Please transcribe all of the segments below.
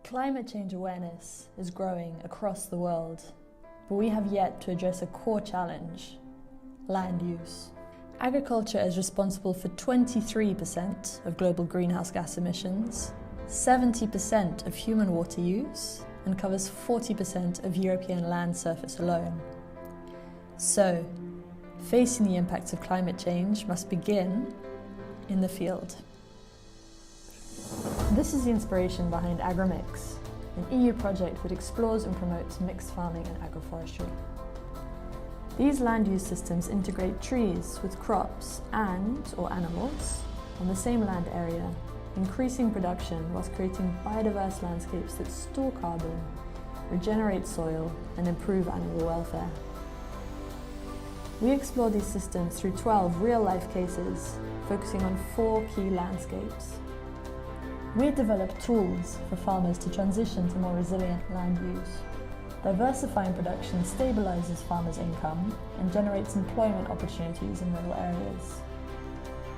Climate change awareness is growing across the world, but we have yet to address a core challenge: land use. Agriculture is responsible for 23% of global greenhouse gas emissions, 70% of human water use, and covers 40% of European land surface alone. So, facing the impacts of climate change must begin in the field. This is the inspiration behind AGROMIX, an EU project that explores and promotes mixed farming and agroforestry. These land use systems integrate trees with crops and/or animals on the same land area, increasing production whilst creating biodiverse landscapes that store carbon, regenerate soil, and improve animal welfare. We explore these systems through 12 real-life cases, focusing on 4 key landscapes. We develop tools for farmers to transition to more resilient land use. Diversifying production stabilises farmers' income and generates employment opportunities in rural areas.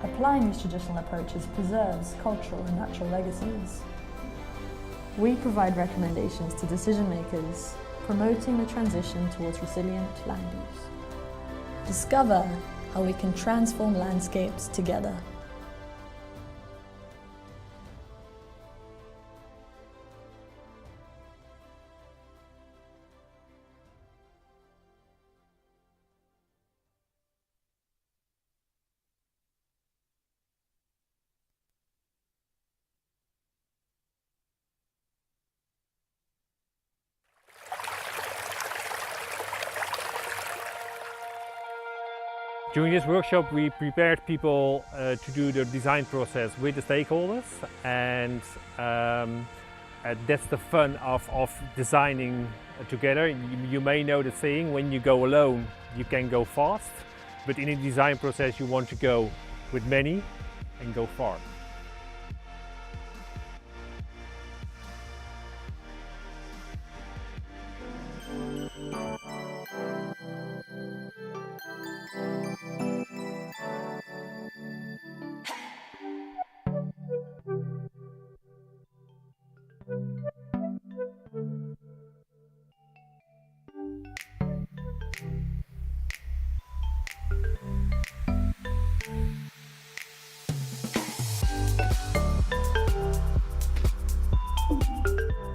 Applying these traditional approaches preserves cultural and natural legacies. We provide recommendations to decision makers, promoting the transition towards resilient land use. Discover how we can transform landscapes together. During this workshop we prepared people to do the design process with the stakeholders, and that's the fun of designing together. You may know the saying, when you go alone you can go fast, but in a design process you want to go with many and go far.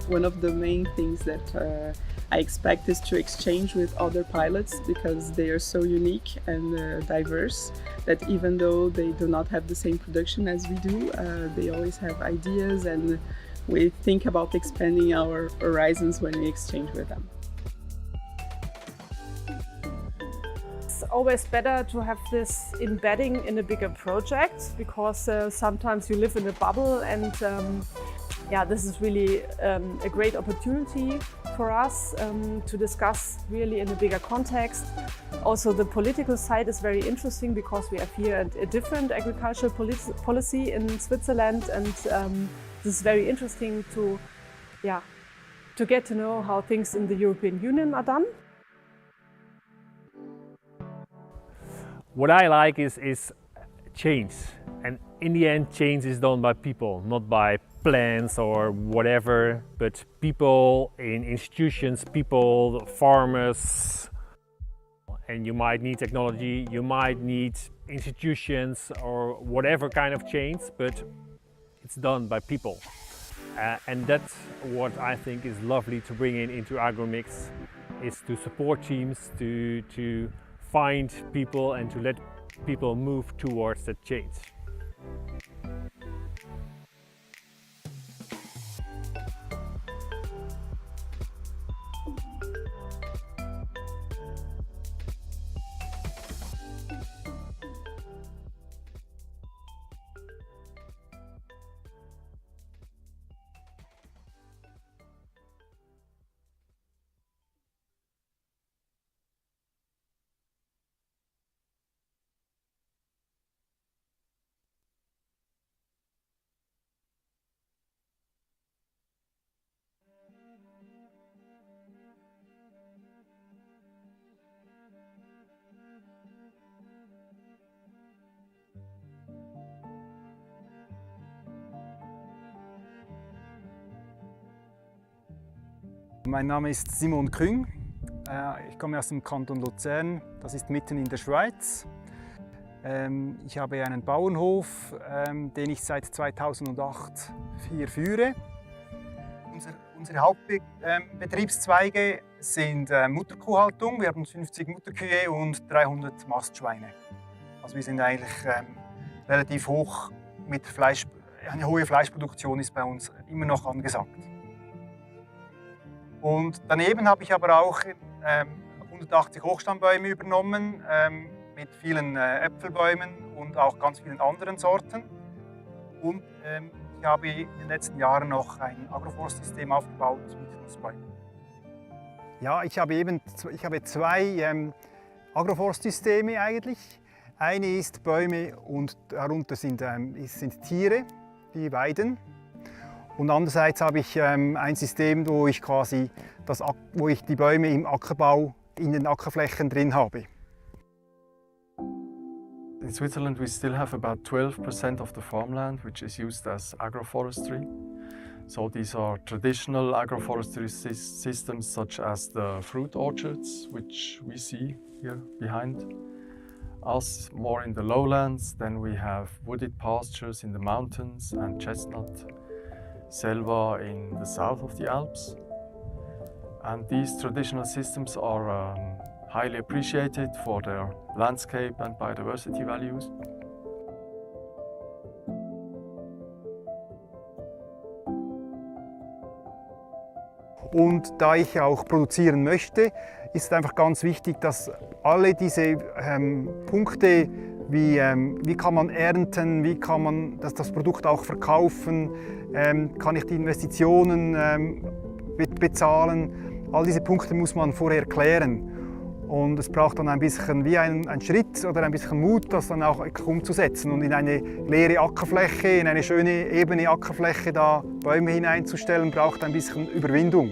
One of the main things that I expect is to exchange with other pilots, because they are so unique and diverse that even though they do not have the same production as we do, they always have ideas, and we think about expanding our horizons when we exchange with them. It's always better to have this embedding in a bigger project, because sometimes you live in a bubble, and yeah, this is really a great opportunity for us to discuss really in a bigger context. Also, the political side is very interesting, because we have here a different agricultural policy in Switzerland, and this is very interesting to get to know how things in the European Union are done. What I like is change, and in the end change is done by people, not by plans or whatever, but people in institutions, people, farmers. And you might need technology, you might need institutions or whatever kind of change, but it's done by people. And that's what I think is lovely to bring into AGROMIX, is to support teams, to find people and to let people move towards that change. Mein Name ist Simon Küng. Ich komme aus dem Kanton Luzern, das ist mitten in der Schweiz. Ich habe einen Bauernhof, den ich seit 2008 hier führe. Unsere Hauptbetriebszweige sind Mutterkuhhaltung. Wir haben 50 Mutterkühe und 300 Mastschweine. Also wir sind eigentlich relativ hoch mit Fleisch. Eine hohe Fleischproduktion ist bei uns immer noch angesagt. Und daneben habe ich aber auch 180 Hochstammbäume übernommen, mit vielen Äpfelbäumen und auch ganz vielen anderen Sorten. Und ich habe in den letzten Jahren noch ein Agroforstsystem aufgebaut mit Nussbäumen. Ja, ich habe zwei Agroforstsysteme eigentlich. Eine ist Bäume und darunter sind Tiere, die weiden. Und andererseits habe ich ein System, wo ich die Bäume im Ackerbau in den Ackerflächen drin habe. In Switzerland we still have about 12% of the farmland which is used as agroforestry. So these are traditional agroforestry systems such as the fruit orchards which we see here behind us. More in the lowlands, then we have wooded pastures in the mountains and chestnut selva in the south of the Alps. And these traditional systems are highly appreciated for their landscape and biodiversity values. Und da ich auch produzieren möchte, ist einfach ganz wichtig, dass alle diese Punkte, wie kann man ernten, wie kann man das Produkt auch verkaufen, kann ich die Investitionen bezahlen, all diese Punkte muss man vorher klären. Und es braucht dann ein bisschen wie ein Schritt oder ein bisschen Mut, das dann auch umzusetzen und in eine leere Ackerfläche, in eine schöne ebene Ackerfläche da Bäume hineinzustellen, braucht ein bisschen Überwindung.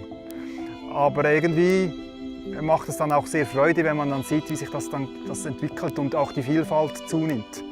Aber irgendwie macht es dann auch sehr Freude, wenn man dann sieht, wie sich das entwickelt und auch die Vielfalt zunimmt.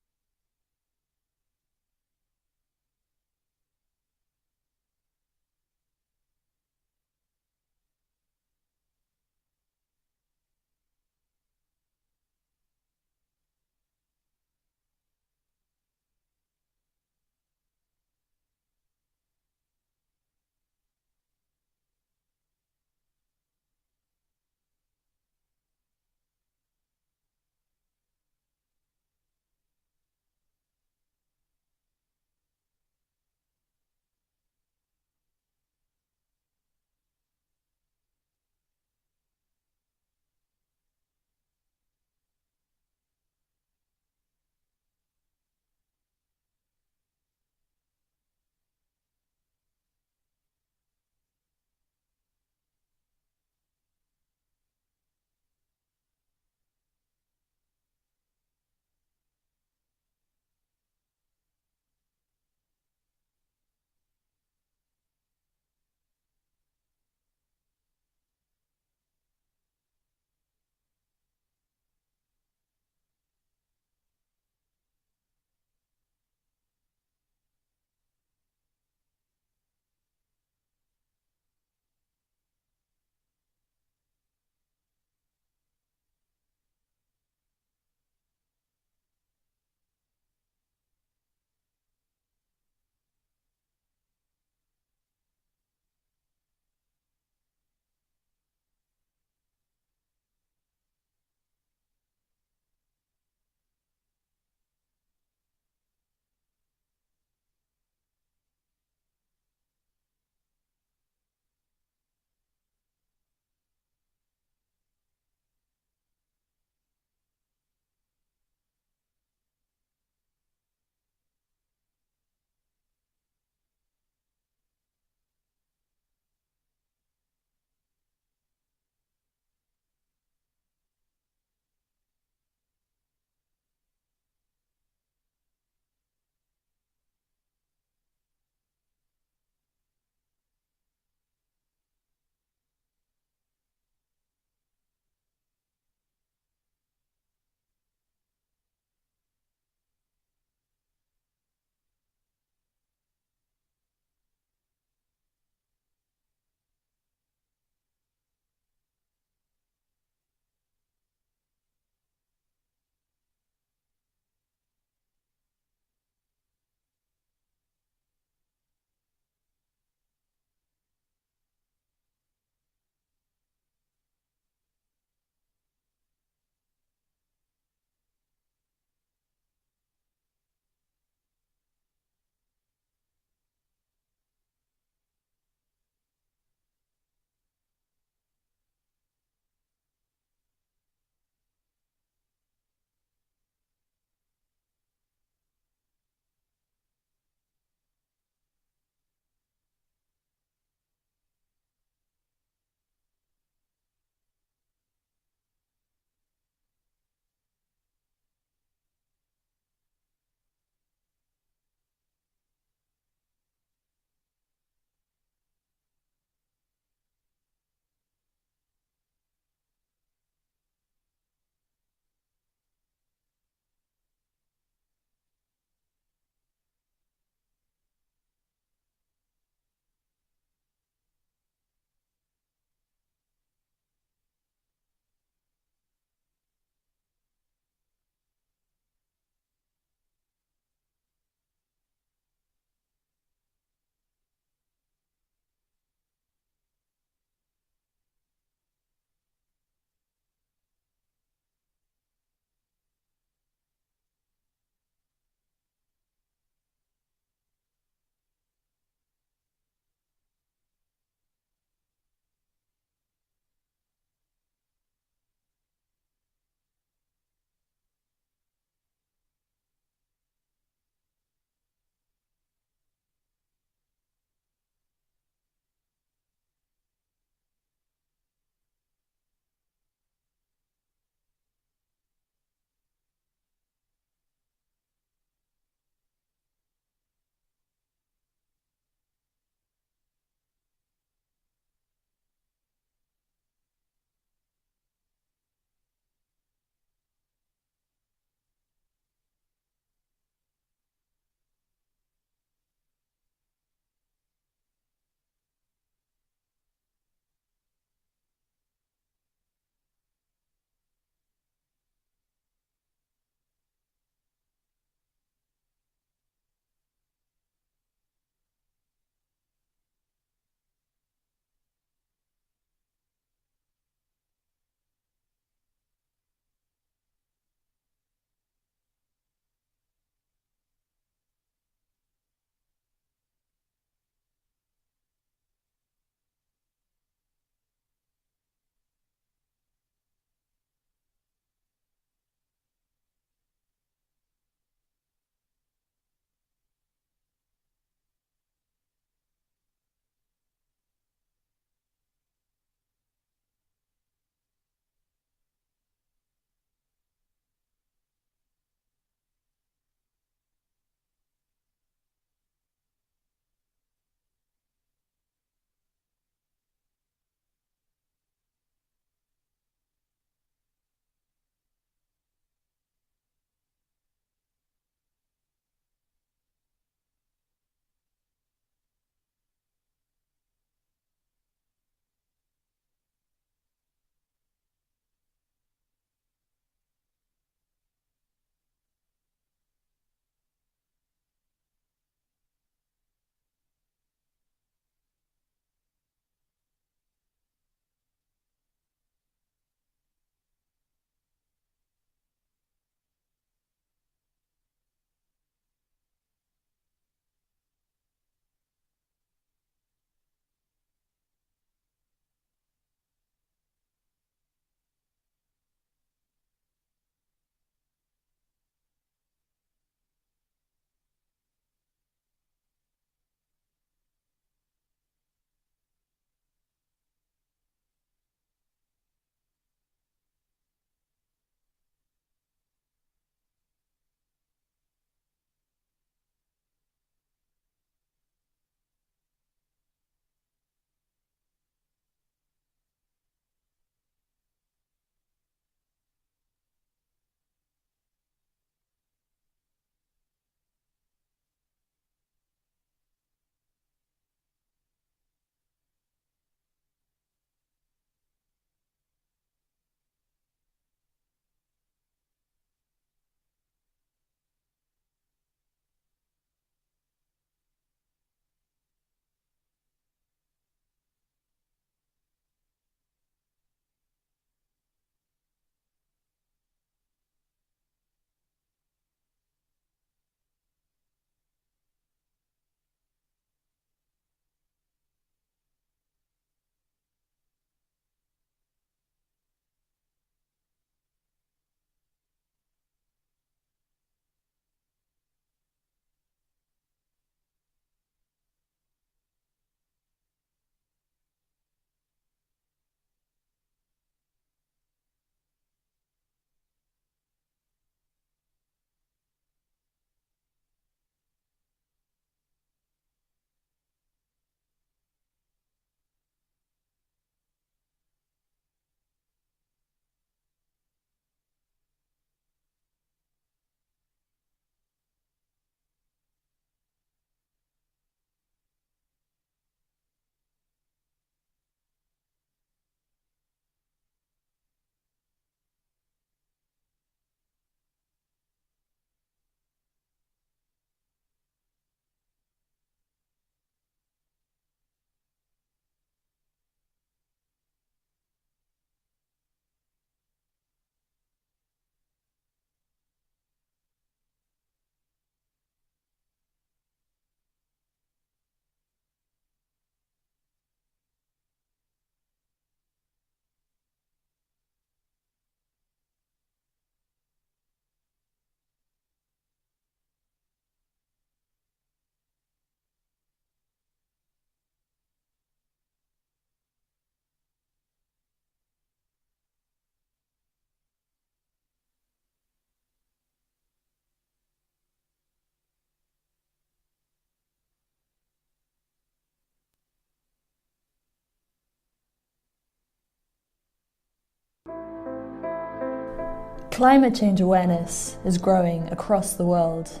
Climate change awareness is growing across the world,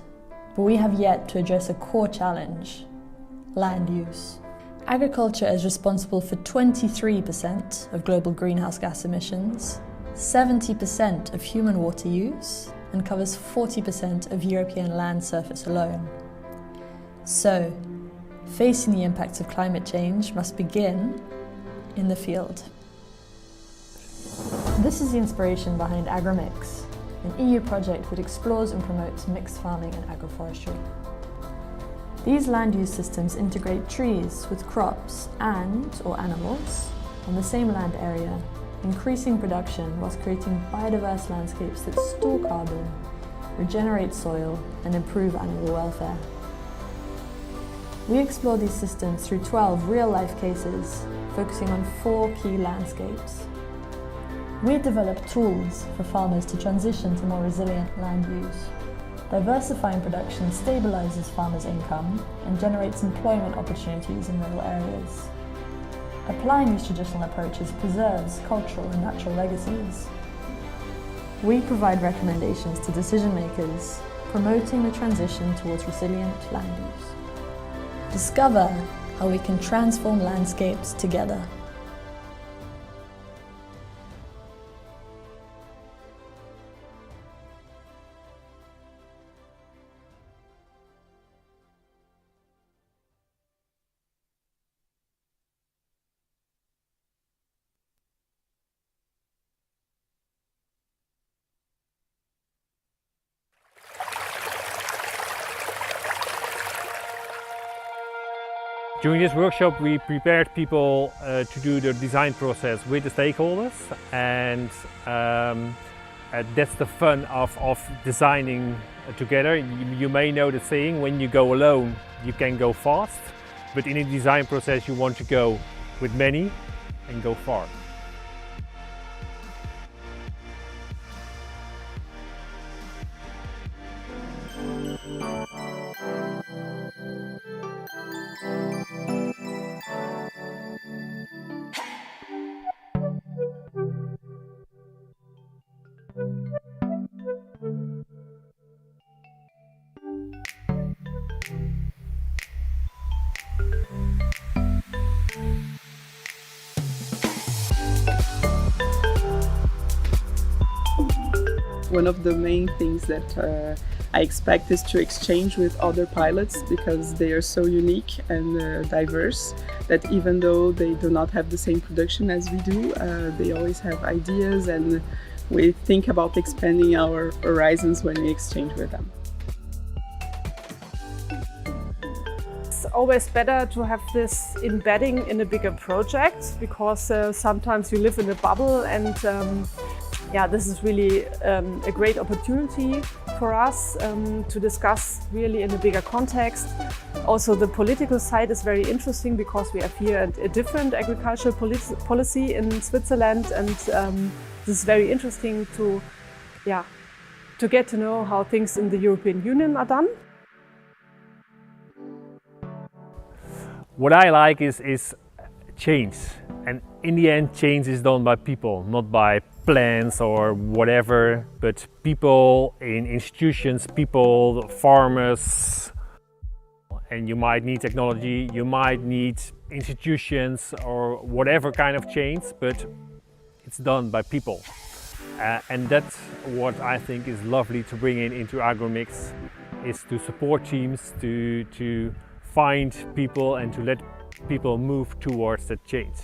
but we have yet to address a core challenge: land use. Agriculture is responsible for 23% of global greenhouse gas emissions, 70% of human water use, and covers 40% of European land surface alone. So, facing the impacts of climate change must begin in the field. This is the inspiration behind AGROMIX, an EU project that explores and promotes mixed farming and agroforestry. These land use systems integrate trees with crops and/or animals on the same land area, increasing production whilst creating biodiverse landscapes that store carbon, regenerate soil, and improve animal welfare. We explore these systems through 12 real-life cases, focusing on 4 key landscapes. We develop tools for farmers to transition to more resilient land use. Diversifying production stabilises farmers' income and generates employment opportunities in rural areas. Applying these traditional approaches preserves cultural and natural legacies. We provide recommendations to decision makers, promoting the transition towards resilient land use. Discover how we can transform landscapes together. During this workshop, we prepared people to do the design process with the stakeholders, and that's the fun of designing together. You may know the saying, when you go alone, you can go fast, but in a design process, you want to go with many and go far. One of the main things that I expect is to exchange with other pilots, because they are so unique and diverse that even though they do not have the same production as we do, they always have ideas, and we think about expanding our horizons when we exchange with them. It's always better to have this embedding in a bigger project, because sometimes you live in a bubble, and this is really a great opportunity for us to discuss really in a bigger context. Also, the political side is very interesting, because we have here a different agricultural policy in Switzerland, and this is very interesting to get to know how things in the European Union are done. What I like is change, and in the end change is done by people, not by plans or whatever, but people in institutions, people, farmers. And you might need technology, you might need institutions or whatever kind of change, but it's done by people. And that's what I think is lovely to bring into AGROMIX, is to support teams, to find people and to let people move towards that change.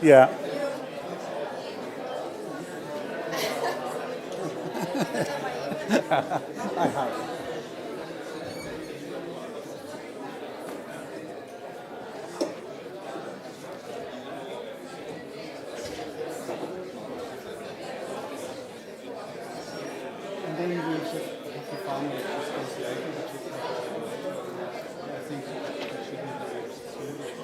Yeah. I have. And then we should have the farmer discuss later, I think that should be the solution.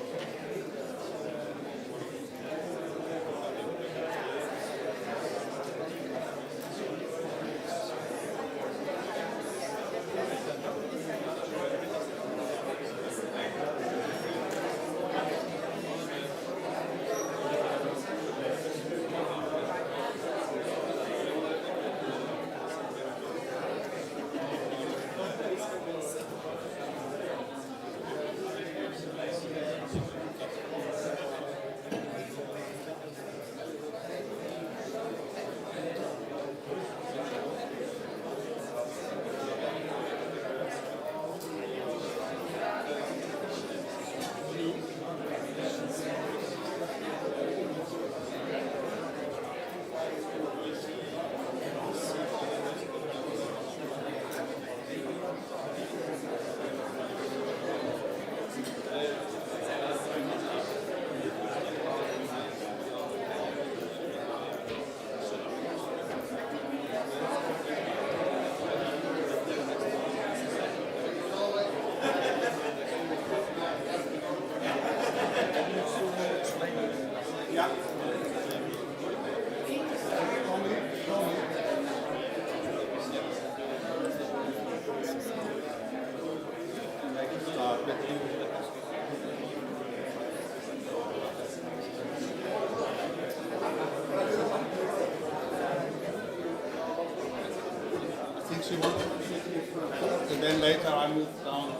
She wants to sit here for a talk, and then later I move down.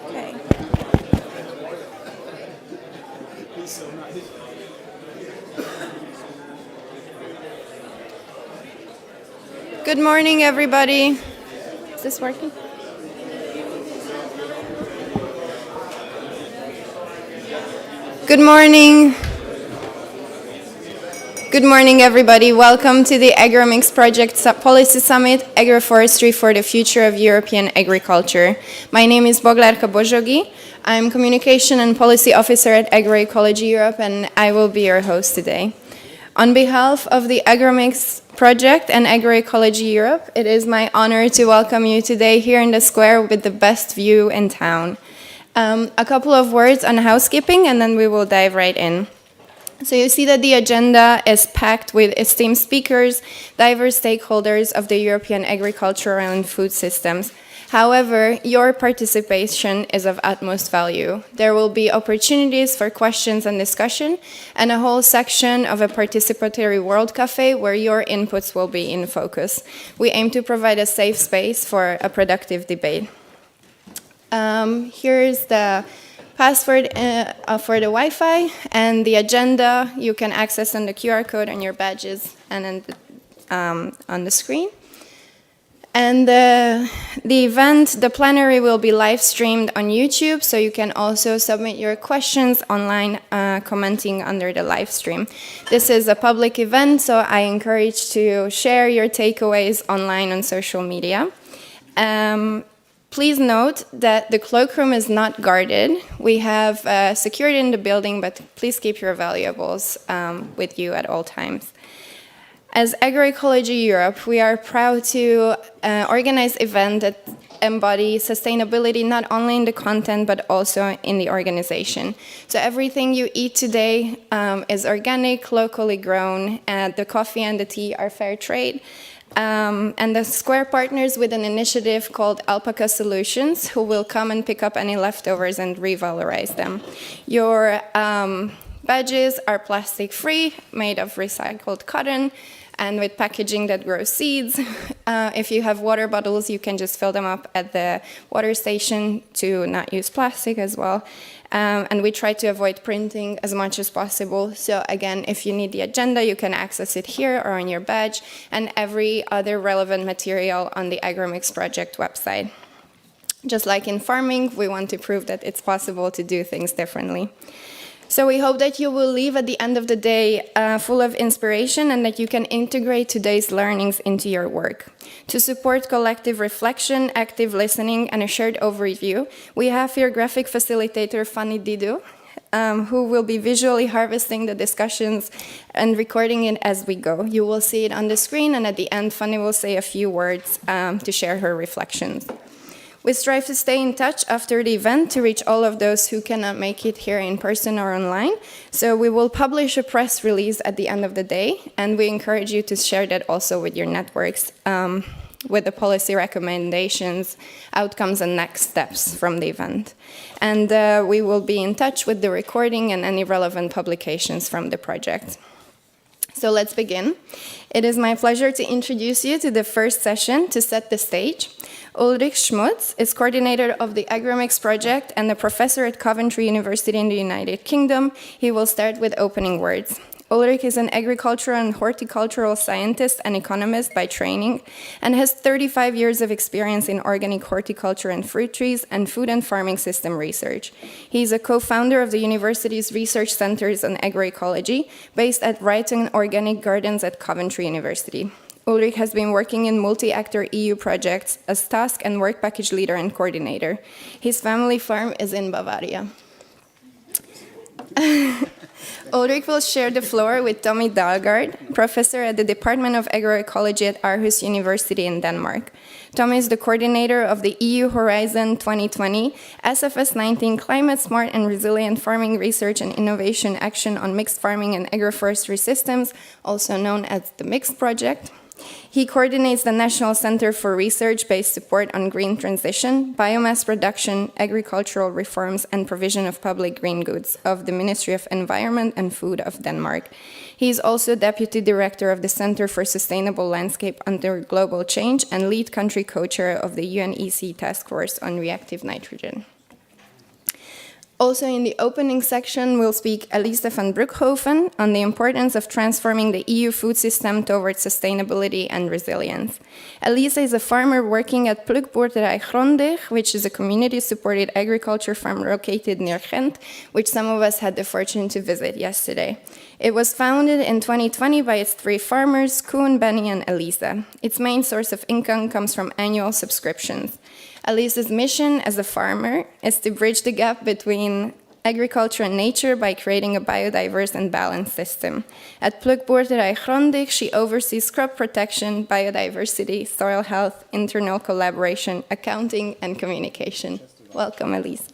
Okay. He's so nice. Good morning, everybody. Is this working? Good morning. Good morning, everybody. Welcome to the AGROMIX Project Policy Summit, Agroforestry for the Future of European Agriculture. My name is Boglarka Bozsogi. I'm Communication and Policy Officer at Agroecology Europe, and I will be your host today. On behalf of the AGROMIX Project and Agroecology Europe, it is my honor to welcome you today here in the square with the best view in town. A couple of words on housekeeping, and then we will dive right in. So you see that the agenda is packed with esteemed speakers, diverse stakeholders of the European agricultural and food systems. However, your participation is of utmost value. There will be opportunities for questions and discussion, and a whole section of a participatory World Cafe where your inputs will be in focus. We aim to provide a safe space for a productive debate. Here's the password for the Wi-Fi, and the agenda you can access on the QR code on your badges and on the screen. And the event, the plenary, will be live streamed on YouTube, so you can also submit your questions online, commenting under the live stream. This is a public event, so I encourage to share your takeaways online on social media. Please note that the cloakroom is not guarded. We have security in the building, but please keep your valuables with you at all times. As Agroecology Europe, we are proud to organize events that embody sustainability not only in the content, but also in the organization. So everything you eat today is organic, locally grown, and the coffee and the tea are fair trade. And the Square partners with an initiative called Alpaca Solutions, who will come and pick up any leftovers and revalorize them. Your badges are plastic-free, made of recycled cotton, and with packaging that grows seeds. If you have water bottles, you can just fill them up at the water station to not use plastic as well. And we try to avoid printing as much as possible. So again, if you need the agenda, you can access it here or on your badge, and every other relevant material on the AGROMIX project website. Just like in farming, we want to prove that it's possible to do things differently. So we hope that you will leave at the end of the day full of inspiration and that you can integrate today's learnings into your work. To support collective reflection, active listening, and a shared overview, we have here graphic facilitator Fanny Didou, who will be visually harvesting the discussions and recording it as we go. You will see it on the screen, and at the end, Fanny will say a few words to share her reflections. We strive to stay in touch after the event to reach all of those who cannot make it here in person or online. So we will publish a press release at the end of the day, and we encourage you to share that also with your networks with the policy recommendations, outcomes, and next steps from the event. And we will be in touch with the recording and any relevant publications from the project. So let's begin. It is my pleasure to introduce you to the first session to set the stage. Ulrich Schmutz is coordinator of the AGROMIX project and a professor at Coventry University in the United Kingdom. He will start with opening words. Ulrich is an agricultural and horticultural scientist and economist by training and has 35 years of experience in organic horticulture and fruit trees and food and farming system research. He is a co-founder of the university's research centers on agroecology, based at Wrighton Organic Gardens at Coventry University. Ulrich has been working in multi-actor EU projects as task and work package leader and coordinator. His family farm is in Bavaria. Ulrich will share the floor with Tommy Dalgaard, professor at the Department of Agroecology at Aarhus University in Denmark. Tommy is the coordinator of the EU Horizon 2020 SFS 19 Climate Smart and Resilient Farming Research and Innovation Action on Mixed Farming and Agroforestry Systems, also known as the Mixed Project. He coordinates the National Center for Research-Based Support on Green Transition, Biomass Production, Agricultural Reforms, and Provision of Public Green Goods of the Ministry of Environment and Food of Denmark. He is also Deputy Director of the Center for Sustainable Landscape under Global Change and lead country co-chair of the UNEC Task Force on Reactive Nitrogen. Also in the opening section, we'll speak Elise van Broekhoven on the importance of transforming the EU food system towards sustainability and resilience. Elise is a farmer working at Plukboerderij Grondig, which is a community-supported agriculture farm located near Ghent, which some of us had the fortune to visit yesterday. It was founded in 2020 by its 3 farmers, Koen, Benny, and Elisa. Its main source of income comes from annual subscriptions. Elisa's mission as a farmer is to bridge the gap between agriculture and nature by creating a biodiverse and balanced system. At Plukboerderij Grondig, she oversees crop protection, biodiversity, soil health, internal collaboration, accounting, and communication. Welcome, Elisa.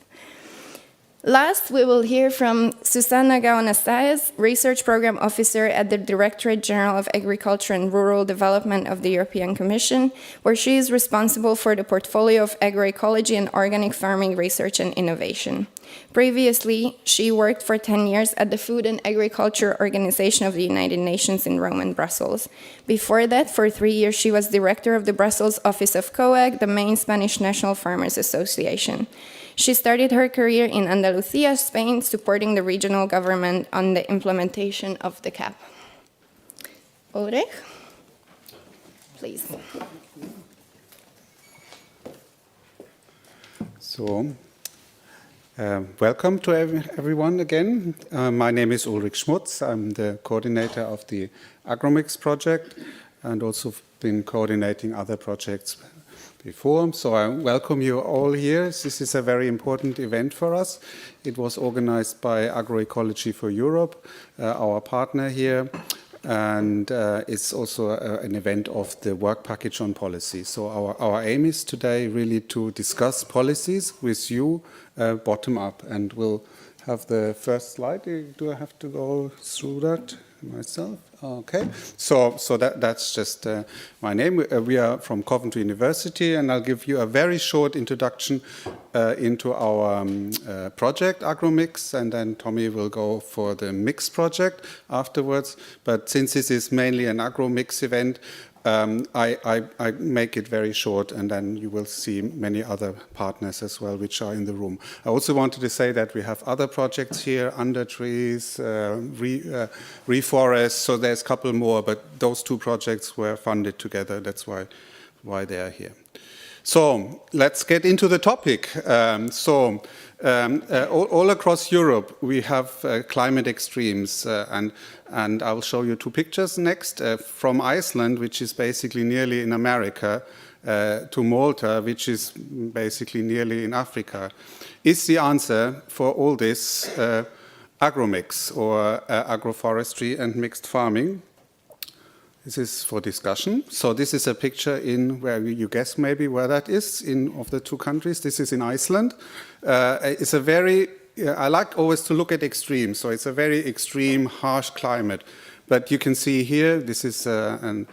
Last, we will hear from Susana Gaonastais, Research Program Officer at the Directorate General of Agriculture and Rural Development of the European Commission, where she is responsible for the portfolio of agroecology and organic farming research and innovation. Previously, she worked for 10 years at the Food and Agriculture Organization of the United Nations in Rome and Brussels. Before that, for 3 years, she was director of the Brussels office of COAG, the main Spanish National Farmers Association. She started her career in Andalusia, Spain, supporting the regional government on the implementation of the CAP. Ulrich, please. So, welcome to everyone again. My name is Ulrich Schmutz. I'm the coordinator of the AGROMIX project and also been coordinating other projects before. So I welcome you all here. This is a very important event for us. It was organized by Agroecology for Europe, our partner here, and it's also an event of the work package on policy. So our aim is today really to discuss policies with you bottom up, and we'll have the first slide. Do I have to go through that myself? Okay, so that's just my name. We are from Coventry University, and I'll give you a very short introduction into our project, AGROMIX, and then Tommy will go for the Mix project afterwards. But since this is mainly an AGROMIX event, I make it very short, and then you will see many other partners as well, which are in the room. I also wanted to say that we have other projects here, Under Trees, Reforest, so there's a couple more, but those 2 projects were funded together. That's why they are here. So let's get into the topic. All across Europe, we have climate extremes, and I'll show you two pictures next from Iceland, which is basically nearly in America, to Malta, which is basically nearly in Africa. Is the answer for all this AGROMIX, or agroforestry and mixed farming? This is for discussion. So this is a picture in where you guess maybe where that is in of the two countries. This is in Iceland. It's a very, I like always to look at extremes. So it's a very extreme, harsh climate. But you can see here, this is a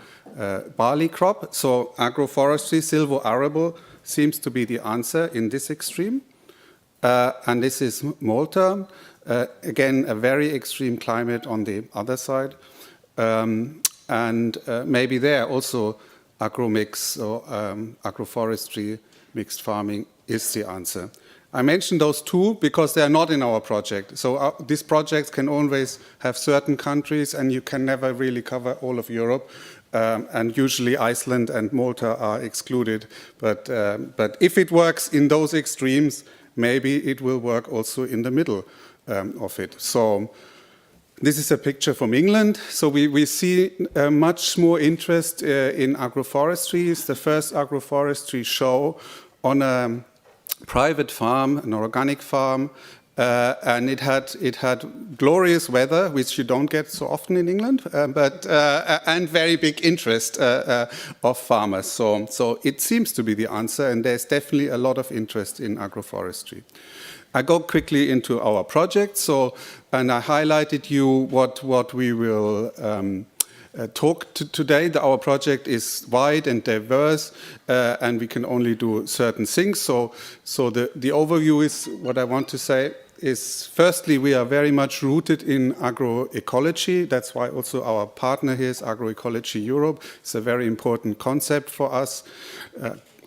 barley crop. So agroforestry, silvo-arable, seems to be the answer in this extreme. And this is Malta. Again, a very extreme climate on the other side. And maybe there also AGROMIX or agroforestry, mixed farming is the answer. I mentioned those two because they are not in our project. So these projects can always have certain countries, and you can never really cover all of Europe. And usually Iceland and Malta are excluded. But if it works in those extremes, maybe it will work also in the middle of it. So this is a picture from England. So we see much more interest in agroforestry. It's the first agroforestry show on a private farm, an organic farm, and it had glorious weather, which you don't get so often in England, and very big interest of farmers. So it seems to be the answer, and there's definitely a lot of interest in agroforestry. I go quickly into our project. And I highlighted you what we will talk to today. Our project is wide and diverse, and we can only do certain things. So the overview is what I want to say is, firstly, we are very much rooted in agroecology. That's why also our partner here is Agroecology Europe. It's a very important concept for us.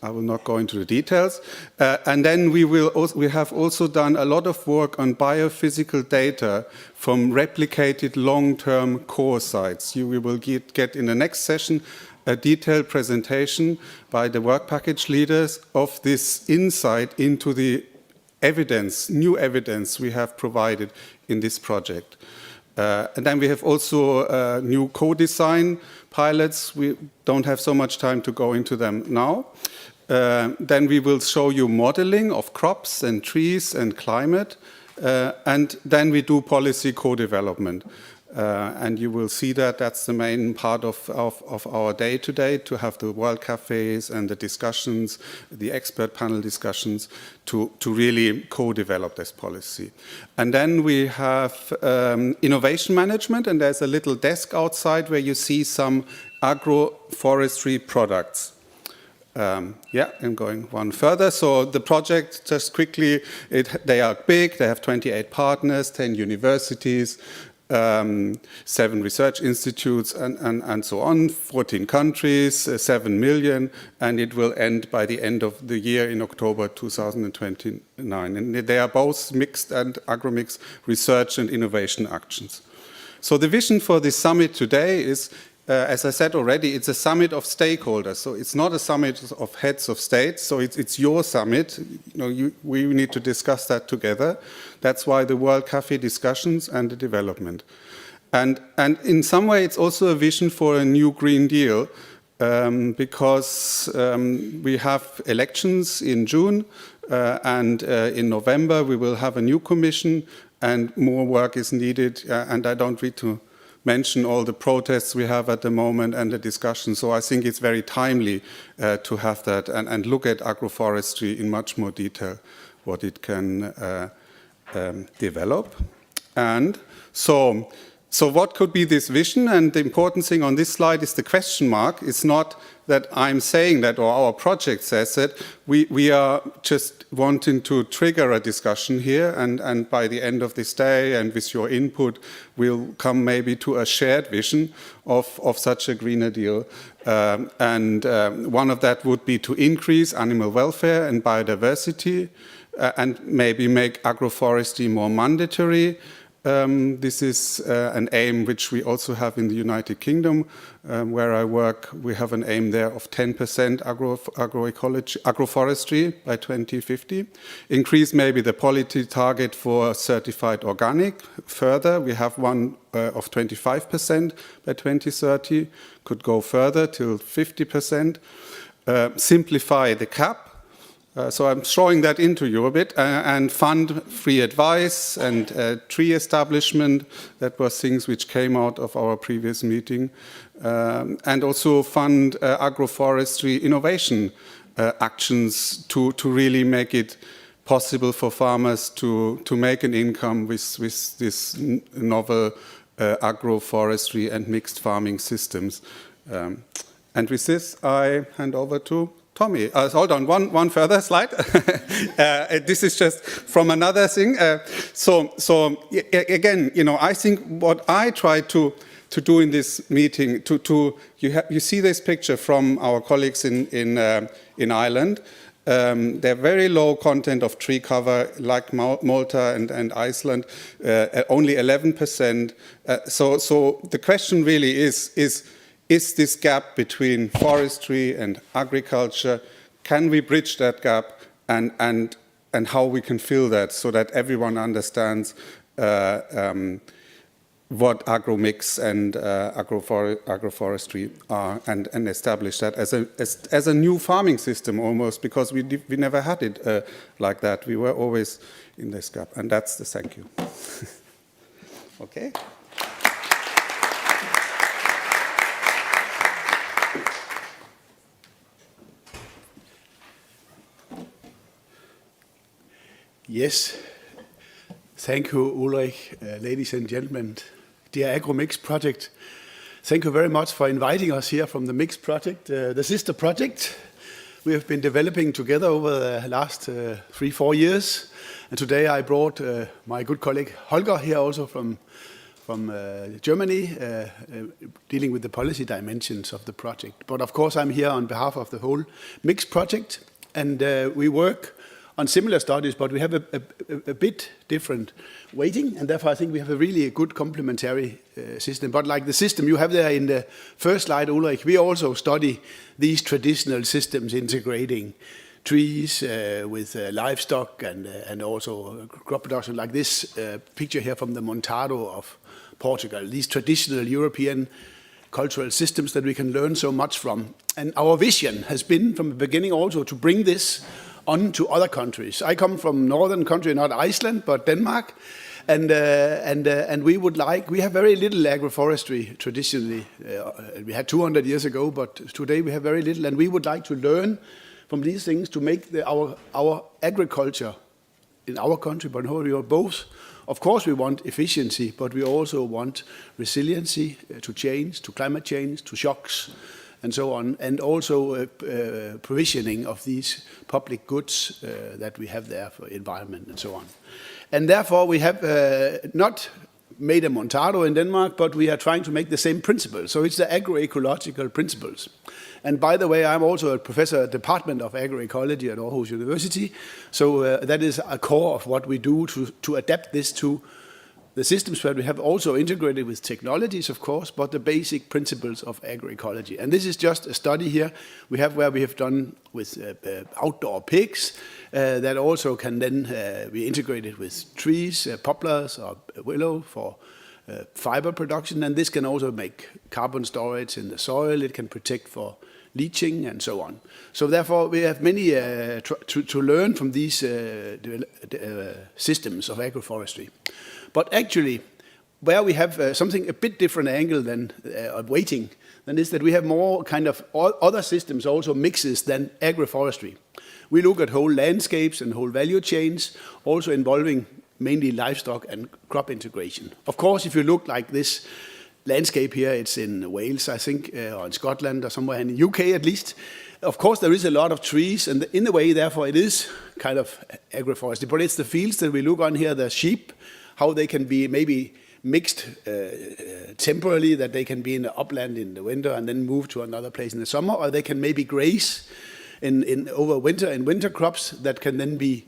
I will not go into the details. And then we have also done a lot of work on biophysical data from replicated long-term core sites. We will get in the next session a detailed presentation by the work package leaders of this insight into the evidence, new evidence we have provided in this project. And then we have also new co-design pilots. We don't have so much time to go into them now. Then we will show you modeling of crops and trees and climate. And then we do policy co-development. And you will see that that's the main part of our day today, to have the World Cafes and the discussions, the expert panel discussions, to really co-develop this policy. And then we have innovation management, and there's a little desk outside where you see some agroforestry products. I'm going one further. So the project, just quickly, they are big. They have 28 partners, 10 universities, 7 research institutes, and so on, 14 countries, 7 million, and it will end by the end of the year in October 2029. And they are both mixed and AGROMIX research and innovation actions. So the vision for this summit today is, as I said already, it's a summit of stakeholders. So it's not a summit of heads of state. So it's your summit. We need to discuss that together. That's why the World Cafe discussions and the development. And in some way, it's also a vision for a new Green Deal, because we have elections in June, and in November we will have a new commission, and more work is needed. And I don't need to mention all the protests we have at the moment and the discussion. So I think it's very timely to have that and look at agroforestry in much more detail, what it can develop. And so what could be this vision? And the important thing on this slide is the question mark. It's not that I'm saying that or our project says that. We are just wanting to trigger a discussion here, and by the end of this day and with your input, we'll come maybe to a shared vision of such a greener deal. And one of that would be to increase animal welfare and biodiversity, and maybe make agroforestry more mandatory, This is an aim which we also have in the United Kingdom, where I work. We have an aim there of 10% agroforestry by 2050. Increase maybe the policy target for certified organic further. We have one of 25% by 2030. Could go further till 50%. Simplify the CAP. So I'm throwing that into you a bit, and fund free advice and tree establishment. That was things which came out of our previous meeting. And also fund agroforestry innovation actions to really make it possible for farmers to make an income with this novel agroforestry and mixed farming systems. And with this, I hand over to Tommy. Hold on, one further slide. This is just from another thing. So again, I think what I try to do in this meeting, you see this picture from our colleagues in Ireland. They're very low content of tree cover, like Malta and Iceland, only 11%. So the question really is this gap between forestry and agriculture? Can we bridge that gap, and how we can fill that so that everyone understands what AGROMIX and agroforestry are, and establish that as a new farming system almost, because we never had it like that. We were always in this gap, and that's the thank you. Okay. Yes, thank you, Ulrich, ladies and gentlemen, dear AGROMIX project. Thank you very much for inviting us here from the Mix project, the sister project we have been developing together over the last 3-4 years. And today I brought my good colleague Holger here also from Germany, dealing with the policy dimensions of the project. But of course I'm here on behalf of the whole Mix project, and we work on similar studies, but we have a bit different weighting, and therefore I think we have a really good complementary system. But like the system you have there in the first slide, Ulrich, we also study these traditional systems integrating trees with livestock and also crop production, like this picture here from the Montado of Portugal, these traditional European cultural systems that we can learn so much from. And our vision has been from the beginning also to bring this on to other countries. I come from northern country, not Iceland, but Denmark, and we have very little agroforestry traditionally. We had 200 years ago, but today we have very little, and we would like to learn from these things to make our agriculture in our country, but both. Of course, we want efficiency, but we also want resiliency to change, to climate change, to shocks, and so on, and also provisioning of these public goods that we have there for environment and so on. And therefore we have not made a Montado in Denmark, but we are trying to make the same principles. So it's the agroecological principles. And by the way, I'm also a professor at the Department of Agroecology at Aarhus University. So that is a core of what we do to adapt this to the systems where we have also integrated with technologies, of course, but the basic principles of agroecology. And this is just a study here we have done with outdoor pigs that also can then be integrated with trees, poplars or willow for fiber production. And this can also make carbon storage in the soil. It can protect for leaching and so on. So therefore we have many to learn from these systems of agroforestry. But actually, where we have something a bit different angle than weighting, then is that we have more kind of other systems also mixes than agroforestry. We look at whole landscapes and whole value chains, also involving mainly livestock and crop integration. Of course, if you look like this landscape here, it's in Wales, I think, or in Scotland or somewhere in the UK at least. Of course, there is a lot of trees, and in a way, therefore, it is kind of agroforestry. But it's the fields that we look on here, the sheep, how they can be maybe mixed temporarily, that they can be in the upland in the winter and then move to another place in the summer, or they can maybe graze over winter in winter crops that can then be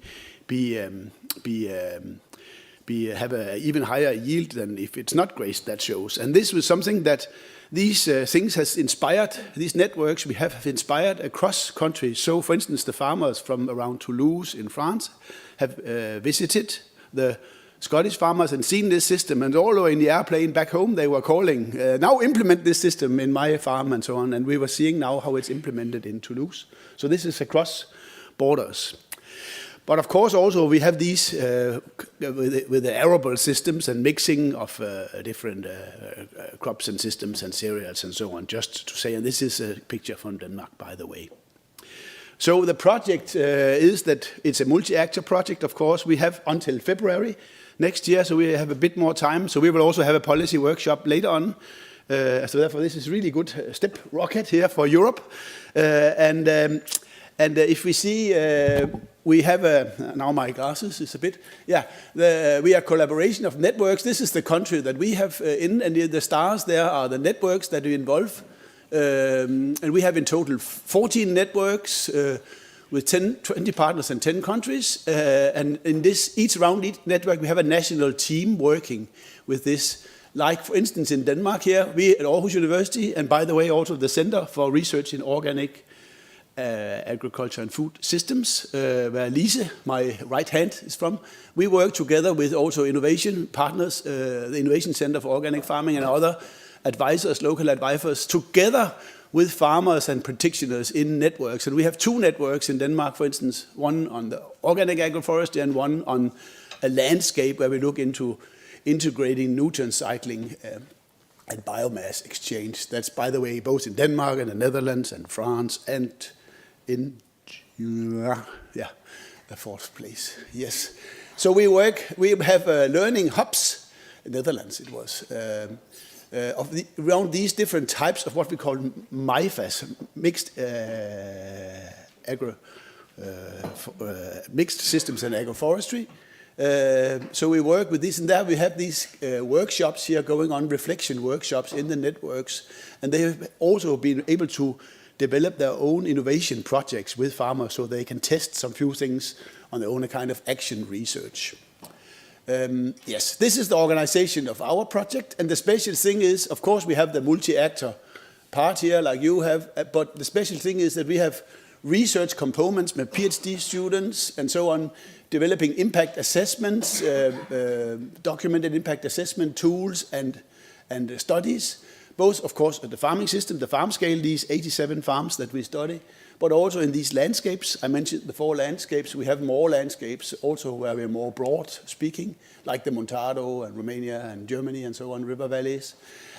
have an even higher yield than if it's not grazed, that shows. And this was something that these things has inspired, these networks we have inspired across countries. So for instance, the farmers from around Toulouse in France have visited the Scottish farmers and seen this system, and although in the airplane back home they were calling, now implement this system in my farm and so on, and we were seeing now how it's implemented in Toulouse. So this is across borders. But of course also we have these with the arable systems and mixing of different crops and systems and cereals and so on, just to say, and this is a picture from Denmark, by the way. So the project is that it's a multi-actor project, of course. We have until February next year, so we have a bit more time. So we will also have a policy workshop later on. So therefore this is really good step rocket here for Europe. And if we see, we have, now my glasses is a bit, we are collaboration of networks. This is the country that we have in, and the stars there are the networks that we involve. And we have in total 14 networks with 20 partners in 10 countries. And in each network, we have a national team working with this. Like, for instance, in Denmark here, we at Aarhus University, and by the way, also the Center for Research in Organic Agriculture and Food Systems, where Lise, my right hand, is from. We work together with also innovation partners, the Innovation Center for Organic Farming and other advisors, local advisors, together with farmers and practitioners in networks. And we have 2 networks in Denmark, for instance, one on the organic agroforestry and one on a landscape where we look into integrating nutrient cycling and biomass exchange. That's, by the way, both in Denmark and the Netherlands and France and in the 4th place. Yes. So we have learning hubs, in the Netherlands it was, around these different types of what we call MIFAs, mixed systems and agroforestry. So we work with this and that. We have these workshops here going on, reflection workshops in the networks, and they have also been able to develop their own innovation projects with farmers so they can test some few things on their own, a kind of action research. Yes, this is the organization of our project, and the special thing is, of course, we have the multi-actor part here, like you have, but the special thing is that we have research components with PhD students and so on, developing impact assessments, documented impact assessment tools and studies, both, of course, at the farming system, the farm scale, these 87 farms that we study, but also in these landscapes. I mentioned the 4 landscapes. We have more landscapes also where we're more broad speaking, like the Montado and Romania and Germany and so on, river valleys.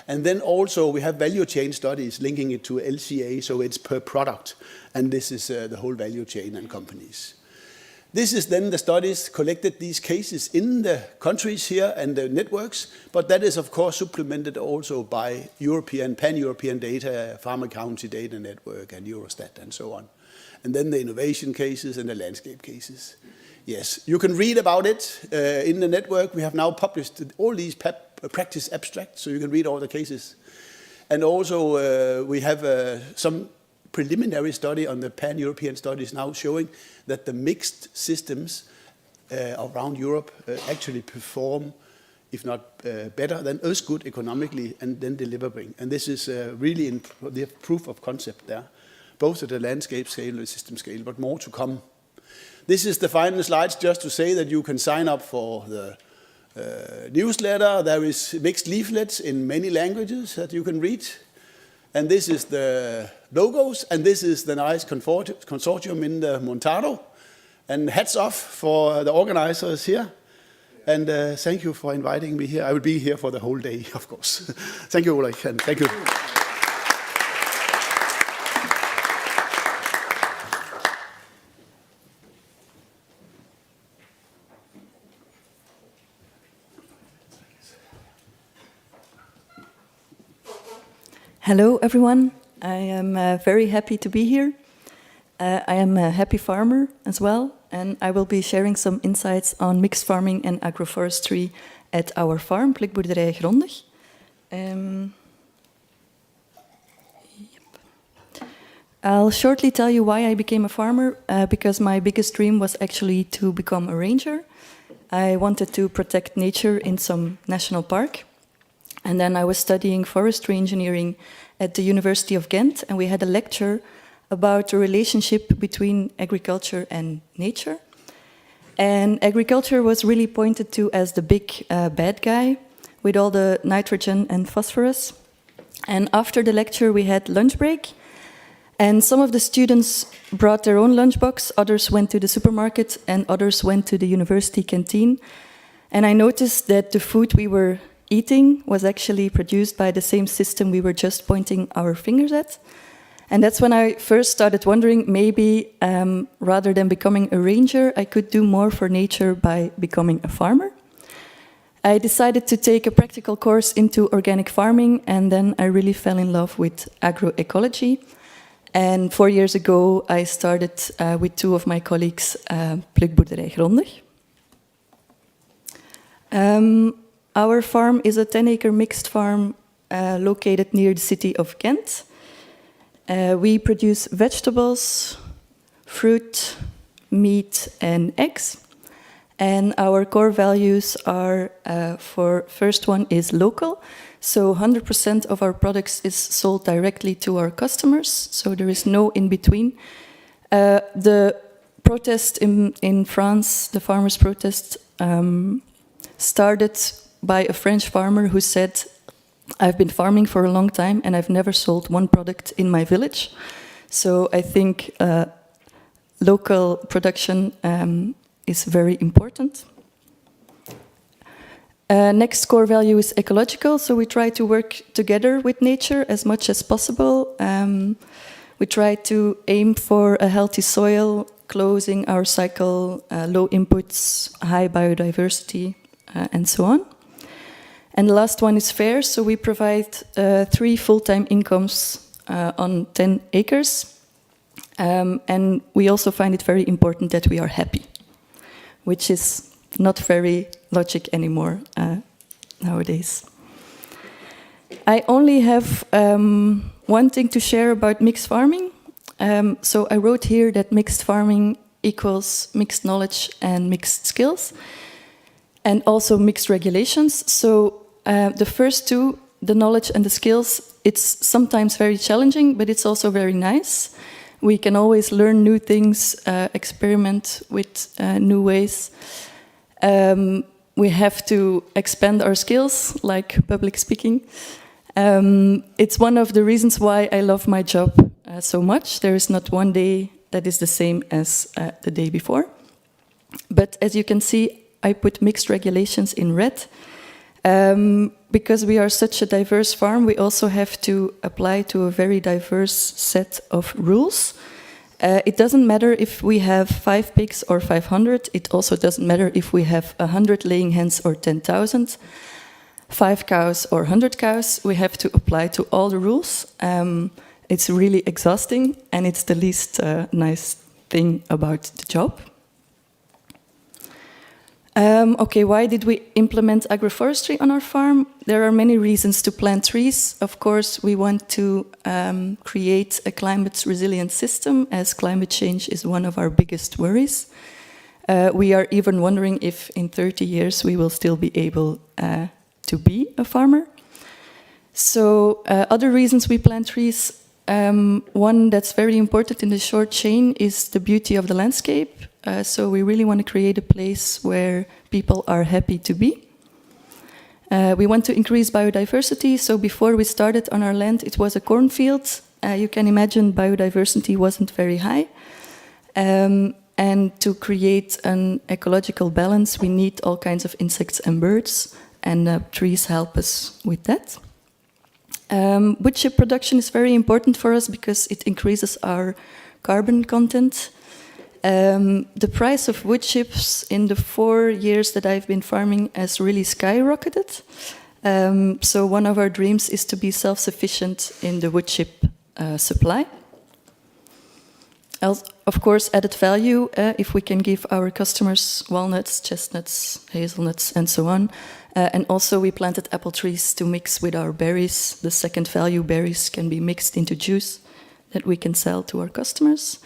And then also we have value chain studies linking it to LCA, so it's per product. And this is the whole value chain and companies. This is then the studies collected these cases in the countries here and the networks, but that is of course supplemented also by pan-European data, Farmer County Data Network and Eurostat and so on. And then the innovation cases and the landscape cases. Yes, you can read about it in the network. We have now published all these practice abstracts, so you can read all the cases. And also we have some preliminary study on the pan-European studies now showing that the mixed systems around Europe actually perform, if not better, than as good economically and then delivering. And this is really the proof of concept there, both at the landscape scale and the system scale, but more to come. This is the final slides just to say that you can sign up for the newsletter. There is mixed leaflets in many languages that you can read. And this is the logos, and this is the nice consortium in the Montado. And hats off for the organizers here. And thank you for inviting me here. I will be here for the whole day, of course. Thank you, Ulrich, and thank you. Hello, everyone. I am very happy to be here. I am a happy farmer as well, and I will be sharing some insights on mixed farming and agroforestry at our farm, Blikboerderij Grondig. I'll shortly tell you why I became a farmer, because my biggest dream was actually to become a ranger. I wanted to protect nature in some national park. And then I was studying forestry engineering at the University of Ghent, and we had a lecture about the relationship between agriculture and nature. And agriculture was really pointed to as the big bad guy with all the nitrogen and phosphorus. And after the lecture, we had lunch break. And some of the students brought their own lunchbox, others went to the supermarket, and others went to the university canteen. And I noticed that the food we were eating was actually produced by the same system we were just pointing our fingers at. And that's when I first started wondering, maybe rather than becoming a ranger, I could do more for nature by becoming a farmer. I decided to take a practical course into organic farming, and then I really fell in love with agroecology. And 4 years ago, I started with 2 of my colleagues, Plukboerderij Grondig. Our farm is a 10-acre mixed farm located near the city of Ghent. We produce vegetables, fruit, meat, and eggs. And our core values are, for first one is local. So 100% of our products is sold directly to our customers. So there is no in between. The protest in France, the farmers' protest, started by a French farmer who said, I've been farming for a long time and I've never sold one product in my village. So I think local production is very important. Next core value is ecological. So we try to work together with nature as much as possible. We try to aim for a healthy soil, closing our cycle, low inputs, high biodiversity, and so on. And the last one is fair. So we provide 3 full-time incomes on 10 acres. And we also find it very important that we are happy, which is not very logic anymore nowadays. I only have one thing to share about mixed farming. So I wrote here that mixed farming equals mixed knowledge and mixed skills, and also mixed regulations. So the first 2, the knowledge and the skills, it's sometimes very challenging, but it's also very nice. We can always learn new things, experiment with new ways. We have to expand our skills, like public speaking. It's one of the reasons why I love my job so much. There is not one day that is the same as the day before. But as you can see, I put mixed regulations in red. Because we are such a diverse farm, we also have to apply to a very diverse set of rules. It doesn't matter if we have 5 pigs or 500. It also doesn't matter if we have 100 laying hens or 10,000, 5 cows or 100 cows. We have to apply to all the rules. It's really exhausting, and it's the least nice thing about the job. Okay, why did we implement agroforestry on our farm? There are many reasons to plant trees. Of course, we want to create a climate-resilient system, as climate change is one of our biggest worries. We are even wondering if in 30 years we will still be able to be a farmer. So other reasons we plant trees, one that's very important in the short chain is the beauty of the landscape. So we really want to create a place where people are happy to be. We want to increase biodiversity. So before we started on our land, it was a cornfield. You can imagine biodiversity wasn't very high. And to create an ecological balance, we need all kinds of insects and birds, and trees help us with that. Wood chip production is very important for us because it increases our carbon content. The price of wood chips in the 4 years that I've been farming has really skyrocketed. So one of our dreams is to be self-sufficient in the wood chip supply. Of course, added value, if we can give our customers walnuts, chestnuts, hazelnuts, and so on. And also we planted apple trees to mix with our berries. The second value berries can be mixed into juice that we can sell to our customers.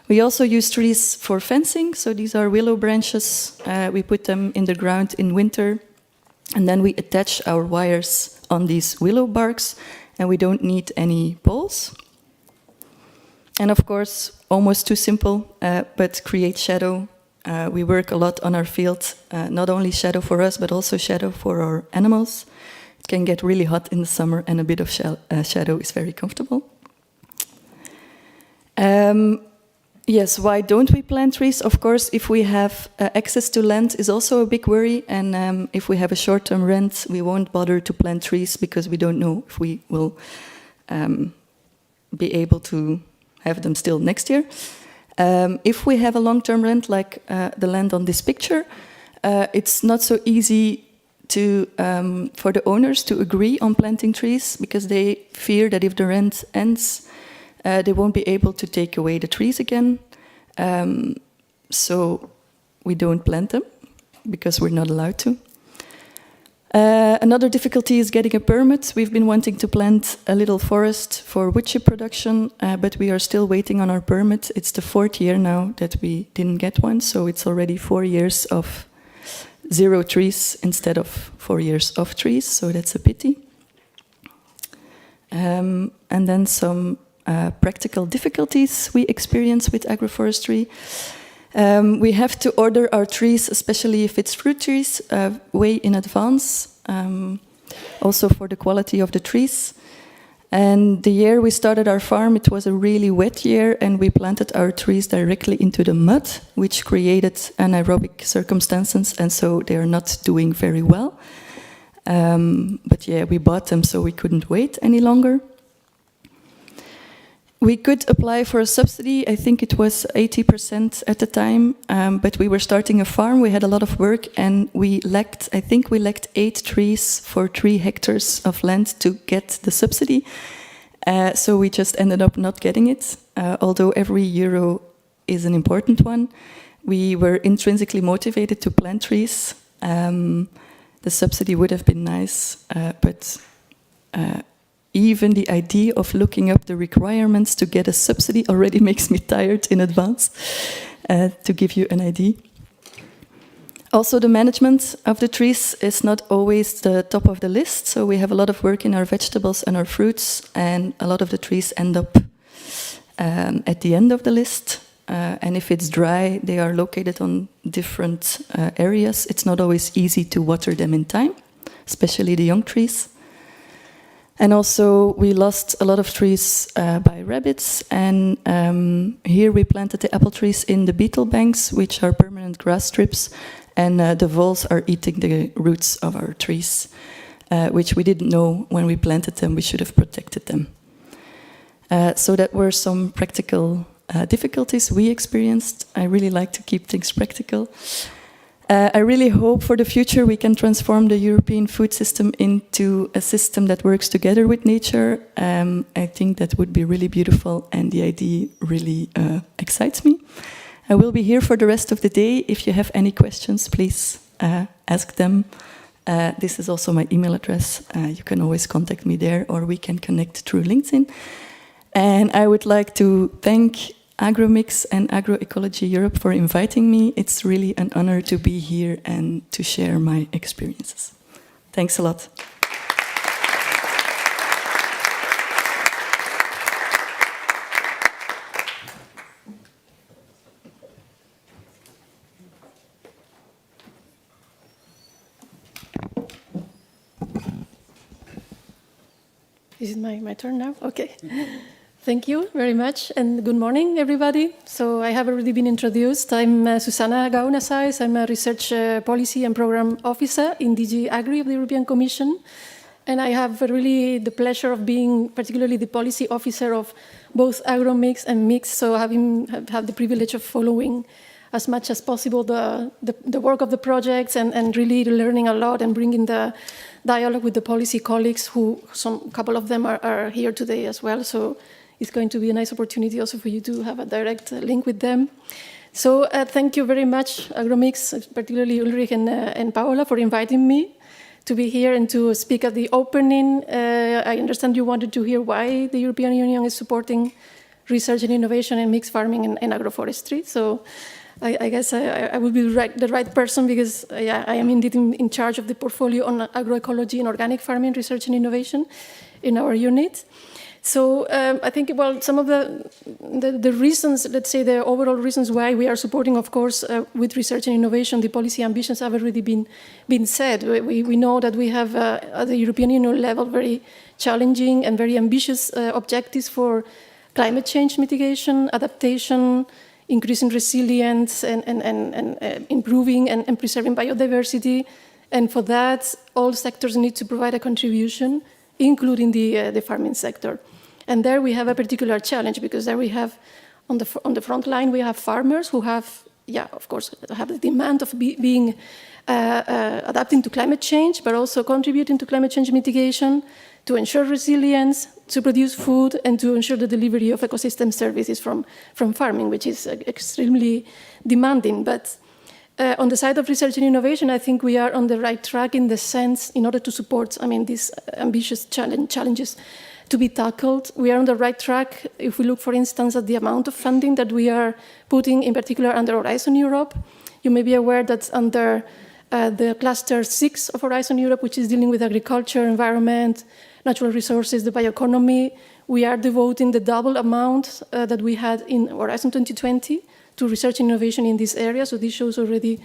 We also use trees for fencing, so these are willow branches. We put them in the ground in winter, and then we attach our wires on these willow barks, and we don't need any poles. And of course, almost too simple, but create shadow. We work a lot on our field, not only shadow for us, but also shadow for our animals. It can get really hot in the summer, and a bit of shadow is very comfortable. Yes, why don't we plant trees? Of course, if we have access to land is also a big worry, and if we have a short-term rent, we won't bother to plant trees because we don't know if we will be able to have them still next year. If we have a long-term rent, like the land on this picture, it's not so easy to for the owners to agree on planting trees because they fear that if the rent ends, they won't be able to take away the trees again. So we don't plant them because we're not allowed to. Another difficulty is getting a permit. We've been wanting to plant a little forest for wood chip production, but we are still waiting on our permit. It's the 4th year now that we didn't get one, so it's already 4 years of 0 trees instead of 4 years of trees, so that's a pity. And then some practical difficulties we experience with agroforestry. We have to order our trees, especially if it's fruit trees, way in advance, also for the quality of the trees. And the year we started our farm, it was a really wet year, and we planted our trees directly into the mud, which created anaerobic circumstances, and so they are not doing very well. But yeah, we bought them, so we couldn't wait any longer. We could apply for a subsidy. I think it was 80% at the time, but we were starting a farm. We had a lot of work, and I think we lacked 8 trees for 3 hectares of land to get the subsidy. So we just ended up not getting it, although every euro is an important one. We were intrinsically motivated to plant trees. The subsidy would have been nice, but even the idea of looking up the requirements to get a subsidy already makes me tired in advance, to give you an idea. Also, the management of the trees is not always the top of the list, so we have a lot of work in our vegetables and our fruits, and a lot of the trees end up at the end of the list. And if it's dry, they are located on different areas. It's not always easy to water them in time, especially the young trees. And also, we lost a lot of trees by rabbits, and here we planted the apple trees in the beetle banks, which are permanent grass strips, and the voles are eating the roots of our trees, which we didn't know when we planted them. We should have protected them. So that were some practical difficulties we experienced. I really like to keep things practical. I really hope for the future we can transform the European food system into a system that works together with nature. I think that would be really beautiful, and the idea really excites me. I will be here for the rest of the day. If you have any questions, please ask them. This is also my email address. You can always contact me there, or we can connect through LinkedIn. And I would like to thank AGROMIX and Agroecology Europe for inviting me. It's really an honor to be here and to share my experiences. Thanks a lot. Is it my turn now? Okay. Thank you very much, and good morning, everybody. So I have already been introduced. I'm Susanna Gaunasais. I'm a research policy and program officer in DG Agri of the European Commission. And I have really the pleasure of being particularly the policy officer of both AGROMIX and MIX, so have the privilege of following as much as possible the work of the projects and really learning a lot and bringing the dialogue with the policy colleagues, who a couple of them are here today as well. So it's going to be a nice opportunity also for you to have a direct link with them. So thank you very much, AGROMIX, particularly Ulrich and Paola, for inviting me to be here and to speak at the opening. I understand you wanted to hear why the European Union is supporting research and innovation in mixed farming and agroforestry. So I guess I would be the right person because I am indeed in charge of the portfolio on agroecology and organic farming research and innovation in our unit. So I think, well, some of the reasons, let's say the overall reasons why we are supporting, of course, with research and innovation, the policy ambitions have already been said. We know that we have at the European Union level very challenging and very ambitious objectives for climate change mitigation, adaptation, increasing resilience, and improving and preserving biodiversity. And for that, all sectors need to provide a contribution, including the farming sector. And there we have a particular challenge because there we have, on the front line, we have farmers who have, of course, have the demand of being adapting to climate change, but also contributing to climate change mitigation, to ensure resilience, to produce food, and to ensure the delivery of ecosystem services from farming, which is extremely demanding. But on the side of research and innovation, I think we are on the right track in the sense, in order to support, these ambitious challenges to be tackled. We are on the right track if we look, for instance, at the amount of funding that we are putting, in particular under Horizon Europe. You may be aware that under the cluster 6 of Horizon Europe, which is dealing with agriculture, environment, natural resources, the bioeconomy, we are devoting the double amount that we had in Horizon 2020 to research and innovation in this area. So this shows already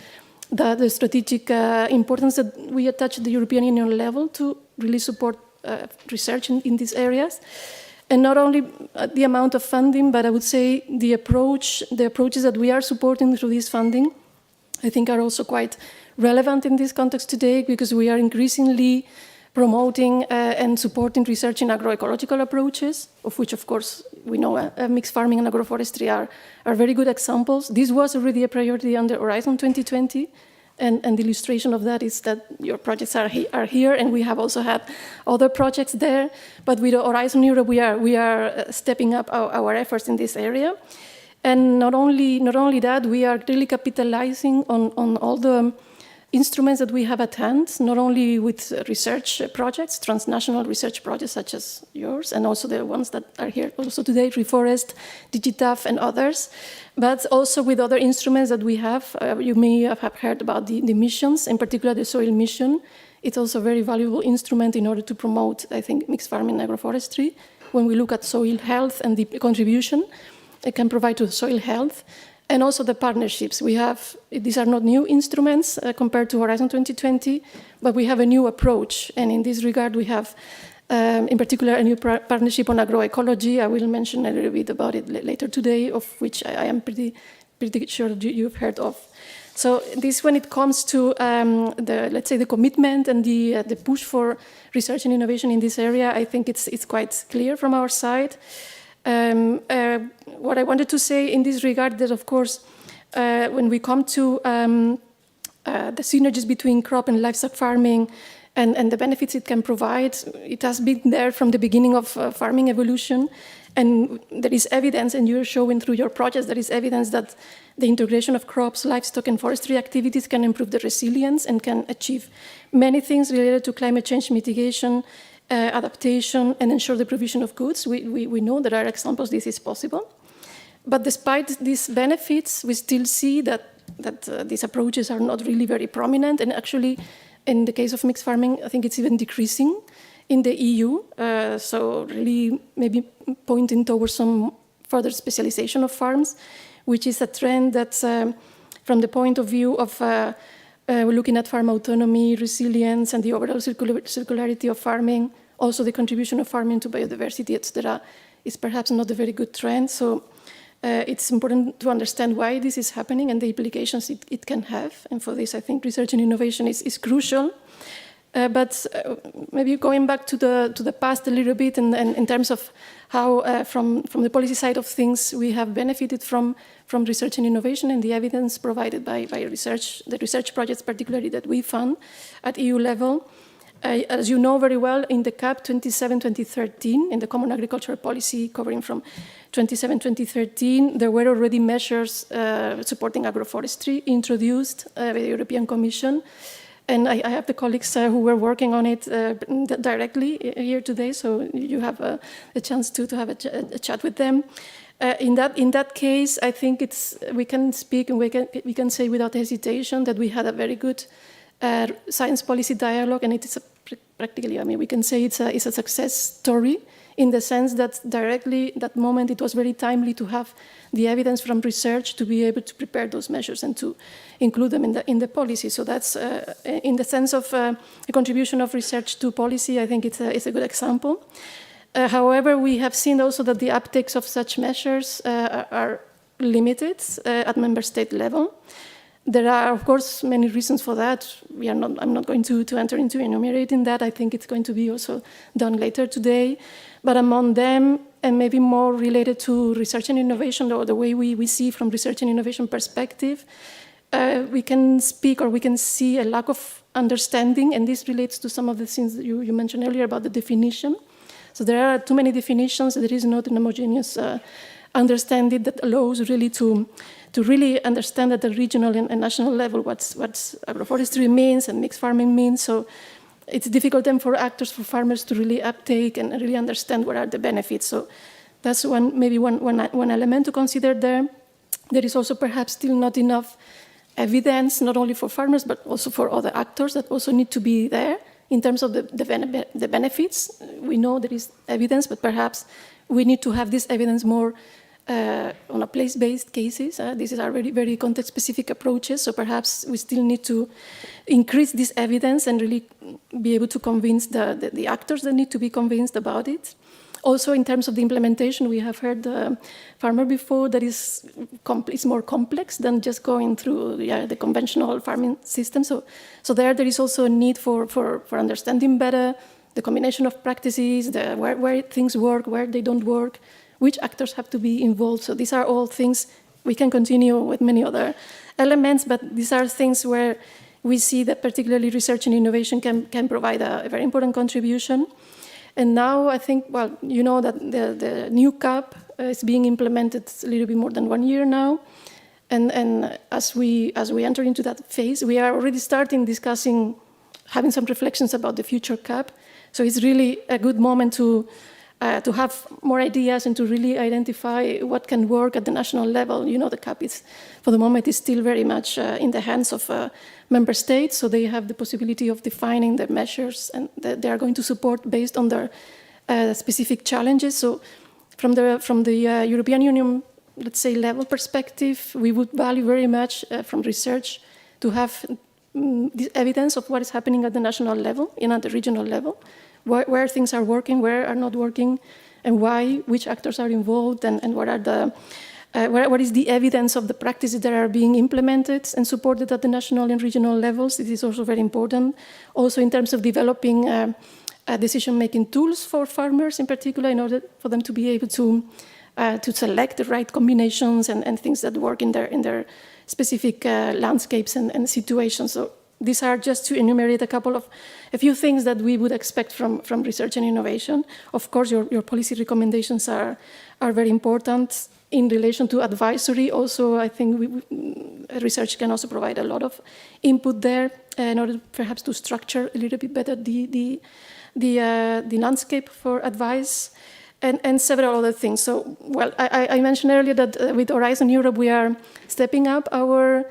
the strategic importance that we attach at the European Union level to really support research in these areas. And not only the amount of funding, but I would say the approaches that we are supporting through this funding, I think are also quite relevant in this context today, because we are increasingly promoting and supporting research in agroecological approaches, of which, of course, we know mixed farming and agroforestry are very good examples. This was already a priority under Horizon 2020, and the illustration of that is that your projects are here, and we have also had other projects there. But with Horizon Europe, we are stepping up our efforts in this area. And not only that, we are really capitalizing on all the instruments that we have at hand, not only with research projects, transnational research projects such as yours, and also the ones that are here also today, Reforest, Digitaf, and others, but also with other instruments that we have. You may have heard about the missions, in particular the soil mission. It's also a very valuable instrument in order to promote, I think, mixed farming and agroforestry. When we look at soil health and the contribution it can provide to soil health, and also the partnerships. These are not new instruments compared to Horizon 2020, but we have a new approach. And in this regard, we have, in particular, a new partnership on agroecology. I will mention a little bit about it later today, of which I am pretty sure you've heard of. So this, when it comes to let's say the commitment and the push for research and innovation in this area, I think it's quite clear from our side. What I wanted to say in this regard that, of course, when we come to the synergies between crop and livestock farming and the benefits it can provide, it has been there from the beginning of farming evolution. And there is evidence, and you're showing through your projects, there is evidence that the integration of crops, livestock, and forestry activities can improve the resilience and can achieve many things related to climate change mitigation, adaptation, and ensure the provision of goods. We know there are examples this is possible. But despite these benefits, we still see that these approaches are not really very prominent. And actually, in the case of mixed farming, I think it's even decreasing in the EU. So really maybe pointing towards some further specialization of farms, which is a trend that from the point of view of we're looking at farm autonomy, resilience, and the overall circularity of farming. Also, the contribution of farming to biodiversity, etc., is perhaps not a very good trend. So it's important to understand why this is happening and the implications it can have. And for this, I think research and innovation is crucial. But maybe going back to the past a little bit, and in terms of how, from the policy side of things, we have benefited from research and innovation and the evidence provided by the research projects, particularly that we fund at EU level. As you know very well, in the CAP 27-2013, in the Common Agricultural Policy covering from 27-2013, there were already measures supporting agroforestry introduced by the European Commission. And I have the colleagues who were working on it directly here today, so you have a chance to have a chat with them. In that case, I think we can speak and we can say without hesitation that we had a very good science policy dialogue, and it is practically, I mean, we can say it's a success story in the sense that directly that moment it was very timely to have the evidence from research to be able to prepare those measures and to include them in the policy. So that's in the sense of a contribution of research to policy. I think it's a good example. However, we have seen also that the uptakes of such measures are limited at member state level. There are, of course, many reasons for that. I'm not going to enter into enumerating that. I think it's going to be also done later today. But among them, and maybe more related to research and innovation, or the way we see from research and innovation perspective, we can speak or we can see a lack of understanding, and this relates to some of the things that you mentioned earlier about the definition. So there are too many definitions. There is not an homogeneous understanding that allows really to really understand at the regional and national level what agroforestry means and mixed farming means. So it's difficult then for actors, for farmers to really uptake and really understand what are the benefits. So that's maybe one element to consider there. There is also perhaps still not enough evidence, not only for farmers, but also for other actors that also need to be there in terms of the benefits. We know there is evidence, but perhaps we need to have this evidence more on a place-based cases. These are very, very context-specific approaches, so perhaps we still need to increase this evidence and really be able to convince the actors that need to be convinced about it. Also, in terms of the implementation, we have heard the farmer before that is more complex than just going through the conventional farming system. So there is also a need for understanding better the combination of practices, where things work, where they don't work, which actors have to be involved. So these are all things. We can continue with many other elements, but these are things where we see that particularly research and innovation can provide a very important contribution. And now I think, well, you know that the new CAP is being implemented a little bit more than 1 year now. And as we enter into that phase, we are already starting discussing, having some reflections about the future CAP. So it's really a good moment to have more ideas and to really identify what can work at the national level. You know, the CAP is, for the moment, is still very much in the hands of member states, so they have the possibility of defining the measures and they are going to support based on their specific challenges. So from the European Union, let's say, level perspective, we would value very much from research to have this evidence of what is happening at the national level and at the regional level, where things are working, where are not working, and why, which actors are involved, and what are the what is the evidence of the practices that are being implemented and supported at the national and regional levels. It is also very important. Also in terms of developing decision-making tools for farmers in particular, in order for them to be able to select the right combinations and things that work in their specific landscapes and situations. So these are just to enumerate a few things that we would expect from research and innovation. Of course, your policy recommendations are very important. In relation to advisory, also, I think research can also provide a lot of input there in order perhaps to structure a little bit better the landscape for advice and several other things. So, well, I mentioned earlier that with Horizon Europe, we are stepping up our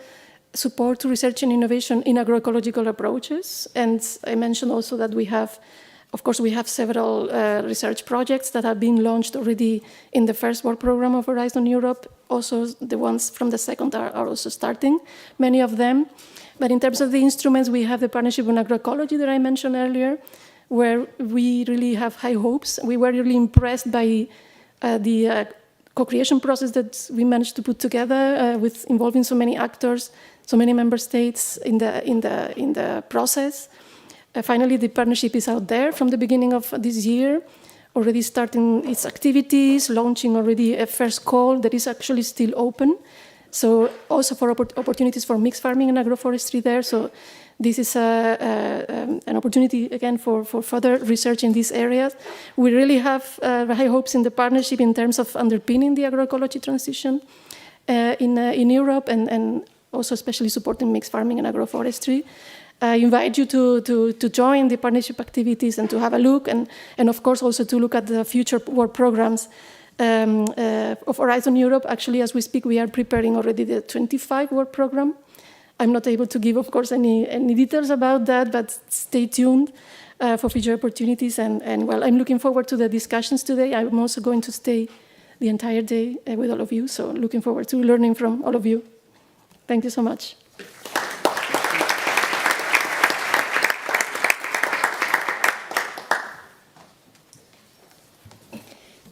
support to research and innovation in agroecological approaches. And I mentioned also that we have several research projects that have been launched already in the first work program of Horizon Europe. Also, the ones from the second are also starting, many of them. But in terms of the instruments, we have the partnership on agroecology that I mentioned earlier, where we really have high hopes. We were really impressed by the co-creation process that we managed to put together with involving so many actors, so many member states in the process. Finally, the partnership is out there from the beginning of this year, already starting its activities, launching already a first call that is actually still open. So also for opportunities for mixed farming and agroforestry there. So this is an opportunity, again, for further research in these areas. We really have high hopes in the partnership in terms of underpinning the agroecology transition in Europe and also especially supporting mixed farming and agroforestry. I invite you to join the partnership activities and to have a look, and of course also to look at the future work programs of Horizon Europe. Actually, as we speak, we are preparing already the 25 work program. I'm not able to give, of course, any details about that, but stay tuned for future opportunities. And well, I'm looking forward to the discussions today. I'm also going to stay the entire day with all of you, so looking forward to learning from all of you. Thank you so much.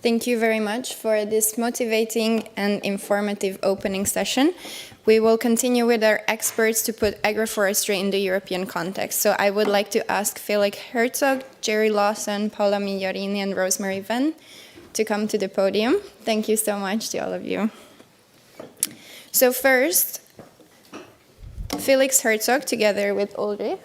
Thank you very much for this motivating and informative opening session. We will continue with our experts to put agroforestry in the European context. So I would like to ask Felix Herzog, Jerry Lawson, Paola Migliorini, and Rosemary Venn to come to the podium. Thank you so much to all of you. So first, Felix Herzog, together with Ulrich,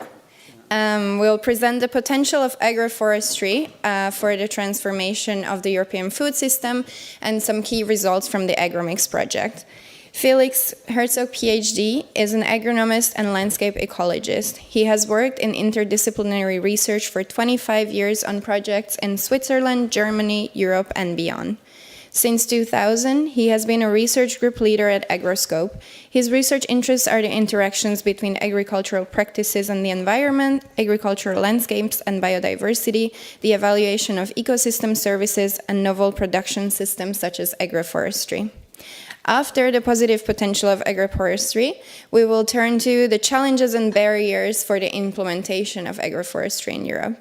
will present the potential of agroforestry for the transformation of the European food system and some key results from the AGROMIX project. Felix Herzog, PhD, is an agronomist and landscape ecologist. He has worked in interdisciplinary research for 25 years on projects in Switzerland, Germany, Europe, and beyond. Since 2000, he has been a research group leader at Agroscope. His research interests are the interactions between agricultural practices and the environment, agricultural landscapes and biodiversity, the evaluation of ecosystem services, and novel production systems such as agroforestry. After the positive potential of agroforestry, we will turn to the challenges and barriers for the implementation of agroforestry in Europe.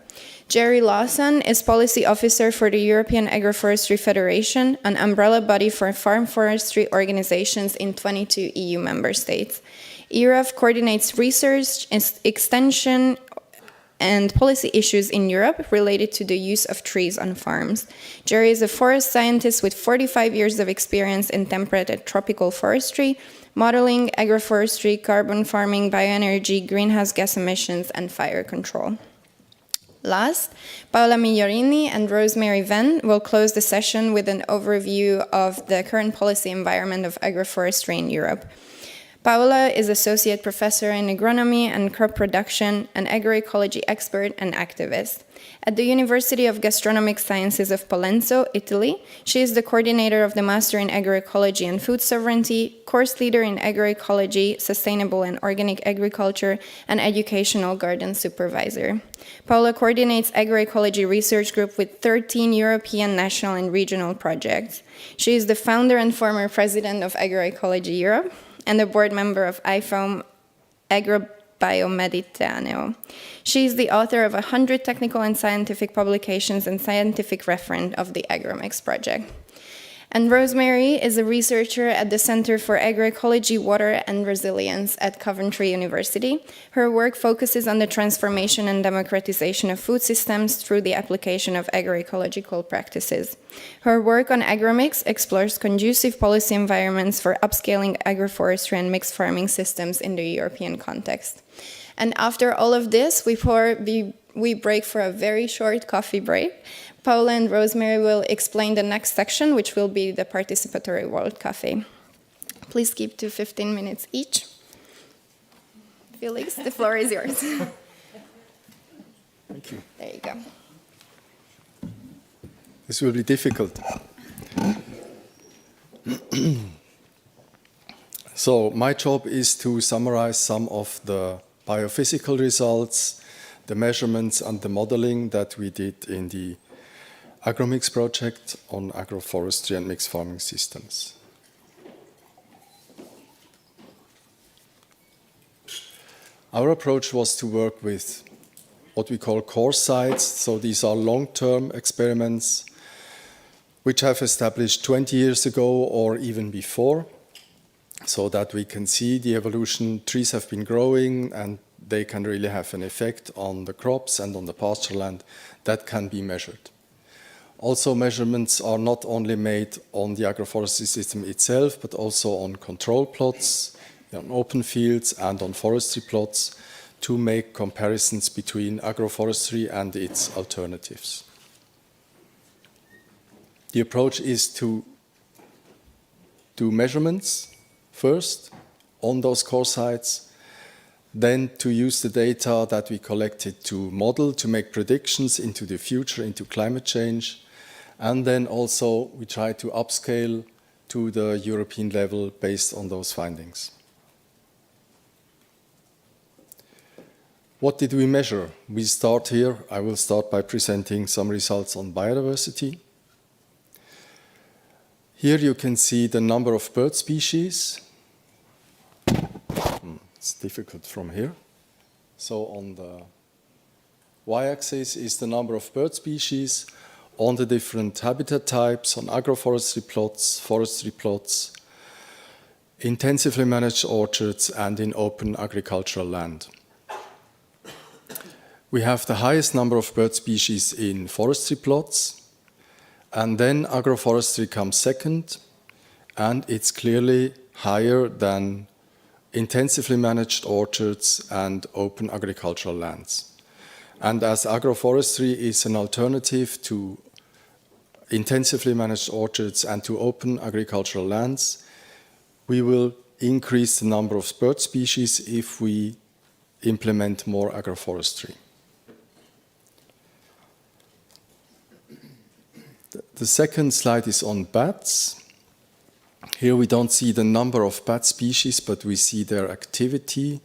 Jerry Lawson is Policy Officer for the European Agroforestry Federation, an umbrella body for farm forestry organizations in 22 EU member states. ERAF coordinates research, extension, and policy issues in Europe related to the use of trees on farms. Jerry is a forest scientist with 45 years of experience in temperate and tropical forestry, modeling, agroforestry, carbon farming, bioenergy, greenhouse gas emissions, and fire control. Last, Paola Migliorini and Rosemary Venn will close the session with an overview of the current policy environment of agroforestry in Europe. Paola is Associate Professor in Agronomy and Crop Production, an agroecology expert and activist. At the University of Gastronomic Sciences of Palenzo, Italy, she is the coordinator of the Master in Agroecology and Food Sovereignty, course leader in agroecology, sustainable and organic agriculture, and educational garden supervisor. Paola coordinates agroecology research group with 13 European national and regional projects. She is the founder and former president of Agroecology Europe, and a board member of IFOAM Agrobiomediterraneo. She is the author of 100 technical and scientific publications and scientific referent of the AGROMIX project. And Rosemary is a researcher at the Center for Agroecology, Water and Resilience at Coventry University. Her work focuses on the transformation and democratization of food systems through the application of agroecological practices. Her work on AGROMIX explores conducive policy environments for upscaling agroforestry and mixed farming systems in the European context. And after all of this, we break for a very short coffee break. Paola and Rosemary will explain the next section, which will be the participatory World Cafe. Please keep to 15 minutes each. Felix, the floor is yours. Thank you. There you go. This will be difficult. So my job is to summarize some of the biophysical results, the measurements and the modeling that we did in the AGROMIX project on agroforestry and mixed farming systems. Our approach was to work with what we call core sites. So these are long-term experiments which have established 20 years ago or even before, so that we can see the evolution. Trees have been growing and they can really have an effect on the crops and on the pasture land that can be measured. Also, measurements are not only made on the agroforestry system itself, but also on control plots, on open fields and on forestry plots to make comparisons between agroforestry and its alternatives. The approach is to do measurements first on those core sites, then to use the data that we collected to model, to make predictions into the future, into climate change, And then also we try to upscale to the European level based on those findings. What did we measure? We start here. I will start by presenting some results on biodiversity. Here you can see the number of bird species. It's difficult from here. So on the y-axis is the number of bird species on the different habitat types, on agroforestry plots, forestry plots, intensively managed orchards, and in open agricultural land. We have the highest number of bird species in forestry plots, and then agroforestry comes second, and it's clearly higher than intensively managed orchards and open agricultural lands. And as agroforestry is an alternative to intensively managed orchards and to open agricultural lands, we will increase the number of bird species if we implement more agroforestry. The second slide is on bats. Here we don't see the number of bat species, but we see their activity.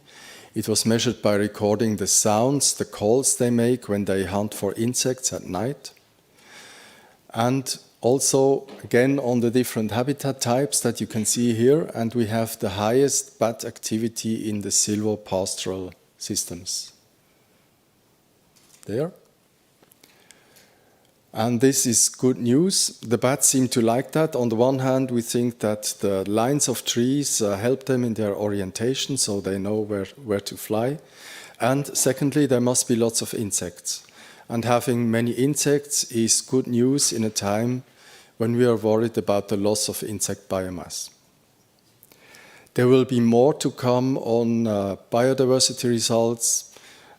It was measured by recording the sounds, the calls they make when they hunt for insects at night. And also, again, on the different habitat types that you can see here, and we have the highest bat activity in the silvopastoral systems. There. And this is good news. The bats seem to like that. On the one hand, we think that the lines of trees help them in their orientation, so they know where to fly. And secondly, there must be lots of insects. And having many insects is good news in a time when we are worried about the loss of insect biomass. There will be more to come on biodiversity results.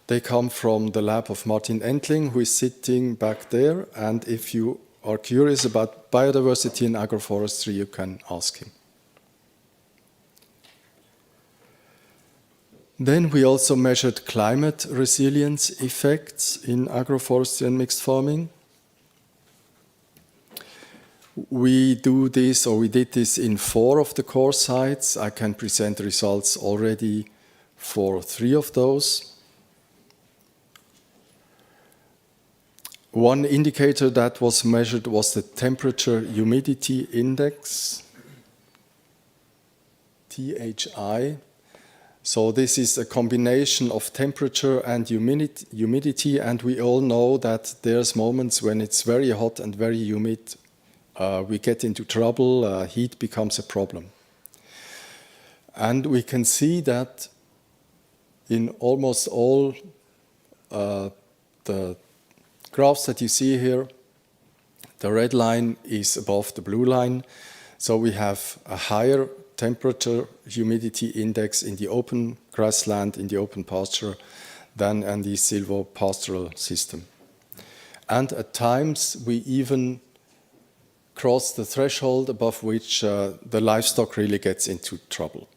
They come from the lab of Martin Entling, who is sitting back there. And if you are curious about biodiversity in agroforestry, you can ask him. Then we also measured climate resilience effects in agroforestry and mixed farming. We do this, or we did this in 4 of the core sites. I can present results already for 3 of those. One indicator that was measured was the temperature humidity index, THI. So this is a combination of temperature and humidity, and we all know that there's moments when it's very hot and very humid. We get into trouble, heat becomes a problem. And we can see that in almost all the graphs that you see here, the red line is above the blue line. So we have a higher temperature humidity index in the open grassland, in the open pasture, than in the silvopastoral system. And at times we even cross the threshold above which the livestock really gets into trouble.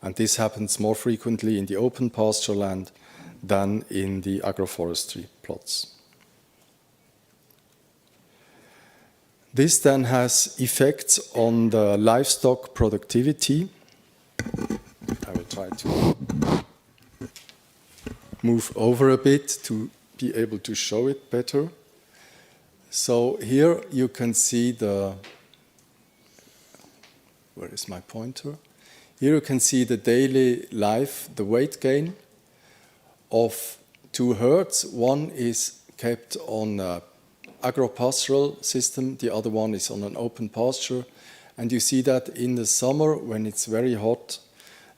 And this happens more frequently in the open pasture land than in the agroforestry plots. This then has effects on the livestock productivity. I will try to move over a bit to be able to show it better. So here you can see where is my pointer? Here you can see the daily life, the weight gain of 2 herds. One is kept on a agropastoral system, the other one is on an open pasture. And you see that in the summer, when it's very hot,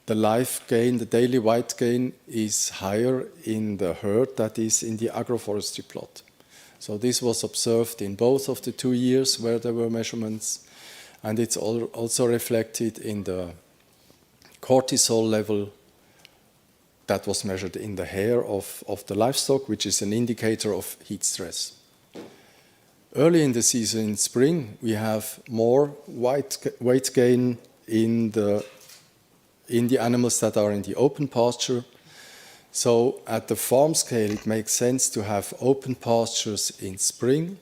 the life gain, the daily weight gain is higher in the herd that is in the agroforestry plot. So this was observed in both of the 2 years where there were measurements, and it's also reflected in the cortisol level that was measured in the hair of the livestock, which is an indicator of heat stress. Early in the season, in spring, we have more weight gain in the animals that are in the open pasture. So at the farm scale, it makes sense to have open pastures in spring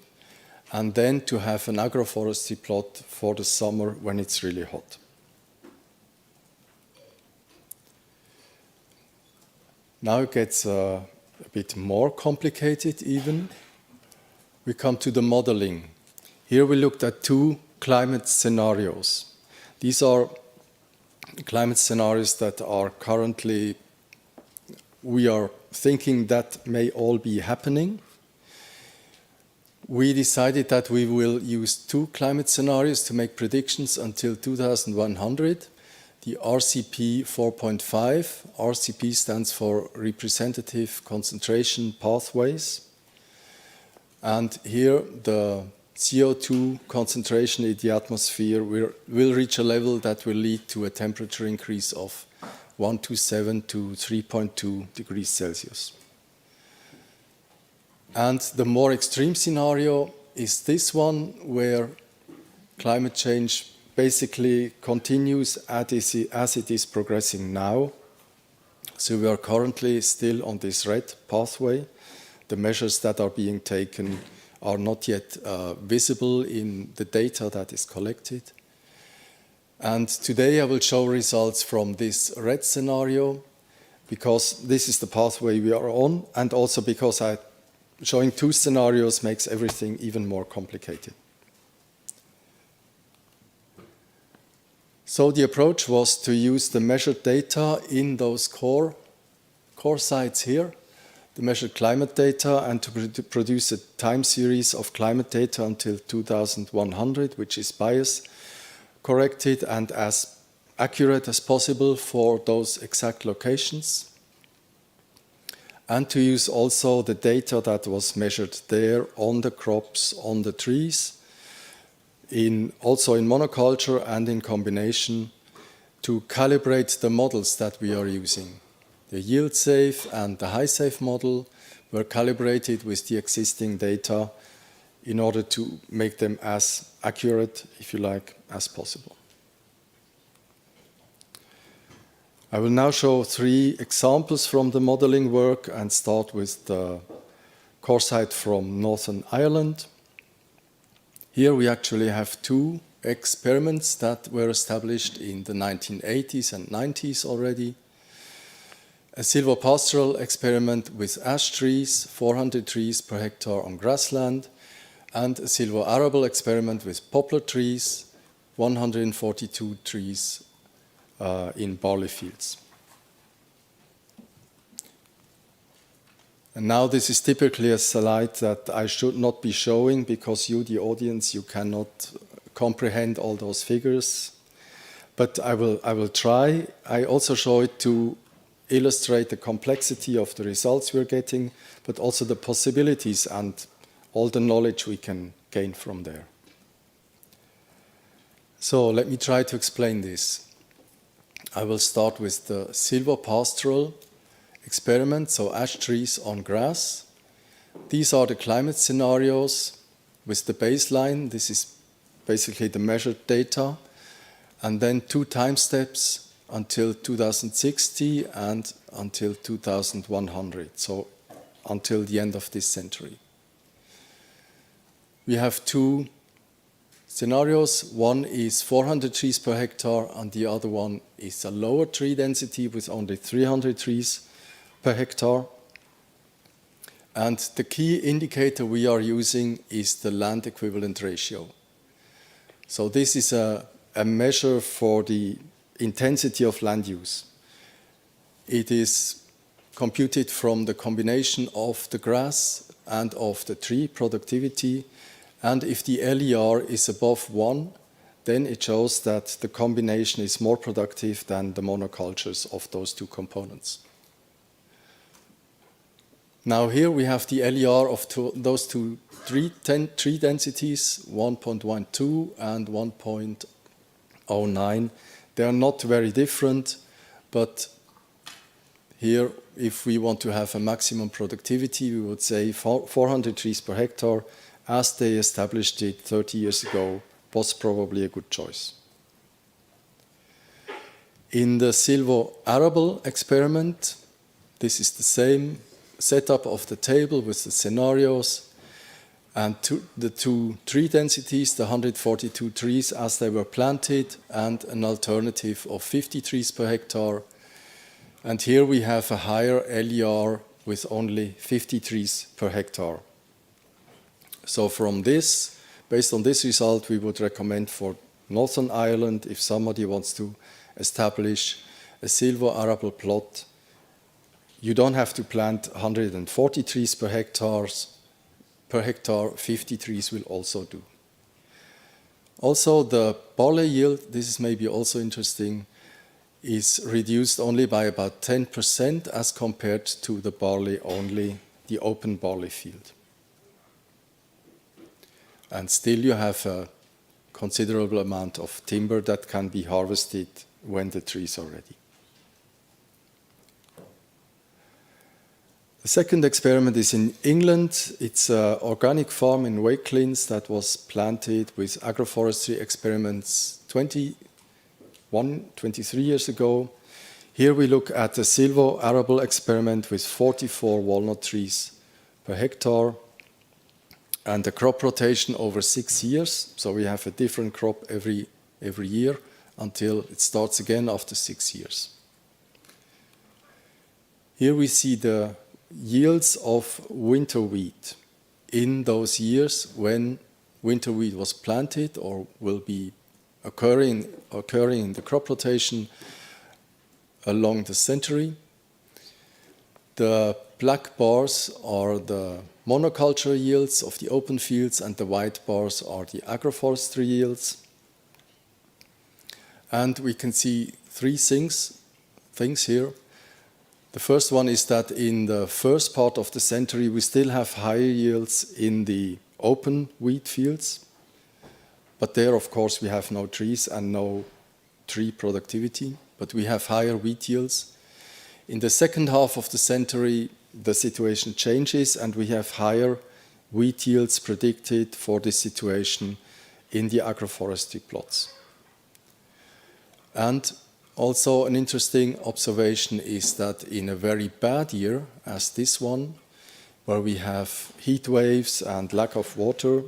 and then to have an agroforestry plot for the summer when it's really hot. Now it gets a bit more complicated even. We come to the modeling. Here we looked at 2 climate scenarios. These are climate scenarios that are currently, we are thinking that may all be happening. We decided that we will use 2 climate scenarios to make predictions until 2100. The RCP 4.5, RCP stands for Representative Concentration Pathways. And here the CO2 concentration in the atmosphere will reach a level that will lead to a temperature increase of 1.7 to 3.2 degrees Celsius. And the more extreme scenario is this one, where climate change basically continues as it is progressing now. So we are currently still on this red pathway. The measures that are being taken are not yet visible in the data that is collected. And today I will show results from this red scenario, because this is the pathway we are on, and also because showing 2 scenarios makes everything even more complicated. So the approach was to use the measured data in those core sites here, the measured climate data, and to produce a time series of climate data until 2100, which is bias corrected and as accurate as possible for those exact locations. And to use also the data that was measured there on the crops, on the trees, also in monoculture and in combination, to calibrate the models that we are using. The yield safe and the high safe model were calibrated with the existing data in order to make them as accurate, if you like, as possible. I will now show 3 examples from the modeling work and start with the core site from Northern Ireland. Here we actually have 2 experiments that were established in the 1980s and 90s already. A silvopastoral experiment with ash trees, 400 trees per hectare on grassland, and a silvoarable experiment with poplar trees, 142 trees in barley fields. And now this is typically a slide that I should not be showing, because you, the audience, you cannot comprehend all those figures. But I will try. I also show it to illustrate the complexity of the results we're getting, but also the possibilities and all the knowledge we can gain from there. So let me try to explain this. I will start with the silvopastoral experiment, so ash trees on grass. These are the climate scenarios with the baseline. This is basically the measured data. And then 2 time steps until 2060 and until 2100, so until the end of this century. We have 2 scenarios. One is 400 trees per hectare, and the other one is a lower tree density with only 300 trees per hectare. And the key indicator we are using is the land equivalent ratio. So this is a measure for the intensity of land use. It is computed from the combination of the grass and of the tree productivity. And if the LER is above 1, then it shows that the combination is more productive than the monocultures of those 2 components. Now here we have the LER of those 2 tree densities, 1.12 and 1.09. They are not very different, but here, if we want to have a maximum productivity, we would say 400 trees per hectare, as they established it 30 years ago, was probably a good choice. In the silvoarable experiment, this is the same setup of the table with the scenarios. And the two tree densities, the 142 trees as they were planted, and an alternative of 50 trees per hectare. And here we have a higher LER with only 50 trees per hectare. So from this, based on this result, we would recommend for Northern Ireland, if somebody wants to establish a silvo-arable plot, you don't have to plant 140 trees per hectare, 50 trees will also do. Also, the barley yield, this is maybe also interesting, is reduced only by about 10% as compared to the barley only, the open barley field. And still you have a considerable amount of timber that can be harvested when the trees are ready. The second experiment is in England. It's an organic farm in Wakelins that was planted with agroforestry experiments 23 years ago. Here we look at the silvo-arable experiment with 44 walnut trees per hectare and the crop rotation over 6 years. So we have a different crop every year until it starts again after 6 years. Here we see the yields of winter wheat in those years when winter wheat was planted or will be occurring in the crop rotation along the century. The black bars are the monoculture yields of the open fields and the white bars are the agroforestry yields. And we can see three things here. The first one is that in the first part of the century, we still have higher yields in the open wheat fields. But there, of course, we have no trees and no tree productivity, but we have higher wheat yields. In the second half of the century, the situation changes and we have higher wheat yields predicted for this situation in the agroforestry plots. And also an interesting observation is that in a very bad year, as this one, where we have heat waves and lack of water,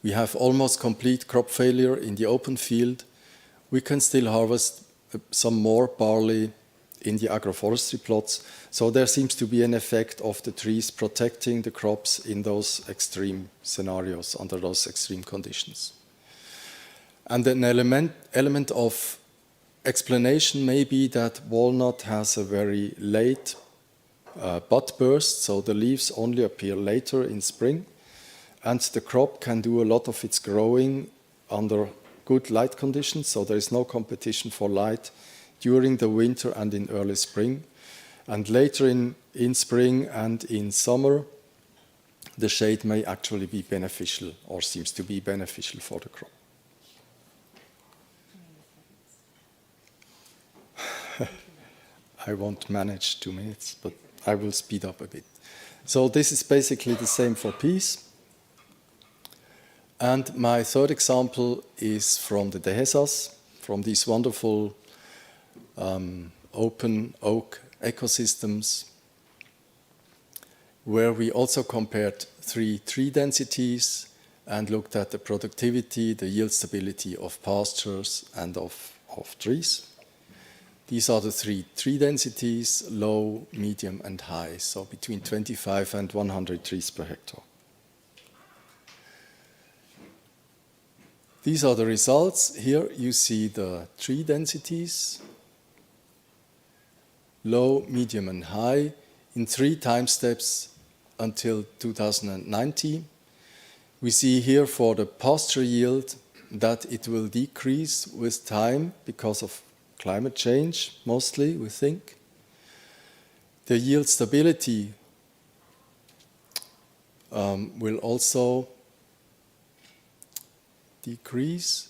we have almost complete crop failure in the open field, we can still harvest some more barley in the agroforestry plots. So there seems to be an effect of the trees protecting the crops in those extreme scenarios, under those extreme conditions. And an element of explanation may be that walnut has a very late bud burst, so the leaves only appear later in spring, and the crop can do a lot of its growing under good light conditions, so there is no competition for light during the winter and in early spring. And later in spring and in summer, the shade may actually be beneficial or seems to be beneficial for the crop. I won't manage 2 minutes, but I will speed up a bit. So this is basically the same for peas. And my third example is from the Dehesas, from these wonderful open oak ecosystems, where we also compared 3 tree densities and looked at the productivity, the yield stability of pastures and of trees. These are the 3 tree densities, low, medium, and high, so between 25 and 100 trees per hectare. These are the results. Here you see the tree densities, low, medium, and high, in 3 time steps until 2090. We see here for the pasture yield that it will decrease with time because of climate change, mostly, we think. The yield stability will also decrease,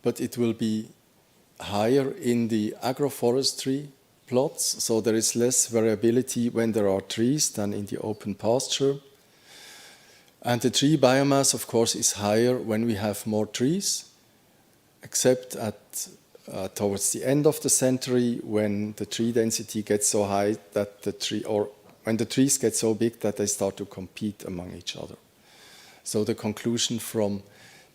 but it will be higher in the agroforestry plots, so there is less variability when there are trees than in the open pasture. And the tree biomass, of course, is higher when we have more trees, except towards the end of the century when the tree density gets so high that the tree, or when the trees get so big that they start to compete among each other. So the conclusion from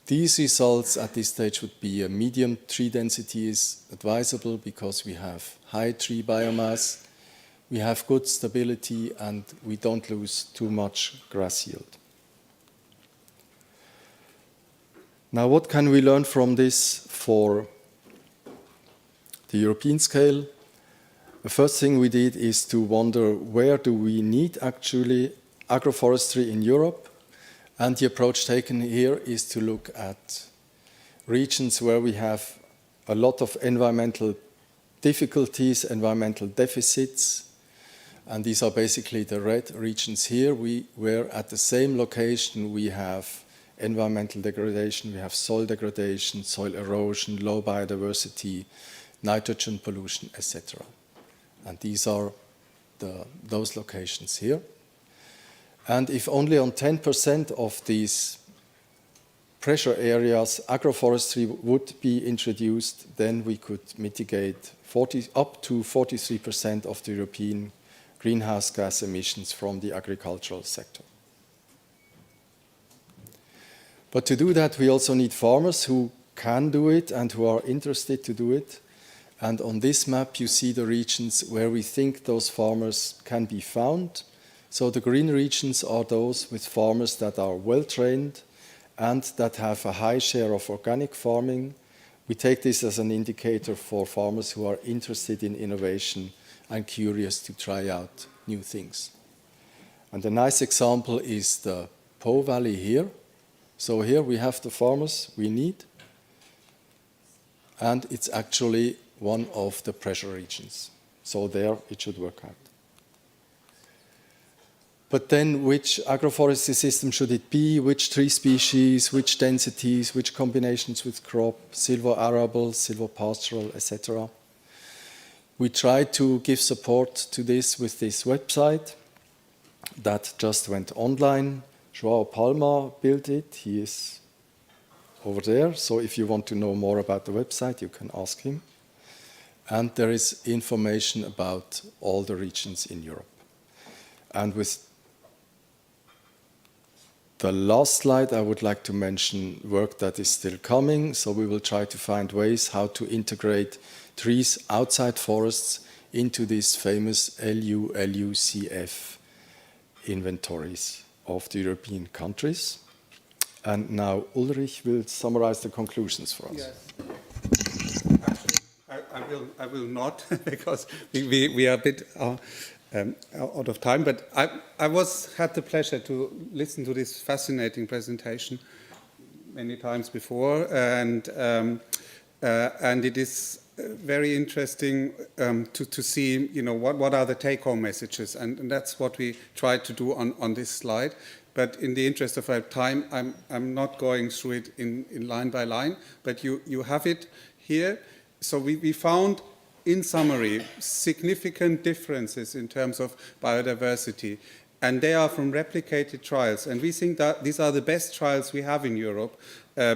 these results at this stage would be a medium tree density is advisable because we have high tree biomass, we have good stability, and we don't lose too much grass yield. Now, what can we learn from this for the European scale? The first thing we did is to wonder where do we need actually agroforestry in Europe? And the approach taken here is to look at regions where we have a lot of environmental difficulties, environmental deficits, and these are basically the red regions here, where at the same location we have environmental degradation, we have soil degradation, soil erosion, low biodiversity, nitrogen pollution, etc. And these are those locations here. And if only on 10% of these pressure areas agroforestry would be introduced, then we could mitigate up to 43% of the European greenhouse gas emissions from the agricultural sector. But to do that, we also need farmers who can do it and who are interested to do it. And on this map, you see the regions where we think those farmers can be found. So the green regions are those with farmers that are well-trained and that have a high share of organic farming. We take this as an indicator for farmers who are interested in innovation and curious to try out new things. And a nice example is the Po Valley here. So here we have the farmers we need, and it's actually one of the pressure regions. So there it should work out. But then which agroforestry system should it be? Which tree species, which densities, which combinations with crop, silvo-arable, silvo-pastoral, etc. We try to give support to this with this website that just went online. Joao Palma built it. He is over there. So if you want to know more about the website, you can ask him. And there is information about all the regions in Europe. And with the last slide, I would like to mention work that is still coming. So we will try to find ways how to integrate trees outside forests into these famous LULUCF inventories of the European countries. And now Ulrich will summarize the conclusions for us. Yes. I will not, because we are a bit out of time, but I had the pleasure to listen to this fascinating presentation many times before, and it is very interesting to see, what are the take-home messages, and that's what we try to do on this slide. But in the interest of our time, I'm not going through it in line by line, but you have it here. So we found, in summary, significant differences in terms of biodiversity, and they are from replicated trials. And we think that these are the best trials we have in Europe,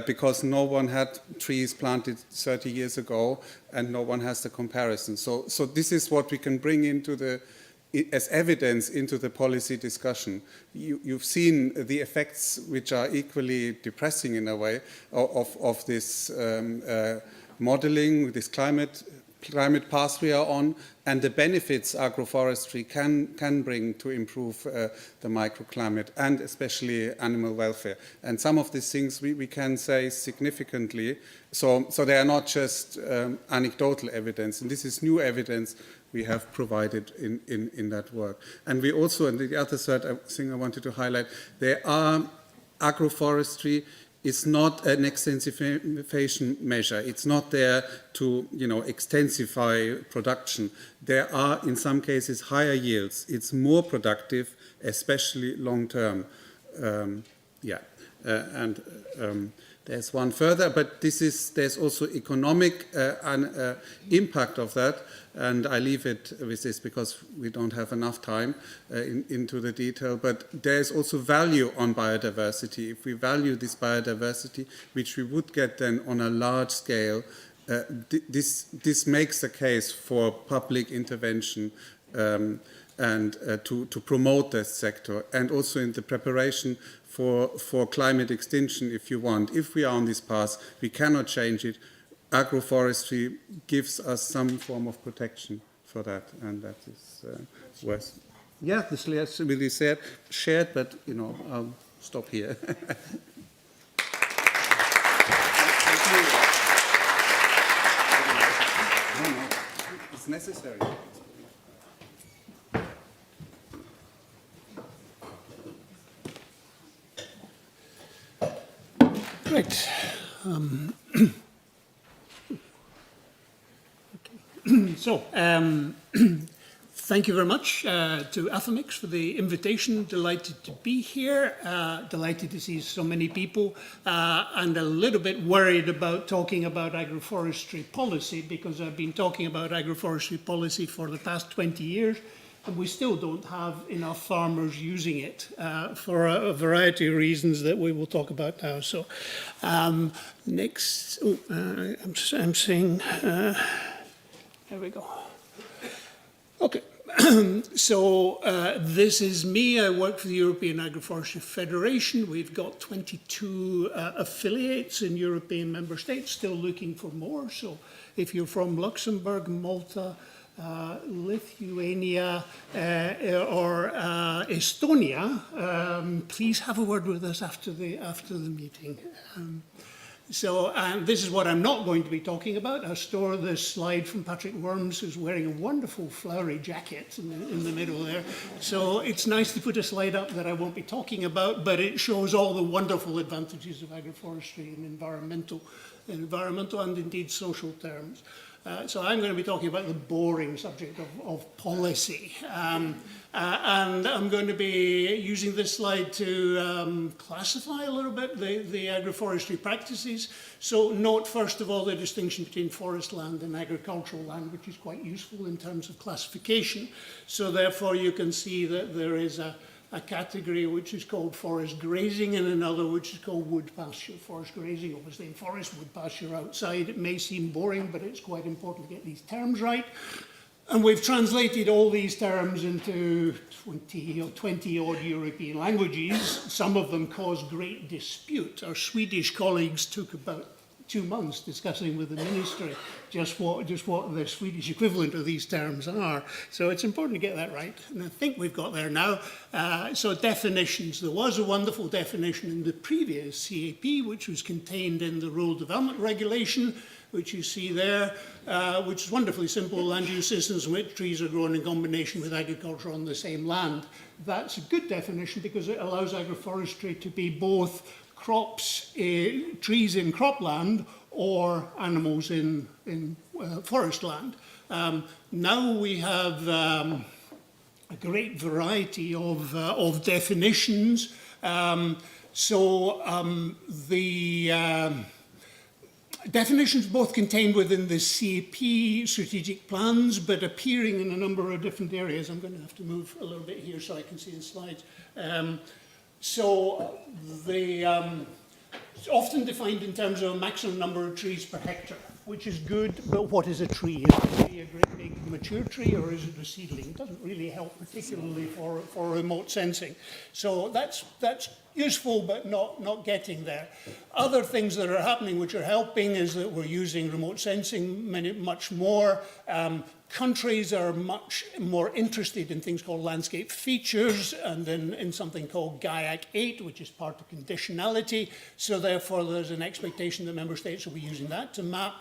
because no one had trees planted 30 years ago, and no one has the comparison. So this is what we can bring into as evidence into the policy discussion. You've seen the effects, which are equally depressing in a way, of this modeling, this climate path we are on, and the benefits agroforestry can bring to improve the microclimate and especially animal welfare. And some of these things we can say significantly. So they are not just anecdotal evidence, and this is new evidence we have provided in that work. And we also, and the other third thing I wanted to highlight, agroforestry is not an extensification measure. It's not there to, extensify production. There are, in some cases, higher yields. It's more productive, especially long term. There's one further, but there's also economic impact of that, and I leave it with this because we don't have enough time into the detail, but there's also value on biodiversity. If we value this biodiversity, which we would get then on a large scale, this makes the case for public intervention and to promote that sector, and also in the preparation for climate extinction, if you want. If we are on this path, we cannot change it. Agroforestry gives us some form of protection for that, and that is worth. Yeah, this is really shared, but I'll stop here. No, it's necessary. Great. So, thank you very much to AGROMIX for the invitation. Delighted to be here. Delighted to see so many people. And a little bit worried about talking about agroforestry policy, because I've been talking about agroforestry policy for the past 20 years. And we still don't have enough farmers using it for a variety of reasons that we will talk about now. So, next, I'm saying, there we go. Okay, so this is me. I work for the European Agroforestry Federation. We've got 22 affiliates in European member states, still looking for more. So if you're from Luxembourg, Malta, Lithuania or Estonia, please have a word with us after the meeting. So this is what I'm not going to be talking about. I stole this slide from Patrick Worms, who's wearing a wonderful flowery jacket in the middle there. So it's nice to put a slide up that I won't be talking about, but it shows all the wonderful advantages of agroforestry in environmental and indeed social terms. So I'm going to be talking about the boring subject of policy. And I'm going to be using this slide to classify a little bit the agroforestry practices. So note, first of all, the distinction between forest land and agricultural land, which is quite useful in terms of classification. So therefore, you can see that there is a category which is called forest grazing and another which is called wood pasture. Forest grazing, obviously in forest, wood pasture outside. It may seem boring, but it's quite important to get these terms right. And we've translated all these terms into 20 odd European languages. Some of them cause great dispute. Our Swedish colleagues took about 2 months discussing with the ministry just what the Swedish equivalent of these terms are. So it's important to get that right, and I think we've got there now. So definitions. There was a wonderful definition in the previous CAP, which was contained in the Rural Development Regulation, which you see there, which is wonderfully simple: land use systems in which trees are grown in combination with agriculture on the same land. That's a good definition because it allows agroforestry to be both crops, trees in cropland, or animals in forest land. Now we have a great variety of definitions. The definitions both contained within the CAP strategic plans, but appearing in a number of different areas. I'm going to have to move a little bit here so I can see the slides. It's often defined in terms of a maximum number of trees per hectare, which is good, but what is a tree? Is a tree a great big mature tree, or is it a seedling? It doesn't really help, particularly for remote sensing. So that's useful, but not getting there. Other things that are happening which are helping is that we're using remote sensing much more. Countries are much more interested in things called landscape features and in something called GAIAC 8, which is part of conditionality. So therefore, there's an expectation that member states will be using that to map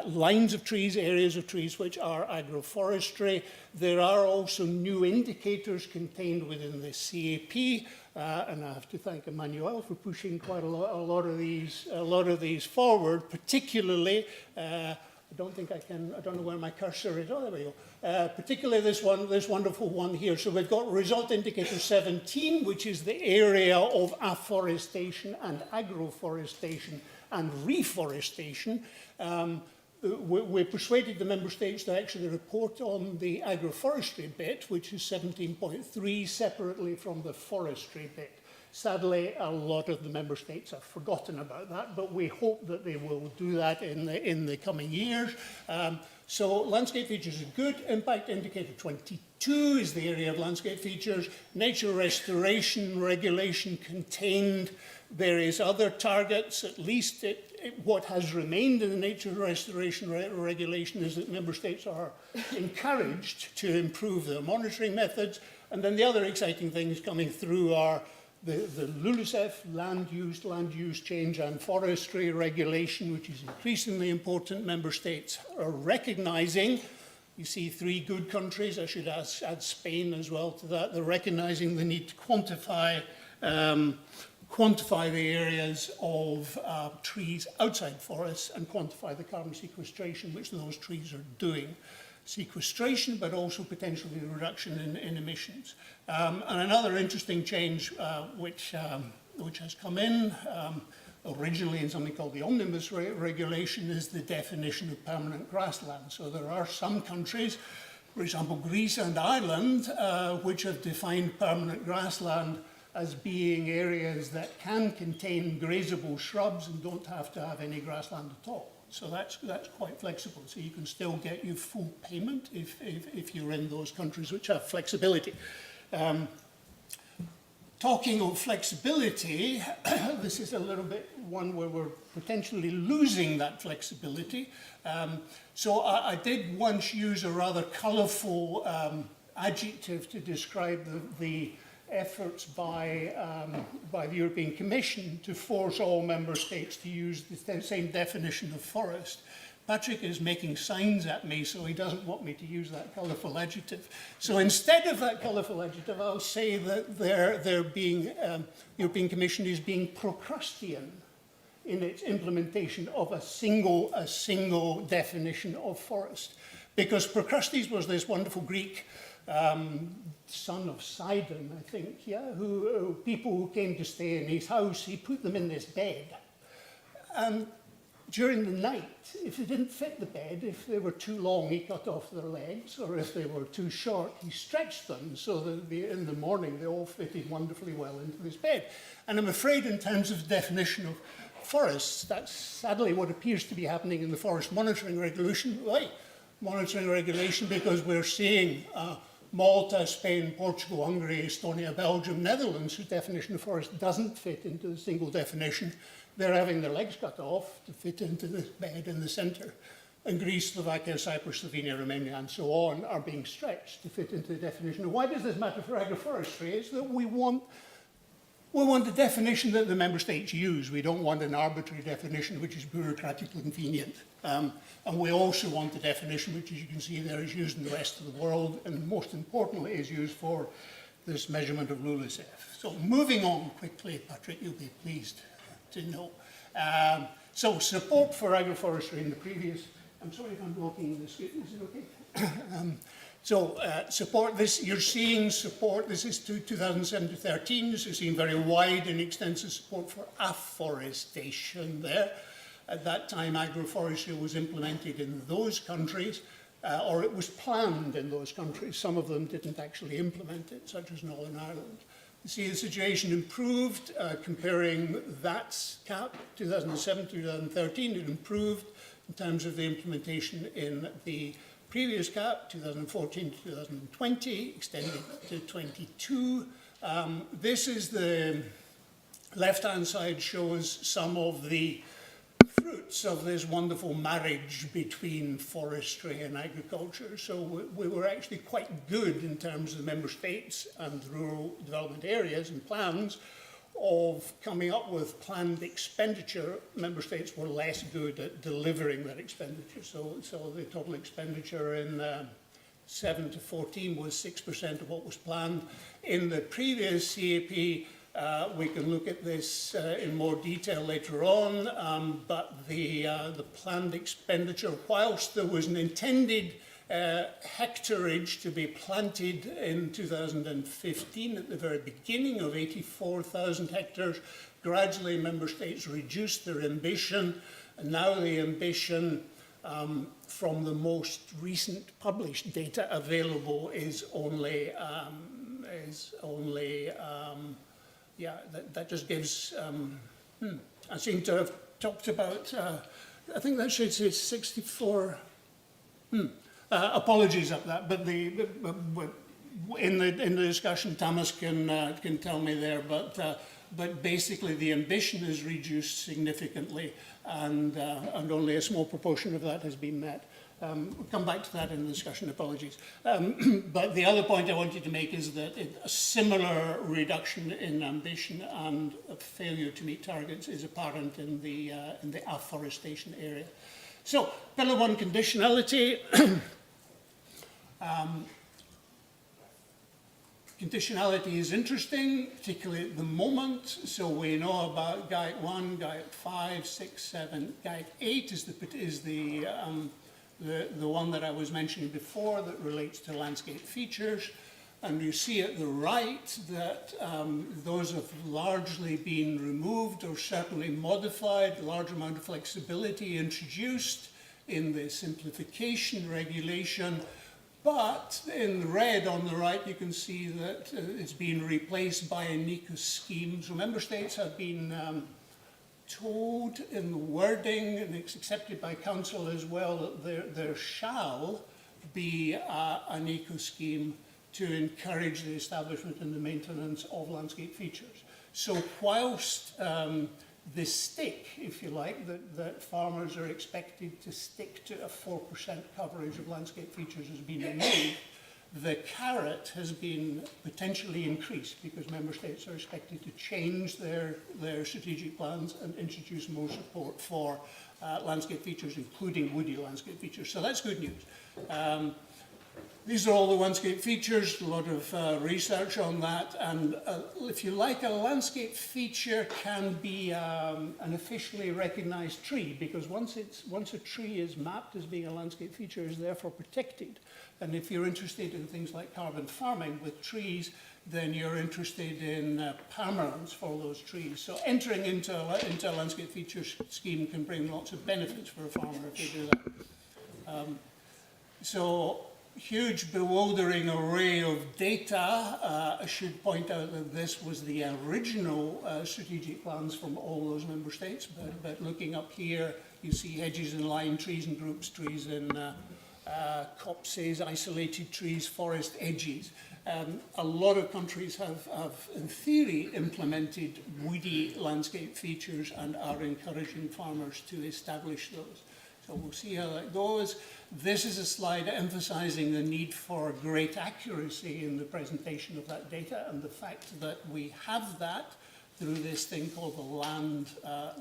lines of trees, areas of trees which are agroforestry. There are also new indicators contained within the CAP, and I have to thank Emmanuel for pushing quite a lot of these forward, particularly. I don't know where my cursor is. Oh, there we go. Particularly this wonderful one here. So we've got result indicator 17, which is the area of afforestation and agroforestation and reforestation. We persuaded the member states to actually report on the agroforestry bit, which is 17.3, separately from the forestry bit. Sadly, a lot of the member states have forgotten about that, but we hope that they will do that in the coming years. So landscape features are good. Impact indicator 22 2 is the area of landscape features. Nature restoration regulation contained various other targets. At least what has remained in the nature restoration regulation is that member states are encouraged to improve their monitoring methods. And then the other exciting things coming through are the LULUCF, land use change and forestry regulation, which is increasingly important. Member states are recognizing, you see 3 good countries, I should add Spain as well to that, they're recognizing the need to quantify the areas of trees outside forests and quantify the carbon sequestration which those trees are doing. Sequestration, but also potentially the reduction in emissions. And another interesting change which has come in originally in something called the Omnibus regulation is the definition of permanent grassland. So there are some countries, for example Greece and Ireland, which have defined permanent grassland as being areas that can contain grazable shrubs and don't have to have any grassland at all. So that's quite flexible. So you can still get your full payment if you're in those countries which have flexibility. Talking of flexibility, this is a little bit one where we're potentially losing that flexibility. So I did once use a rather colourful adjective to describe the efforts by the European Commission to force all member states to use the same definition of forest. Patrick is making signs at me, so he doesn't want me to use that colourful adjective. So instead of that colourful adjective, I'll say that the European Commission is being Procrustean in its implementation of a single definition of forest. Because Procrustes was this wonderful Greek son of Sidon, I think, yeah, who people who came to stay in his house, he put them in this bed. And during the night, if they didn't fit the bed, if they were too long, he cut off their legs, or if they were too short, he stretched them so that in the morning they all fitted wonderfully well into this bed. And I'm afraid in terms of definition of forests, that's sadly what appears to be happening in the forest monitoring regulation. Right? Monitoring regulation, because we're seeing Malta, Spain, Portugal, Hungary, Estonia, Belgium, Netherlands, whose definition of forest doesn't fit into the single definition. They're having their legs cut off to fit into the bed in the centre. And Greece, Slovakia, Cyprus, Slovenia, Romania, and so on are being stretched to fit into the definition. And why does this matter for agroforestry? It's that we want the definition that the member states use. We don't want an arbitrary definition which is bureaucratically convenient. And we also want the definition which, as you can see there, is used in the rest of the world, and most importantly is used for this measurement of LULUCF. So moving on quickly, Patrick, you'll be pleased to know. So support for agroforestry in the previous, I'm sorry if I'm blocking this, is it okay? Support this, you're seeing support, this is 2007 to 13, so you're seeing very wide and extensive support for afforestation there. At that time, agroforestry was implemented in those countries, or it was planned in those countries. Some of them didn't actually implement it, such as Northern Ireland. You see the situation improved, comparing that CAP, 2007 to 2013, it improved in terms of the implementation in the previous CAP, 2014 to 2020, extended to 22. This is the left-hand side shows some of the fruits of this wonderful marriage between forestry and agriculture. So we were actually quite good in terms of member states and rural development areas and plans of coming up with planned expenditure. Member states were less good at delivering that expenditure. So the total expenditure in 7 to 14 was 6% of what was planned. In the previous CAP, we can look at this in more detail later on, but the planned expenditure, whilst there was an intended hectareage to be planted in 2015 at the very beginning of 84,000 hectares, gradually member states reduced their ambition, and now the ambition from the most recent published data available is only yeah, that just gives, I seem to have talked about, I think that should say 64, apologies of that, but in the discussion, Thomas can tell me there, but basically the ambition is reduced significantly, and only a small proportion of that has been met. We'll come back to that in the discussion, apologies. But the other point I wanted to make is that a similar reduction in ambition and a failure to meet targets is apparent in the afforestation area. So, Pillar 1 conditionality. Conditionality is interesting, particularly at the moment. So we know about GAIT 1, GAIT 5, 6, 7, GAIT 8 is the one that I was mentioning before that relates to landscape features. And you see at the right that those have largely been removed or certainly modified, a large amount of flexibility introduced in the simplification regulation. But in red on the right, you can see that it's been replaced by an eco scheme. So member states have been told in the wording, and it's accepted by council as well, that there shall be an eco scheme to encourage the establishment and the maintenance of landscape features. So whilst the stick, if you like, that farmers are expected to stick to a 4% coverage of landscape features has been removed, the carrot has been potentially increased because member states are expected to change their strategic plans and introduce more support for landscape features, including woody landscape features. So that's good news. These are all the landscape features, a lot of research on that, and if you like, a landscape feature can be an officially recognized tree, because once a tree is mapped as being a landscape feature, it is therefore protected. And if you're interested in things like carbon farming with trees, then you're interested in permanence for those trees. So entering into a landscape feature scheme can bring lots of benefits for a farmer if they do that. So huge bewildering array of data. I should point out that this was the original strategic plans from all those member states, but looking up here, you see hedges and line trees and groups trees and copses, isolated trees, forest edges. A lot of countries have, in theory, implemented woody landscape features and are encouraging farmers to establish those. So we'll see how that goes. This is a slide emphasizing the need for great accuracy in the presentation of that data and the fact that we have that through this thing called the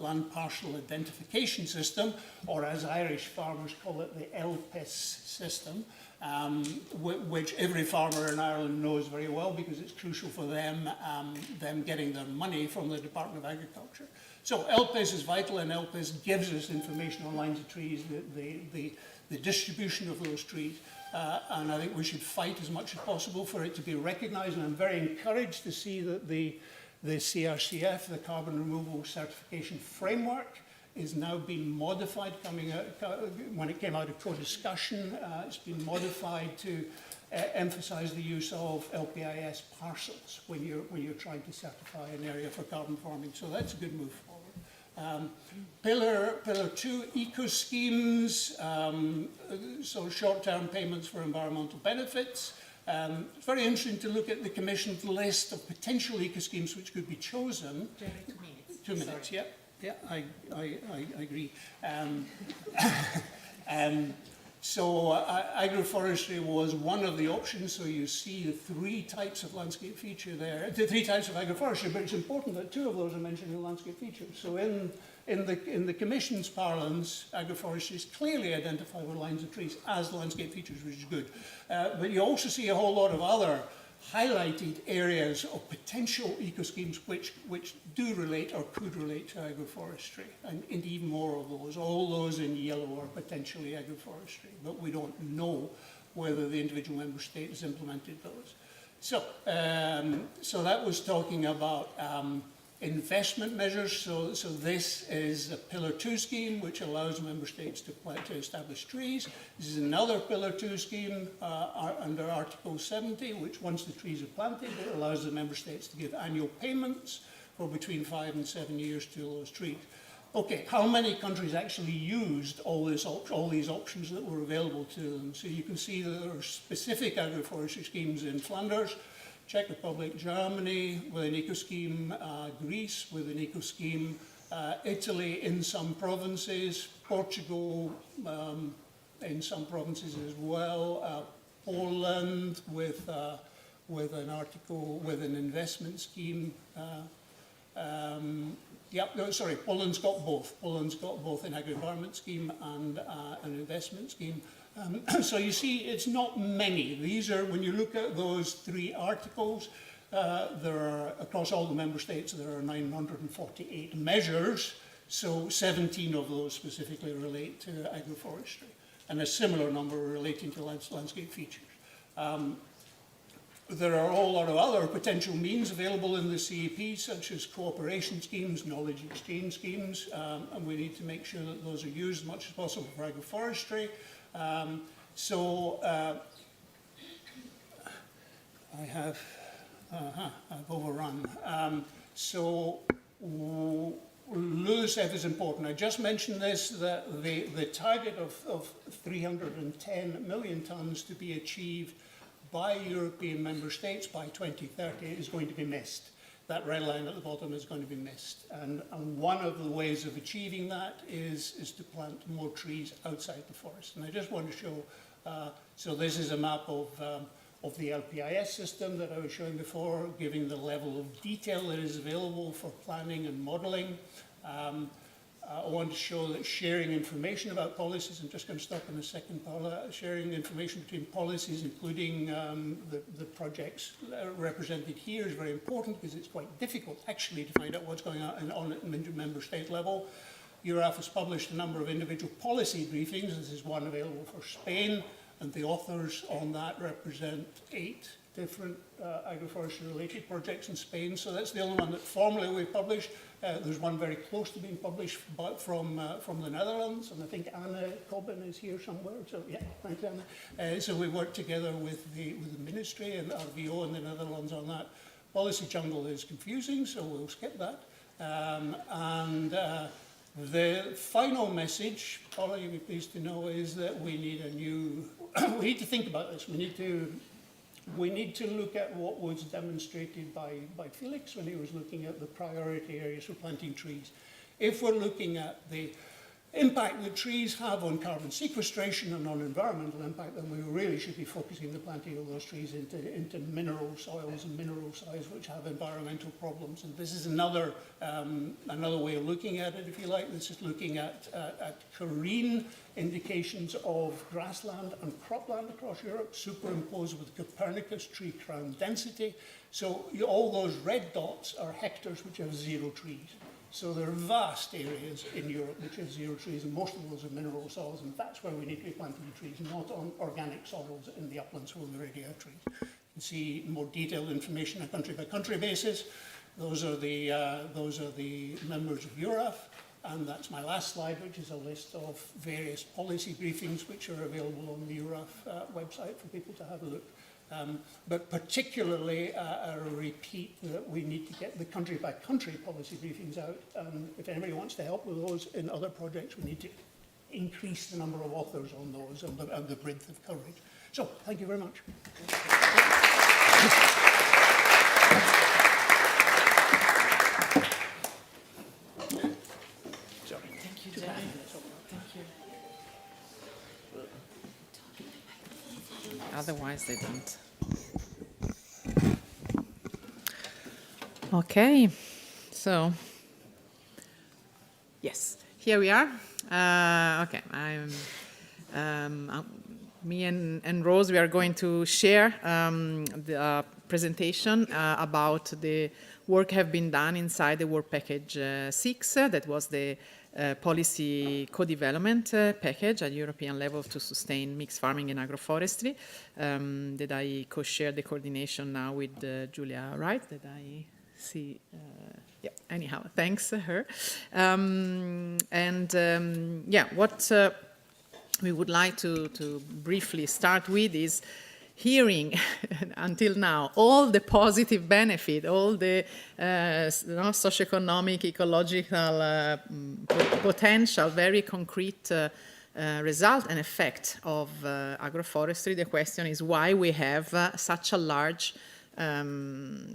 land parcel identification system, or as Irish farmers call it, the LPIS system, which every farmer in Ireland knows very well because it's crucial for them getting their money from the Department of Agriculture. So LPIS is vital, and LPIS gives us information on lines of trees, the distribution of those trees, and I think we should fight as much as possible for it to be recognized, and I'm very encouraged to see that the CRCF, the Carbon Removal Certification Framework, is now being modified, coming out, when it came out of co-discussion, it's been modified to emphasize the use of LPIS parcels when you're trying to certify an area for carbon farming, so that's a good move forward. Pillar 2, eco schemes, so short-term payments for environmental benefits. It's very interesting to look at the Commission's list of potential eco schemes which could be chosen. 2 minutes, yeah. Yeah, I agree. So agroforestry was one of the options, so you see the 3 types of landscape feature there, the 3 types of agroforestry, but it's important that 2 of those are mentioned in landscape features. So in the Commission's parlance, agroforestry is clearly identified with lines of trees as landscape features, which is good. But you also see a whole lot of other highlighted areas of potential eco schemes which do relate or could relate to agroforestry, and even more of those. All those in yellow are potentially agroforestry, but we don't know whether the individual member state has implemented those. So, so that was talking about investment measures. So this is a Pillar 2 scheme which allows member states to establish trees. This is another Pillar 2 scheme under Article 70, which once the trees are planted, it allows the member states to give annual payments for between 5 and 7 years to those trees. okay, how many countries actually used all these options that were available to them? So you can see that there are specific agroforestry schemes in Flanders, Czech Republic, Germany with an eco scheme, Greece with an eco scheme, Italy in some provinces, Portugal in some provinces as well, Poland with an investment scheme. Poland's got both. Poland's got both an agri-environment scheme and an investment scheme. So you see, it's not many. These are, when you look at those 3 articles, there are, across all the member states, there are 948 measures, so 17 of those specifically relate to agroforestry, and a similar number relating to landscape features. There are a whole lot of other potential means available in the CEP, such as cooperation schemes, knowledge exchange schemes, and we need to make sure that those are used as much as possible for agroforestry. I've overrun. LULUCF is important. I just mentioned this, that the target of 310 million tonnes to be achieved by European member states by 2030 is going to be missed. That red line at the bottom is going to be missed. And one of the ways of achieving that is to plant more trees outside the forest. And I just want to show, so this is a map of the LPIS system that I was showing before, giving the level of detail that is available for planning and modelling. I want to show that sharing information about policies, I'm just going to stop in a second, Paula, sharing information between policies, including the projects represented here, is very important because it's quite difficult actually to find out what's going on at member state level. EURAF has published a number of individual policy briefings. This is one available for Spain, and the authors on that represent 8 different agroforestry-related projects in Spain. So that's the only one that formally we published. There's one very close to being published from the Netherlands, and I think Anna Cobbin is here somewhere. So yeah, thanks Anna. So we worked together with the ministry and RVO in the Netherlands on that. Policy jungle is confusing, so we'll skip that. The final message, Paula, you'll be pleased to know, is that we need a new. We need to think about this. We need to look at what was demonstrated by Felix when he was looking at the priority areas for planting trees. If we're looking at the impact that trees have on carbon sequestration and on environmental impact, then we really should be focusing the planting of those trees into mineral soils and mineral soils which have environmental problems. And this is another way of looking at it, if you like. This is looking at careen indications of grassland and cropland across Europe, superimposed with Copernicus tree crown density. So all those red dots are hectares which have 0 trees. So there are vast areas in Europe which have 0 trees, and most of those are mineral soils, and that's where we need to be planting the trees, not on organic soils in the uplands where we already have trees. You can see more detailed information on a country-by-country basis. Those are the members of EURAF, and that's my last slide, which is a list of various policy briefings which are available on the EURAF website for people to have a look. But particularly, I repeat that we need to get the country-by-country policy briefings out. If anybody wants to help with those in other projects, we need to increase the number of authors on those and the breadth of coverage. So, thank you very much. Thank you, Danny. Thank you. Otherwise, they don't. Okay, so yes, here we are. Okay, me and Rose, we are going to share the presentation about the work have been done inside the Work Package 6. That was the policy co-development package at European level to sustain mixed farming and agroforestry, that I co-share the coordination now with Julia Wright, that I see. Yeah, anyhow, thanks her. Yeah, what we would like to briefly start with is hearing until now all the positive benefit, all the socioeconomic, ecological potential, very concrete result and effect of agroforestry, the question is why we have such a large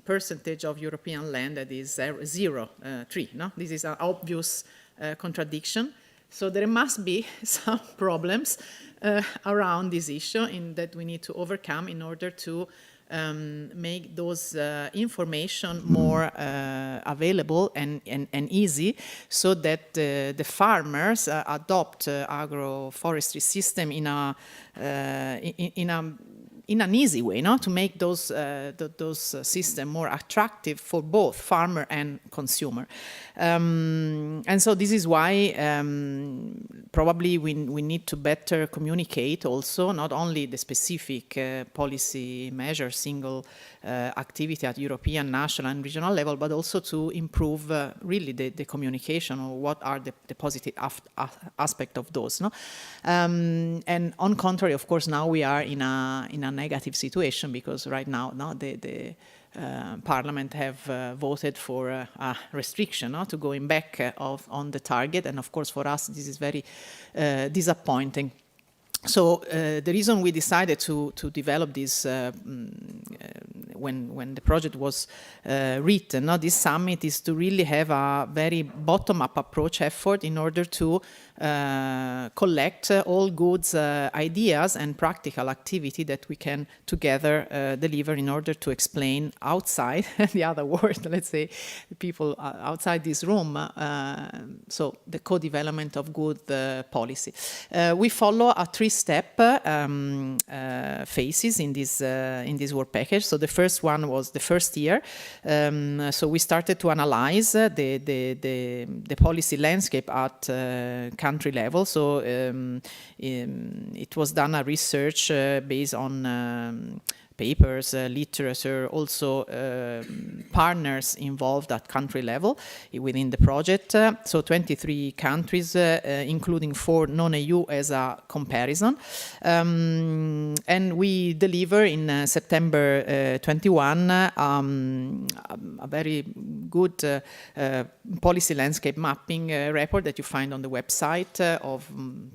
percentage of European land that is zero tree. No? This is an obvious contradiction. So there must be some problems around this issue that we need to overcome in order to make those information more available and easy, so that the farmers adopt agroforestry system in an easy way, no? To make those systems more attractive for both farmer and consumer. And so this is why probably we need to better communicate also, not only the specific policy measures, single activity at European, national and regional level, but also to improve really the communication, or what are the positive aspect of those. No? And on contrary, of course, now we are in a negative situation, because right now the Parliament have voted for a restriction to going back on the target, and of course for us this is very disappointing. So the reason we decided to develop this when the project was written, this summit, is to really have a very bottom-up approach effort in order to collect all good ideas and practical activity that we can together deliver in order to explain outside the other world, let's say, the people outside this room, so the co-development of good policy. We follow a three-step phases in this work package. So the first one was the first year. So we started to analyze the policy landscape at country level. So it was done a research based on papers, literature, also partners involved at country level within the project. So 23 countries, including 4 non-EU as a comparison. And we deliver in September 21 a very good policy landscape mapping report that you find on the website of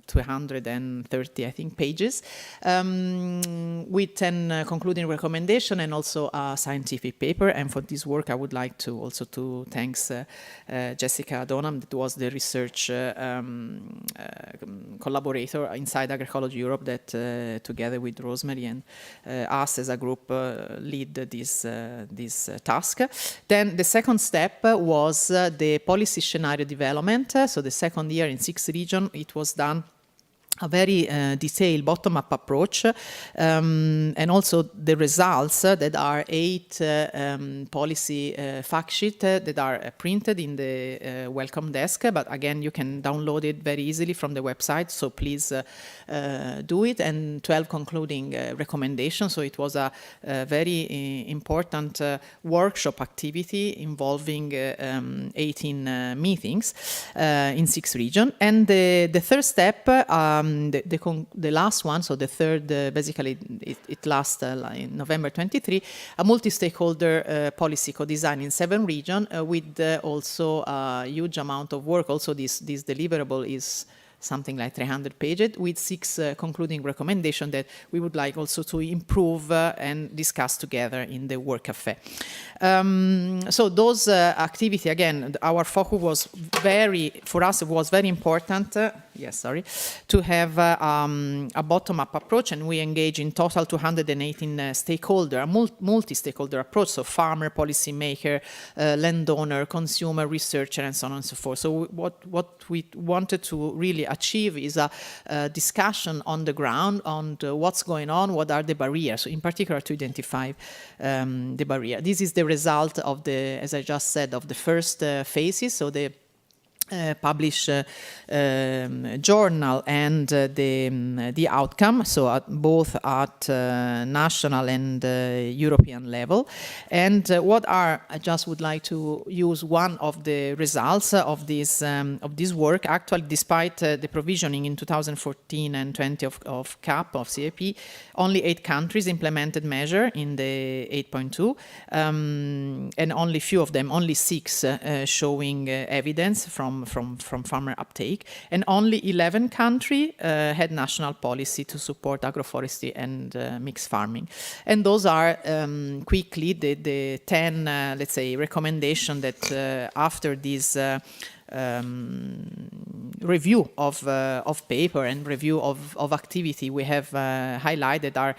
230, I think, pages, with 10 concluding recommendation and also a scientific paper. And for this work I would like to also to thanks Jessica Donham, that was the research collaborator inside Agroecology Europe, that together with Rosemary and us as a group lead this task. Then the second step was the policy scenario development. So the second year in 6 regions, it was done a very detailed bottom-up approach, and also the results that are 8 policy fact sheets that are printed in the welcome desk, but again you can download it very easily from the website, so please do it, and 12 concluding recommendations. So it was a very important workshop activity involving 18 meetings in 6 regions. And the third step, the last one, so the third, basically it lasts in November 23, a multi-stakeholder policy co-design in 7 regions with also a huge amount of work. Also this deliverable is something like 300 pages with 6 concluding recommendations that we would like also to improve and discuss together in the work cafe. So those activity, again, our focus was for us it was very important, to have a bottom-up approach, and we engage in total 218 stakeholder, a multi-stakeholder approach, so farmer, policymaker, landowner, consumer, researcher, and so on and so forth. So what we wanted to really achieve is a discussion on the ground on what's going on, what are the barriers, so in particular to identify the barrier. This is the result of as I just said, of the first phases, so the publish journal and the outcome, so both at national and European level. And I just would like to use one of the results of this work. Actually, despite the provisioning in 2014 and 20 of CAP, of CAP, only 8 countries implemented measure in the 8.2, and only few of them, only 6 showing evidence from farmer uptake, and only 11 countries had national policy to support agroforestry and mixed farming. And those are quickly the 10, let's say, recommendation that after this review of paper and review of activity we have highlighted are,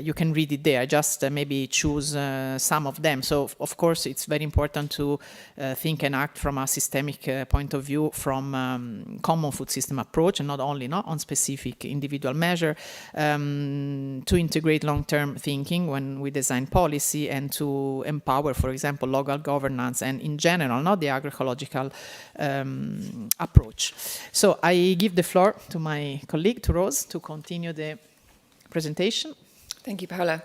you can read it there, just maybe choose some of them. So of course it's very important to think and act from a systemic point of view, from common food system approach, and not only on specific individual measure, to integrate long-term thinking when we design policy, and to empower, for example, local governance and in general, not the agroecological approach. So I give the floor to my colleague, to Rose, to continue the presentation. Thank you, Paola.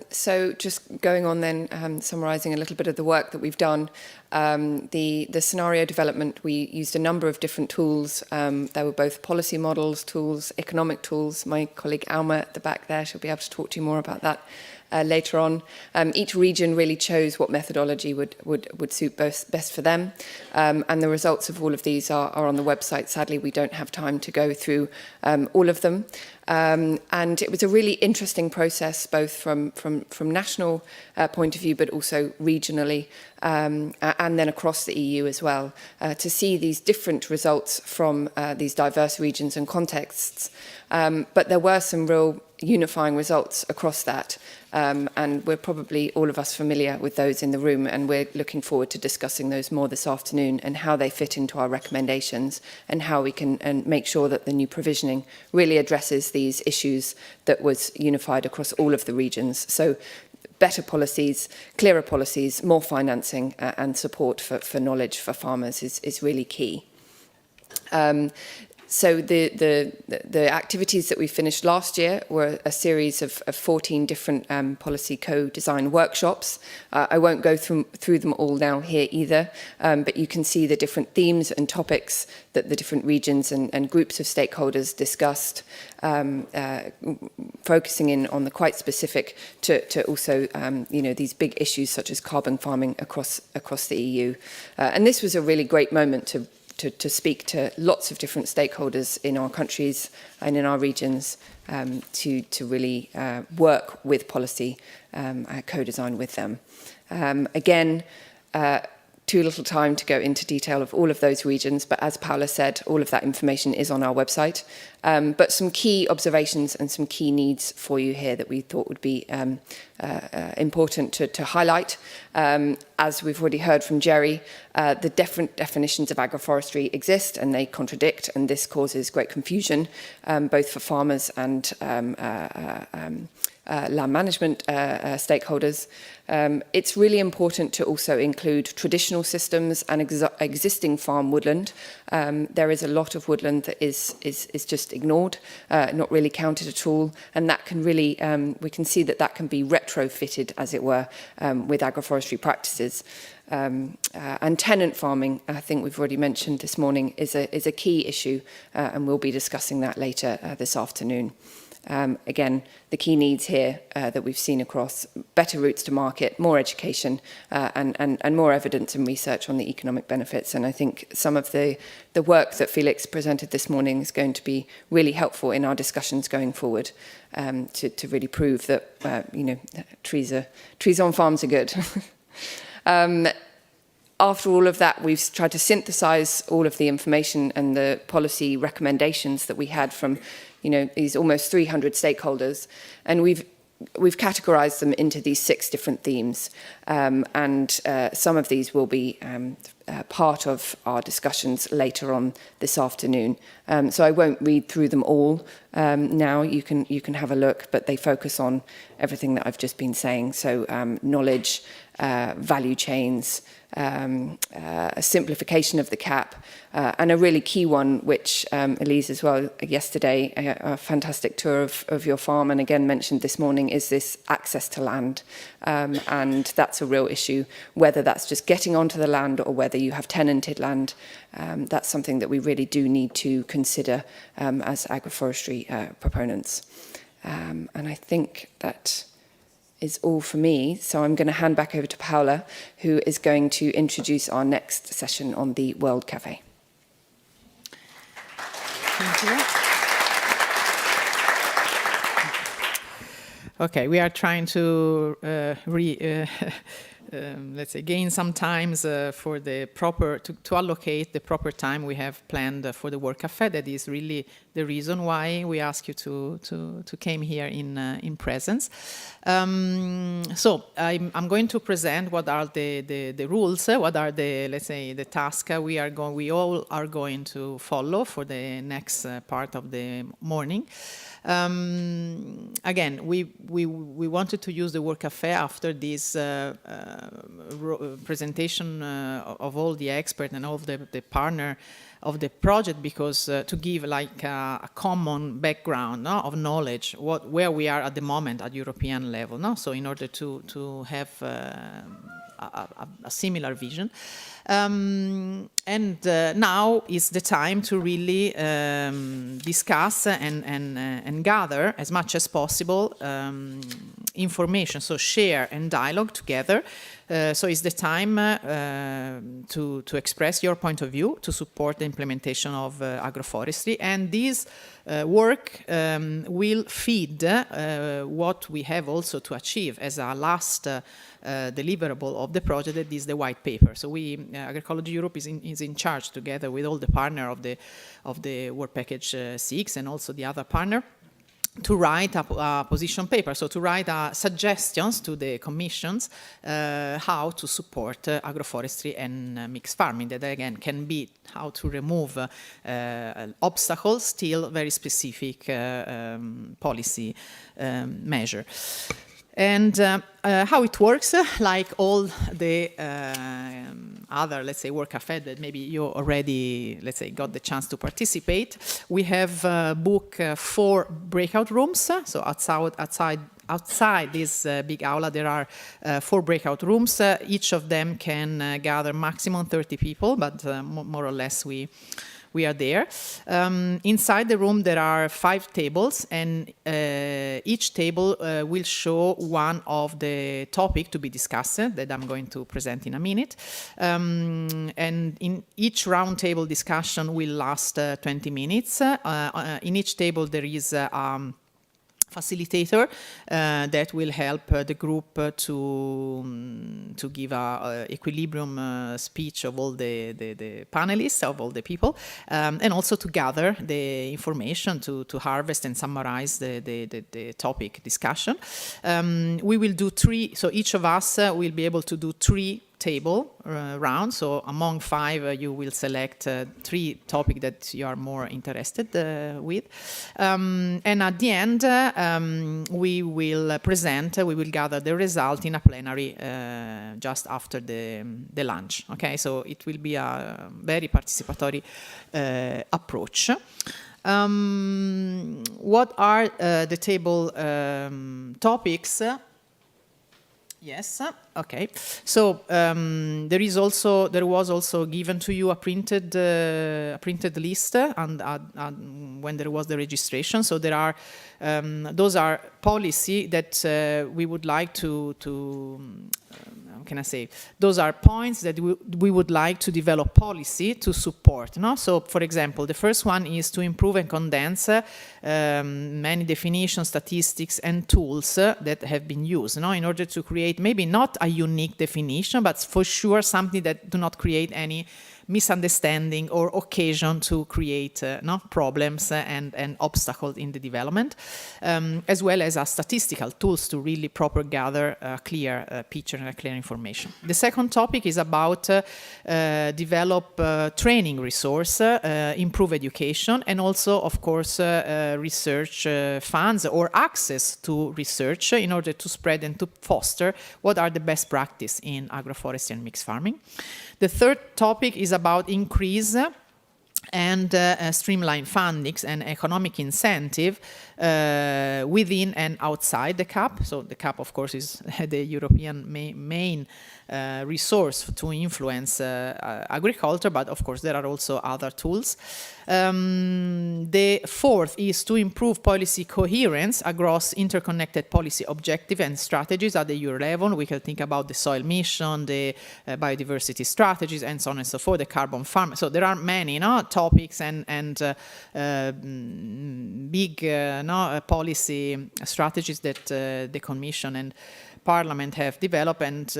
So just going on then, summarising a little bit of the work that we've done. The scenario development, we used a number of different tools. There were both policy models, tools, economic tools. My colleague Alma at the back there, she'll be able to talk to you more about that later on. Each region really chose what methodology would suit best for them. And the results of all of these are on the website. Sadly, we don't have time to go through all of them. And it was a really interesting process, both from national point of view, but also regionally, and then across the EU as well, to see these different results from these diverse regions and contexts. But there were some real unifying results across that. And we're probably all of us familiar with those in the room, and we're looking forward to discussing those more this afternoon, and how they fit into our recommendations, and how we can make sure that the new provisioning really addresses these issues that was unified across all of the regions. So better policies, clearer policies, more financing and support for knowledge for farmers is really key. So the activities that we finished last year were a series of 14 different policy co-design workshops. I won't go through them all now here either, but you can see the different themes and topics that the different regions and groups of stakeholders discussed, focusing in on the quite specific to also these big issues such as carbon farming across the EU. And this was a really great moment to speak to lots of different stakeholders in our countries and in our regions, to really work with policy, co-design with them. Again, too little time to go into detail of all of those regions, but as Paola said, all of that information is on our website. But some key observations and some key needs for you here that we thought would be important to highlight. As we've already heard from Jerry, the different definitions of agroforestry exist and they contradict, and this causes great confusion, both for farmers and land management stakeholders. It's really important to also include traditional systems and existing farm woodland. There is a lot of woodland that is just ignored, not really counted at all, and that can really, we can see that can be retrofitted, as it were, with agroforestry practices. And tenant farming, I think we've already mentioned this morning, is a key issue, and we'll be discussing that later this afternoon. Again, the key needs here that we've seen across: better routes to market, more education, and more evidence and research on the economic benefits. And I think some of the work that Felix presented this morning is going to be really helpful in our discussions going forward, to really prove that trees on farms are good. After all of that, we've tried to synthesize all of the information and the policy recommendations that we had from these almost 300 stakeholders, and we've categorized them into these 6 different themes, and some of these will be part of our discussions later on this afternoon. So I won't read through them all now. You can have a look, but they focus on everything that I've just been saying. So knowledge, value chains, a simplification of the CAP, and a really key one, which Elise as well yesterday, a fantastic tour of your farm, and again mentioned this morning, is this access to land. And that's a real issue, whether that's just getting onto the land or whether you have tenanted land. That's something that we really do need to consider as agroforestry proponents. And I think that is all for me. So I'm going to hand back over to Paula, who is going to introduce our next session on the World Cafe. Thank you. Okay, we are trying to let's say, gain some times for the proper, to allocate the proper time we have planned for the World Cafe. That is really the reason why we ask you to came here in presence. So I'm going to present what are the rules, what are the, let's say, the tasks we all are going to follow for the next part of the morning. Again, we wanted to use the World Cafe after this presentation of all the experts and all the partner of the project, because to give like a common background of knowledge, where we are at the moment at European level. So in order to have a similar vision. And now is the time to really discuss and gather as much as possible information, so share and dialogue together. So it's the time to express your point of view, to support the implementation of agroforestry, and this work will feed what we have also to achieve as a last deliverable of the project, that is the white paper. So we, Agroecology Europe is in charge, together with all the partner of the Work Package 6 and also the other partner, to write a position paper, so to write suggestions to the commissions how to support agroforestry and mixed farming, that again can be how to remove obstacles, still very specific policy measure. And how it works, like all the other, let's say, Work Cafe that maybe you already, let's say, got the chance to participate, we have booked 4 breakout rooms. So outside this big aula, there are 4 breakout rooms. Each of them can gather maximum 30 people, but more or less we are there. Inside the room there are 5 tables, and each table will show one of the topic to be discussed that I'm going to present in a minute. And in each round table discussion will last 20 minutes. In each table there is facilitator that will help the group to give a equilibrium speech of all the panelists, of all the people, and also to gather the information to harvest and summarize the topic discussion. We will do 3, so each of us will be able to do 3 table round. So among 5 you will select 3 topics that you are more interested with, and at the end we will gather the result in a plenary just after the lunch. Okay, so it will be a very participatory approach. What are the table topics? Yes. Okay. So there was also given to you a printed list, and when there was the registration. So there are those are policy that we would like to how can I say? Those are points that we would like to develop policy to support. No? So, for example, the first one is to improve and condense many definitions, statistics, and tools that have been used, no? In order to create maybe not a unique definition, but for sure something that do not create any misunderstanding or occasion to create problems and obstacles in the development, as well as statistical tools to really proper gather a clear picture and a clear information. The second topic is about develop training resource, improve education, and also, of course, research funds or access to research in order to spread and to foster what are the best practice in agroforestry and mixed farming. The third topic is about increase and streamline fundings and economic incentive within and outside the CAP. So the CAP, of course, is the European main resource to influence agriculture, but of course there are also other tools. The fourth is to improve policy coherence across interconnected policy objectives and strategies at the Euro level. We can think about the soil mission, the biodiversity strategies, and so on and so forth, the carbon farm. So there are many topics and big policy strategies that the Commission and Parliament have developed, and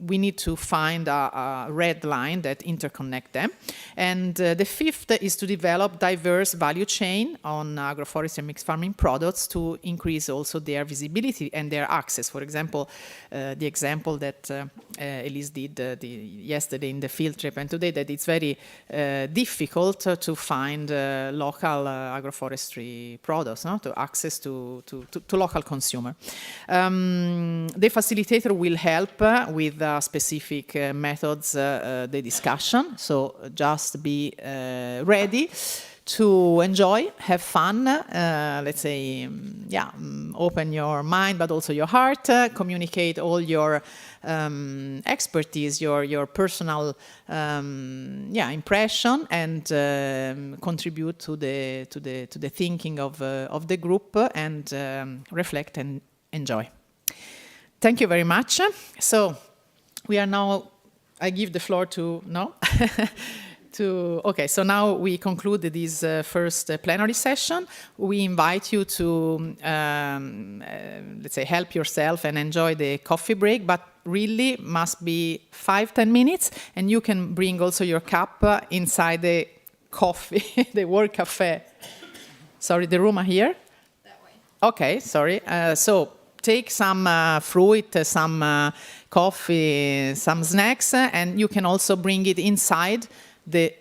we need to find a red line that interconnect them. And the fifth is to develop diverse value chain on agroforestry and mixed farming products to increase also their visibility and their access. For example, the example that Elise did yesterday in the field trip and today, that it's very difficult to find local agroforestry products, to access to local consumer. The facilitator will help with specific methods, the discussion. So just be ready to enjoy, have fun, let's say, open your mind, but also your heart, communicate all your expertise, your personal impression, and contribute to the thinking of the group, and reflect and enjoy. Thank you very much. So we are now, I give the floor to, okay, so now we conclude this first plenary session. We invite you to, let's say, help yourself and enjoy the coffee break, but really must be 5-10 minutes, and you can bring also your cup inside the coffee, the work cafe. Sorry, the room are here? That way. Okay, sorry. So take some fruit, some coffee, some snacks, and you can also bring it inside the...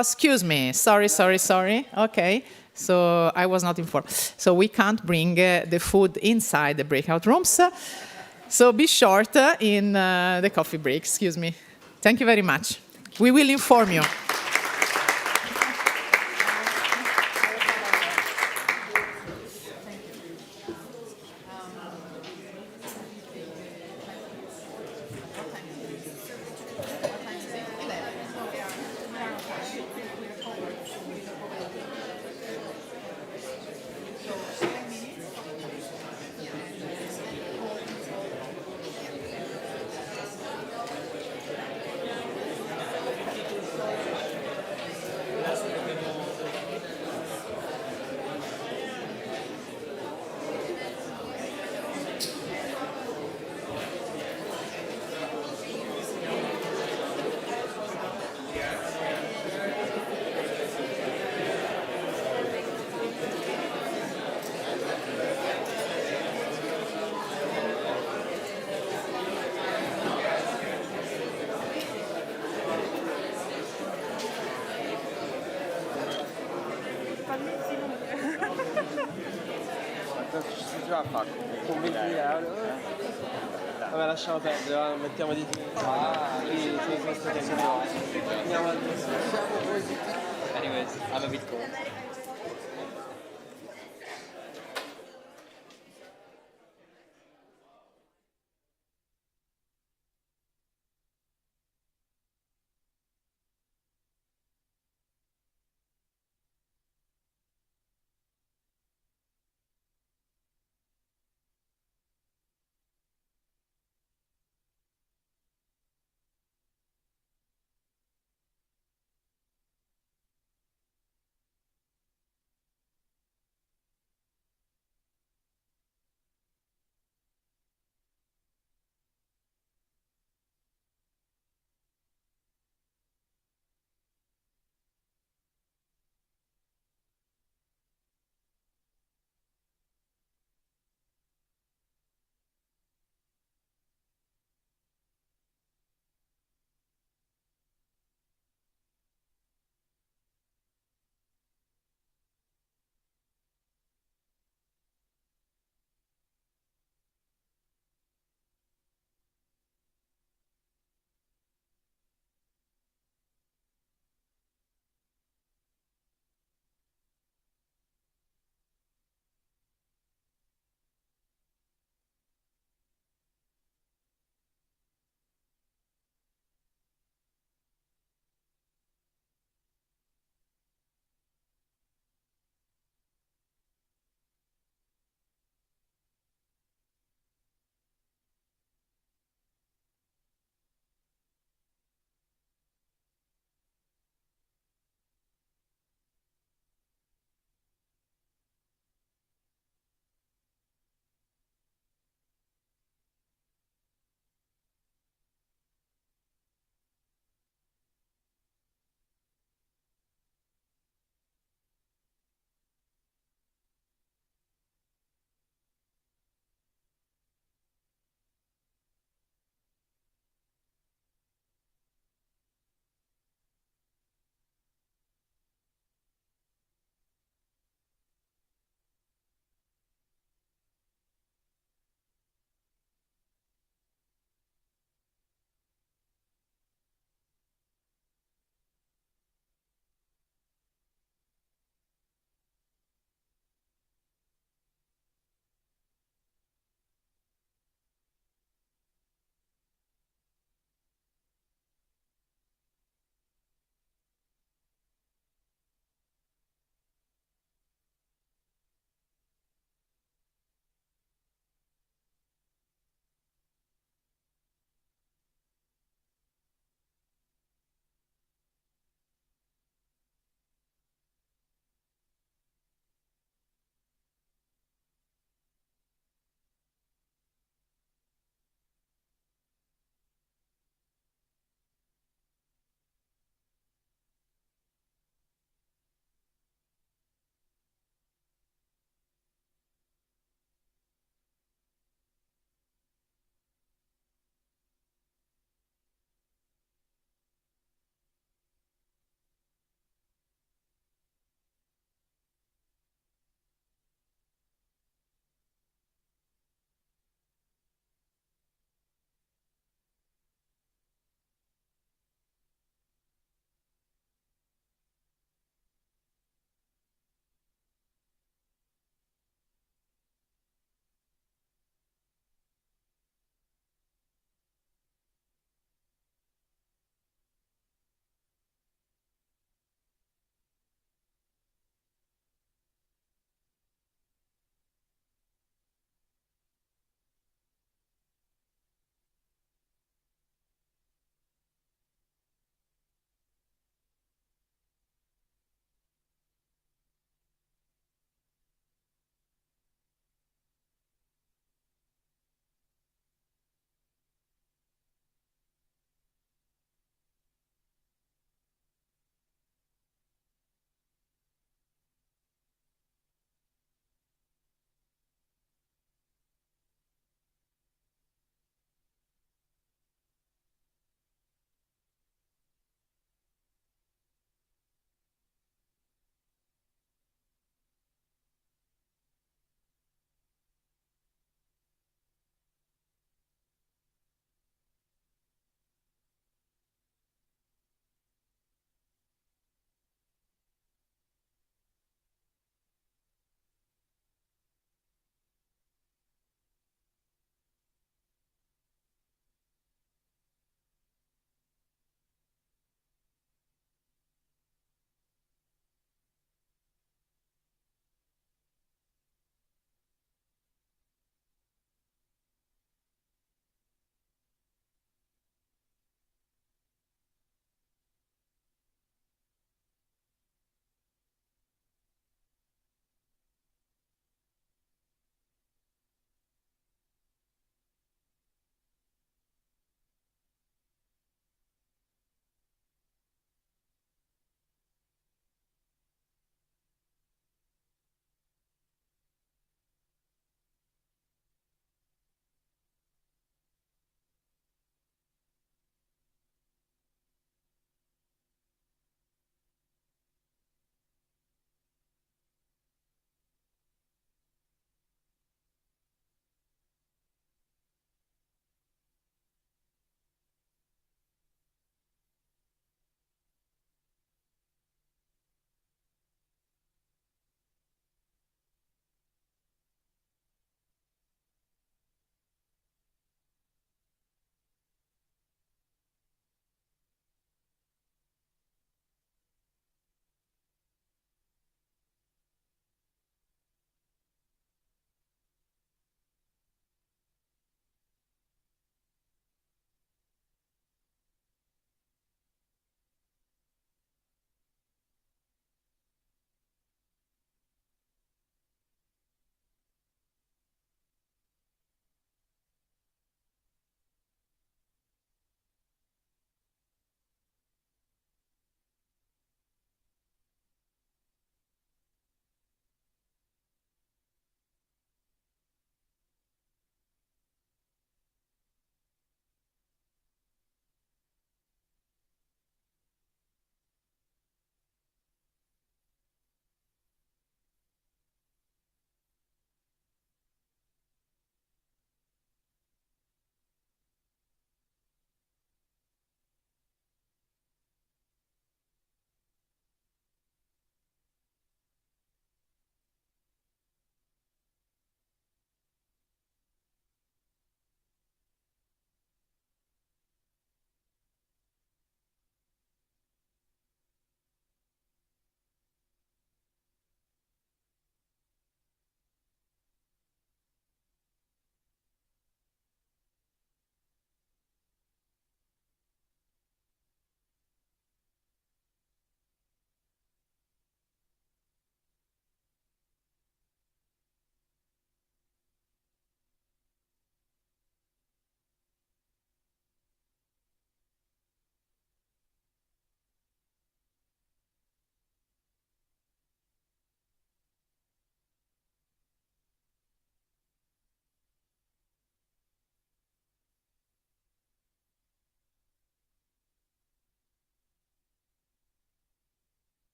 excuse me, sorry. Okay, so I was not informed. So we can't bring the food inside the breakout rooms. So be short in the coffee break, excuse me. Thank you very much. We will inform you. Vabbè, lasciamo perdere, mettiamo di sì, questo tempo. Andiamo al Anyways, I'm a bit cold.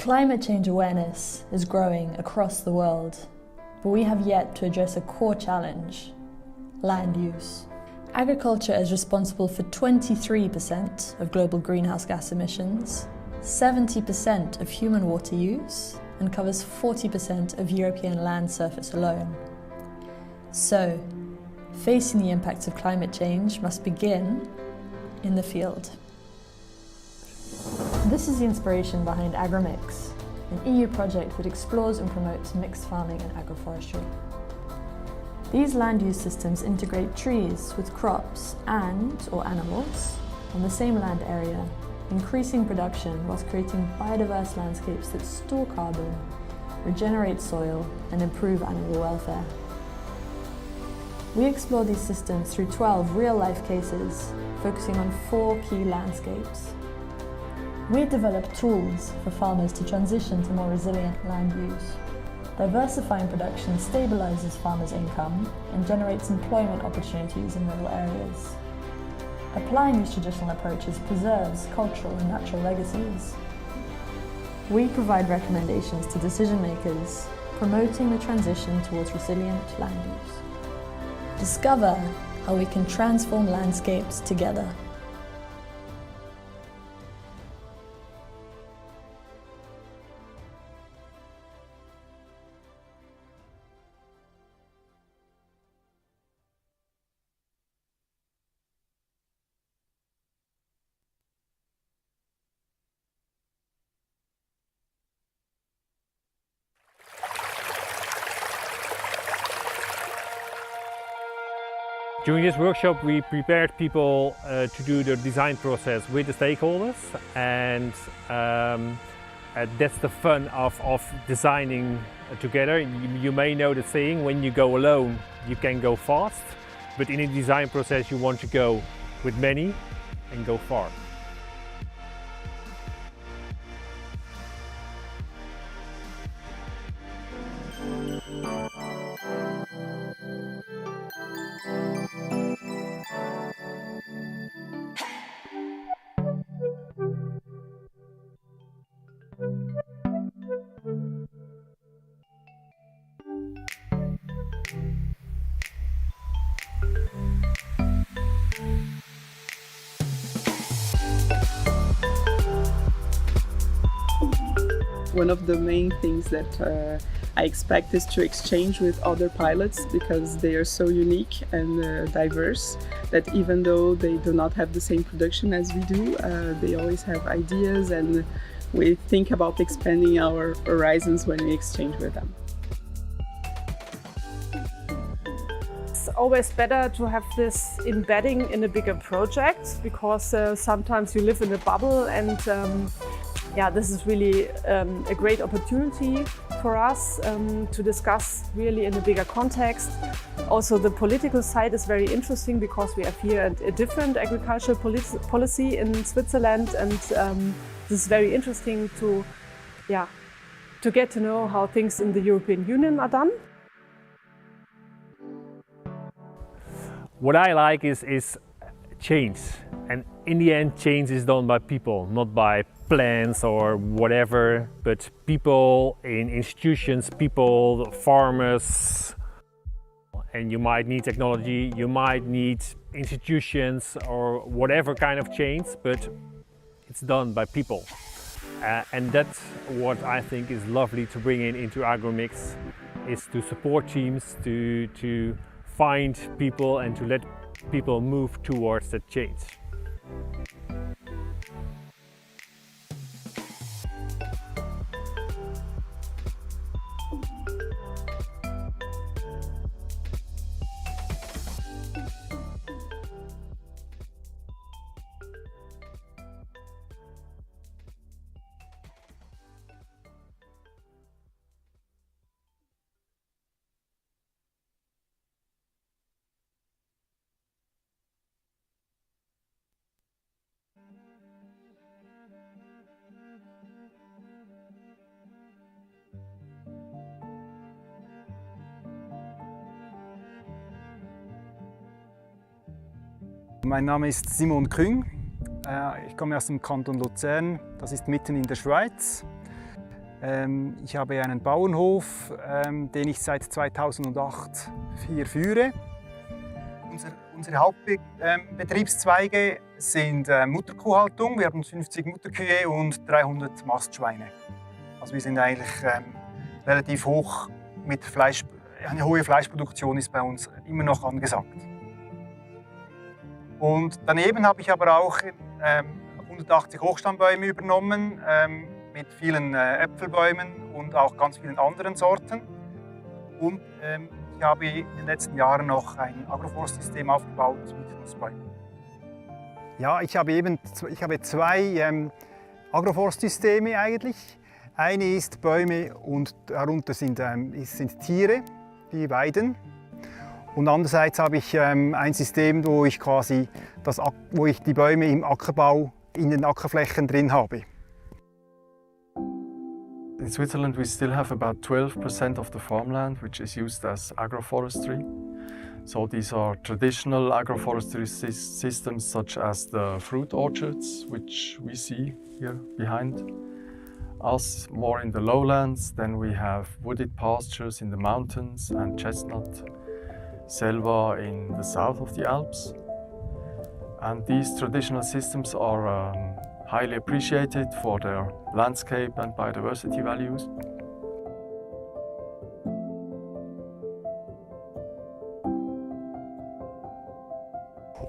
Climate change awareness is growing across the world, but we have yet to address a core challenge: land use. Agriculture is responsible for 23% of global greenhouse gas emissions, 70% of human water use, and covers 40% of European land surface alone. So, facing the impacts of climate change must begin in the field. This is the inspiration behind AGROMIX, an EU project that explores and promotes mixed farming and agroforestry. These land use systems integrate trees with crops and/or animals on the same land area, increasing production whilst creating biodiverse landscapes that store carbon, regenerate soil, and improve animal welfare. We explore these systems through 12 real-life cases, focusing on 4 key landscapes. We develop tools for farmers to transition to more resilient land use. Diversifying production stabilises farmers' income and generates employment opportunities in rural areas. Applying these traditional approaches preserves cultural and natural legacies. We provide recommendations to decision makers, promoting the transition towards resilient land use. Discover how we can transform landscapes together. During this workshop, we prepared people to do the design process with the stakeholders, and that's the fun of designing together. You may know the saying, when you go alone, you can go fast, but in a design process, you want to go with many and go far. One of the main things that I expect is to exchange with other pilots, because they are so unique and diverse that even though they do not have the same production as we do, they always have ideas, and we think about expanding our horizons when we exchange with them. It's always better to have this embedding in a bigger project, because sometimes you live in a bubble, and yeah, this is really a great opportunity for us to discuss really in a bigger context. Also, the political side is very interesting, because we have here a different agricultural policy in Switzerland, and this is very interesting to get to know how things in the European Union are done. What I like is change, and in the end, change is done by people, not by plans or whatever, but people in institutions, people, farmers. And you might need technology, you might need institutions or whatever kind of change, but it's done by people. And that's what I think is lovely to bring into AGROMIX, is to support teams, to find people and to let people move towards that change. Mein Name ist Simon Küng. Ich komme aus dem Kanton Luzern, das ist mitten in der Schweiz. Ich habe einen Bauernhof, den ich seit 2008 hier führe. Unsere Hauptbetriebszweige sind Mutterkuhhaltung. Wir haben 50 Mutterkühe und 300 Mastschweine. Also wir sind eigentlich relativ hoch mit Fleisch. Eine hohe Fleischproduktion ist bei uns immer noch angesagt. Und daneben habe ich aber auch 180 Hochstammbäume übernommen, mit vielen Äpfelbäumen und auch ganz vielen anderen Sorten. Und ich habe in den letzten Jahren noch ein Agroforstsystem aufgebaut mit Nussbäumen. Ja, ich habe zwei Agroforstsysteme eigentlich. Eine ist Bäume und darunter sind Tiere, die weiden. Und andererseits habe ich ein System, wo ich die Bäume im Ackerbau in den Ackerflächen drin habe. In Switzerland we still have about 12% of the farmland which is used as agroforestry. So these are traditional agroforestry systems such as the fruit orchards which we see here behind us, more in the lowlands. Then we have wooded pastures in the mountains and chestnut selva in the south of the Alps. And these traditional systems are highly appreciated for their landscape and biodiversity values.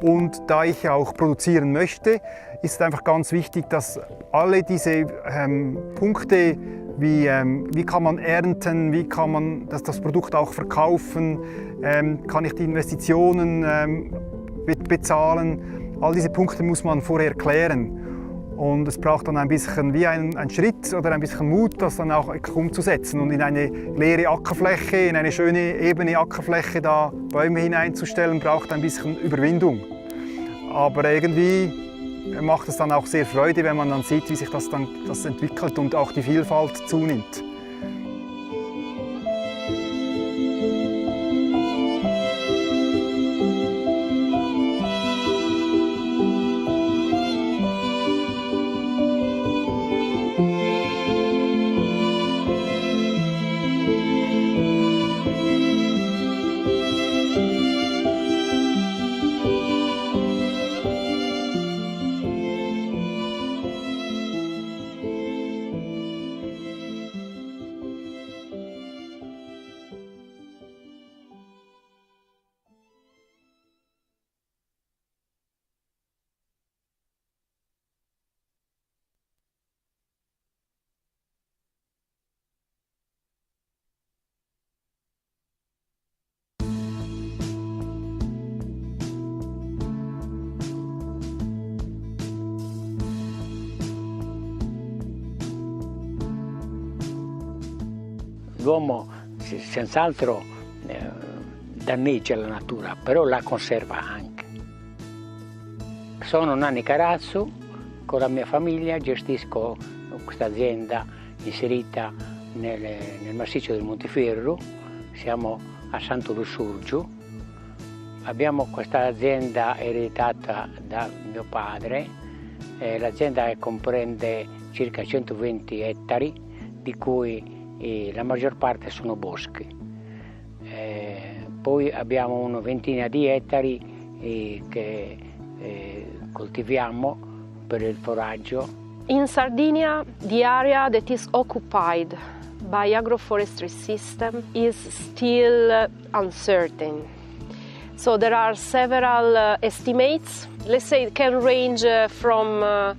Und da ich auch produzieren möchte, ist einfach ganz wichtig, dass alle diese Punkte, wie kann man ernten, wie kann man das Produkt auch verkaufen, kann ich die Investitionen bezahlen, all diese Punkte muss man vorher klären. Und es braucht dann ein bisschen wie ein Schritt oder ein bisschen Mut, das dann auch umzusetzen und in eine leere Ackerfläche, in eine schöne ebene Ackerfläche da Bäume hineinzustellen, braucht ein bisschen Überwindung. Aber irgendwie macht es dann auch sehr Freude, wenn man dann sieht, wie sich das entwickelt und auch die Vielfalt zunimmt. L'uomo senz'altro danneggia la natura, però la conserva anche. Sono Nanni Carazzo, con la mia famiglia gestisco questa azienda inserita nel massiccio del Monteferru, siamo a Santo Lussurgiu. Abbiamo questa azienda ereditata da mio padre, l'azienda comprende circa 120 ettari, di cui la maggior parte sono boschi. Poi abbiamo una ventina di ettari che coltiviamo per il foraggio. In Sardinia, the area that is occupied by agroforestry system is still uncertain. So there are several estimates. Let's say it can range from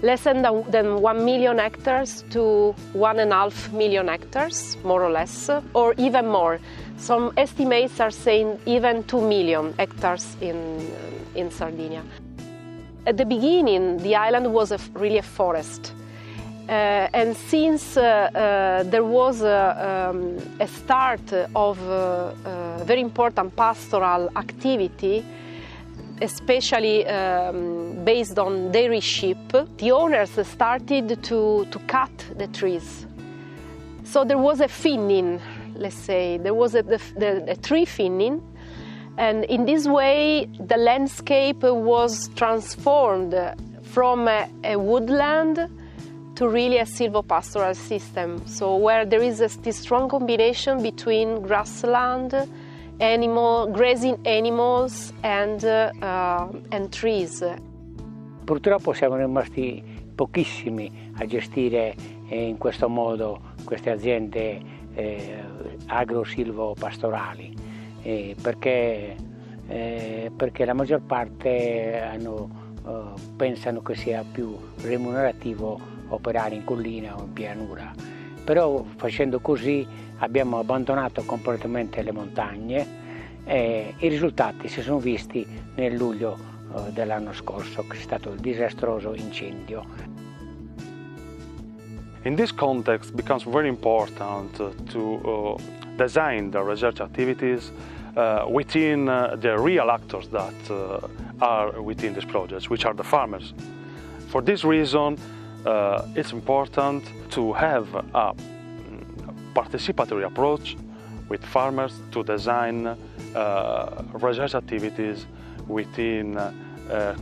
less than 1 million hectares to 1.5 million hectares, more or less, or even more. Some estimates are saying even 2 million hectares in Sardinia. At the beginning, the island was really a forest. And since there was a start of very important pastoral activity, especially based on dairy sheep, the owners started to cut the trees. So there was a thinning, let's say, there was a tree thinning, and in this way the landscape was transformed from a woodland to really a silvopastoral system, so where there is this strong combination between grassland, grazing animals and trees. Purtroppo siamo rimasti pochissimi a gestire in questo modo queste aziende agro-silvopastorali, perché la maggior parte pensano che sia più remunerativo operare in collina o in pianura. Però facendo così abbiamo abbandonato completamente le montagne e i risultati si sono visti nel luglio dell'anno scorso, che è stato il disastroso incendio. In this context, it becomes very important to design the research activities within the real actors that are within these projects, which are the farmers. For this reason, it's important to have a participatory approach with farmers to design research activities within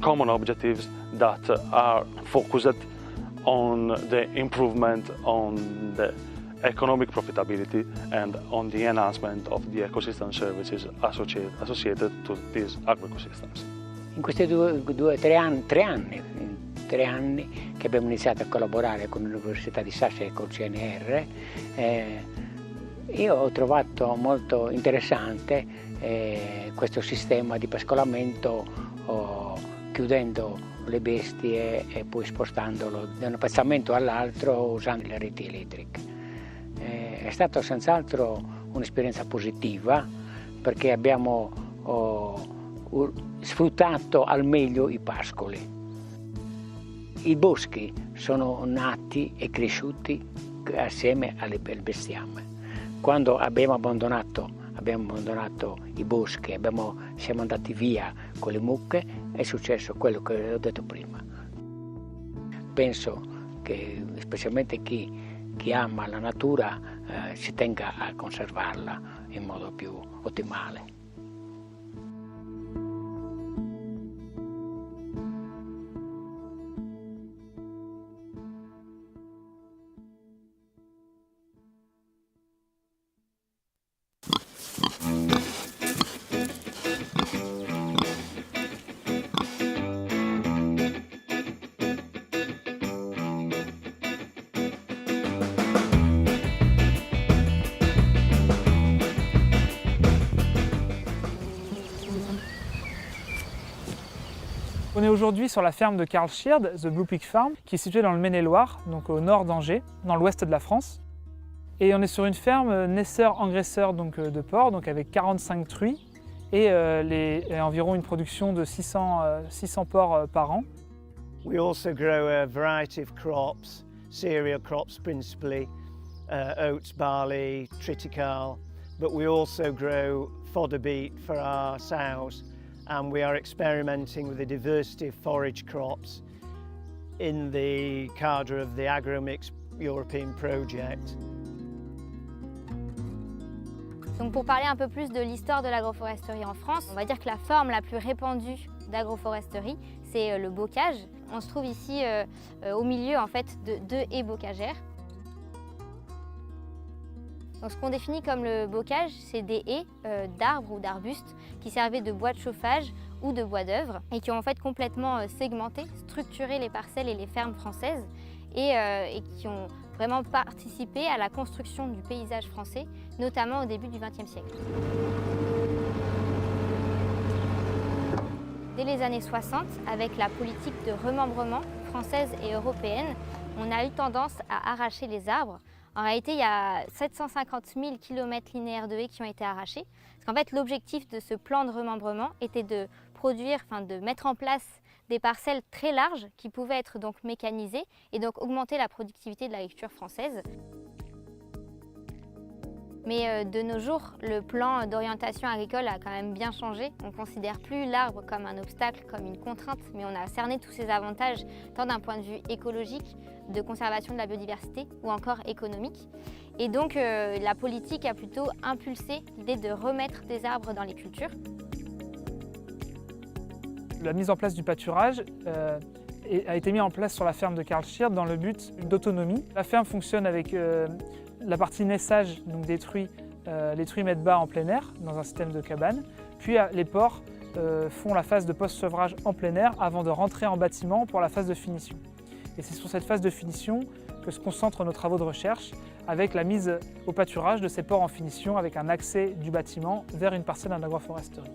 common objectives that are focused on the improvement on the economic profitability and on the enhancement of the ecosystem services associated to these agroecosystems. In questi tre anni che abbiamo iniziato a collaborare con l'Università di Sassi e col CNR, io ho trovato molto interessante questo sistema di pascolamento chiudendo le bestie e poi spostandolo da un piazzamento all'altro usando le reti elettriche. È stata senz'altro un'esperienza positiva perché abbiamo sfruttato al meglio i pascoli. I boschi sono nati e cresciuti assieme al bestiame. Quando abbiamo abbandonato i boschi, siamo andati via con le mucche, è successo quello che ho detto prima. Penso che specialmente chi ama la natura si tenga a conservarla in modo più ottimale. On est aujourd'hui sur la ferme de Karl Schird, The Blue Pig Farm, qui est située dans le Maine-et-Loire, donc au nord d'Angers, dans l'ouest de la France. Et on est sur une ferme naisseur-engraisseur de porcs, donc avec 45 truies et environ une production de 600 porcs par an. We also grow a variety of crops, cereal crops principally, oats, barley, triticale, but we also grow fodder beet for our sows. And we are experimenting with a diversity of forage crops in the cadre of the AGROMIX European project. Donc pour parler un peu plus de l'histoire de l'agroforesterie en France, on va dire que la forme la plus répandue d'agroforesterie, c'est le bocage. On se trouve ici au milieu en fait de 2 haies bocagères. Donc, ce qu'on définit comme le bocage, c'est des haies d'arbres ou d'arbustes qui servaient de bois de chauffage ou de bois d'œuvre et qui ont en fait complètement segmenté, structuré les parcelles et les fermes françaises et qui ont vraiment participé à la construction du paysage français, notamment au début du XXe siècle. Dès les années 60, avec la politique de remembrement française et européenne, on a eu tendance à arracher les arbres. En réalité, il y a 750 000 km linéaires de haies qui ont été arrachés. Parce qu'en fait, l'objectif de ce plan de remembrement était de mettre en place des parcelles très larges qui pouvaient être donc mécanisées et donc augmenter la productivité de l'agriculture française. Mais de nos jours, le plan d'orientation agricole a quand même bien changé. On ne considère plus l'arbre comme un obstacle, comme une contrainte, mais on a cerné tous ses avantages, tant d'un point de vue écologique, de conservation de la biodiversité ou encore économique. Et donc la politique a plutôt impulsé l'idée de remettre des arbres dans les cultures. La mise en place du pâturage a été mis en place sur la ferme de Karl Schird dans le but d'autonomie. La ferme fonctionne avec la partie naissage, donc des truies. Les truies mettent bas en plein air dans un système de cabane, puis les porcs font la phase de post-sevrage en plein air avant de rentrer en bâtiment pour la phase de finition. Et c'est sur cette phase de finition que se concentrent nos travaux de recherche avec la mise au pâturage de ces porcs en finition avec un accès du bâtiment vers une parcelle en agroforesterie.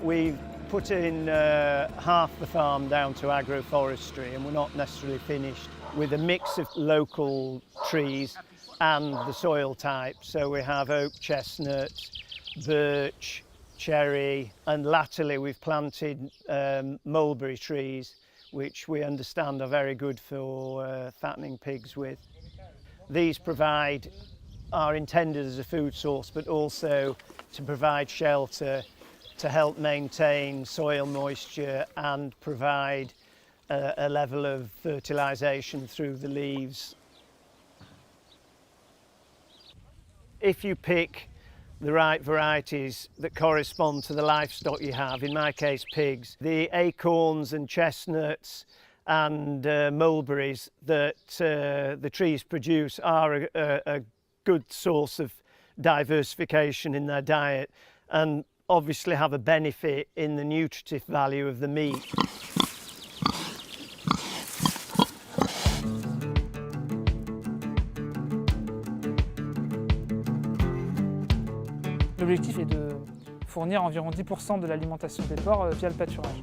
We've put in half the farm down to agroforestry, and we're not necessarily finished, with a mix of local trees and the soil type. So we have oak, chestnut, birch, cherry, and latterly we've planted mulberry trees, which we understand are very good for fattening pigs with. These are intended as a food source, but also to provide shelter, to help maintain soil moisture and provide a level of fertilisation through the leaves. If you pick the right varieties that correspond to the livestock you have, in my case pigs, the acorns and chestnuts and mulberries that the trees produce are a good source of diversification in their diet and obviously have a benefit in the nutritive value of the meat. L'objectif est de fournir environ 10% de l'alimentation des porcs via le pâturage.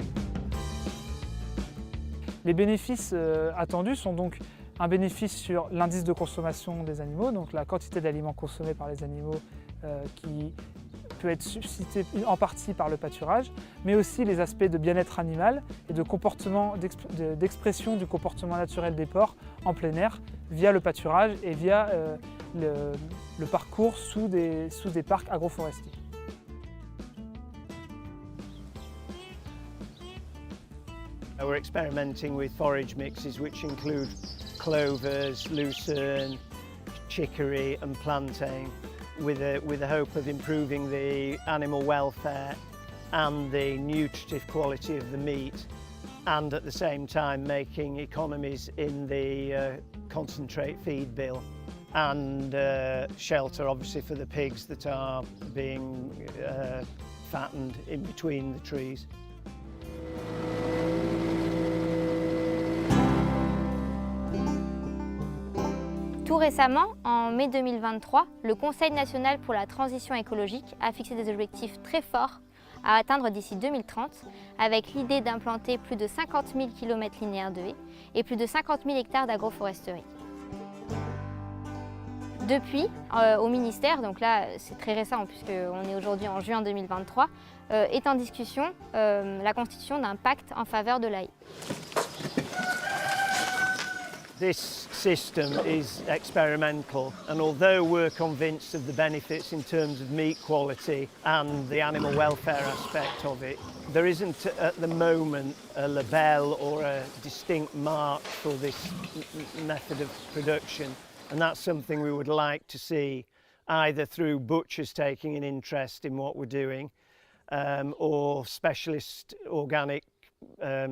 Les bénéfices attendus sont donc un bénéfice sur l'indice de consommation des animaux, donc la quantité d'aliments consommés par les animaux qui peut être suscité en partie par le pâturage, mais aussi les aspects de bien-être animal et de comportement, d'expression du comportement naturel des porcs en plein air via le pâturage et via le parcours sous des parcs agroforestiers. We're experimenting with forage mixes which include clovers, lucerne, chicory and plantain, with a hope of improving the animal welfare and the nutritive quality of the meat, and at the same time making economies in the concentrate feed bill, and shelter obviously for the pigs that are being fattened in between the trees. Tout récemment, en mai 2023, le Conseil national pour la transition écologique a fixé des objectifs très forts à atteindre d'ici 2030, avec l'idée d'implanter plus de 50 000 km linéaires de haies et plus de 50 000 hectares d'agroforesterie. Depuis, au ministère, donc là c'est très récent puisqu'on est aujourd'hui en juin 2023, est en discussion la constitution d'un pacte en faveur de la haie. This system is experimental, and although we're convinced of the benefits in terms of meat quality and the animal welfare aspect of it, there isn't at the moment a label or a distinct mark for this method of production, and that's something we would like to see either through butchers taking an interest in what we're doing or specialist organic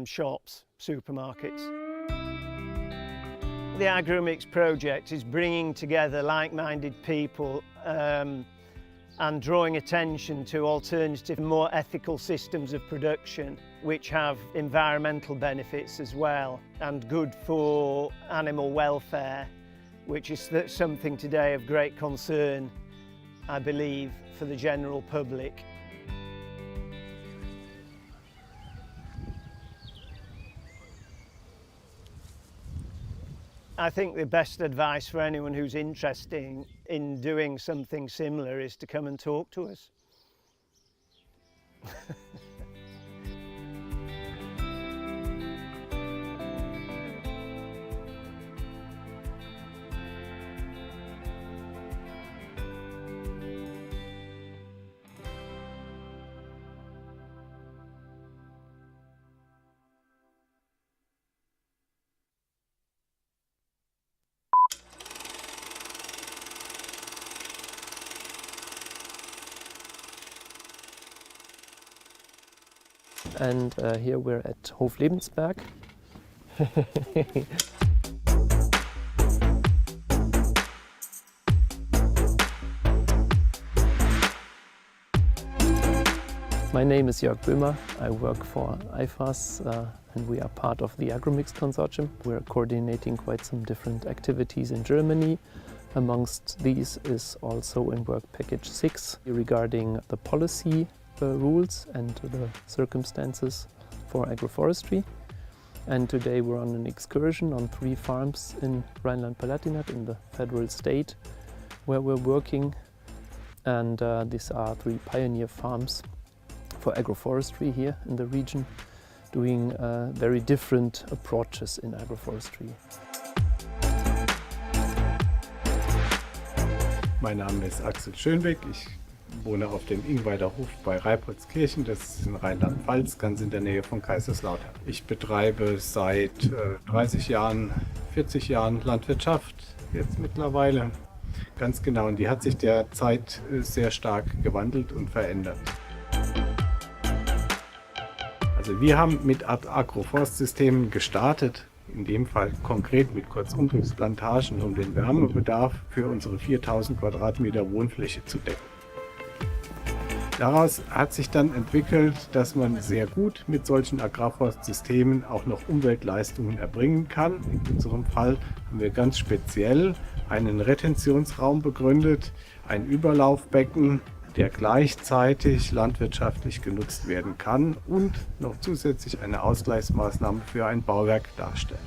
shops, supermarkets. The AGROMIX project is bringing together like-minded people and drawing attention to alternative, more ethical systems of production which have environmental benefits as well and good for animal welfare, which is something today of great concern, I believe, for the general public. I think the best advice for anyone who's interested in doing something similar is to come and talk to us. and here we're at Hoflebensberg. My name is Jörg Böhmer. I work for IFAS and we are part of the AGROMIX consortium. We're coordinating quite some different activities in Germany. Amongst these is also in work package 6 regarding the policy rules and the circumstances for agroforestry. And today we're on an excursion on 3 farms in Rhineland-Palatinate in the federal state where we're working. And these are 3 pioneer farms for agroforestry here in the region, doing very different approaches in agroforestry. Mein Name ist Axel Schönbeck. Ich wohne auf dem Ingweider Hof bei Reipoltskirchen. Das ist in Rheinland-Pfalz, ganz in der Nähe von Kaiserslautern. Ich betreibe seit 30 Jahren, 40 Jahren Landwirtschaft jetzt mittlerweile. Ganz genau, und die hat sich derzeit sehr stark gewandelt und verändert. Also wir haben mit Agroforstsystemen gestartet, in dem Fall konkret mit Kurzumtriebsplantagen, um den Wärmebedarf für unsere 4000 Quadratmeter Wohnfläche zu decken. Daraus hat sich dann entwickelt, dass man sehr gut mit solchen Agrarforstsystemen auch noch Umweltleistungen erbringen kann. In unserem Fall haben wir ganz speziell einen Retentionsraum begründet, ein Überlaufbecken, der gleichzeitig landwirtschaftlich genutzt werden kann und noch zusätzlich eine Ausgleichsmaßnahme für ein Bauwerk darstellt.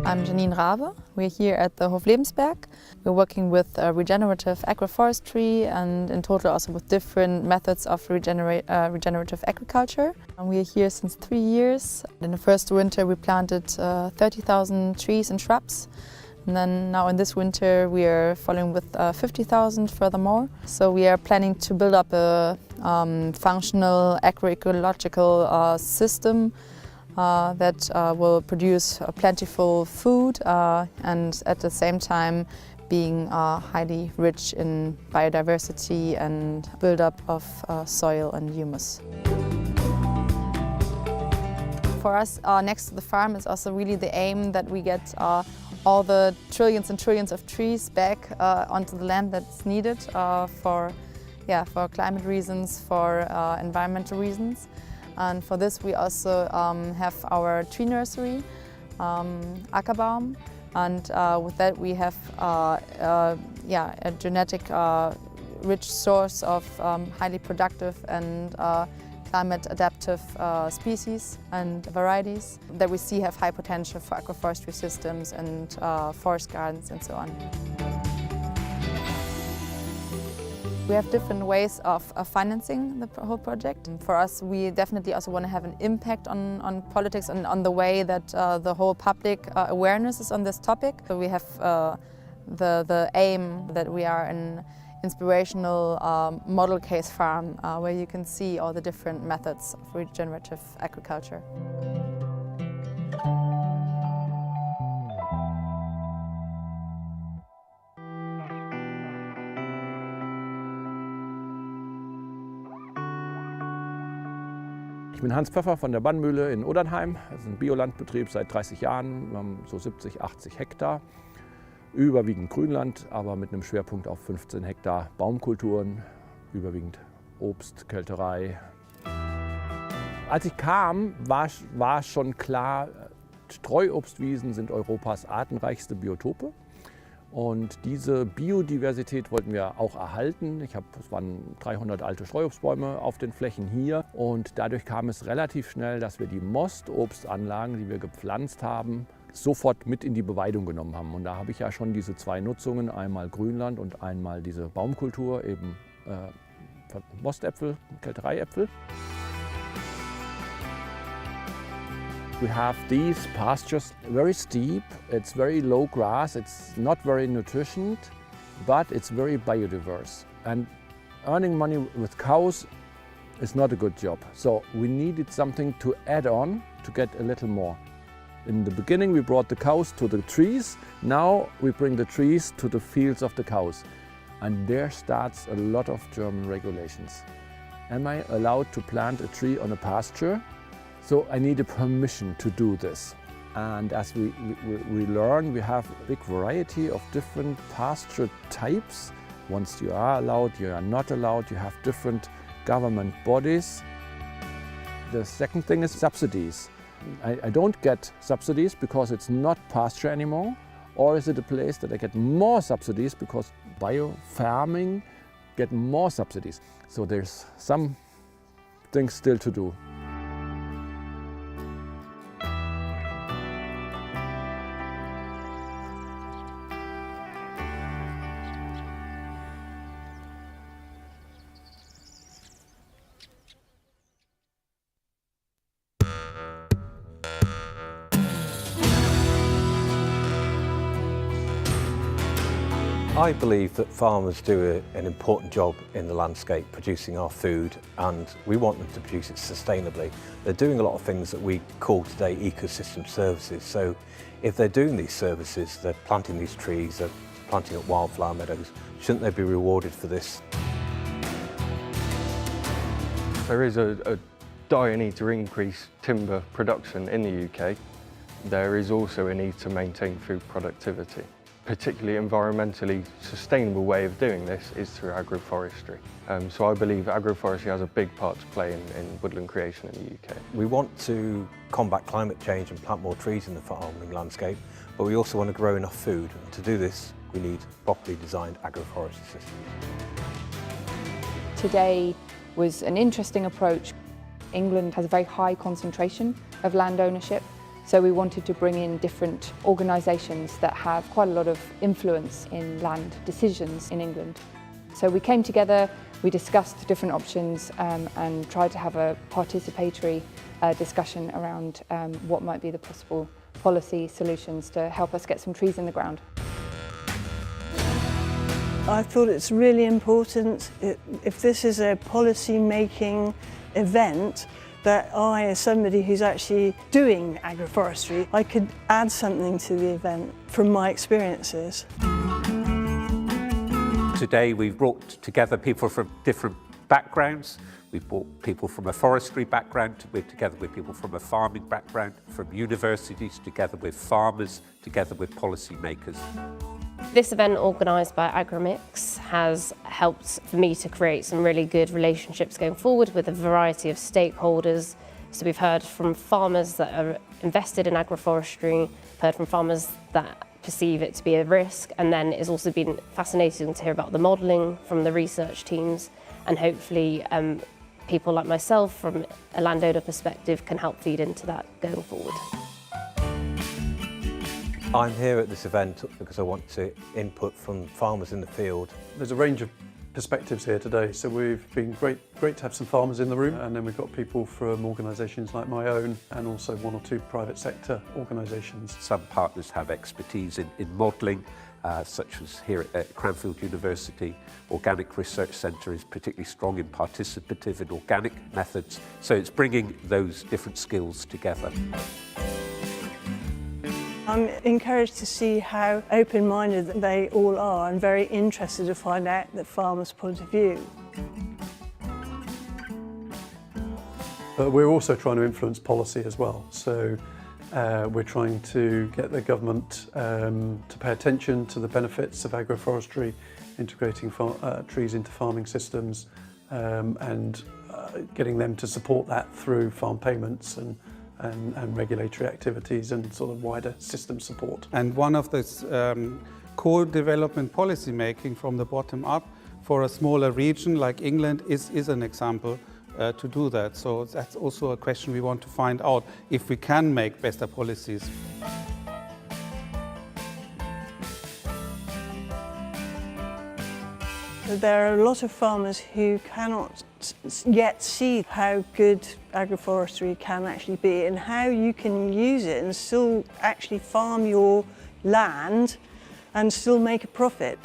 I'm Janine Rabe. We're here at the Hoflebensberg. We're working with regenerative agroforestry and in total also with different methods of regenerative agriculture. And we are here since 3 years. In the first winter we planted 30,000 trees and shrubs. And then now in this winter we are following with 50,000 furthermore. So we are planning to build up a functional agroecological system that will produce plentiful food and at the same time being highly rich in biodiversity and build-up of soil and humus. For us, next to the farm is also really the aim that we get all the trillions and trillions of trees back onto the land that's needed for climate reasons, for environmental reasons. And for this we also have our tree nursery, Ackerbaum, and with that we have a genetic rich source of highly productive and climate adaptive species and varieties that we see have high potential for agroforestry systems and forest gardens and so on. We have different ways of financing the whole project. For us, we definitely also want to have an impact on politics and on the way that the whole public awareness is on this topic. So we have the aim that we are an inspirational model case farm where you can see all the different methods of regenerative agriculture. Ich bin Hans Pfeffer von der Bannmühle in Odernheim. Das ist ein Biolandbetrieb seit 30 Jahren. Wir haben so 70, 80 Hektar. Überwiegend Grünland, aber mit einem Schwerpunkt auf 15 Hektar Baumkulturen, überwiegend Obst, Kälterei. Als ich kam, war schon klar, Streuobstwiesen sind Europas artenreichste Biotope. Und diese Biodiversität wollten wir auch erhalten. Es waren 300 alte Streuobstbäume auf den Flächen hier. Und dadurch kam es relativ schnell, dass wir die Mostobstanlagen, die wir gepflanzt haben, sofort mit in die Beweidung genommen haben. Und da habe ich ja schon diese 2 Nutzungen, einmal Grünland und einmal diese Baumkultur, eben Mostäpfel, Kältereiäpfel. We have these pastures very steep, it's very low grass, it's not very nutritioned, but it's very biodiverse. And earning money with cows is not a good job. So we needed something to add on to get a little more. In the beginning we brought the cows to the trees, now we bring the trees to the fields of the cows. And there starts a lot of German regulations. Am I allowed to plant a tree on a pasture? So I need a permission to do this. And as we learn, we have a big variety of different pasture types. Once you are allowed, you are not allowed, you have different government bodies. The second thing is subsidies. I don't get subsidies because it's not pasture anymore, or is it a place that I get more subsidies because bio-farming get more subsidies. So there's some things still to do. I believe that farmers do an important job in the landscape producing our food, and we want them to produce it sustainably. They're doing a lot of things that we call today ecosystem services. So if they're doing these services, they're planting these trees, they're planting up wildflower meadows, shouldn't they be rewarded for this? There is a dire need to increase timber production in the UK. There is also a need to maintain food productivity. Particularly environmentally sustainable way of doing this is through agroforestry. So I believe agroforestry has a big part to play in woodland creation in the UK. We want to combat climate change and plant more trees in the farming landscape, but we also want to grow enough food. And to do this, we need properly designed agroforestry systems. Today was an interesting approach. England has a very high concentration of land ownership. So we wanted to bring in different organisations that have quite a lot of influence in land decisions in England. So we came together, we discussed different options and tried to have a participatory discussion around what might be the possible policy solutions to help us get some trees in the ground. I thought it's really important, if this is a policy-making event, that I, as somebody who's actually doing agroforestry, I could add something to the event from my experiences. Today we've brought together people from different backgrounds. We've brought people from a forestry background, we're together with people from a farming background, from universities, together with farmers, together with policymakers. This event organised by AGROMIX has helped for me to create some really good relationships going forward with a variety of stakeholders. So we've heard from farmers that are invested in agroforestry, heard from farmers that perceive it to be a risk, and then it's also been fascinating to hear about the modelling from the research teams, and hopefully people like myself from a landowner perspective can help feed into that going forward. I'm here at this event because I want to input from farmers in the field. There's a range of perspectives here today, so we've been great to have some farmers in the room, and then we've got people from organisations like my own and also one or two private sector organisations. Some partners have expertise in modelling, such as here at Cranfield University. Organic Research Centre is particularly strong in participative and organic methods, so it's bringing those different skills together. I'm encouraged to see how open-minded they all are and very interested to find out the farmer's point of view. But we're also trying to influence policy as well. So we're trying to get the government to pay attention to the benefits of agroforestry, integrating trees into farming systems and getting them to support that through farm payments and regulatory activities and sort of wider system support. And one of this co-development policy making from the bottom up for a smaller region like England is an example to do that. So that's also a question we want to find out if we can make better policies. There are a lot of farmers who cannot yet see how good agroforestry can actually be and how you can use it and still actually farm your land and still make a profit.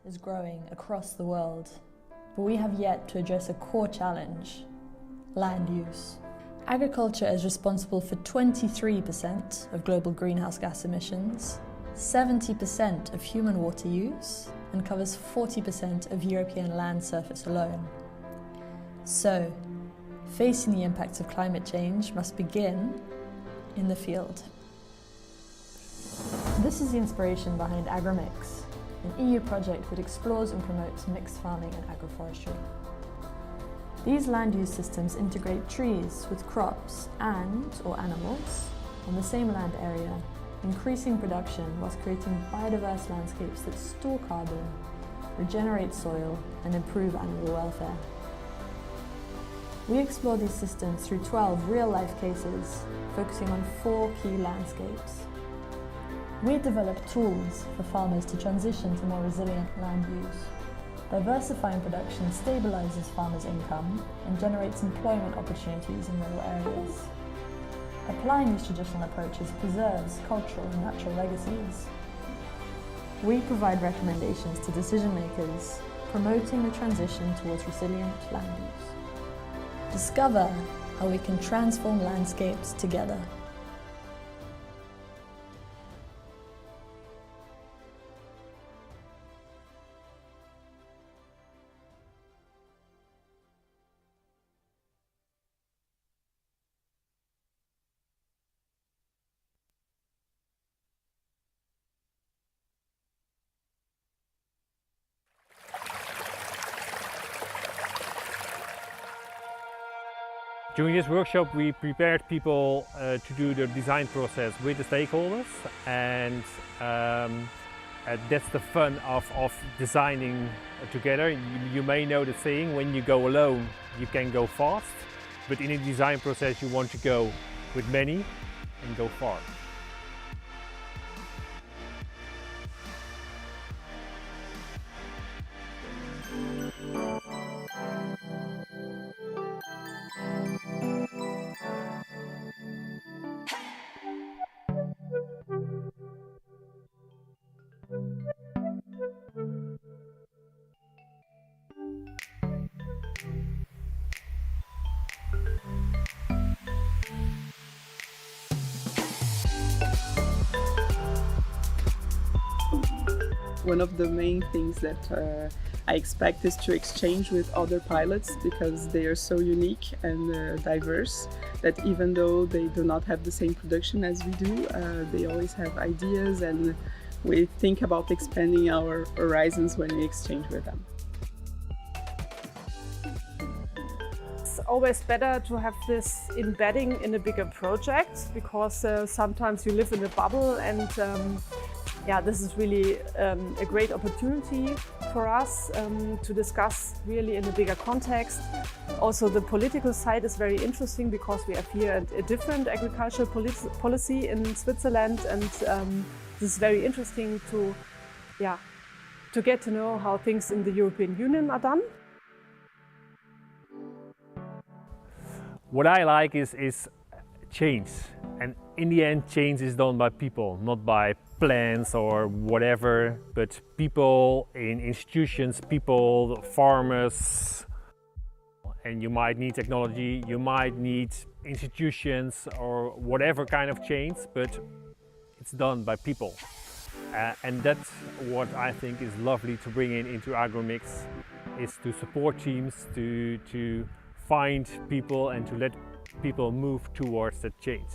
is growing across the world, but we have yet to address a core challenge: land use. Agriculture is responsible for 23% of global greenhouse gas emissions, 70% of human water use, and covers 40% of European land surface alone. So, facing the impacts of climate change must begin in the field. This is the inspiration behind AGROMIX, an EU project that explores and promotes mixed farming and agroforestry. These land use systems integrate trees with crops and/or animals on the same land area, increasing production whilst creating biodiverse landscapes that store carbon, regenerate soil, and improve animal welfare. We explore these systems through 12 real-life cases, focusing on 4 key landscapes. We develop tools for farmers to transition to more resilient land use. Diversifying production stabilises farmers' income and generates employment opportunities in rural areas. Applying these traditional approaches preserves cultural and natural legacies. We provide recommendations to decision makers, promoting the transition towards resilient land use. Discover how we can transform landscapes together. During this workshop we prepared people to do the design process with the stakeholders, and that's the fun of designing together. You may know the saying, when you go alone you can go fast, but in a design process you want to go with many and go far. One of the main things that I expect is to exchange with other pilots, because they are so unique and diverse that even though they do not have the same production as we do, they always have ideas, and we think about expanding our horizons when we exchange with them. It's always better to have this embedding in a bigger project, because sometimes you live in a bubble, and this is really a great opportunity for us to discuss really in a bigger context. Also, the political side is very interesting, because we have here a different agricultural policy in Switzerland, and this is very interesting to get to know how things in the European Union are done. What I like is change, and in the end change is done by people, not by plans or whatever, but people in institutions, people, farmers. And you might need technology, you might need institutions or whatever kind of change, but it's done by people. And that's what I think is lovely to bring into AgroMix, is to support teams, to find people and to let people move towards that change.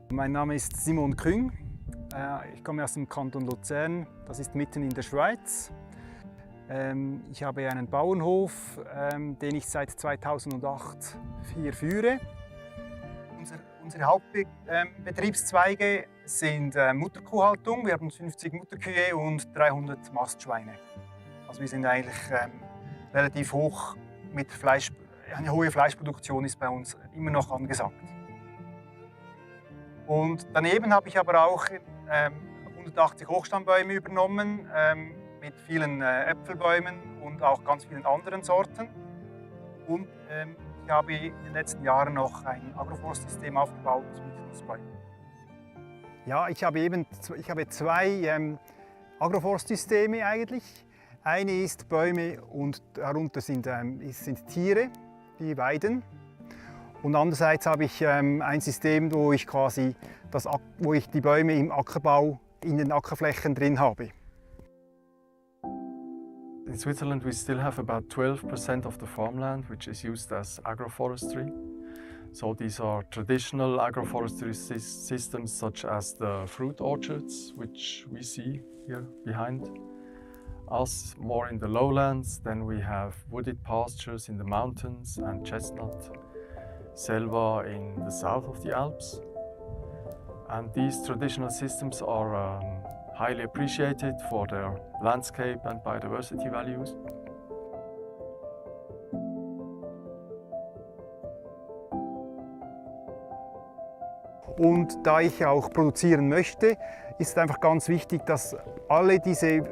Mein Name ist Simon Küng. Ich komme aus dem Kanton Luzern, das ist mitten in der Schweiz. Ich habe einen Bauernhof, den ich seit 2008 hier führe. Unsere Hauptbetriebszweige sind Mutterkuhhaltung. Wir haben 50 Mutterkühe und 300 Mastschweine. Also wir sind eigentlich relativ hoch mit Fleisch. Eine hohe Fleischproduktion ist bei uns immer noch angesagt. Und daneben habe ich aber auch 180 Hochstammbäume übernommen, mit vielen Äpfelbäumen und auch ganz vielen anderen Sorten. Und ich habe in den letzten Jahren noch ein Agroforstsystem aufgebaut mit Nussbäumen. Ja, ich habe zwei Agroforstsysteme eigentlich. Eine ist Bäume und darunter sind Tiere, die weiden. Und andererseits habe ich ein System, wo ich die Bäume im Ackerbau in den Ackerflächen drin habe. In Switzerland we still have about 12% of the farmland which is used as agroforestry. So these are traditional agroforestry systems such as the fruit orchards which we see here behind us, more in the lowlands. Then we have wooded pastures in the mountains and chestnut selva in the south of the Alps. And these traditional systems are highly appreciated for their landscape and biodiversity values. Und da ich auch produzieren möchte, ist einfach ganz wichtig, dass alle diese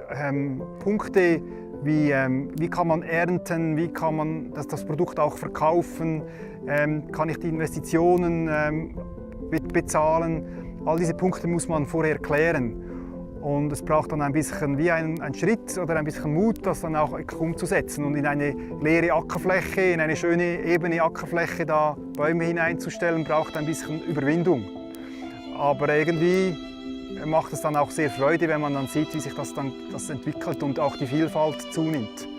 Punkte, wie kann man ernten, wie kann man das Produkt auch verkaufen, kann ich die Investitionen bezahlen, all diese Punkte muss man vorher klären. Und es braucht dann ein bisschen wie ein Schritt oder ein bisschen Mut, das dann auch umzusetzen und in eine leere Ackerfläche, in eine schöne ebene Ackerfläche da Bäume hineinzustellen, braucht ein bisschen Überwindung. Aber irgendwie macht es dann auch sehr Freude, wenn man dann sieht, wie sich das entwickelt und auch die Vielfalt zunimmt.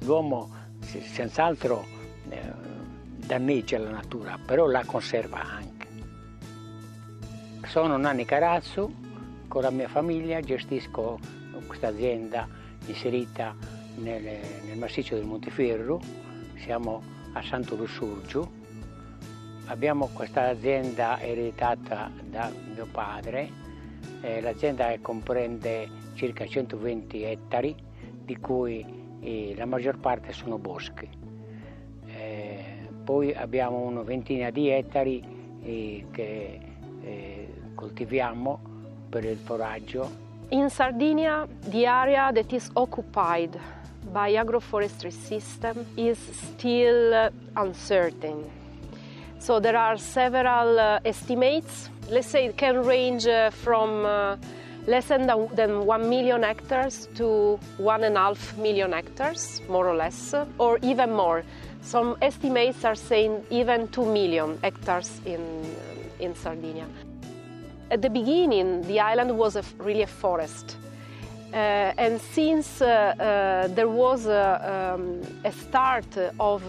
L'uomo senz'altro danneggia la natura, però la conserva anche. Sono Nanni Carazzo, con la mia famiglia gestisco questa azienda inserita nel massiccio del Monteferro, siamo a Santo Lussurgiu. Abbiamo questa azienda ereditata da mio padre, l'azienda comprende circa 120 ettari, di cui la maggior parte sono boschi. Poi abbiamo una ventina di ettari che coltiviamo per il foraggio. In Sardinia, the area that is occupied by agroforestry system is still uncertain. So there are several estimates. Let's say it can range from less than 1 million hectares to 1.5 million hectares, more or less, or even more. Some estimates are saying even 2 million hectares in Sardinia. At the beginning, the island was really a forest. And since there was a start of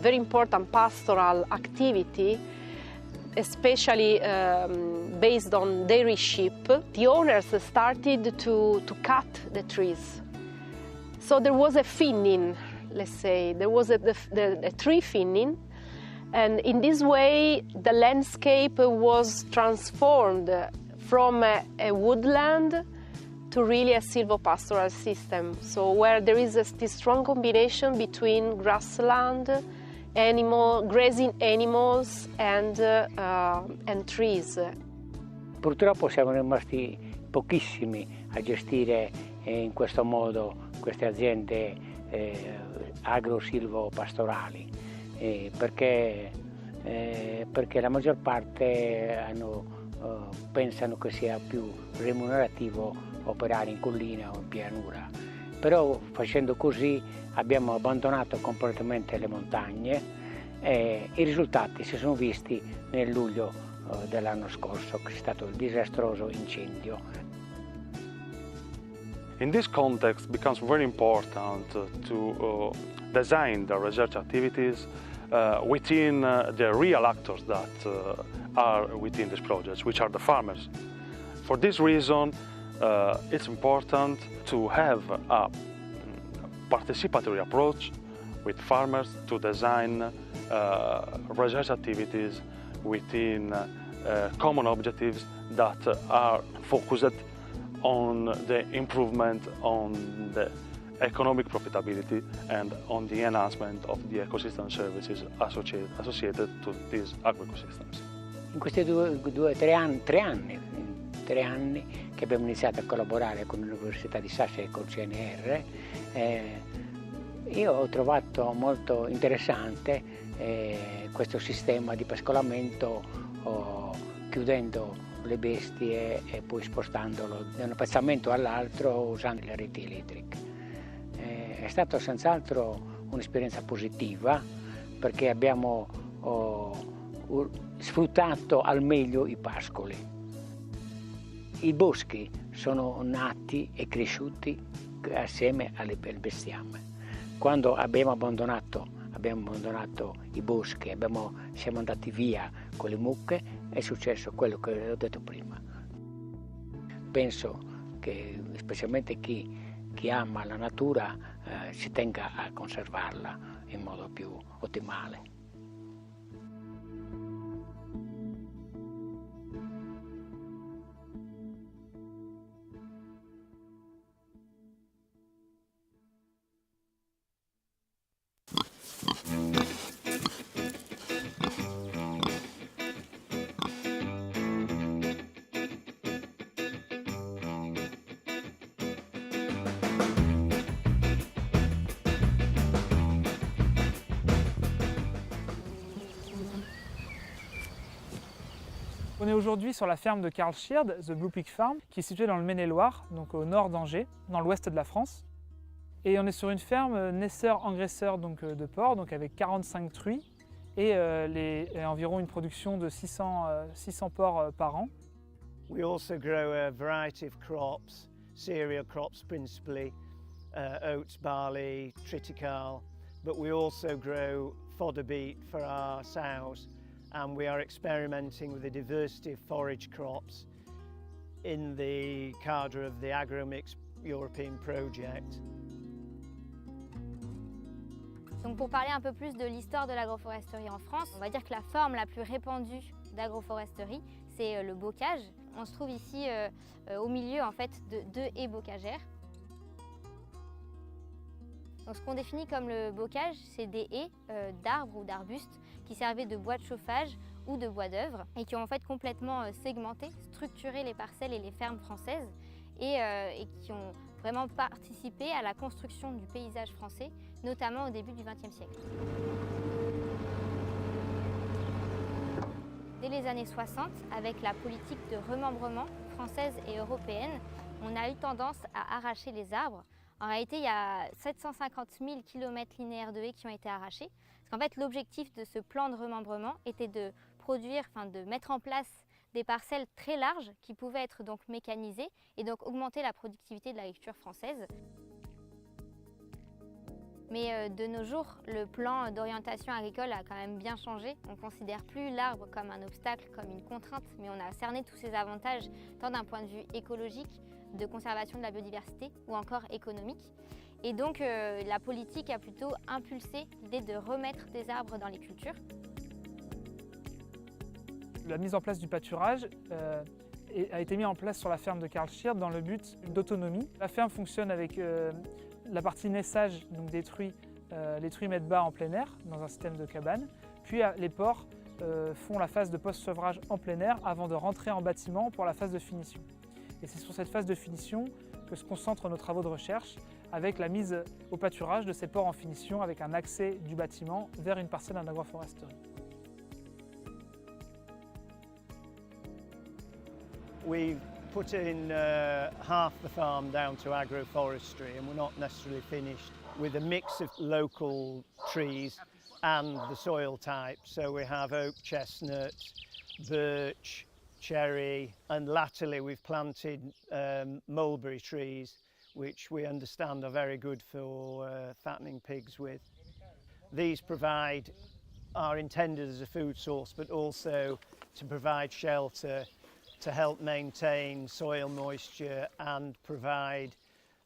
very important pastoral activity, especially based on dairy sheep, the owners started to cut the trees. So there was a thinning, let's say. There was a tree thinning, And in this way, the landscape was transformed from a woodland to really a silvopastoral system. So where there is this strong combination between grassland, grazing animals and trees. Purtroppo siamo rimasti pochissimi a gestire in questo modo queste aziende agro-silvopastorali, perché la maggior parte pensano che sia più remunerativo operare in collina o in pianura. Però facendo così abbiamo abbandonato completamente le montagne e i risultati si sono visti nel luglio dell'anno scorso, che è stato il disastroso incendio. In this context, it becomes very important to design the research activities within the real actors that are within these projects, which are the farmers. For this reason, it's important to have a participatory approach with farmers to design research activities within common objectives that are focused on the improvement on the economic profitability and on the enhancement of the ecosystem services associated to these agroecosystems. In questi tre anni che abbiamo iniziato a collaborare con l'Università di Sassari e col CNR, io ho trovato molto interessante questo sistema di pascolamento, chiudendo le bestie e poi spostandolo da un pezzamento all'altro usando le reti elettriche. È stata senz'altro un'esperienza positiva perché abbiamo sfruttato al meglio i pascoli. I boschi sono nati e cresciuti assieme al bestiame. Quando abbiamo abbandonato i boschi, siamo andati via con le mucche, è successo quello che ho detto prima. Penso che specialmente chi ama la natura si tenga a conservarla in modo più ottimale. On est aujourd'hui sur la ferme de Karl Schird, The Blue Pig Farm, qui est située dans le Maine-et-Loire, donc au nord d'Angers, dans l'ouest de la France. Et on est sur une ferme naisseur-engraisseur de porcs, donc avec 45 truies et environ une production de 600 porcs par an. We also grow a variety of crops, cereal crops principally, oats, barley, triticale, but we also grow fodder beet for our sows. And we are experimenting with a diversity of forage crops in the cadre of the AGROMIX European project. Donc pour parler un peu plus de l'histoire de l'agroforesterie en France, on va dire que la forme la plus répandue d'agroforesterie, c'est le bocage. On se trouve ici au milieu en fait de 2 haies bocagères. Donc, ce qu'on définit comme le bocage, c'est des haies d'arbres ou d'arbustes qui servaient de bois de chauffage ou de bois d'œuvre et qui ont en fait complètement segmenté, structuré les parcelles et les fermes françaises et qui ont vraiment participé à la construction du paysage français, notamment au début du XXe siècle. Dès les années 60, avec la politique de remembrement française et européenne, on a eu tendance à arracher les arbres. En réalité, il y a 750 000 km linéaires de haies qui ont été arrachés. Parce qu'en fait, l'objectif de ce plan de remembrement était de mettre en place des parcelles très larges qui pouvaient être donc mécanisées et donc augmenter la productivité de l'agriculture française. Mais de nos jours, le plan d'orientation agricole a quand même bien changé. On ne considère plus l'arbre comme un obstacle, comme une contrainte, mais on a cerné tous ses avantages, tant d'un point de vue écologique, de conservation de la biodiversité ou encore économique. Et donc la politique a plutôt impulsé l'idée de remettre des arbres dans les cultures. La mise en place du pâturage a été mise en place sur la ferme de Karl Schird dans le but d'autonomie. La ferme fonctionne avec la partie naissage, donc des truies. Les truies mettent bas en plein air dans un système de cabane, puis les porcs font la phase de post-sevrage en plein air avant de rentrer en bâtiment pour la phase de finition. Et c'est sur cette phase de finition que se concentrent nos travaux de recherche avec la mise au pâturage de ces porcs en finition avec un accès du bâtiment vers une parcelle en agroforesterie. We've put in half the farm down to agroforestry, and we're not necessarily finished, with a mix of local trees and the soil type. So we have oak, chestnut, birch, cherry, and latterly we've planted mulberry trees, which we understand are very good for fattening pigs with. These are intended as a food source, but also to provide shelter, to help maintain soil moisture and provide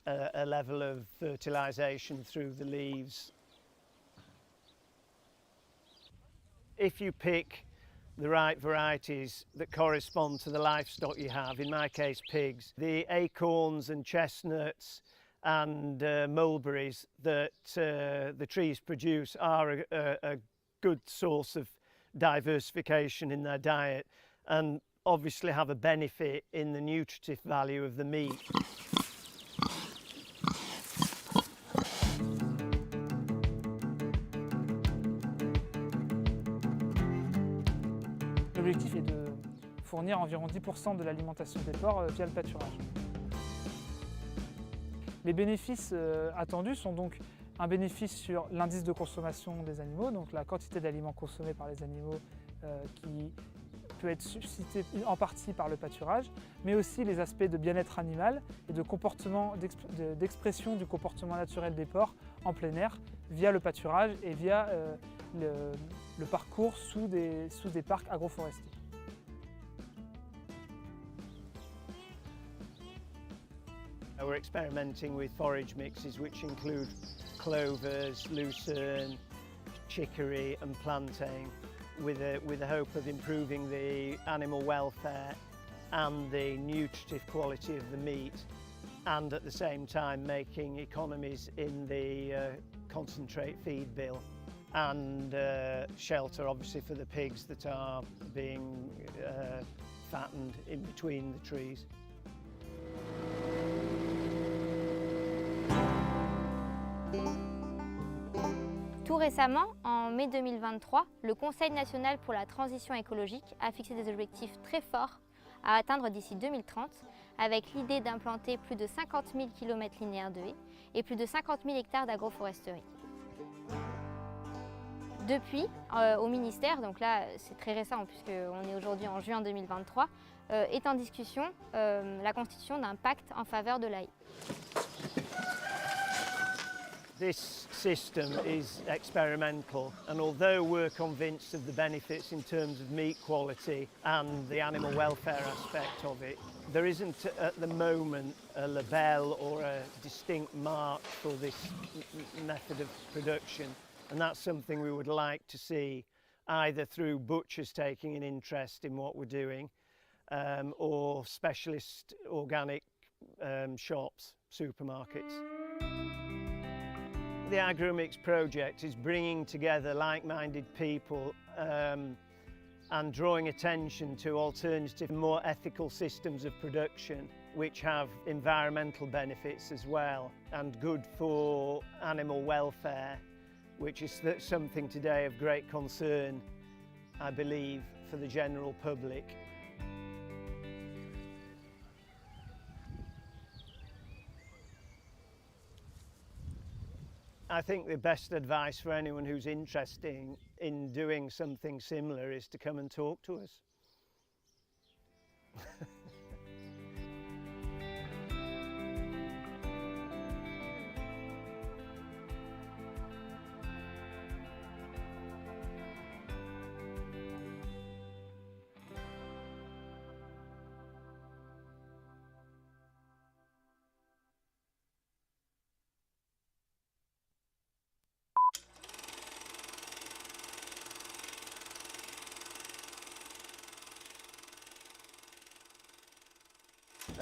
a level of fertilisation through the leaves. If you pick the right varieties that correspond to the livestock you have, in my case pigs, the acorns and chestnuts and mulberries that the trees produce are a good source of diversification in their diet and obviously have a benefit in the nutritive value of the meat. L'objectif est de fournir environ 10% de l'alimentation des porcs via le pâturage. Les bénéfices attendus sont donc un bénéfice sur l'indice de consommation des animaux, donc la quantité d'aliments consommés par les animaux qui peut être suscité en partie par le pâturage, mais aussi les aspects de bien-être animal et de comportement, d'expression du comportement naturel des porcs en plein air via le pâturage et via le parcours sous des parcs agroforestiers. We're experimenting with forage mixes which include clovers, lucerne, chicory and plantain, with a hope of improving the animal welfare and the nutritive quality of the meat, and at the same time making economies in the concentrate feed bill and shelter obviously for the pigs that are being fattened in between the trees. Tout récemment, en mai 2023, le Conseil national pour la transition écologique a fixé des objectifs très forts à atteindre d'ici 2030, avec l'idée d'implanter plus de 50 000 km linéaires de haies et plus de 50 000 hectares d'agroforesterie. Depuis, au ministère, donc là c'est très récent puisqu'on est aujourd'hui en juin 2023, est en discussion la constitution d'un pacte en faveur de la haie. This system is experimental, and although we're convinced of the benefits in terms of meat quality and the animal welfare aspect of it, there isn't at the moment a label or a distinct mark for this method of production, and that's something we would like to see either through butchers taking an interest in what we're doing or specialist organic shops, supermarkets. The AGROMIX project is bringing together like-minded people and drawing attention to alternative, more ethical systems of production which have environmental benefits as well and good for animal welfare, which is something today of great concern, I believe, for the general public. I think the best advice for anyone who's interested in doing something similar is to come and talk to us.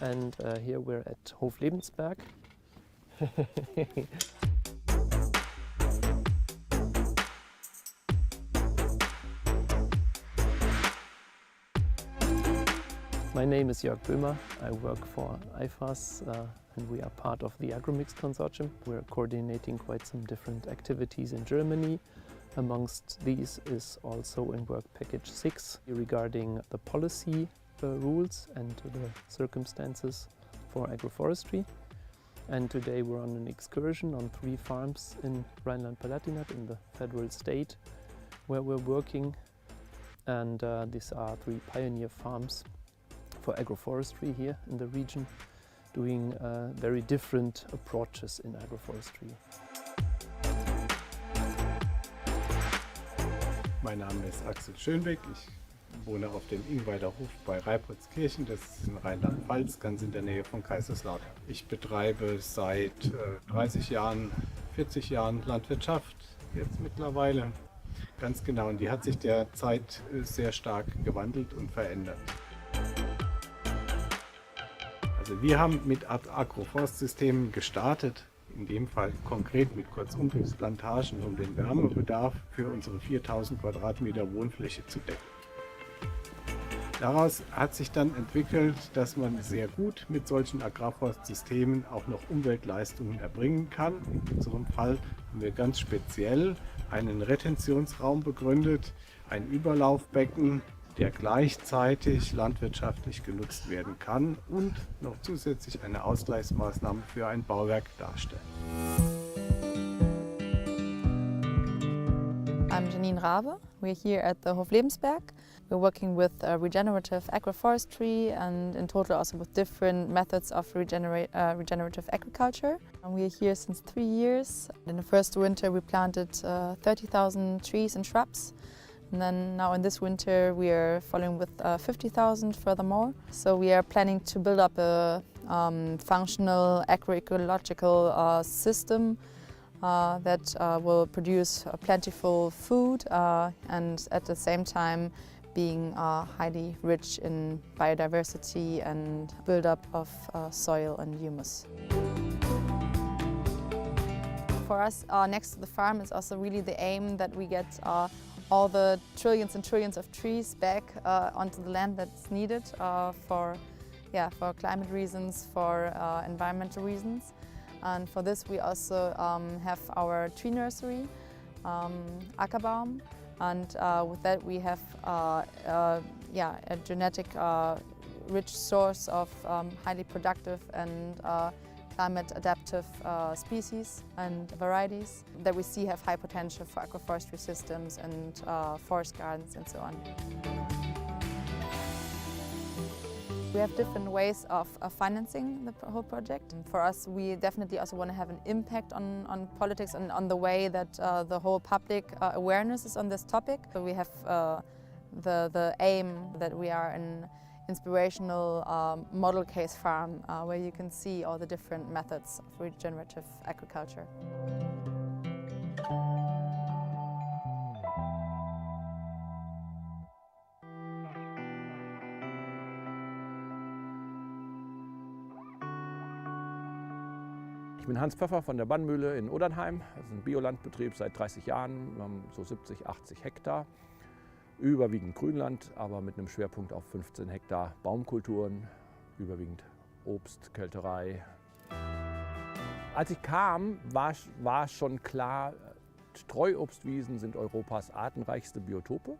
and here we're at Hoflebensberg. My name is Jörg Böhmer. I work for IFAS and we are part of the AGROMIX consortium. We're coordinating quite some different activities in Germany. Amongst these is also in work package 6 regarding the policy rules and the circumstances for agroforestry. And today we're on an excursion on 3 farms in Rhineland-Palatinate in the federal state where we're working. And these are 3 pioneer farms for agroforestry here in the region, doing very different approaches in agroforestry. Mein Name ist Axel Schönbeck. Ich wohne auf dem Ingweider Hof bei Reipoldskirchen, das ist in Rheinland-Pfalz, ganz in der Nähe von Kaiserslautern. Ich betreibe seit 30 Jahren, 40 Jahren Landwirtschaft, jetzt mittlerweile. Ganz genau, und die hat sich derzeit sehr stark gewandelt und verändert. Also wir haben mit Agroforstsystemen gestartet, in dem Fall konkret mit Kurzumtriebsplantagen, um den Wärmebedarf für unsere 4000 Quadratmeter Wohnfläche zu decken. Daraus hat sich dann entwickelt, dass man sehr gut mit solchen Agrarforstsystemen auch noch Umweltleistungen erbringen kann. In unserem Fall haben wir ganz speziell einen Retentionsraum begründet, ein Überlaufbecken, der gleichzeitig landwirtschaftlich genutzt werden kann und noch zusätzlich eine Ausgleichsmaßnahme für ein Bauwerk darstellt. I'm Janine Rabe. We're here at the Hoflebensberg. We're working with regenerative agroforestry and in total also with different methods of regenerative agriculture. And we're here since 3 years. In the first winter we planted 30,000 trees and shrubs. And then now in this winter we are following with 50,000 furthermore. So we are planning to build up a functional agroecological system that will produce plentiful food and at the same time being highly rich in biodiversity and build-up of soil and humus. For us, next to the farm is also really the aim that we get all the trillions and trillions of trees back onto the land that's needed for climate reasons, for environmental reasons. And for this we also have our tree nursery, Ackerbaum, and with that we have a genetic rich source of highly productive and climate adaptive species and varieties that we see have high potential for agroforestry systems and forest gardens and so on. We have different ways of financing the whole project. And for us, we definitely also want to have an impact on politics and on the way that the whole public awareness is on this topic. So we have the aim that we are an inspirational model case farm where you can see all the different methods of regenerative agriculture. Ich bin Hans Pfeffer von der Bannmühle in Odernheim. Das ist ein Biolandbetrieb seit 30 Jahren. Wir haben so 70, 80 Hektar. Überwiegend Grünland, aber mit einem Schwerpunkt auf 15 Hektar Baumkulturen, überwiegend Obst, Kälterei. Als ich kam, war schon klar, Streuobstwiesen sind Europas artenreichste Biotope.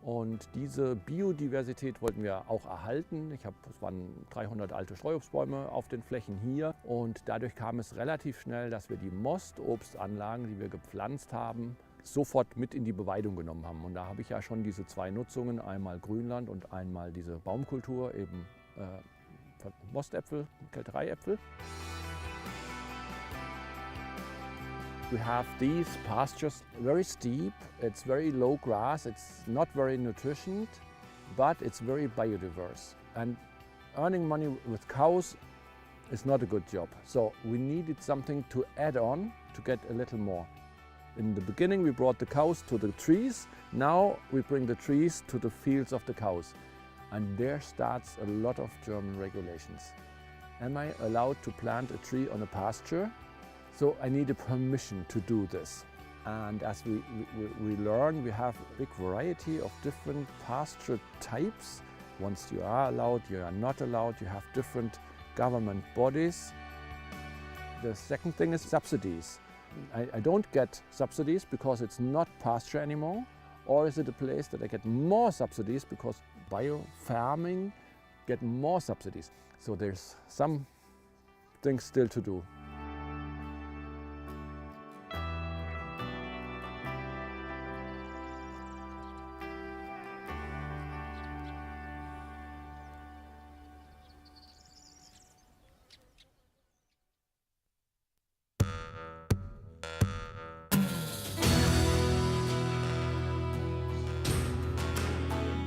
Und diese Biodiversität wollten wir auch erhalten. Es waren 300 alte Streuobstbäume auf den Flächen hier. Und dadurch kam es relativ schnell, dass wir die Mostobstanlagen, die wir gepflanzt haben, sofort mit in die Beweidung genommen haben. Und da habe ich ja schon diese 2 Nutzungen, einmal Grünland und einmal diese Baumkultur, eben Mostäpfel, Kältereiäpfel. We have these pastures very steep, it's very low grass, it's not very nutritious, but it's very biodiverse. And earning money with cows is not a good job. So we needed something to add on to get a little more. In the beginning we brought the cows to the trees, now we bring the trees to the fields of the cows. And there starts a lot of German regulations. Am I allowed to plant a tree on a pasture? So I need a permission to do this. And as we learn, we have a big variety of different pasture types. Once you are allowed, you are not allowed, you have different government bodies. The second thing is subsidies. I don't get subsidies because it's not pasture anymore, or is it a place that I get more subsidies because bio-farming get more subsidies? So there's some things still to do.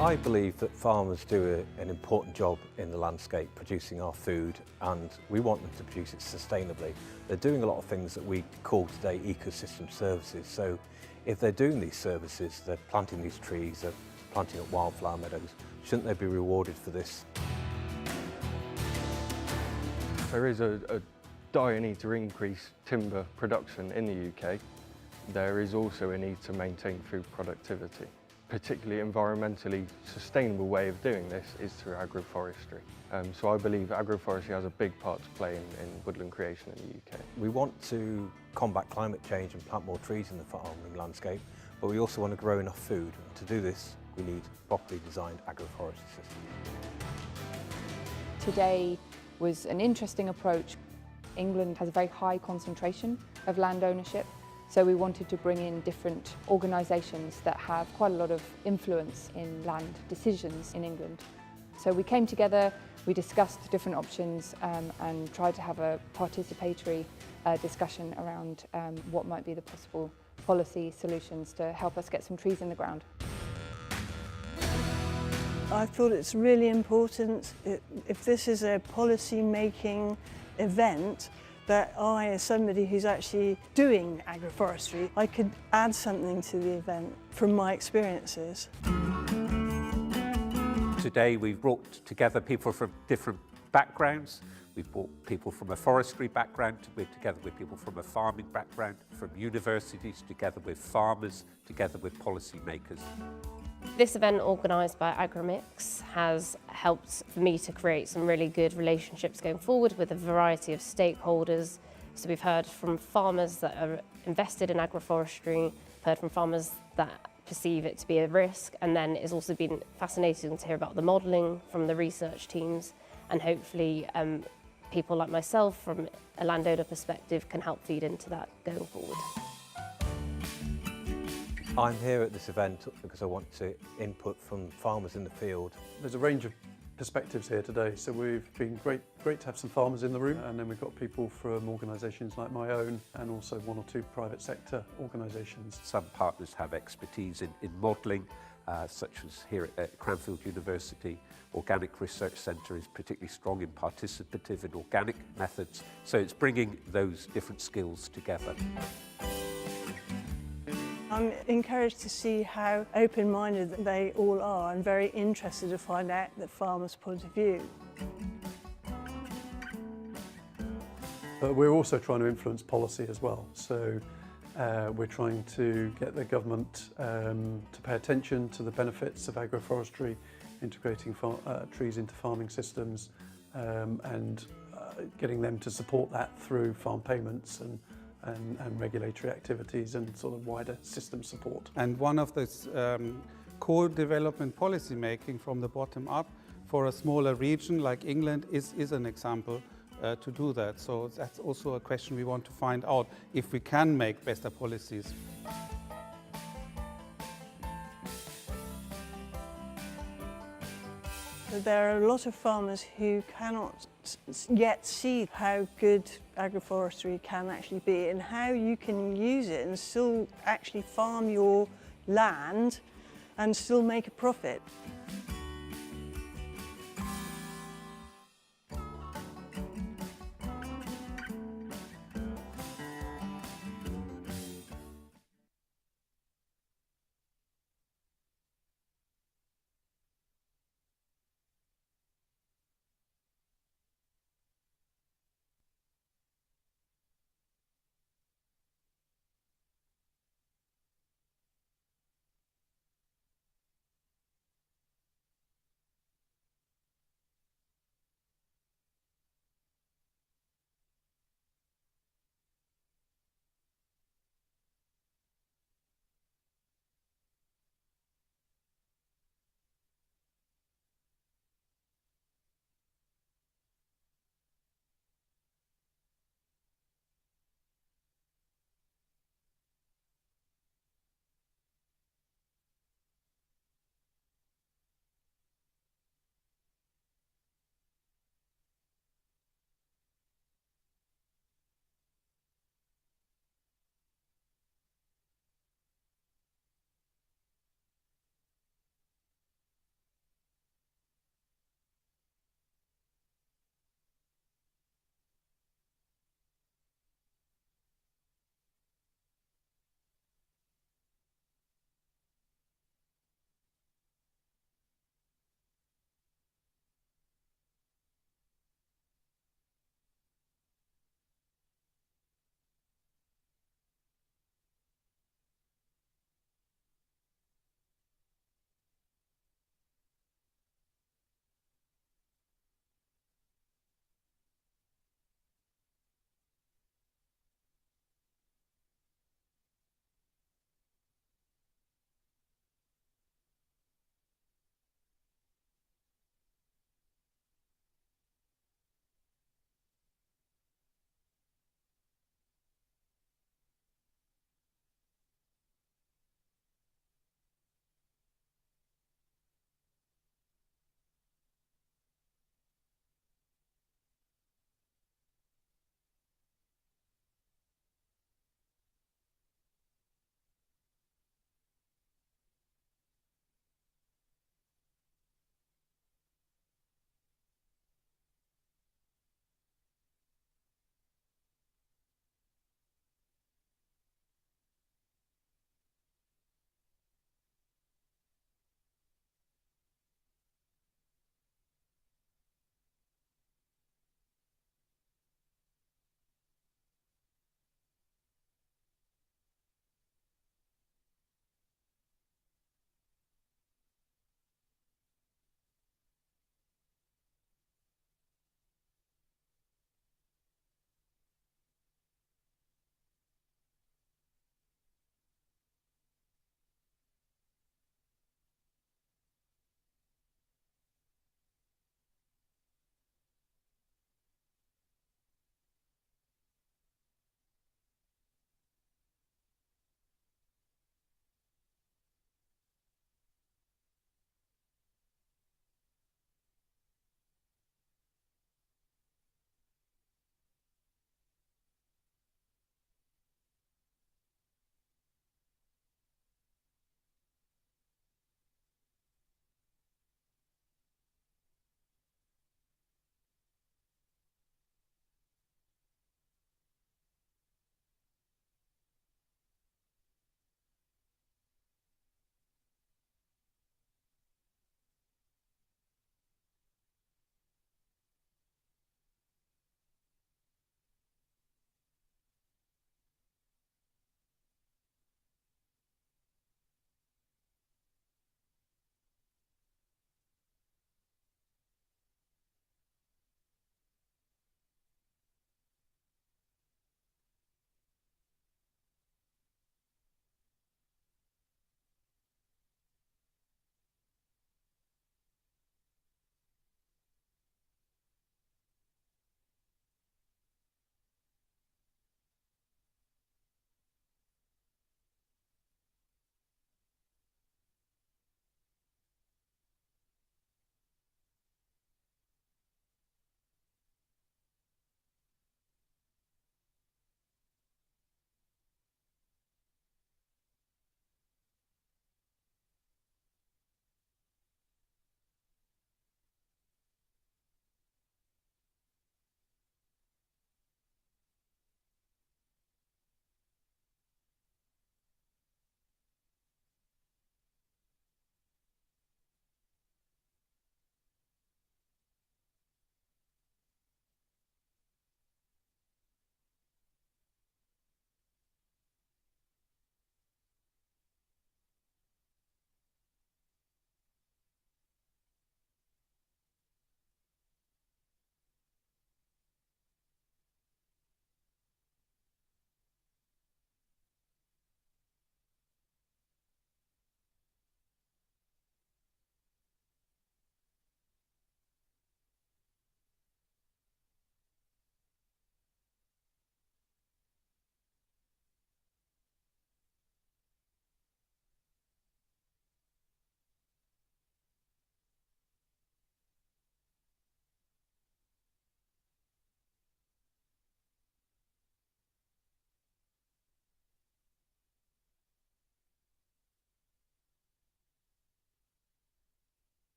I believe that farmers do an important job in the landscape, producing our food, and we want them to produce it sustainably. They're doing a lot of things that we call today ecosystem services. So if they're doing these services, they're planting these trees, they're planting up wildflower meadows, shouldn't they be rewarded for this? There is a dire need to increase timber production in the UK. There is also a need to maintain food productivity. Particularly environmentally sustainable way of doing this is through agroforestry. So I believe agroforestry has a big part to play in woodland creation in the UK. We want to combat climate change and plant more trees in the farming landscape, but we also want to grow enough food. And to do this, we need properly designed agroforestry systems. Today was an interesting approach. England has a very high concentration of land ownership. So we wanted to bring in different organisations that have quite a lot of influence in land decisions in England. So we came together, we discussed different options and tried to have a participatory discussion around what might be the possible policy solutions to help us get some trees in the ground. I thought it's really important, if this is a policy-making event, that I, as somebody who's actually doing agroforestry, I could add something to the event from my experiences. Today we've brought together people from different backgrounds. We've brought people from a forestry background, we're together with people from a farming background, from universities, together with farmers, together with policymakers. This event organised by AGROMIX has helped for me to create some really good relationships going forward with a variety of stakeholders. So we've heard from farmers that are invested in agroforestry, heard from farmers that perceive it to be a risk, and then it's also been fascinating to hear about the modelling from the research teams, and hopefully people like myself from a landowner perspective can help feed into that going forward. I'm here at this event because I want to input from farmers in the field. There's a range of perspectives here today, so we've been great to have some farmers in the room, and then we've got people from organisations like my own and also one or two private sector organisations. Some partners have expertise in modelling, such as here at Cranfield University. Organic Research Centre is particularly strong in participative and organic methods, so it's bringing those different skills together. I'm encouraged to see how open-minded they all are and very interested to find out the farmer's point of view. But we're also trying to influence policy as well. So we're trying to get the government to pay attention to the benefits of agroforestry, integrating trees into farming systems and getting them to support that through farm payments and regulatory activities and sort of wider system support. And one of this co-development policy making from the bottom up for a smaller region like England is an example to do that. So that's also a question we want to find out if we can make better policies. There are a lot of farmers who cannot yet see how good agroforestry can actually be and how you can use it and still actually farm your land and still make a profit.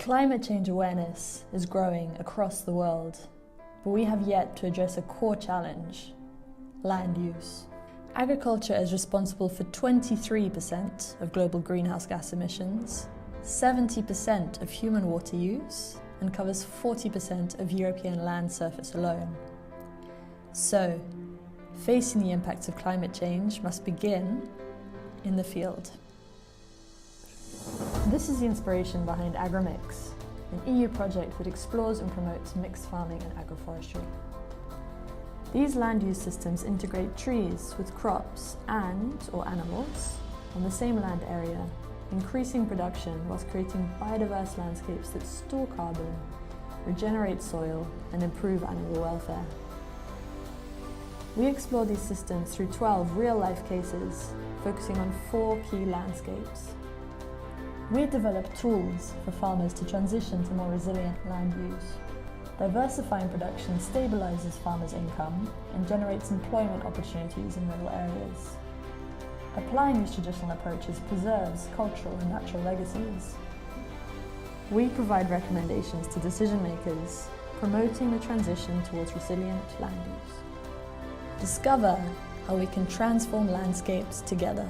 Climate change awareness is growing across the world, but we have yet to address a core challenge: land use. Agriculture is responsible for 23% of global greenhouse gas emissions, 70% of human water use, and covers 40% of European land surface alone. So, facing the impacts of climate change must begin in the field. This is the inspiration behind AGROMIX, an EU project that explores and promotes mixed farming and agroforestry. These land use systems integrate trees with crops and/or animals on the same land area, increasing production whilst creating biodiverse landscapes that store carbon, regenerate soil, and improve animal welfare. We explore these systems through 12 real-life cases, focusing on 4 key landscapes. We develop tools for farmers to transition to more resilient land use. Diversifying production stabilises farmers' income and generates employment opportunities in rural areas. Applying these traditional approaches preserves cultural and natural legacies. We provide recommendations to decision makers, promoting the transition towards resilient land use. Discover how we can transform landscapes together.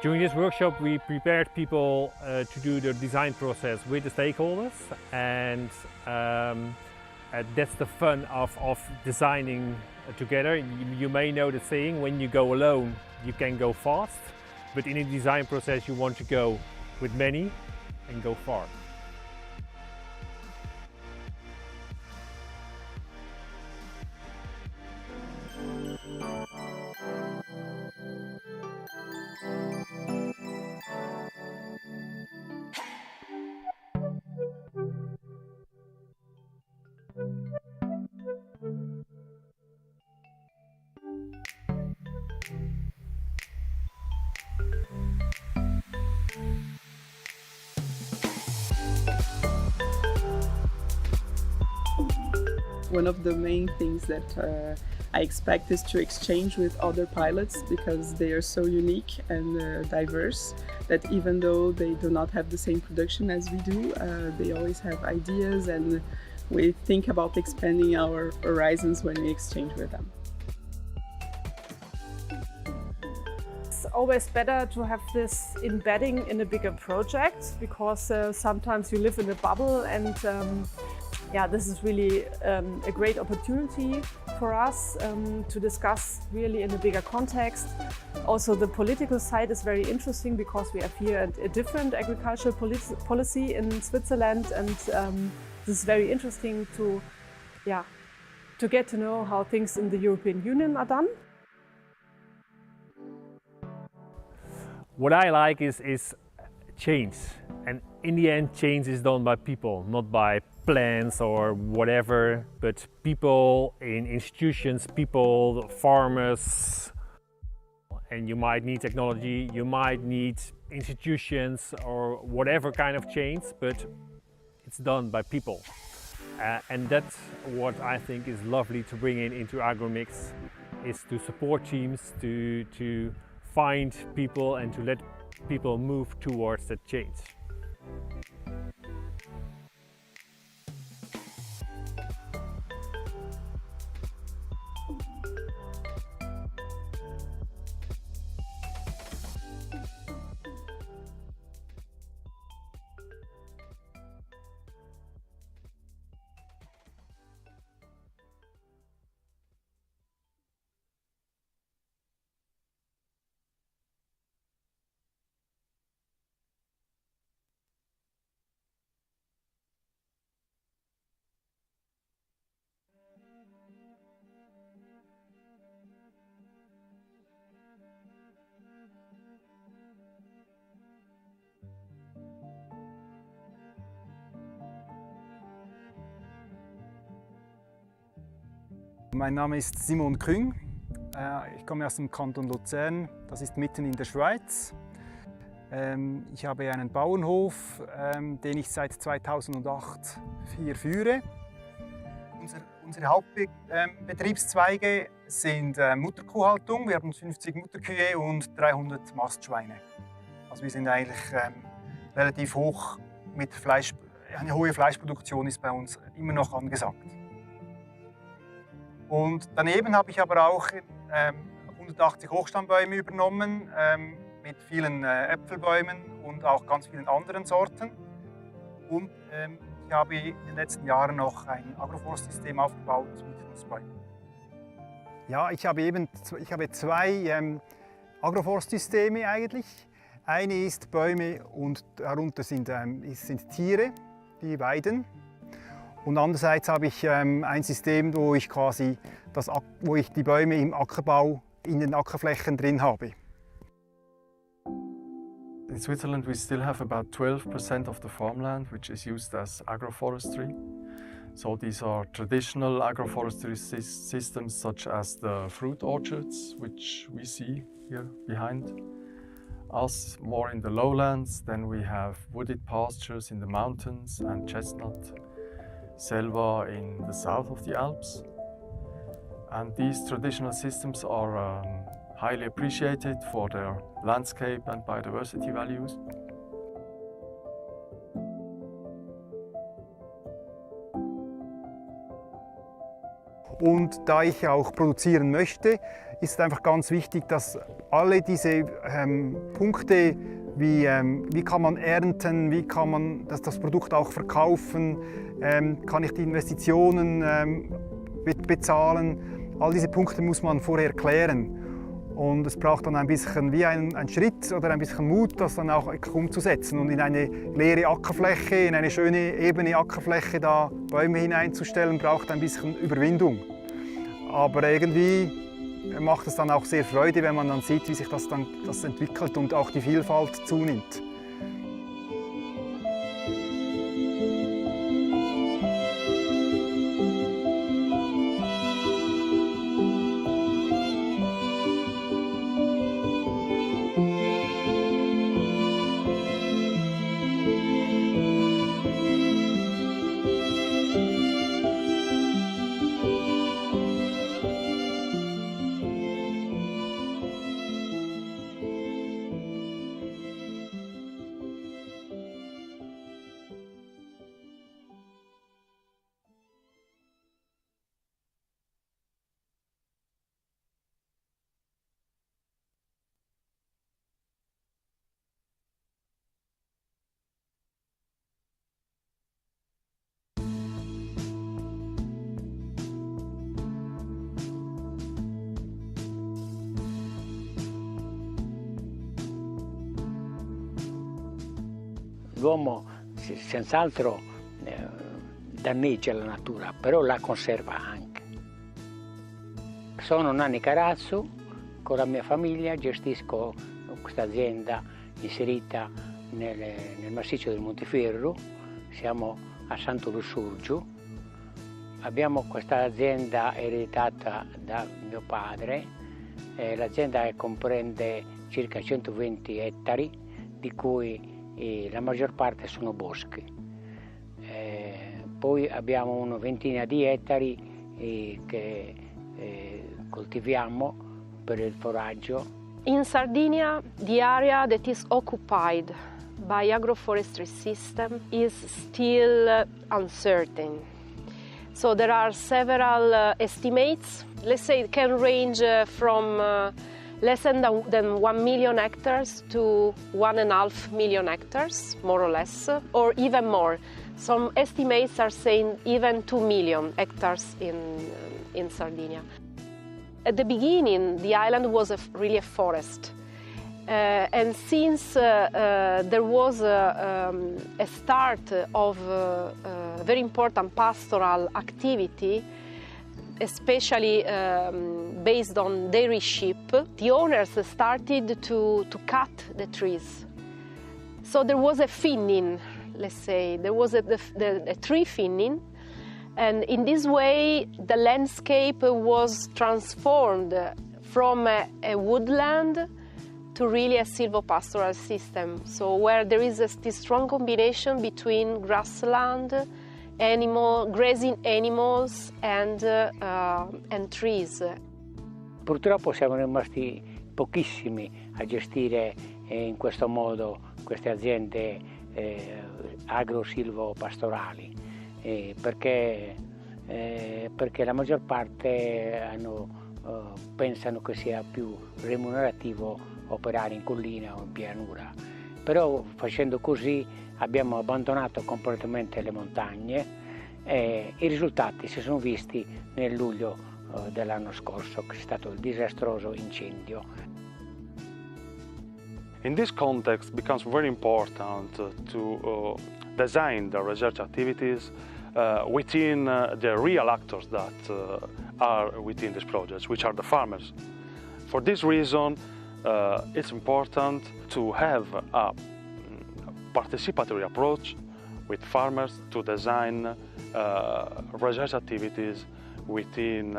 During this workshop we prepared people to do the design process with the stakeholders, and that's the fun of designing together. You may know the saying, when you go alone you can go fast, but in a design process you want to go with many and go far. One of the main things that I expect is to exchange with other pilots, because they are so unique and diverse that even though they do not have the same production as we do, they always have ideas, and we think about expanding our horizons when we exchange with them. It's always better to have this embedding in a bigger project, because sometimes you live in a bubble, and yeah, this is really a great opportunity for us to discuss really in a bigger context. Also, the political side is very interesting, because we have here a different agricultural policy in Switzerland, and this is very interesting to get to know how things in the European Union are done. What I like is change, and in the end change is done by people, not by plans or whatever, but people in institutions, people, farmers. And you might need technology, you might need institutions or whatever kind of change, but it's done by people. And that's what I think is lovely to bring into AGROMIX, is to support teams, to find people and to let people move towards that change. Mein Name ist Simon Küng. Ich komme aus dem Kanton Luzern, das ist mitten in der Schweiz. Ich habe einen Bauernhof, den ich seit 2008 hier führe. Unsere Hauptbetriebszweige sind Mutterkuhhaltung. Wir haben 50 Mutterkühe und 300 Mastschweine. Also wir sind eigentlich relativ hoch mit Fleisch. Eine hohe Fleischproduktion ist bei uns immer noch angesagt. Und daneben habe ich aber auch 180 Hochstammbäume übernommen, mit vielen Äpfelbäumen und auch ganz vielen anderen Sorten. Und ich habe in den letzten Jahren noch ein Agroforstsystem aufgebaut mit Nussbäumen. Ja, ich habe zwei Agroforstsysteme eigentlich. Eine ist Bäume und darunter sind Tiere, die weiden. Und andererseits habe ich ein System, wo ich die Bäume im Ackerbau in den Ackerflächen drin habe. In Switzerland we still have about 12% of the farmland which is used as agroforestry. So these are traditional agroforestry systems such as the fruit orchards which we see here behind us, more in the lowlands. Then we have wooded pastures in the mountains and chestnut selva in the south of the Alps. And these traditional systems are highly appreciated for their landscape and biodiversity values. Und da ich auch produzieren möchte, ist einfach ganz wichtig, dass alle diese Punkte, wie kann man ernten, wie kann man das Produkt auch verkaufen, kann ich die Investitionen bezahlen, all diese Punkte muss man vorher klären. Und es braucht dann ein bisschen wie ein Schritt oder ein bisschen Mut, das dann auch umzusetzen und in eine leere Ackerfläche, in eine schöne ebene Ackerfläche da Bäume hineinzustellen, braucht ein bisschen Überwindung. Aber irgendwie macht es dann auch sehr Freude, wenn man dann sieht, wie sich das entwickelt und auch die Vielfalt zunimmt. L'uomo senz'altro danneggia la natura, però la conserva anche. Sono Nanni Carazzo, con la mia famiglia gestisco questa azienda inserita nel massiccio del Monteferro, siamo a Santo Lussurgiu. Abbiamo questa azienda ereditata da mio padre, l'azienda comprende circa 120 ettari, di cui la maggior parte sono boschi. Poi abbiamo una ventina di ettari che coltiviamo per il foraggio. In Sardinia, the area that is occupied by agroforestry system is still uncertain. So there are several estimates. Let's say it can range from less than 1 million hectares to 1.5 million hectares, more or less, or even more. Some estimates are saying even 2 million hectares in Sardinia. At the beginning, the island was really a forest. And since there was a start of very important pastoral activity, especially based on dairy sheep, the owners started to cut the trees. So there was a thinning, let's say. There was a tree thinning, And in this way, the landscape was transformed from a woodland to really a silvopastoral system. So where there is this strong combination between grassland, grazing animals and trees. Purtroppo siamo rimasti pochissimi a gestire in questo modo queste aziende agro-silvopastorali perché la maggior parte pensano che sia più remunerativo operare in collina o in pianura. Però facendo così abbiamo abbandonato completamente le montagne e i risultati si sono visti nel luglio dell'anno scorso, che è stato il disastroso incendio. In this context, it becomes very important to design the research activities within the real actors that are within these projects, which are the farmers. For this reason, it's important to have a participatory approach with farmers to design research activities within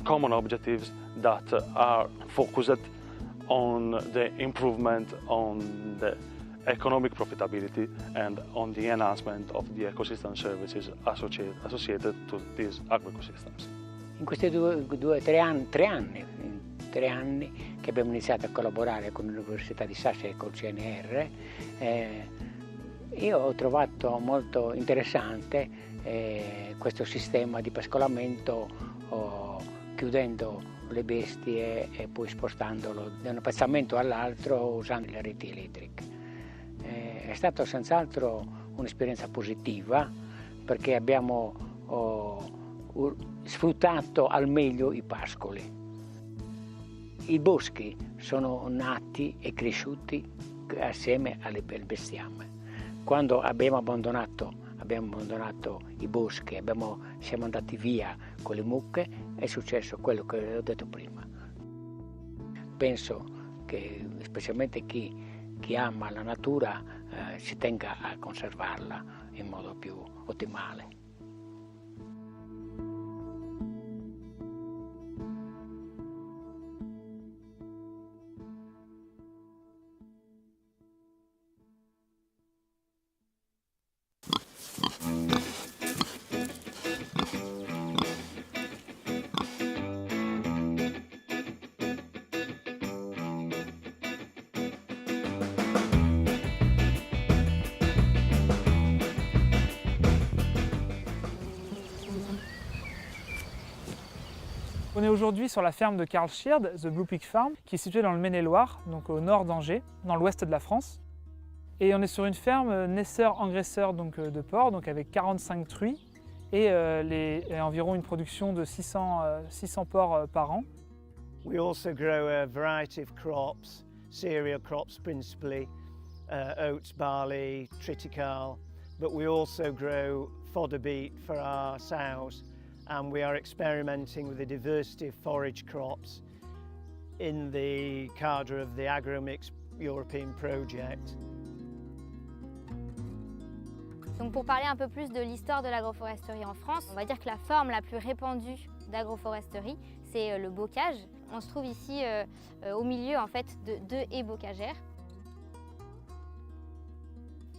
common objectives that are focused on the improvement on the economic profitability and on the enhancement of the ecosystem services associated to these agroecosystems. In questi tre anni che abbiamo iniziato a collaborare con l'Università di Sassia e col CNR, io ho trovato molto interessante questo sistema di pascolamento chiudendo le bestie e poi spostandolo da un appezzamento all'altro usando le reti elettriche. È stata senz'altro un'esperienza positiva perché abbiamo sfruttato al meglio i pascoli. I boschi sono nati e cresciuti assieme al bestiame. Quando abbiamo abbandonato i boschi, siamo andati via con le mucche, è successo quello che ho detto prima. Penso che specialmente chi ama la natura si tenga a conservarla in modo più ottimale. On est aujourd'hui sur la ferme de Karl Schird, The Blue Pig Farm, qui est située dans le Maine-et-Loire, donc au nord d'Angers, dans l'ouest de la France. Et on est sur une ferme naisseur-engraisseur de porcs, donc avec 45 truies et environ une production de 600 porcs par an. We also grow a variety of crops, cereal crops principally, oats, barley, triticale, but we also grow fodder beet for our sows. And we are experimenting with a diversity of forage crops in the cadre of the AGROMIX European project. Donc pour parler un peu plus de l'histoire de l'agroforesterie en France, on va dire que la forme la plus répandue d'agroforesterie, c'est le bocage. On se trouve ici au milieu en fait de 2 haies bocagères.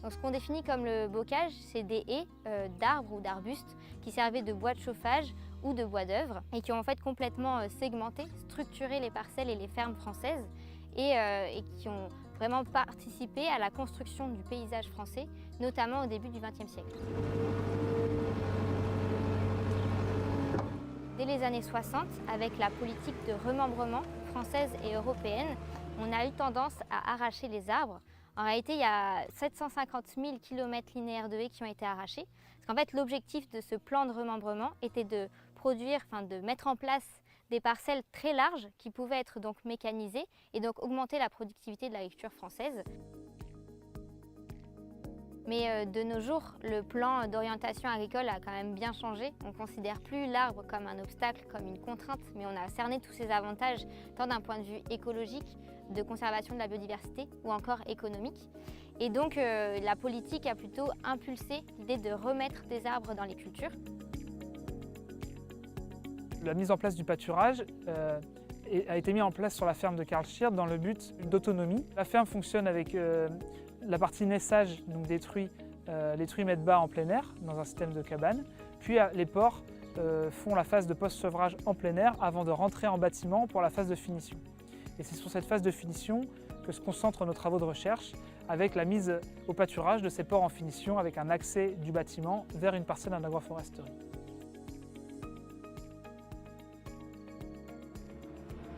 Donc, ce qu'on définit comme le bocage, c'est des haies d'arbres ou d'arbustes qui servaient de bois de chauffage ou de bois d'œuvre et qui ont en fait complètement segmenté, structuré les parcelles et les fermes françaises et qui ont vraiment participé à la construction du paysage français, notamment au début du XXe siècle. Dès les années 60, avec la politique de remembrement française et européenne, on a eu tendance à arracher les arbres. En réalité, il y a 750 000 km² de haies qui ont été arrachées. Parce qu'en fait, l'objectif de ce plan de remembrement était de mettre en place des parcelles très larges qui pouvaient être donc mécanisées et donc augmenter la productivité de l'agriculture française. Mais de nos jours, le plan d'orientation agricole a quand même bien changé. On ne considère plus l'arbre comme un obstacle, comme une contrainte, mais on a cerné tous ses avantages, tant d'un point de vue écologique, de conservation de la biodiversité ou encore économique. Et donc la politique a plutôt impulsé l'idée de remettre des arbres dans les cultures. La mise en place du pâturage a été mise en place sur la ferme de Karl Schird dans le but d'autonomie. La ferme fonctionne avec la partie naissage, donc des truies. Les truies mettent bas en plein air dans un système de cabane, puis les porcs font la phase de post-sevrage en plein air avant de rentrer en bâtiment pour la phase de finition. Et c'est sur cette phase de finition que se concentrent nos travaux de recherche avec la mise au pâturage de ces porcs en finition avec un accès du bâtiment vers une parcelle en agroforesterie.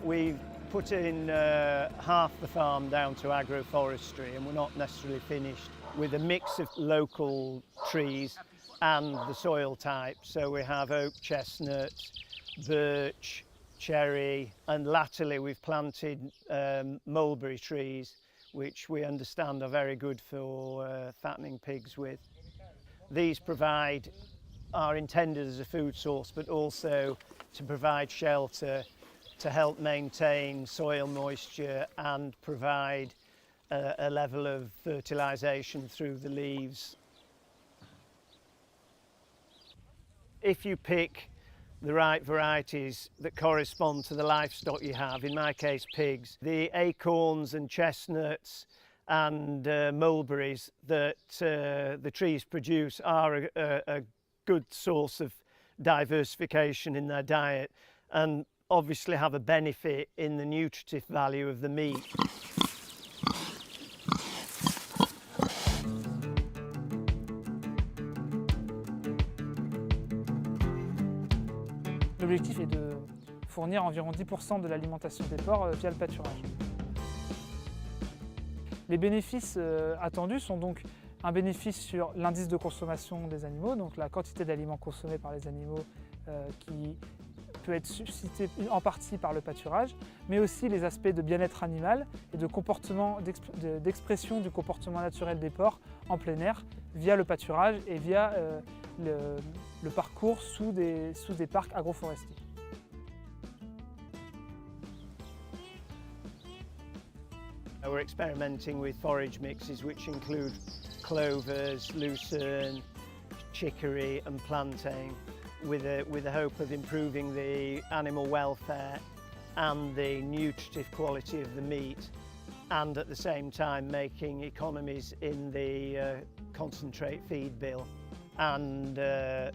We've put in half the farm down to agroforestry, and we're not necessarily finished, with a mix of local trees and the soil type. So we have oak, chestnut, birch, cherry, and latterly we've planted mulberry trees, which we understand are very good for fattening pigs with. These are intended as a food source, but also to provide shelter, to help maintain soil moisture and provide a level of fertilisation through the leaves. If you pick the right varieties that correspond to the livestock you have, in my case pigs, the acorns and chestnuts and mulberries that the trees produce are a good source of diversification in their diet and obviously have a benefit in the nutritive value of the meat. L'objectif est de fournir environ 10% de l'alimentation des porcs via le pâturage. Les bénéfices attendus sont donc un bénéfice sur l'indice de consommation des animaux, donc la quantité d'aliments consommés par les animaux qui peut être suscité en partie par le pâturage, mais aussi les aspects de bien-être animal et de comportement, d'expression du comportement naturel des porcs en plein air via le pâturage et via le parcours sous des parcs agroforestiers. We're experimenting with forage mixes which include clovers, lucerne, chicory and plantain, with a hope of improving the animal welfare and the nutritive quality of the meat, and at the same time making economies in the concentrate feed bill, and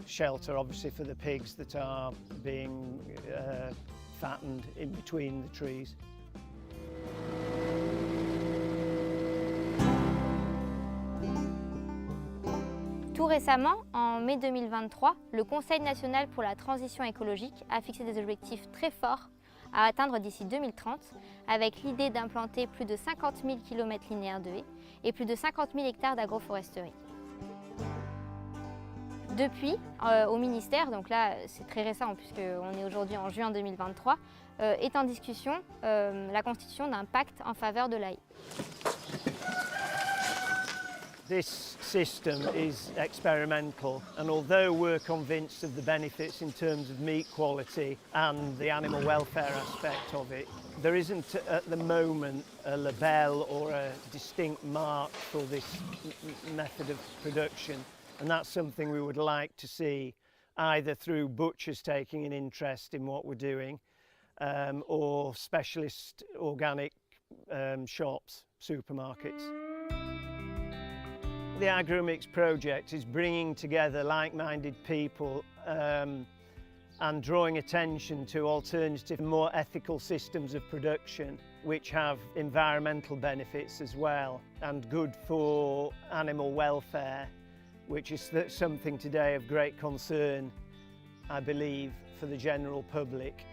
shelter obviously for the pigs that are being fattened in between the trees. Tout récemment, en mai 2023, le Conseil national pour la transition écologique a fixé des objectifs très forts à atteindre d'ici 2030, avec l'idée d'implanter plus de 50 000 km linéaires de haies et plus de 50 000 hectares d'agroforesterie. Depuis, au ministère, donc là c'est très récent puisqu'on est aujourd'hui en juin 2023, est en discussion la constitution d'un pacte en faveur de la haie. This system is experimental, and although we're convinced of the benefits in terms of meat quality and the animal welfare aspect of it, there isn't at the moment a label or a distinct mark for this method of production, and that's something we would like to see either through butchers taking an interest in what we're doing or specialist organic shops, supermarkets. The AGROMIX project is bringing together like-minded people and drawing attention to alternative, more ethical systems of production which have environmental benefits as well and good for animal welfare, which is something today of great concern, I believe, for the general public.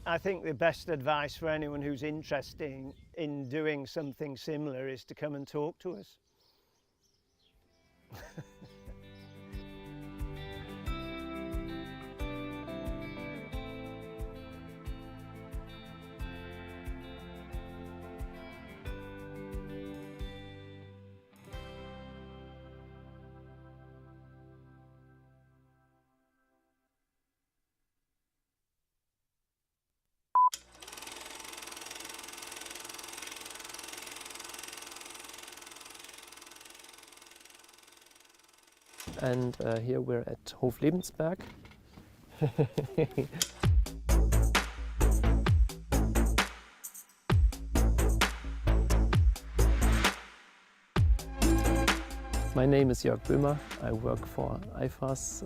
I think the best advice for anyone who's interested in doing something similar is to come and talk to us. and here we're at Hoflebensberg. My name is Jörg Böhmer. I work for IFAS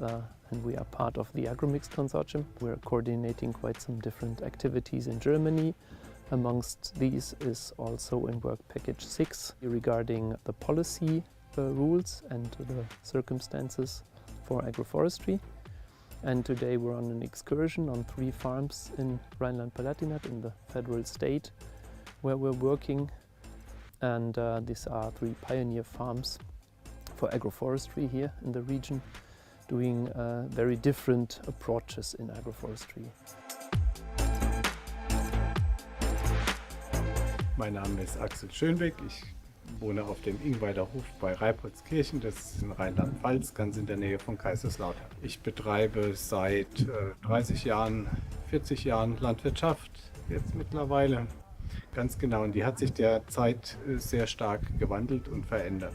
and we are part of the AGROMIX consortium. We're coordinating quite some different activities in Germany. Amongst these is also in work package 6 regarding the policy rules and the circumstances for agroforestry. And today we're on an excursion on 3 farms in Rhineland-Palatinate in the federal state where we're working. And these are 3 pioneer farms for agroforestry here in the region, doing very different approaches in agroforestry. Mein Name ist Axel Schönbeck. Ich wohne auf dem Ingweider Hof bei Reipoltskirchen, das ist in Rheinland-Pfalz, ganz in der Nähe von Kaiserslautern. Ich betreibe seit 30 Jahren, 40 Jahren Landwirtschaft, jetzt mittlerweile. Ganz genau, und die hat sich derzeit sehr stark gewandelt und verändert.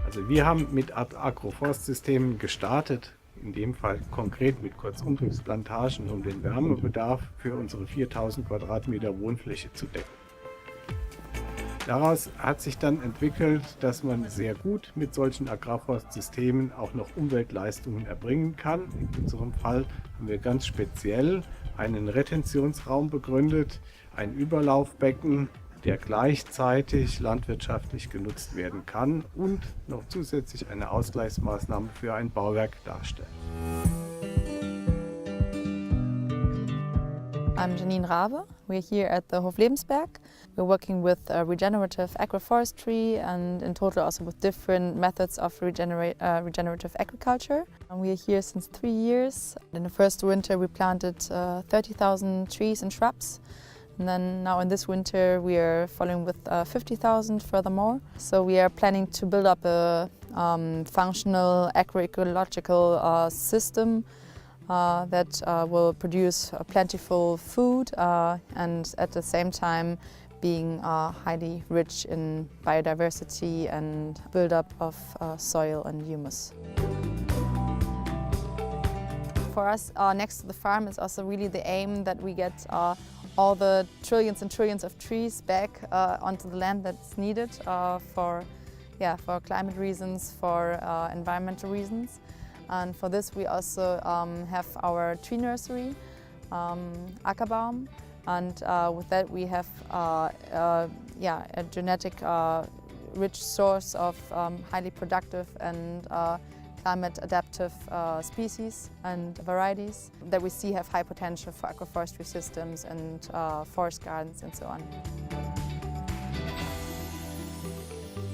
Also wir haben mit Agroforstsystemen gestartet, in dem Fall konkret mit Kurzumtriebsplantagen, um den Wärmebedarf für unsere 4000 Quadratmeter Wohnfläche zu decken. Daraus hat sich dann entwickelt, dass man sehr gut mit solchen Agrarforstsystemen auch noch Umweltleistungen erbringen kann. In unserem Fall haben wir ganz speziell einen Retentionsraum begründet, ein Überlaufbecken, der gleichzeitig landwirtschaftlich genutzt werden kann und noch zusätzlich eine Ausgleichsmaßnahme für ein Bauwerk darstellt. I'm Janine Rabe. We're here at the Hoflebensberg. We're working with regenerative agroforestry and in total also with different methods of regenerative agriculture. And we are here since 3 years. In the first winter we planted 30,000 trees and shrubs. And then now in this winter we are following with 50,000 furthermore. So we are planning to build up a functional agroecological system that will produce plentiful food and at the same time being highly rich in biodiversity and build-up of soil and humus. For us, next to the farm is also really the aim that we get all the trillions and trillions of trees back onto the land that's needed for climate reasons, for environmental reasons. And for this we also have our tree nursery, Ackerbaum, and with that we have a genetic rich source of highly productive and climate adaptive species and varieties that we see have high potential for agroforestry systems and forest gardens and so on.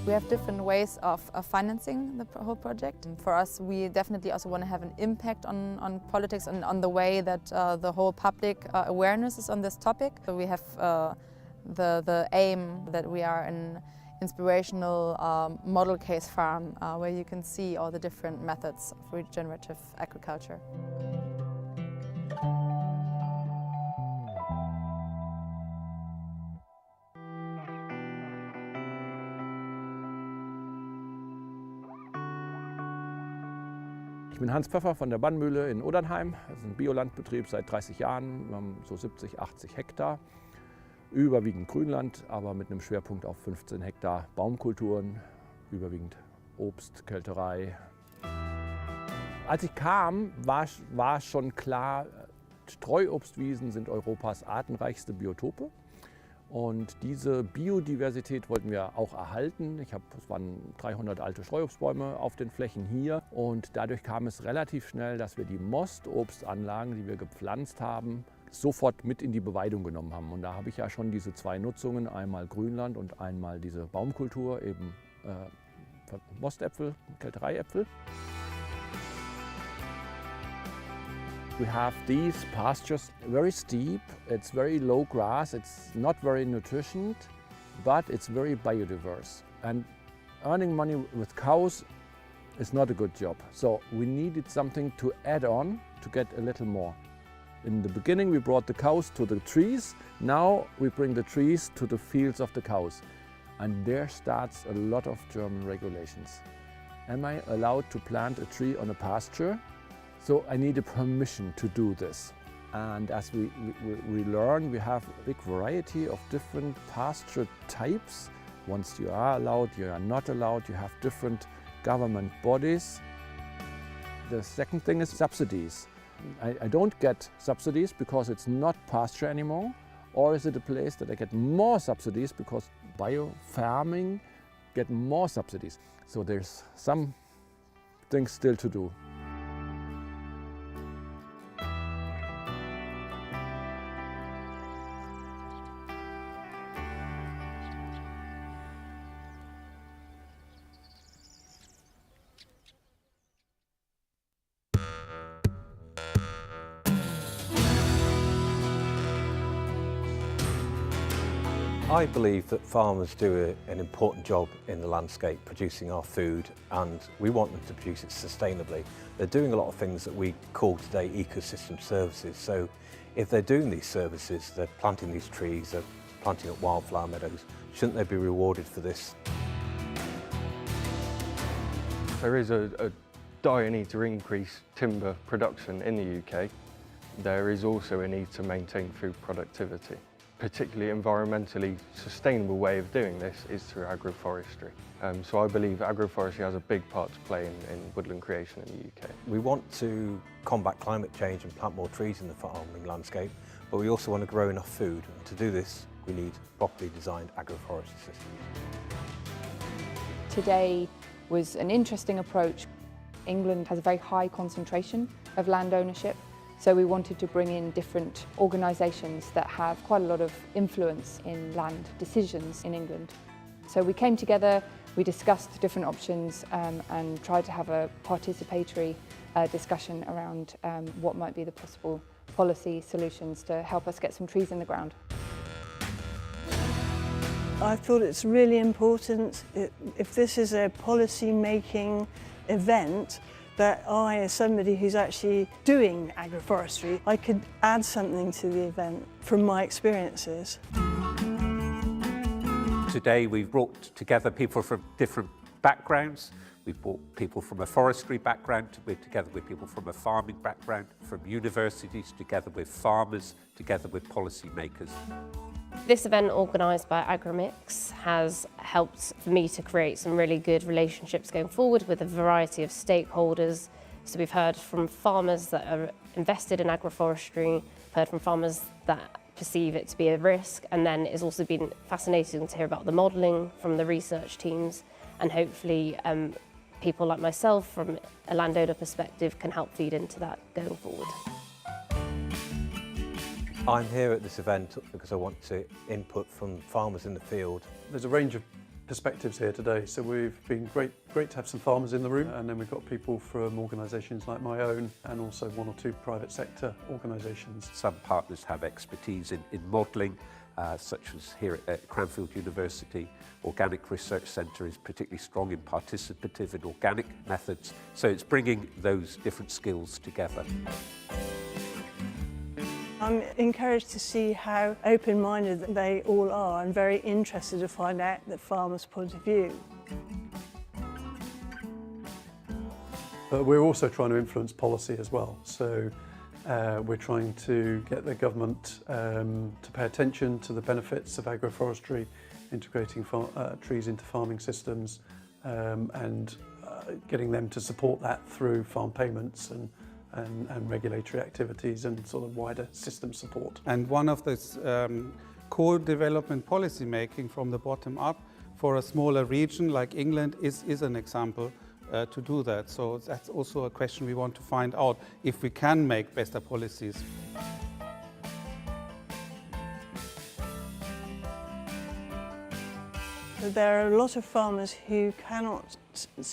We have different ways of financing the whole project. And for us, we definitely also want to have an impact on politics and on the way that the whole public awareness is on this topic. So we have the aim that we are an inspirational model case farm where you can see all the different methods of regenerative agriculture. Ich bin Hans Pfeffer von der Bannmühle in Odernheim. Das ist ein Biolandbetrieb seit 30 Jahren. Wir haben so 70, 80 Hektar. Überwiegend Grünland, aber mit einem Schwerpunkt auf 15 Hektar Baumkulturen, überwiegend Obst, Kälterei. Als ich kam, war schon klar, Streuobstwiesen sind Europas artenreichste Biotope. Und diese Biodiversität wollten wir auch erhalten. Es waren 300 alte Streuobstbäume auf den Flächen hier. Und dadurch kam es relativ schnell, dass wir die Mostobstanlagen, die wir gepflanzt haben, sofort mit in die Beweidung genommen haben. Und da habe ich ja schon diese 2 Nutzungen, einmal Grünland und einmal diese Baumkultur, eben Mostäpfel, Kältereiäpfel. We have these pastures, very steep, it's very low grass, it's not very nutrition, but it's very biodiverse. And earning money with cows is not a good job. So we needed something to add on to get a little more. In the beginning we brought the cows to the trees, now we bring the trees to the fields of the cows. And there starts a lot of German regulations. Am I allowed to plant a tree on a pasture? So I need a permission to do this. And as we learn, we have a big variety of different pasture types. Once you are allowed, you are not allowed, you have different government bodies. The second thing is subsidies. I don't get subsidies because it's not pasture anymore, or is it a place that I get more subsidies because bio-farming get more subsidies? So there's some things still to do. I believe that farmers do an important job in the landscape producing our food, and we want them to produce it sustainably. They're doing a lot of things that we call today ecosystem services. So if they're doing these services, they're planting these trees, they're planting up wildflower meadows, shouldn't they be rewarded for this? There is a dire need to increase timber production in the UK. There is also a need to maintain food productivity. Particularly environmentally sustainable way of doing this is through agroforestry. So I believe agroforestry has a big part to play in woodland creation in the UK. We want to combat climate change and plant more trees in the farming landscape, but we also want to grow enough food. And to do this, we need properly designed agroforestry systems. Today was an interesting approach. England has a very high concentration of land ownership. So we wanted to bring in different organisations that have quite a lot of influence in land decisions in England. So we came together, we discussed different options and tried to have a participatory discussion around what might be the possible policy solutions to help us get some trees in the ground. I thought it's really important, if this is a policy-making event, that I, as somebody who's actually doing agroforestry, I could add something to the event from my experiences. Today we've brought together people from different backgrounds. We've brought people from a forestry background, together with people from a farming background, from universities, together with farmers, together with policymakers. This event organised by AGROMIX has helped for me to create some really good relationships going forward with a variety of stakeholders. So we've heard from farmers that are invested in agroforestry, heard from farmers that perceive it to be a risk, and then it's also been fascinating to hear about the modelling from the research teams, and hopefully people like myself from a landowner perspective can help feed into that going forward. I'm here at this event because I want to input from farmers in the field. There's a range of perspectives here today, so we've been great to have some farmers in the room, and then we've got people from organisations like my own and also one or two private sector organisations. Some partners have expertise in modelling, such as here at Cranfield University. Organic Research Centre is particularly strong in participative and organic methods, so it's bringing those different skills together. I'm encouraged to see how open-minded they all are and very interested to find out the farmer's point of view. But we're also trying to influence policy as well. So we're trying to get the government to pay attention to the benefits of agroforestry, integrating trees into farming systems and getting them to support that through farm payments and regulatory activities and sort of wider system support. And one of this co-development policy making from the bottom up for a smaller region like England is an example to do that. So that's also a question we want to find out if we can make better policies. There are a lot of farmers who cannot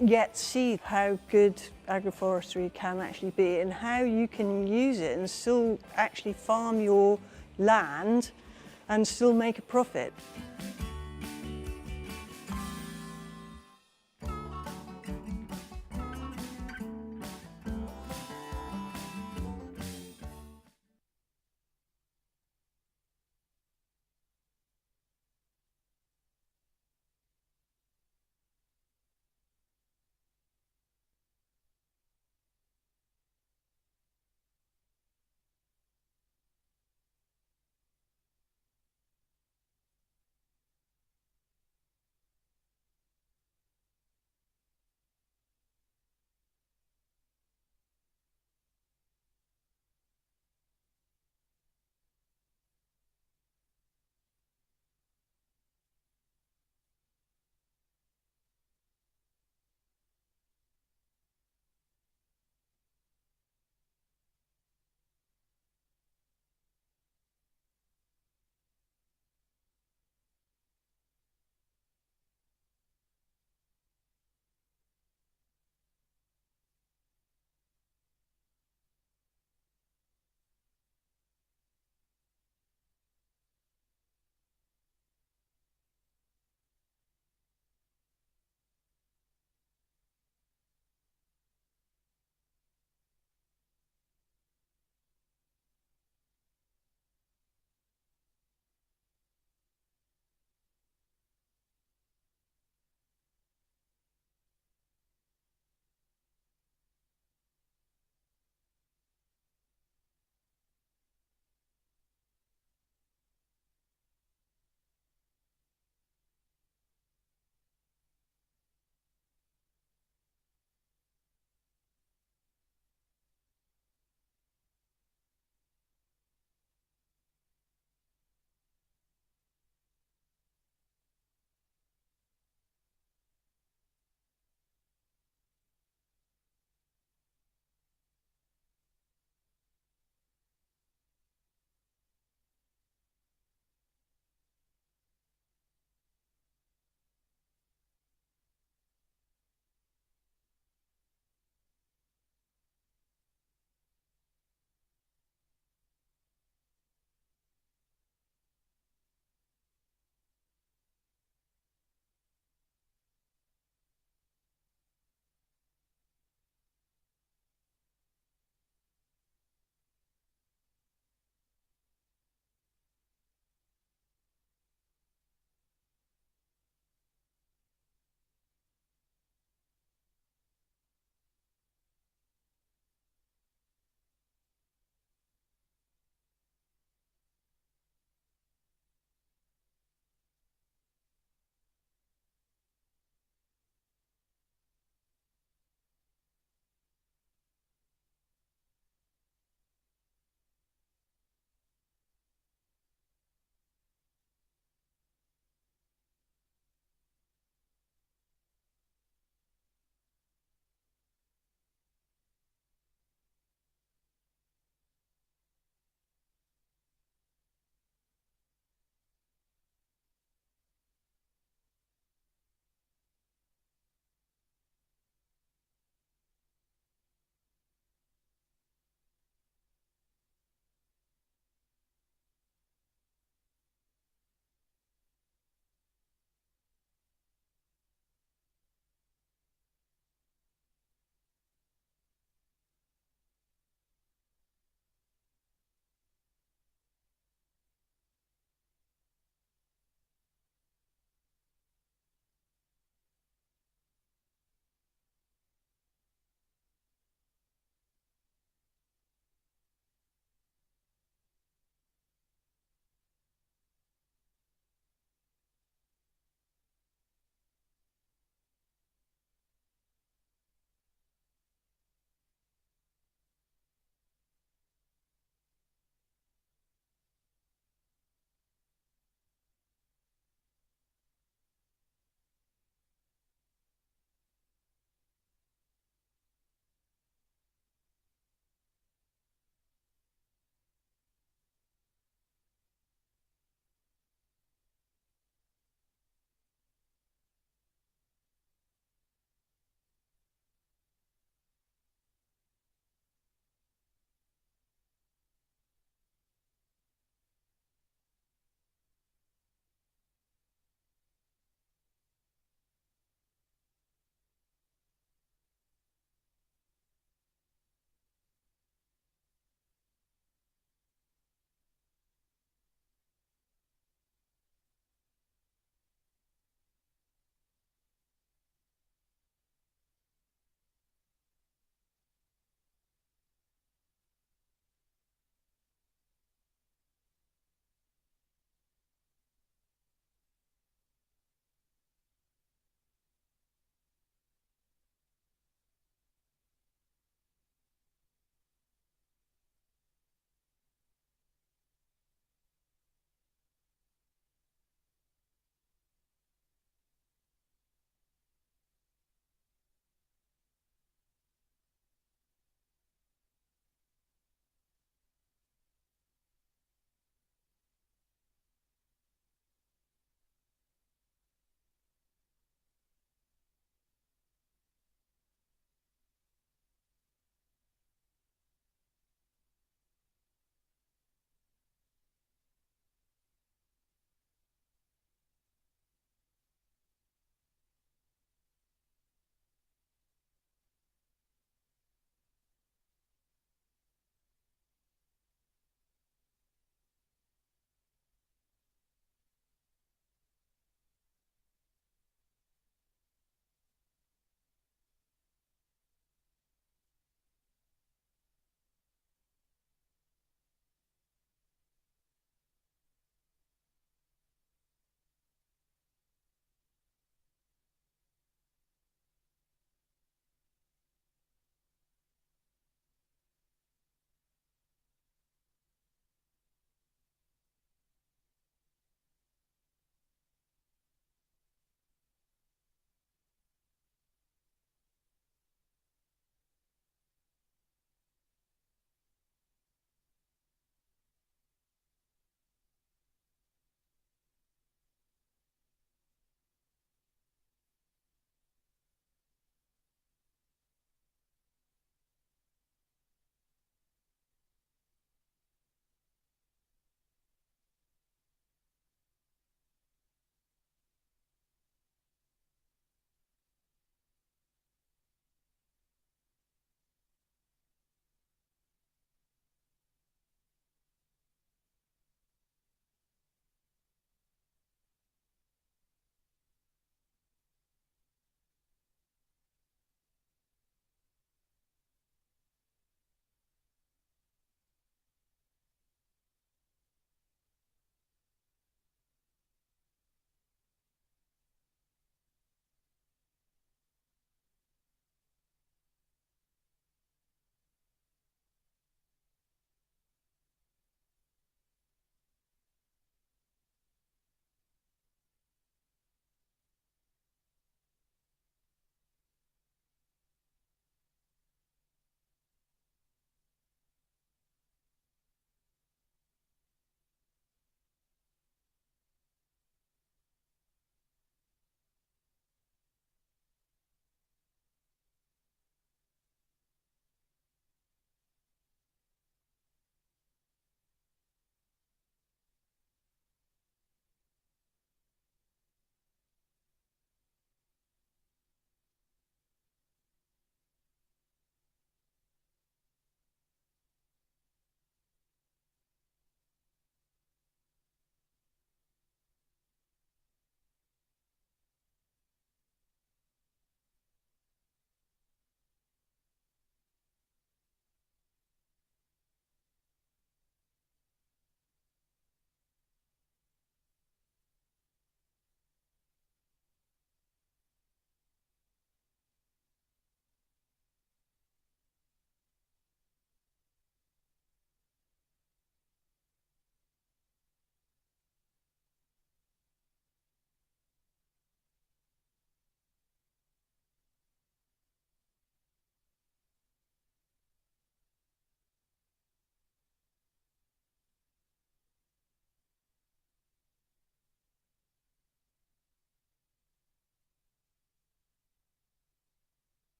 yet see how good agroforestry can actually be and how you can use it and still actually farm your land and still make a profit.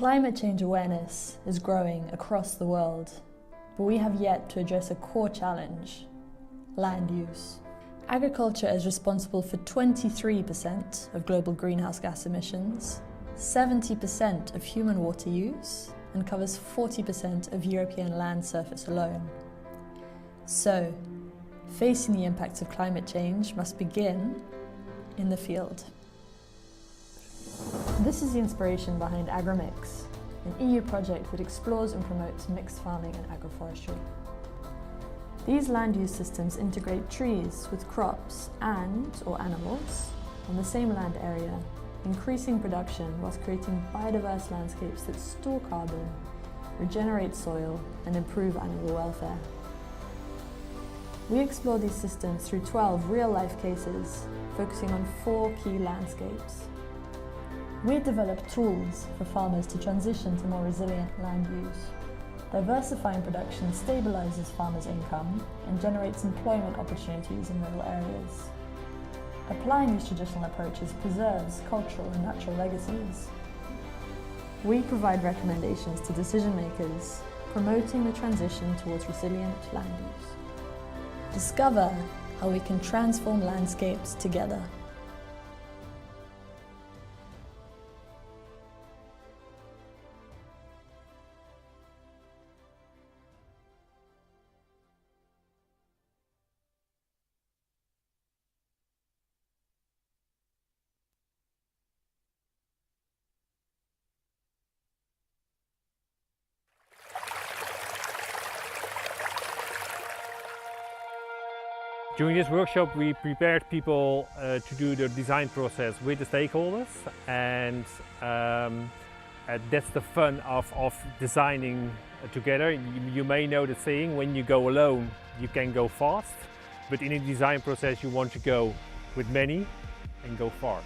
Climate change awareness is growing across the world, but we have yet to address a core challenge: land use. Agriculture is responsible for 23% of global greenhouse gas emissions, 70% of human water use, and covers 40% of European land surface alone. So, facing the impacts of climate change must begin in the field. This is the inspiration behind AGROMIX, an EU project that explores and promotes mixed farming and agroforestry. These land use systems integrate trees with crops and/or animals on the same land area, increasing production whilst creating biodiverse landscapes that store carbon, regenerate soil, and improve animal welfare. We explore these systems through 12 real-life cases, focusing on 4 key landscapes. We develop tools for farmers to transition to more resilient land use. Diversifying production stabilises farmers' income and generates employment opportunities in rural areas. Applying these traditional approaches preserves cultural and natural legacies. We provide recommendations to decision makers, promoting the transition towards resilient land use. Discover how we can transform landscapes together. During this workshop we prepared people to do the design process with the stakeholders, and that's the fun of designing together. You may know the saying, when you go alone you can go fast, but in a design process you want to go with many and go far.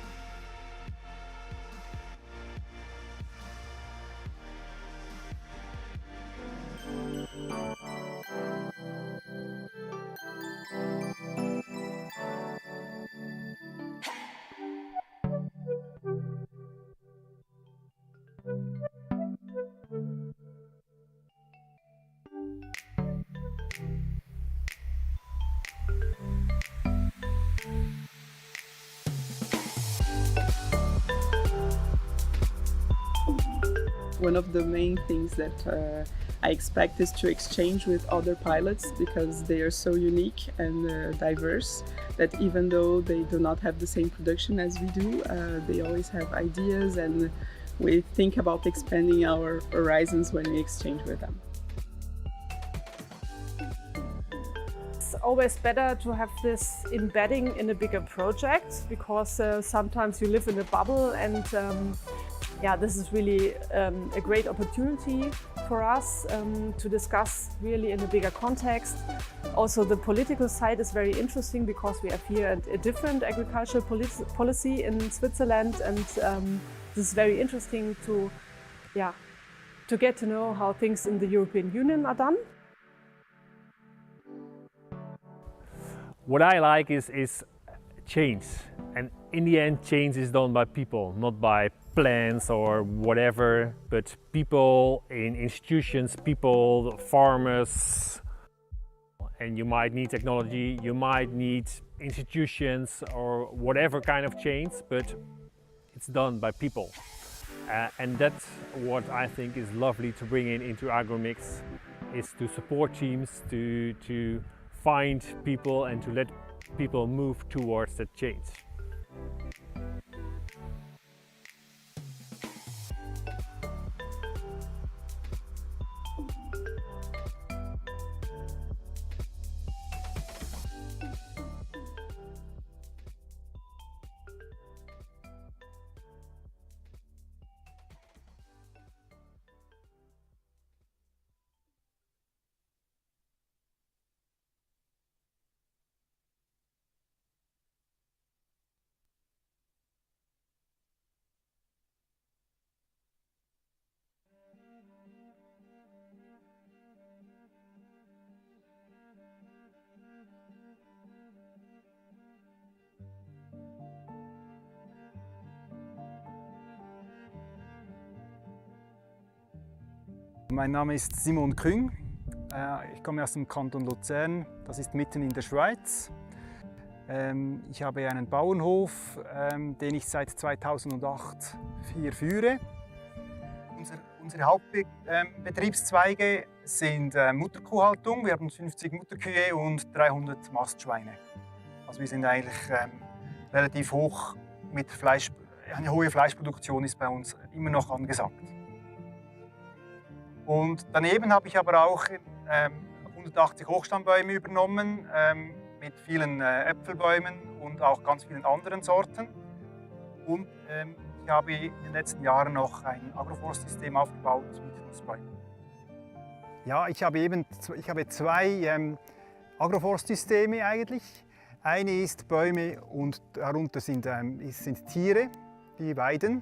One of the main things that I expect is to exchange with other pilots, because they are so unique and diverse that even though they do not have the same production as we do, they always have ideas, and we think about expanding our horizons when we exchange with them. It's always better to have this embedding in a bigger project, because sometimes you live in a bubble, and yeah, this is really a great opportunity for us to discuss really in a bigger context. Also, the political side is very interesting, because we have here a different agricultural policy in Switzerland, and this is very interesting to get to know how things in the European Union are done. What I like is change, and in the end change is done by people, not by plans or whatever, but people in institutions, people, farmers. And you might need technology, you might need institutions or whatever kind of change, but it's done by people. And that's what I think is lovely to bring into AGROMIX, is to support teams, to find people and to let people move towards that change. Mein Name ist Simon Küng. Ich komme aus dem Kanton Luzern, das ist mitten in der Schweiz. Ich habe einen Bauernhof, den ich seit 2008 hier führe. Unsere Hauptbetriebszweige sind Mutterkuhhaltung. Wir haben 50 Mutterkühe und 300 Mastschweine. Also wir sind eigentlich relativ hoch mit Fleisch. Eine hohe Fleischproduktion ist bei uns immer noch angesagt. Und daneben habe ich aber auch 180 Hochstammbäume übernommen, mit vielen Äpfelbäumen und auch ganz vielen anderen Sorten. Und ich habe in den letzten Jahren noch ein Agroforstsystem aufgebaut mit Nussbäumen. Ja, ich habe zwei Agroforstsysteme eigentlich. Eine ist Bäume und darunter sind Tiere, die weiden.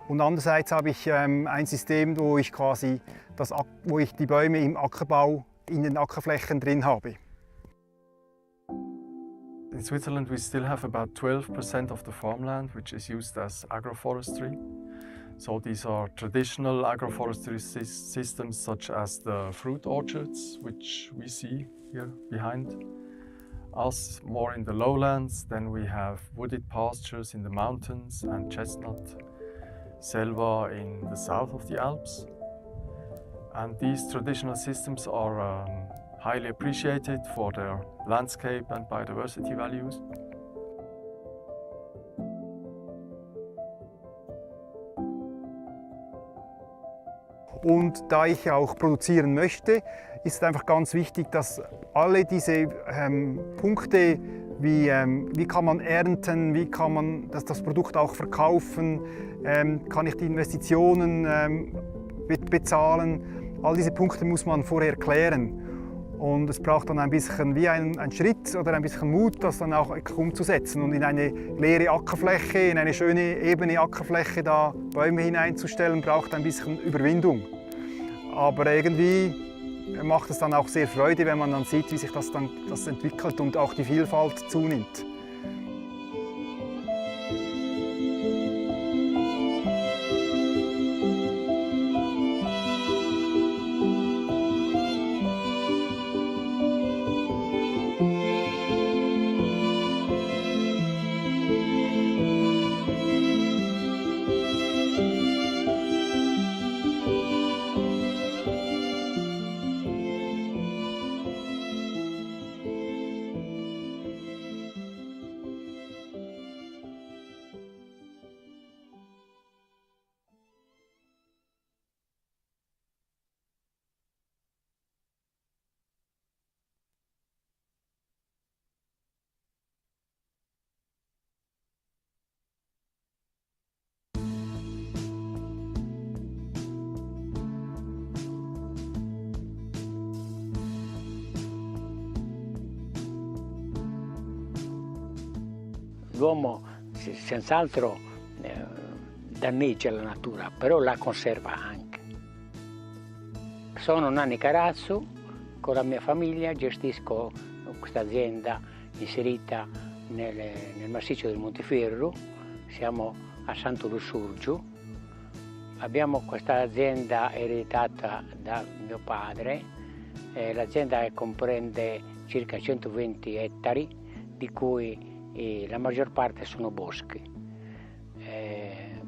Und andererseits habe ich ein System, wo ich die Bäume im Ackerbau in den Ackerflächen drin habe. In Switzerland we still have about 12% of the farmland which is used as agroforestry. So these are traditional agroforestry systems such as the fruit orchards which we see here behind us, more in the lowlands. Then we have wooded pastures in the mountains and chestnut selva in the south of the Alps. And these traditional systems are highly appreciated for their landscape and biodiversity values. Und da ich auch produzieren möchte, ist es einfach ganz wichtig, dass alle diese Punkte, wie kann man ernten, wie kann man das Produkt auch verkaufen, kann ich die Investitionen bezahlen, all diese Punkte muss man vorher klären. Und es braucht dann ein bisschen wie ein Schritt oder ein bisschen Mut, das dann auch umzusetzen und in eine leere Ackerfläche, in eine schöne ebene Ackerfläche da Bäume hineinzustellen, braucht ein bisschen Überwindung. Aber irgendwie macht es dann auch sehr Freude, wenn man dann sieht, wie sich das entwickelt und auch die Vielfalt zunimmt. L'uomo senz'altro danneggia la natura, però la conserva anche. Sono Nanni Carazzo, con la mia famiglia gestisco questa azienda inserita nel massiccio del Monteferro, siamo a Santo Lussurgiu. Abbiamo questa azienda ereditata da mio padre, l'azienda comprende circa 120 ettari, di cui la maggior parte sono boschi.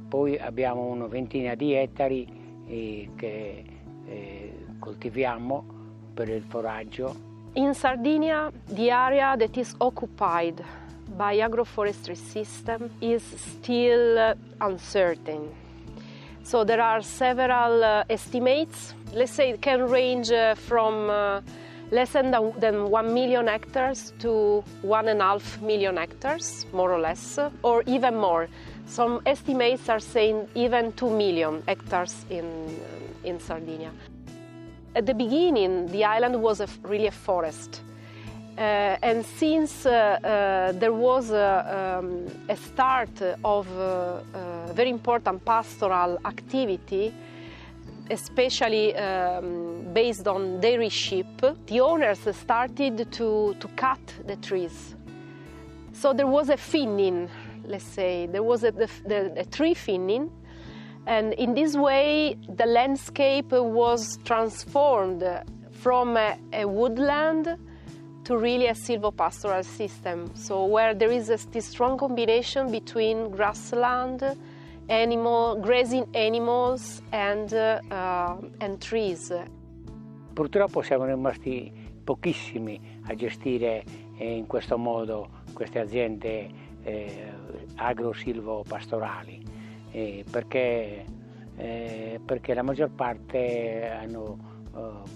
Poi abbiamo una ventina di ettari che coltiviamo per il foraggio. In Sardinia, the area that is occupied by agroforestry system is still uncertain. So there are several estimates. Let's say it can range from less than 1 million hectares to 1.5 million hectares, more or less, or even more. Some estimates are saying even 2 million hectares in Sardinia. At the beginning, the island was really a forest. And since there was a start of very important pastoral activity, especially based on dairy sheep, the owners started to cut the trees. So there was a thinning, let's say. There was a tree thinning, And in this way, the landscape was transformed from a woodland to really a silvopastoral system. So where there is this strong combination between grassland, grazing animals and trees. Purtroppo siamo rimasti pochissimi a gestire in questo modo queste aziende agro-silvopastorali, perché la maggior parte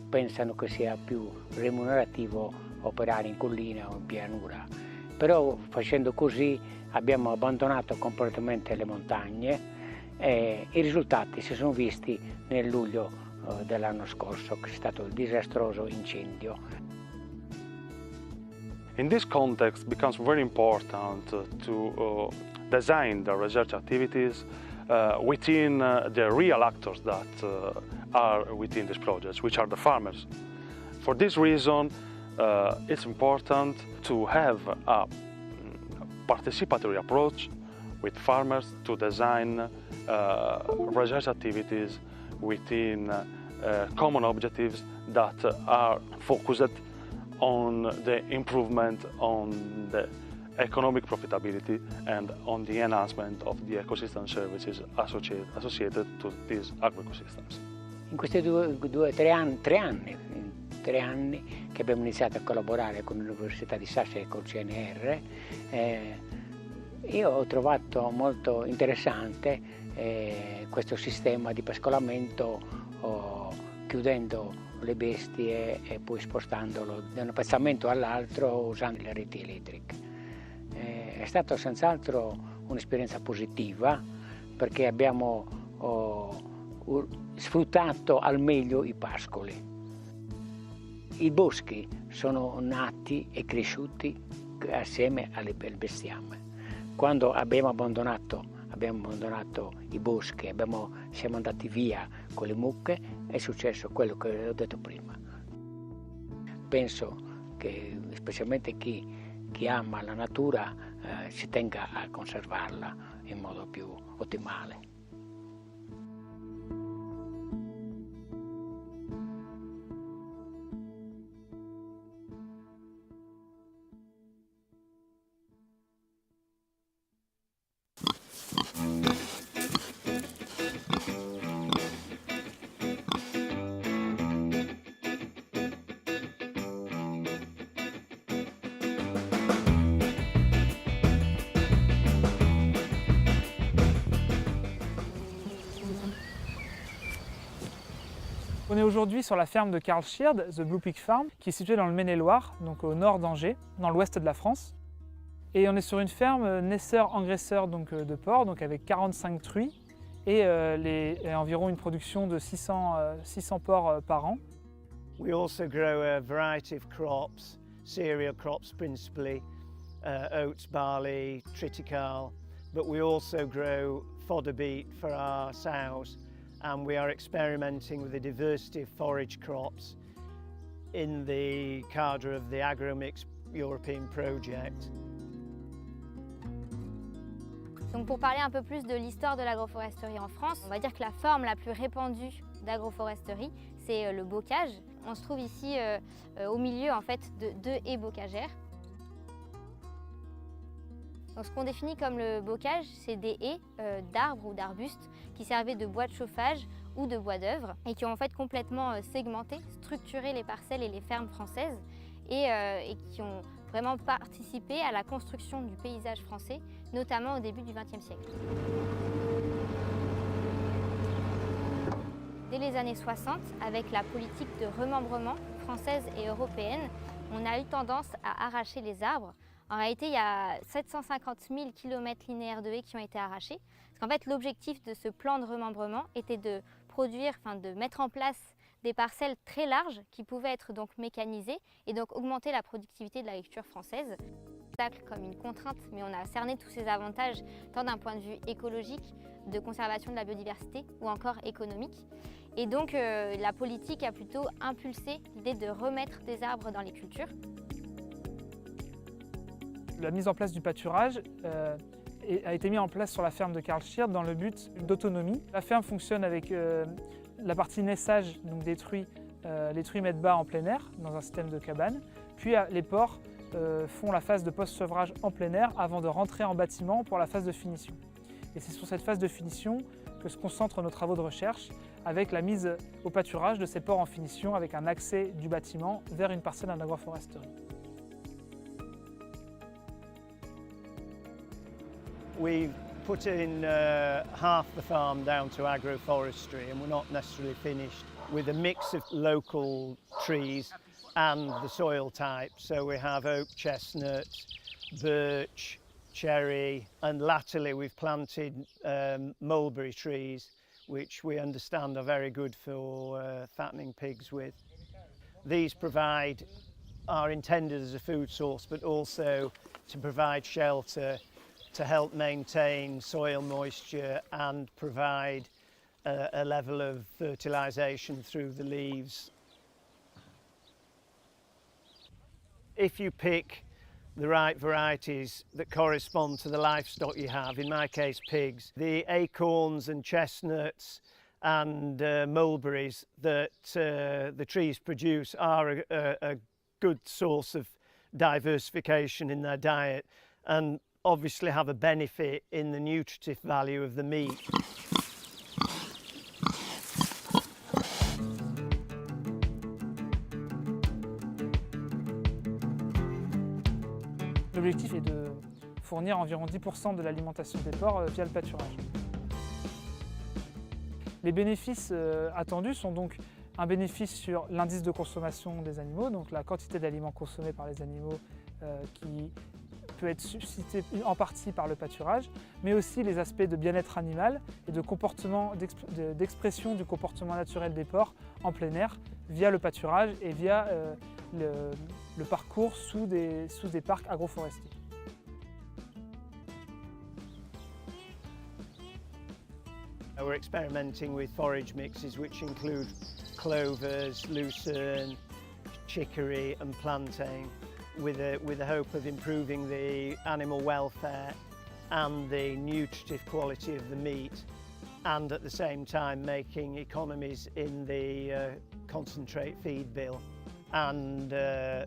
pensano che sia più remunerativo operare in collina o in pianura. Però facendo così abbiamo abbandonato completamente le montagne e i risultati si sono visti nel luglio dell'anno scorso, che è stato il disastroso incendio. In this context, it becomes very important to design the research activities within the real actors that are within these projects, which are the farmers. For this reason, it's important to have a participatory approach with farmers to design research activities within common objectives that are focused on the improvement on the economic profitability and on the enhancement of the ecosystem services associated to these agroecosystems. In questi tre anni che abbiamo iniziato a collaborare con l'Università di Sassari e col CNR, io ho trovato molto interessante questo sistema di pascolamento, chiudendo le bestie e poi spostandolo da un pezzamento all'altro usando le reti elettriche. È stata senz'altro un'esperienza positiva perché abbiamo sfruttato al meglio i pascoli. I boschi sono nati e cresciuti assieme al bestiame. Quando abbiamo abbandonato i boschi, siamo andati via con le mucche, è successo quello che ho detto prima. Penso che specialmente chi ama la natura si tenga a conservarla in modo più ottimale. On est aujourd'hui sur la ferme de Karl Schierd, The Blue Pig Farm, qui est située dans le Maine-et-Loire, donc au nord d'Angers, dans l'ouest de la France. Et on est sur une ferme naisseur-engraisseur de porcs, donc avec 45 truies et environ une production de 600 porcs par an. We also grow a variety of crops, cereal crops principally, oats, barley, triticale, but we also grow fodder beet for our sows. And we are experimenting with a diversity of forage crops in the cadre of the AGROMIX European project. Donc pour parler un peu plus de l'histoire de l'agroforesterie en France, on va dire que la forme la plus répandue d'agroforesterie, c'est le bocage. On se trouve ici au milieu en fait de deux haies bocagères. Donc, ce qu'on définit comme le bocage, c'est des haies d'arbres ou d'arbustes qui servaient de bois de chauffage ou de bois d'œuvre et qui ont en fait complètement segmenté, structuré les parcelles et les fermes françaises et qui ont vraiment participé à la construction du paysage français, notamment au début du XXe siècle. Dès les années 60, avec la politique de remembrement française et européenne, on a eu tendance à arracher les arbres. En réalité, il y a 750 000 km linéaires de haies qui ont été arrachés. Parce qu'en fait, l'objectif de ce plan de remembrement était de de mettre en place des parcelles très larges qui pouvaient être donc mécanisées et donc augmenter la productivité de l'agriculture française. Comme une contrainte, mais on a cerné tous ces avantages tant d'un point de vue écologique, de conservation de la biodiversité ou encore économique. Et donc la politique a plutôt impulsé l'idée de remettre des arbres dans les cultures. La mise en place du pâturage a été mis en place sur la ferme de Karlschild dans le but d'autonomie. La ferme fonctionne avec la partie naissage, donc des truies. Les truies mettent bas en plein air dans un système de cabane, puis les porcs font la phase de post-sevrage en plein air avant de rentrer en bâtiment pour la phase de finition. Et c'est sur cette phase de finition que se concentrent nos travaux de recherche avec la mise au pâturage de ces porcs en finition avec un accès du bâtiment vers une parcelle en agroforesterie. We've put in half the farm down to agroforestry, and we're not necessarily finished, with a mix of local trees and the soil type. So we have oak, chestnut, birch, cherry, and latterly we've planted mulberry trees, which we understand are very good for fattening pigs with. These are intended as a food source, but also to provide shelter, to help maintain soil moisture and provide a level of fertilisation through the leaves. If you pick the right varieties that correspond to the livestock you have, in my case pigs, the acorns and chestnuts and mulberries that the trees produce are a good source of diversification in their diet and obviously have a benefit in the nutritive value of the meat. L'objectif est de fournir environ 10% de l'alimentation des porcs via le pâturage. Les bénéfices attendus sont donc un bénéfice sur l'indice de consommation des animaux, donc la quantité d'aliments consommés par les animaux qui peut être suscité en partie par le pâturage, mais aussi les aspects de bien-être animal et de comportement, d'expression du comportement naturel des porcs en plein air via le pâturage et via le parcours sous des parcs agroforestiers. We're experimenting with forage mixes which include clovers, lucerne, chicory and plantain, with the hope of improving the animal welfare and the nutritive quality of the meat, and at the same time making economies in the concentrate feed bill and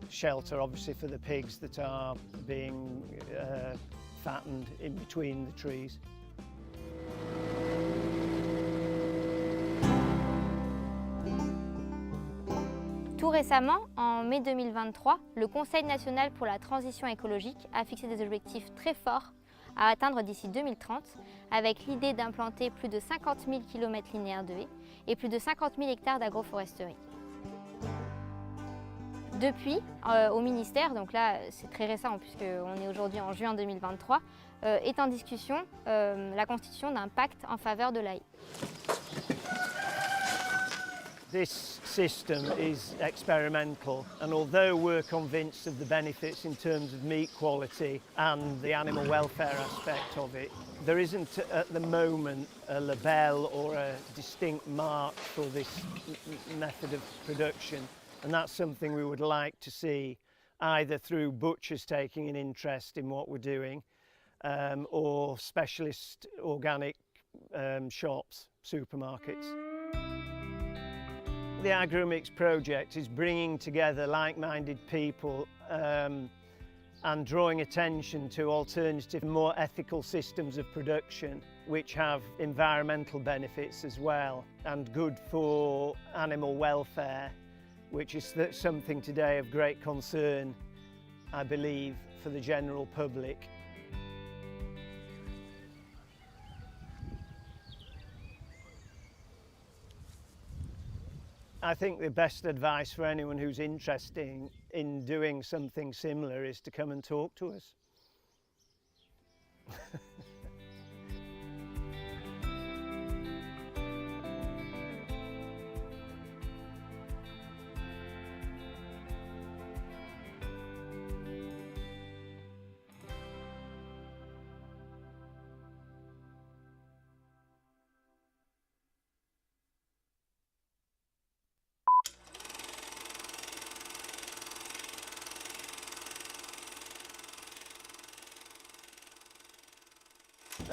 shelter obviously for the pigs that are being fattened in between the trees. Tout récemment, en mai 2023, le Conseil national pour la transition écologique a fixé des objectifs très forts à atteindre d'ici 2030, avec l'idée d'implanter plus de 50 000 km linéaires de haies et plus de 50 000 hectares d'agroforesterie. Depuis, au ministère, donc là c'est très récent puisqu'on est aujourd'hui en juin 2023, est en discussion la constitution d'un pacte en faveur de la haie. This system is experimental, and although we're convinced of the benefits in terms of meat quality and the animal welfare aspect of it, there isn't at the moment a label or a distinct mark for this method of production, and that's something we would like to see either through butchers taking an interest in what we're doing or specialist organic shops, supermarkets. The AGROMIX project is bringing together like-minded people and drawing attention to alternative, more ethical systems of production which have environmental benefits as well and good for animal welfare, which is something today of great concern, I believe, for the general public. I think the best advice for anyone who's interested in doing something similar is to come and talk to us.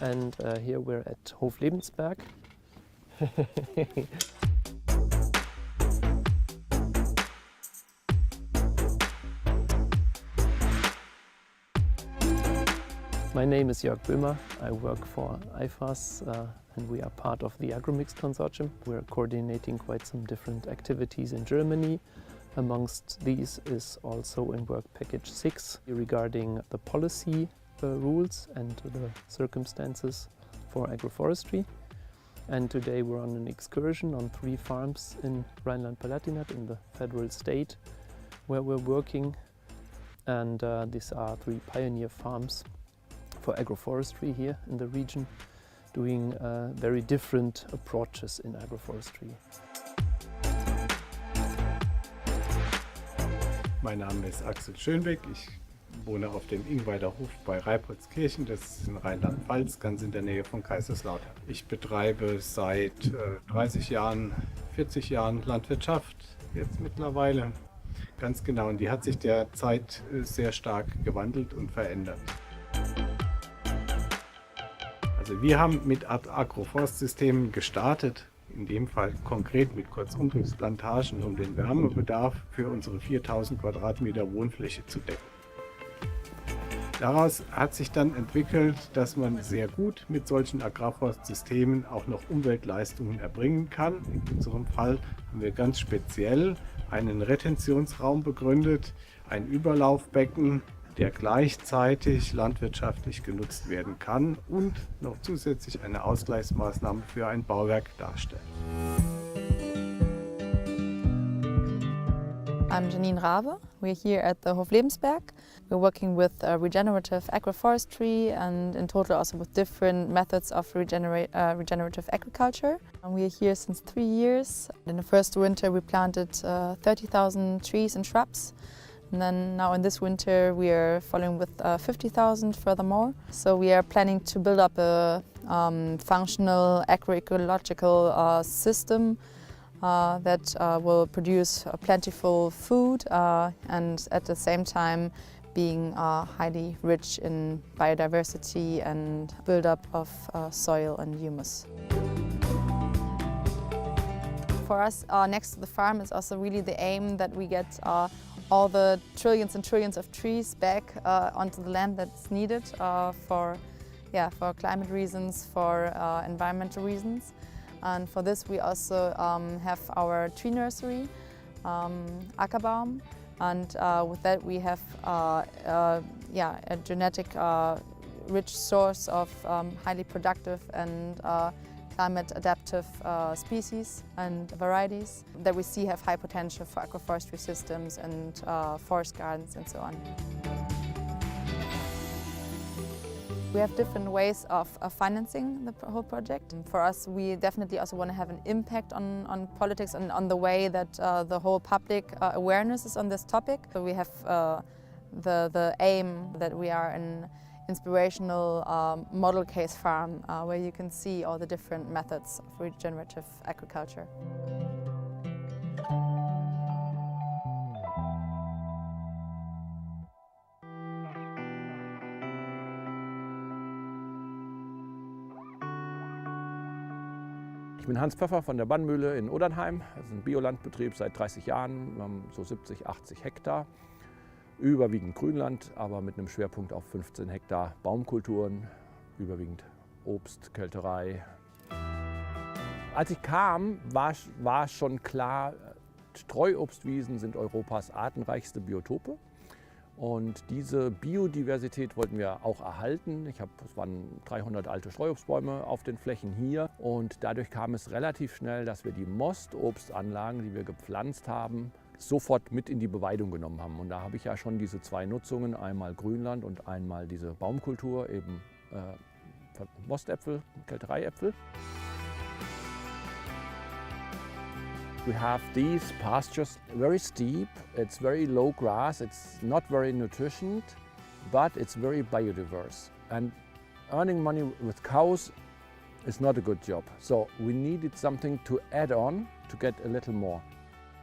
and here we're at Hoflebensberg. My name is Jörg Böhmer. I work for IFAS and we are part of the AGROMIX consortium. We're coordinating quite some different activities in Germany. Amongst these is also in Work Package 6 regarding the policy rules and the circumstances for agroforestry. And today we're on an excursion on 3 farms in Rhineland-Palatinate in the federal state where we're working. And these are 3 pioneer farms for agroforestry here in the region, doing very different approaches in agroforestry. Mein Name ist Axel Schönbeck. Ich wohne auf dem Ingweider Hof bei Reipoldskirchen, das ist in Rheinland-Pfalz, ganz in der Nähe von Kaiserslautern. Ich betreibe seit 30 Jahren, 40 Jahren Landwirtschaft, jetzt mittlerweile. Ganz genau, und die hat sich derzeit sehr stark gewandelt und verändert. Also wir haben mit Agroforstsystemen gestartet, in dem Fall konkret mit Kurzumtriebsplantagen, um den Wärmebedarf für unsere 4000 Quadratmeter Wohnfläche zu decken. Daraus hat sich dann entwickelt, dass man sehr gut mit solchen Agrarforstsystemen auch noch Umweltleistungen erbringen kann. In unserem Fall haben wir ganz speziell einen Retentionsraum begründet, ein Überlaufbecken, der gleichzeitig landwirtschaftlich genutzt werden kann und noch zusätzlich eine Ausgleichsmaßnahme für ein Bauwerk darstellt. I'm Janine Rabe. We're here at the Hoflebensberg. We're working with regenerative agroforestry and in total also with different methods of regenerative agriculture. And we are here since 3 years. In the first winter we planted 30,000 trees and shrubs. And then now in this winter we are following with 50,000 furthermore. So we are planning to build up a functional agroecological system that will produce plentiful food and at the same time being highly rich in biodiversity and build-up of soil and humus. For us, next to the farm is also really the aim that we get all the trillions and trillions of trees back onto the land that's needed for climate reasons, for environmental reasons. And for this we also have our tree nursery, Ackerbaum, and with that we have a genetic rich source of highly productive and climate adaptive species and varieties that we see have high potential for agroforestry systems and forest gardens and so on. We have different ways of financing the whole project. For us, we definitely also want to have an impact on politics and on the way that the whole public awareness is on this topic. So we have the aim that we are an inspirational model case farm where you can see all the different methods of regenerative agriculture. Ich bin Hans Pfeffer von der Bannmühle in Odernheim. Das ist ein Biolandbetrieb seit 30 Jahren. Wir haben so 70, 80 Hektar. Überwiegend Grünland, aber mit einem Schwerpunkt auf 15 Hektar Baumkulturen, überwiegend Obst, Kälterei. Als ich kam, war schon klar, Streuobstwiesen sind Europas artenreichste Biotope. Und diese Biodiversität wollten wir auch erhalten. Es waren 300 alte Streuobstbäume auf den Flächen hier. Und dadurch kam es relativ schnell, dass wir die Mostobstanlagen, die wir gepflanzt haben, sofort mit in die Beweidung genommen haben. Und da habe ich ja schon diese 2 Nutzungen, einmal Grünland und einmal diese Baumkultur, eben Mostäpfel, Kältereiäpfel. We have these pastures very steep, it's very low grass, it's not very nutritioned, but it's very biodiverse. And earning money with cows is not a good job. So we needed something to add on to get a little more.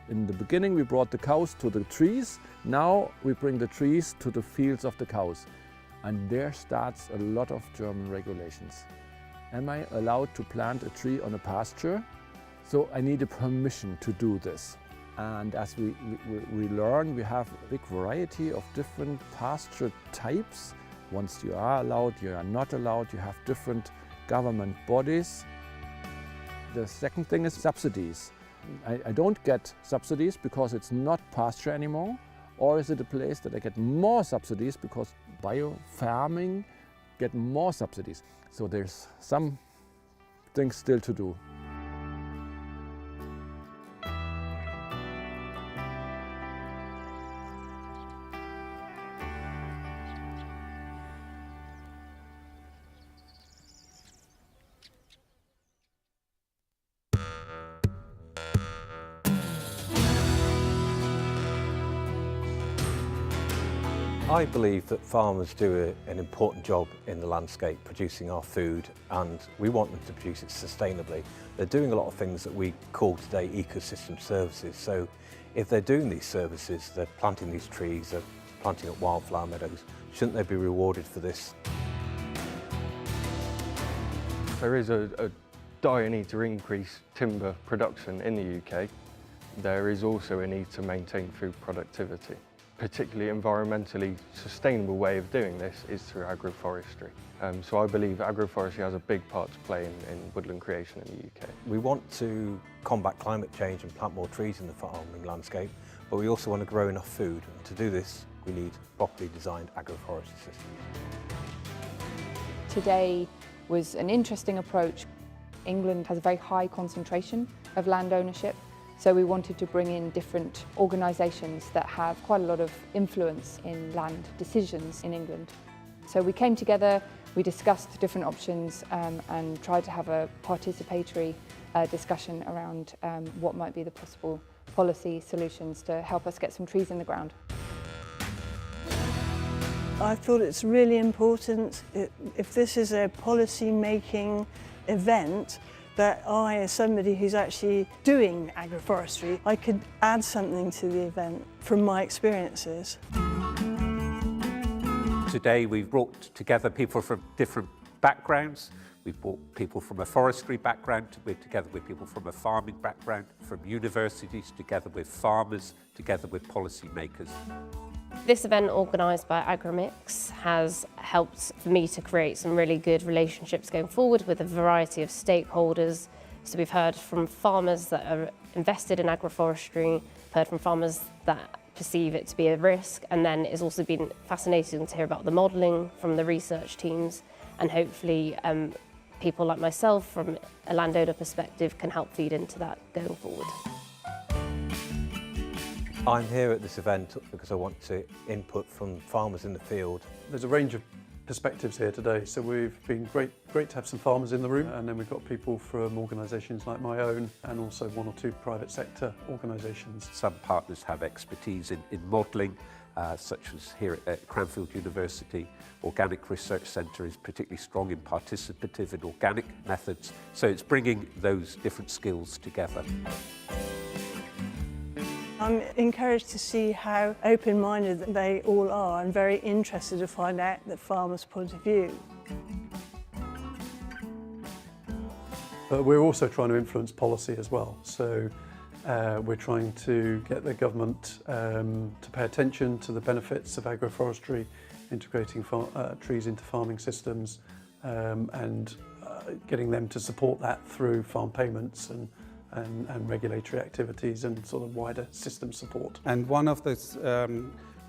In the beginning we brought the cows to the trees, now we bring the trees to the fields of the cows. And there starts a lot of German regulations. Am I allowed to plant a tree on a pasture? So I need a permission to do this. And as we learn, we have a big variety of different pasture types. Once you are allowed, you are not allowed, you have different government bodies. The second thing is subsidies. I don't get subsidies because it's not pasture anymore, or is it a place that I get more subsidies because bio-farming get more subsidies? So there's some things still to do. I believe that farmers do an important job in the landscape producing our food, and we want them to produce it sustainably. They're doing a lot of things that we call today ecosystem services. So if they're doing these services, they're planting these trees, they're planting up wildflower meadows, shouldn't they be rewarded for this? There is a dire need to increase timber production in the UK. There is also a need to maintain food productivity. Particularly environmentally sustainable way of doing this is through agroforestry. So I believe agroforestry has a big part to play in woodland creation in the UK. We want to combat climate change and plant more trees in the farming landscape, but we also want to grow enough food. And to do this, we need properly designed agroforestry systems. Today was an interesting approach. England has a very high concentration of land ownership. So we wanted to bring in different organisations that have quite a lot of influence in land decisions in England. So we came together, we discussed different options and tried to have a participatory discussion around what might be the possible policy solutions to help us get some trees in the ground. I thought it's really important, if this is a policy-making event, that I, as somebody who's actually doing agroforestry, I could add something to the event from my experiences. Today we've brought together people from different backgrounds. We've brought people from a forestry background, together with people from a farming background, from universities, together with farmers, together with policymakers. This event organised by AGROMIX has helped for me to create some really good relationships going forward with a variety of stakeholders. So we've heard from farmers that are invested in agroforestry, heard from farmers that perceive it to be a risk, and then it's also been fascinating to hear about the modelling from the research teams, and hopefully people like myself from a landowner perspective can help feed into that going forward. I'm here at this event because I want to input from farmers in the field. There's a range of perspectives here today, so we've been great to have some farmers in the room, and then we've got people from organisations like my own and also one or two private sector organisations. Some partners have expertise in modelling, such as here at Cranfield University. Organic Research Centre is particularly strong in participative and organic methods, so it's bringing those different skills together. I'm encouraged to see how open-minded they all are and very interested to find out the farmer's point of view. We're also trying to influence policy as well. So we're trying to get the government to pay attention to the benefits of agroforestry, integrating trees into farming systems and getting them to support that through farm payments and regulatory activities and sort of wider system support. And one of this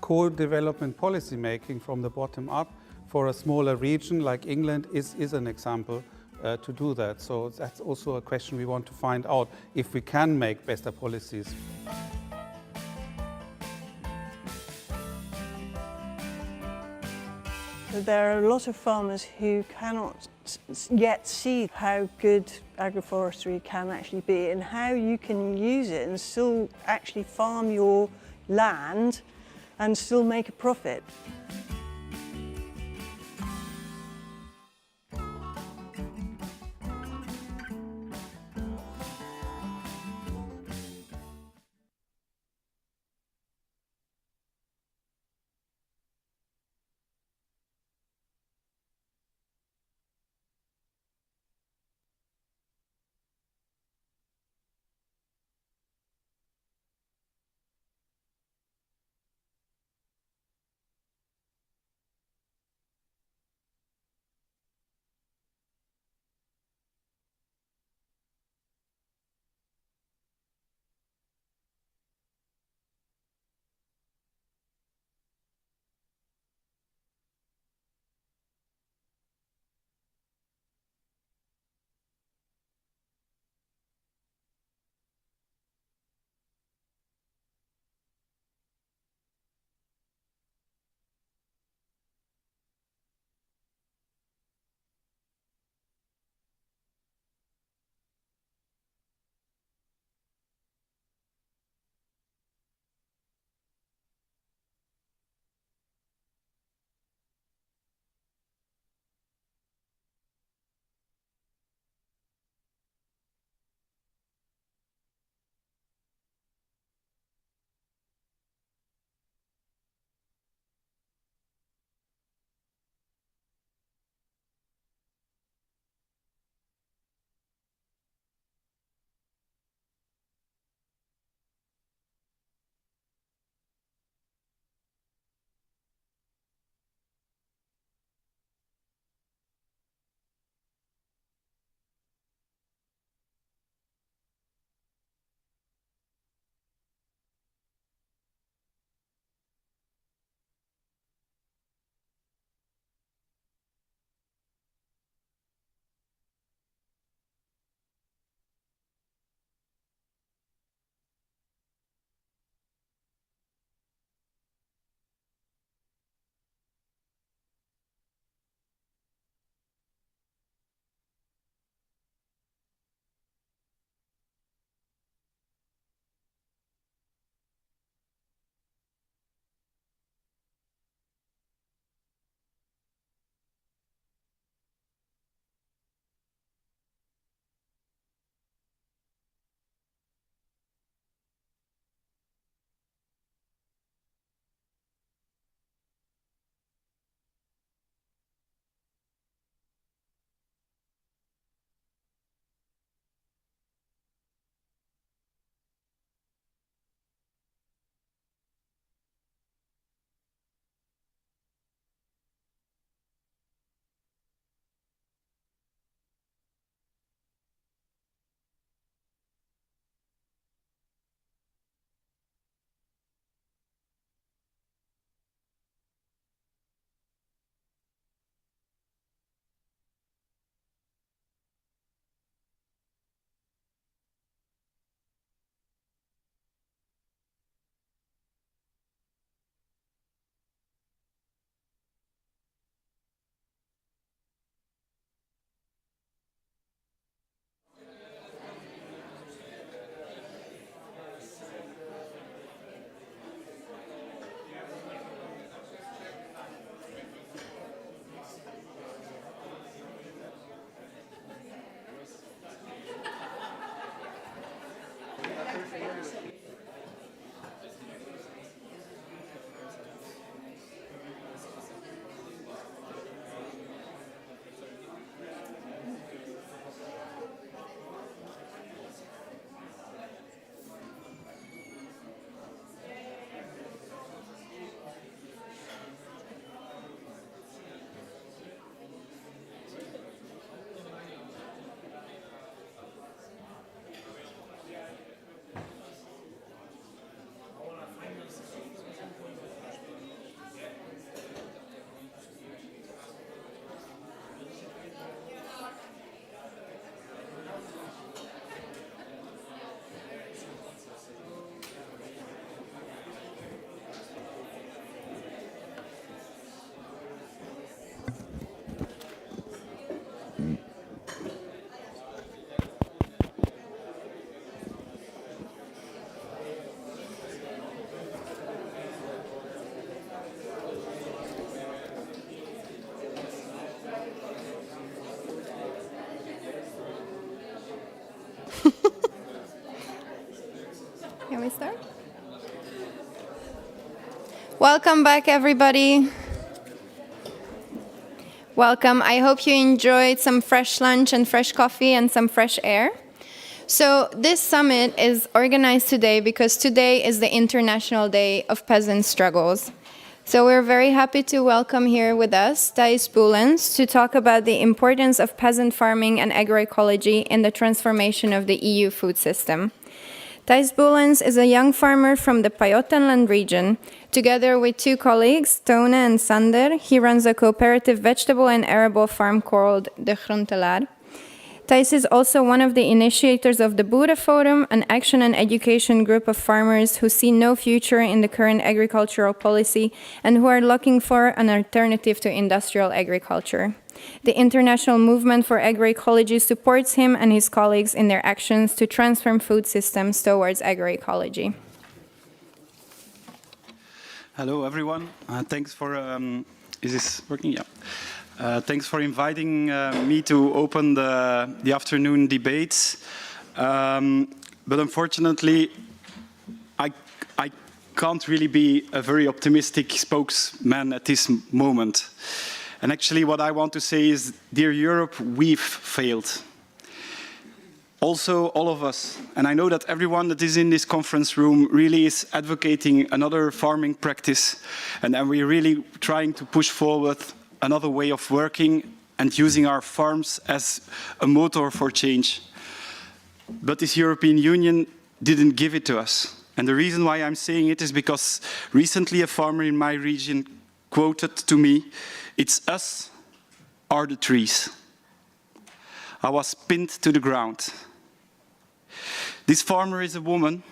co-development policy making from the bottom up for a smaller region like England is an example to do that. So that's also a question we want to find out if we can make better policies. There are a lot of farmers who cannot yet see how good agroforestry can actually be and how you can use it and still actually farm your land and still make a profit. Welcome back, everybody. Welcome. I hope you enjoyed some fresh lunch and fresh coffee and some fresh air. So this summit is organized today because today is the International Day of Peasant Struggles. So we're very happy to welcome here with us Thijs Boelens to talk about the importance of peasant farming and agroecology in the transformation of the EU food system. Thijs Boelens is a young farmer from the Pajottenland region. Together with two colleagues, Tone and Sander, he runs a cooperative vegetable and arable farm called De Groentelaar. Thijs is also one of the initiators of the Boerenforum, an action and education group of farmers who see no future in the current agricultural policy and who are looking for an alternative to industrial agriculture. The international movement for agroecology supports him and his colleagues in their actions to transform food systems towards agroecology. Hello, everyone. Thanks for, is this working? Yeah. Thanks for inviting me to open the afternoon debates. But unfortunately, I can't really be a very optimistic spokesman at this moment. And actually what I want to say is, dear Europe, we've failed. Also, all of us, and I know that everyone that is in this conference room really is advocating another farming practice, and we're really trying to push forward another way of working and using our farms as a motor for change. But this European Union didn't give it to us. And the reason why I'm saying it is because recently a farmer in my region quoted to me, "It's us or the trees." I was pinned to the ground. This farmer is a woman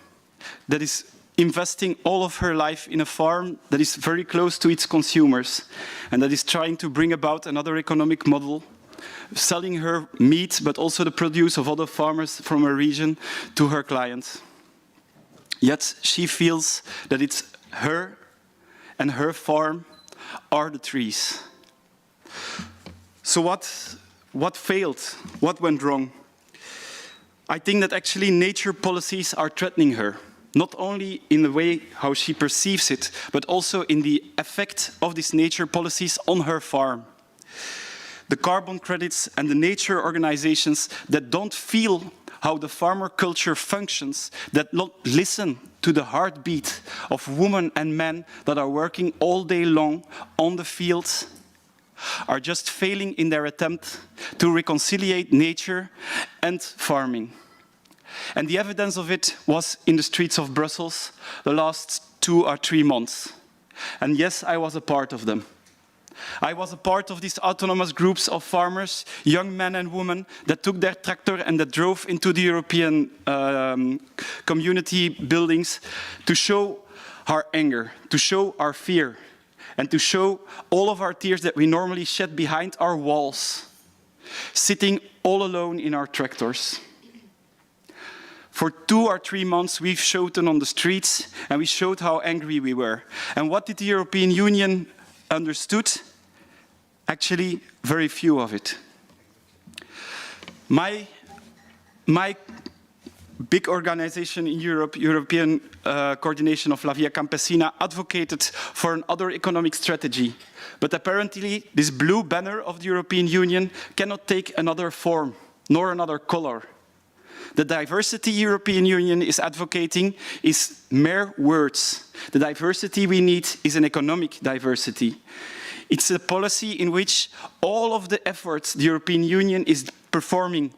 that is investing all of her life in a farm that is very close to its consumers and that is trying to bring about another economic model, selling her meat but also the produce of other farmers from her region to her clients. Yet she feels that it's her and her farm are the trees. So what failed? What went wrong? I think that actually nature policies are threatening her, not only in the way how she perceives it, but also in the effect of these nature policies on her farm. The carbon credits and the nature organizations that don't feel how the farmer culture functions, that not listen to the heartbeat of women and men that are working all day long on the fields, are just failing in their attempt to reconcile nature and farming. And the evidence of it was in the streets of Brussels the last 2 or 3 months. And yes, I was a part of them. I was a part of these autonomous groups of farmers, young men and women, that took their tractor and that drove into the European community buildings to show our anger, to show our fear, and to show all of our tears that we normally shed behind our walls, sitting all alone in our tractors. For 2 or 3 months, we've showed them on the streets, and we showed how angry we were. And what did the European Union understood? Actually, very few of it. My big organization in Europe, European Coordination of La Via Campesina, advocated for another economic strategy. But apparently, this blue banner of the European Union cannot take another form, nor another color. The diversity European Union is advocating is mere words. The diversity we need is an economic diversity. It's a policy in which all of the efforts the European Union is performing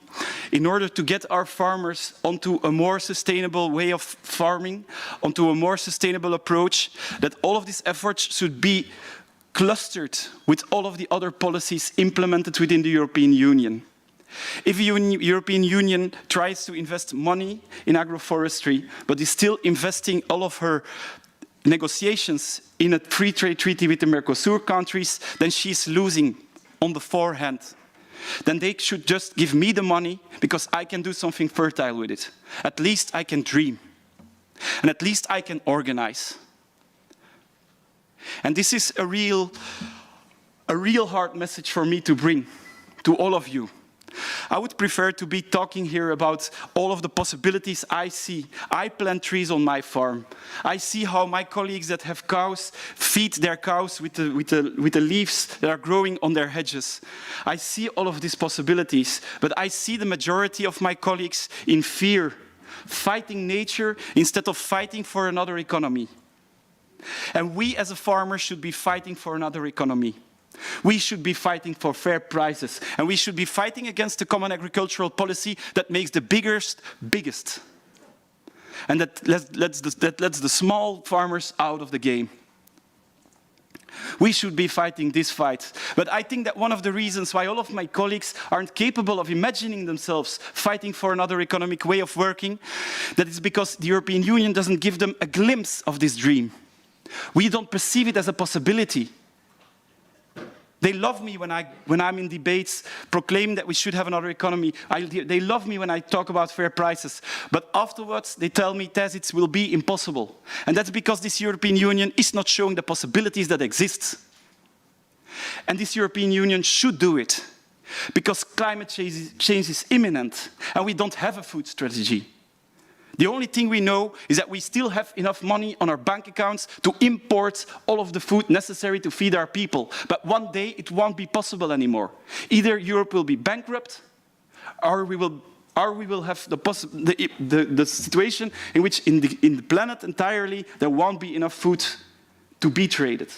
in order to get our farmers onto a more sustainable way of farming, onto a more sustainable approach, that all of these efforts should be clustered with all of the other policies implemented within the European Union. If the European Union tries to invest money in agroforestry, but is still investing all of her negotiations in a free trade treaty with the Mercosur countries, then she's losing on the forehand. Then they should just give me the money because I can do something fertile with it. At least I can dream. And at least I can organize. And this is a real hard message for me to bring to all of you. I would prefer to be talking here about all of the possibilities I see. I plant trees on my farm. I see how my colleagues that have cows feed their cows with the leaves that are growing on their hedges. I see all of these possibilities, but I see the majority of my colleagues in fear, fighting nature instead of fighting for another economy. And we as a farmer should be fighting for another economy. We should be fighting for fair prices, and we should be fighting against the common agricultural policy that makes the biggest, and that lets the small farmers out of the game. We should be fighting this fight. But I think that one of the reasons why all of my colleagues aren't capable of imagining themselves fighting for another economic way of working, that is because the European Union doesn't give them a glimpse of this dream. We don't perceive it as a possibility. They love me when I'm in debates proclaiming that we should have another economy. They love me when I talk about fair prices. But afterwards, they tell me that it will be impossible. And that's because this European Union is not showing the possibilities that exist. And this European Union should do it. Because climate change is imminent, and we don't have a food strategy. The only thing we know is that we still have enough money on our bank accounts to import all of the food necessary to feed our people. But one day it won't be possible anymore. Either Europe will be bankrupt, or we will have the situation in which in the planet entirely there won't be enough food to be traded.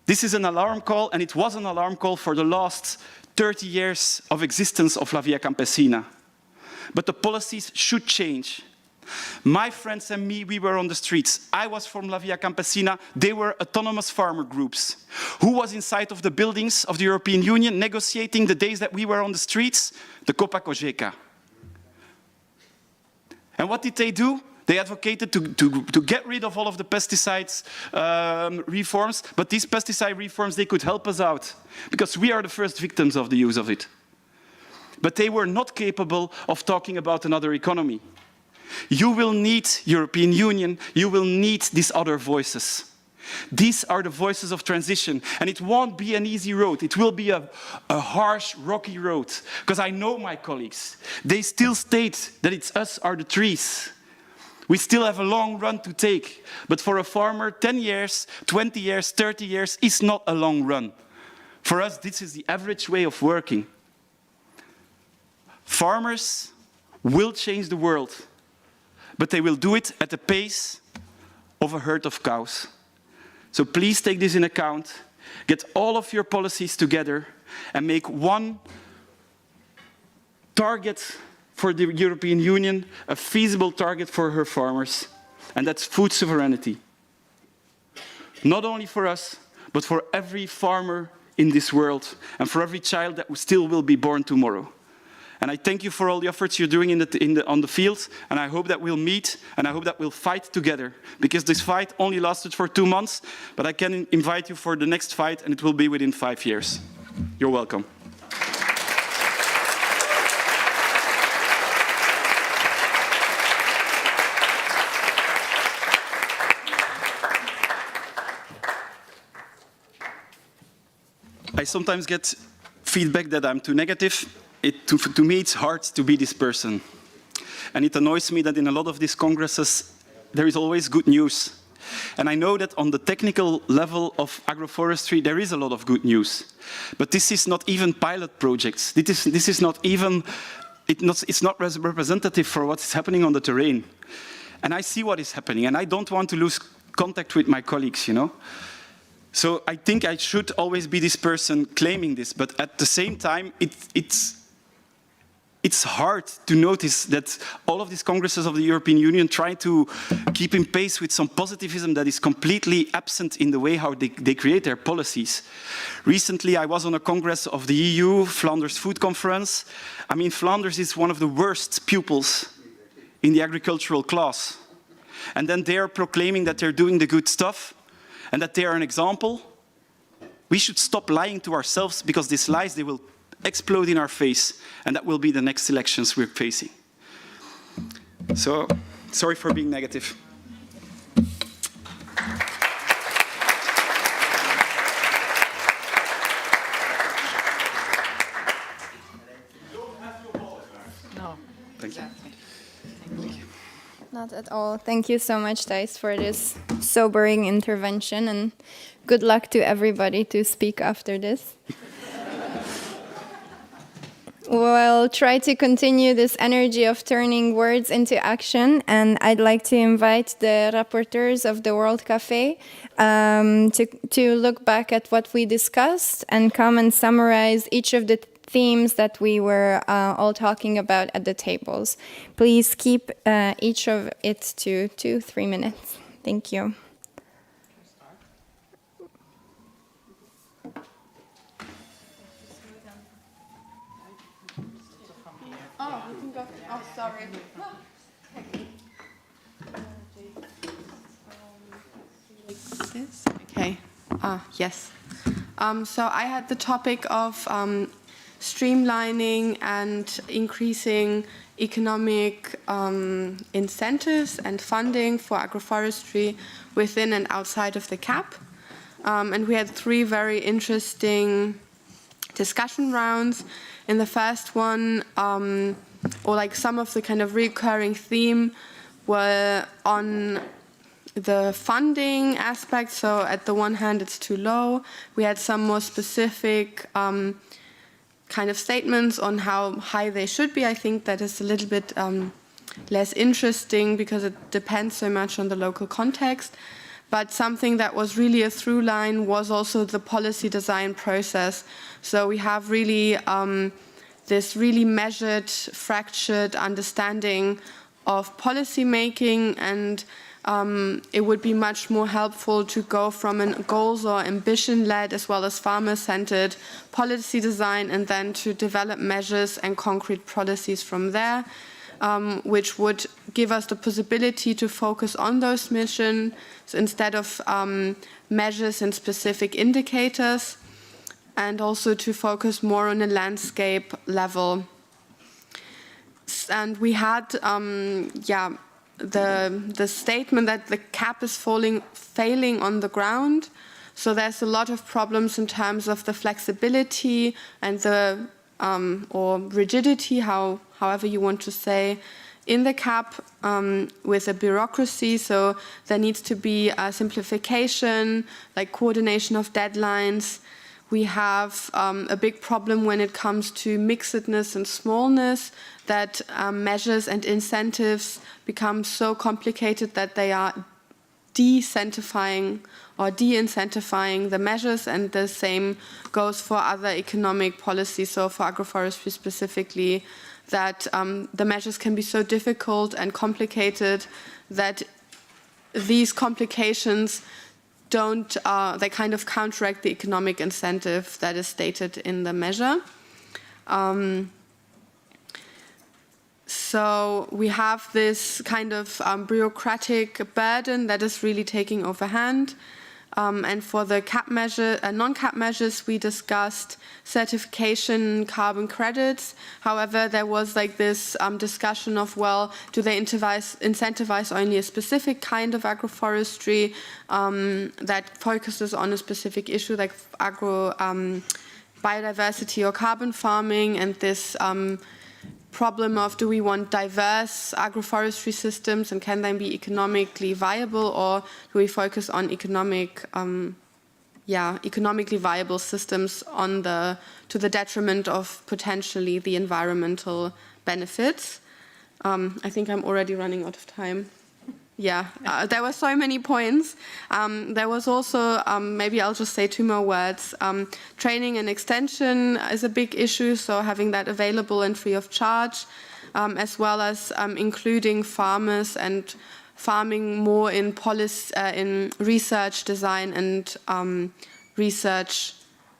This is an alarm call, and it was an alarm call for the last 30 years of existence of La Via Campesina. But the policies should change. My friends and me, we were on the streets. I was from La Via Campesina. They were autonomous farmer groups. Who was inside of the buildings of the European Union negotiating the days that we were on the streets? The Copa Cogeca. And what did they do? They advocated to get rid of all of the pesticides reforms, but these pesticide reforms, they could help us out, because we are the first victims of the use of it. But they were not capable of talking about another economy. You will need European Union, you will need these other voices. These are the voices of transition, and it won't be an easy road. It will be a harsh, rocky road, because I know my colleagues. They still state that it's us or the trees. We still have a long run to take, but for a farmer, 10 years, 20 years, 30 years is not a long run. For us, this is the average way of working. Farmers will change the world, but they will do it at the pace of a herd of cows. So please take this in account, get all of your policies together, and make one target for the European Union, a feasible target for her farmers, and that's food sovereignty. Not only for us, but for every farmer in this world, and for every child that still will be born tomorrow. And I thank you for all the efforts you're doing on the field, and I hope that we'll meet, and I hope that we'll fight together, because this fight only lasted for 2 months, but I can invite you for the next fight, and it will be within 5 years. You're welcome. I sometimes get feedback that I'm too negative. To me, it's hard to be this person. And it annoys me that in a lot of these congresses, there is always good news. And I know that on the technical level of agroforestry, there is a lot of good news. But this is not even pilot projects. This is not even, it's not representative for what's happening on the terrain. And I see what is happening, and I don't want to lose contact with my colleagues, you know. So I think I should always be this person claiming this, but at the same time, it's hard to notice that all of these congresses of the European Union try to keep in pace with some positivism that is completely absent in the way how they create their policies. Recently, I was on a congress of the EU, Flanders Food Conference. I mean, Flanders is one of the worst pupils in the agricultural class. And then they are proclaiming that they're doing the good stuff and that they are an example. We should stop lying to ourselves, because these lies, they will explode in our face, and that will be the next elections we're facing. So, sorry for being negative. Not at all. Thank you so much, Thijs, for this sobering intervention, and good luck to everybody to speak after this. We'll try to continue this energy of turning words into action, and I'd like to invite the rapporteurs of the World Café to look back at what we discussed and come and summarize each of the themes that we were all talking about at the tables. Please keep each of it to 2-3 minutes. Thank you. Oh, we can go. Oh, sorry. This? Okay. Yes. So I had the topic of streamlining and increasing economic incentives and funding for agroforestry within and outside of the CAP. And we had 3 very interesting discussion rounds. In the first one, or like some of the kind of recurring theme were on the funding aspect. So at the one hand, it's too low. We had some more specific kind of statements on how high they should be. I think that is a little bit less interesting because it depends so much on the local context. But something that was really a through line was also the policy design process. So we have really this really measured, fractured understanding of policy making, and it would be much more helpful to go from a goals or ambition-led as well as farmer-centered policy design and then to develop measures and concrete policies from there, which would give us the possibility to focus on those missions instead of measures and specific indicators, and also to focus more on a landscape level. And we had, the statement that the CAP is failing on the ground. So there's a lot of problems in terms of the flexibility and the or rigidity, however you want to say, in the CAP with a bureaucracy. So there needs to be a simplification, like coordination of deadlines. We have a big problem when it comes to mixedness and smallness, that measures and incentives become so complicated that they are de-incentivizing the measures, and the same goes for other economic policies. So for agroforestry specifically, that the measures can be so difficult and complicated that these complications they kind of counteract the economic incentive that is stated in the measure. So we have this kind of bureaucratic burden that is really taking overhand. And for the non-CAP measures, we discussed certification, carbon credits. However, there was like this discussion of, well, do they incentivize only a specific kind of agroforestry that focuses on a specific issue, like biodiversity or carbon farming, and this problem of, do we want diverse agroforestry systems and can they be economically viable, or do we focus on economically viable systems to the detriment of potentially the environmental benefits? I think I'm already running out of time. Yeah, there were so many points. There was also, maybe I'll just say 2 more words. Training and extension is a big issue, so having that available and free of charge, as well as including farmers and farming more in research design and research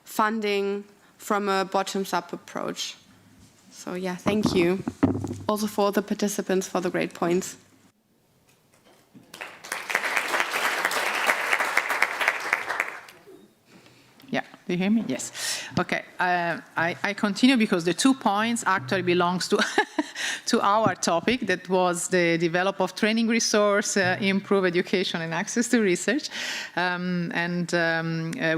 funding from a bottoms-up approach. So yeah, thank you. Also for the participants for the great points. Yeah, do you hear me? Yes. Okay, I continue because the 2 points actually belongs to to our topic, that was the develop of training resource, improve education and access to research.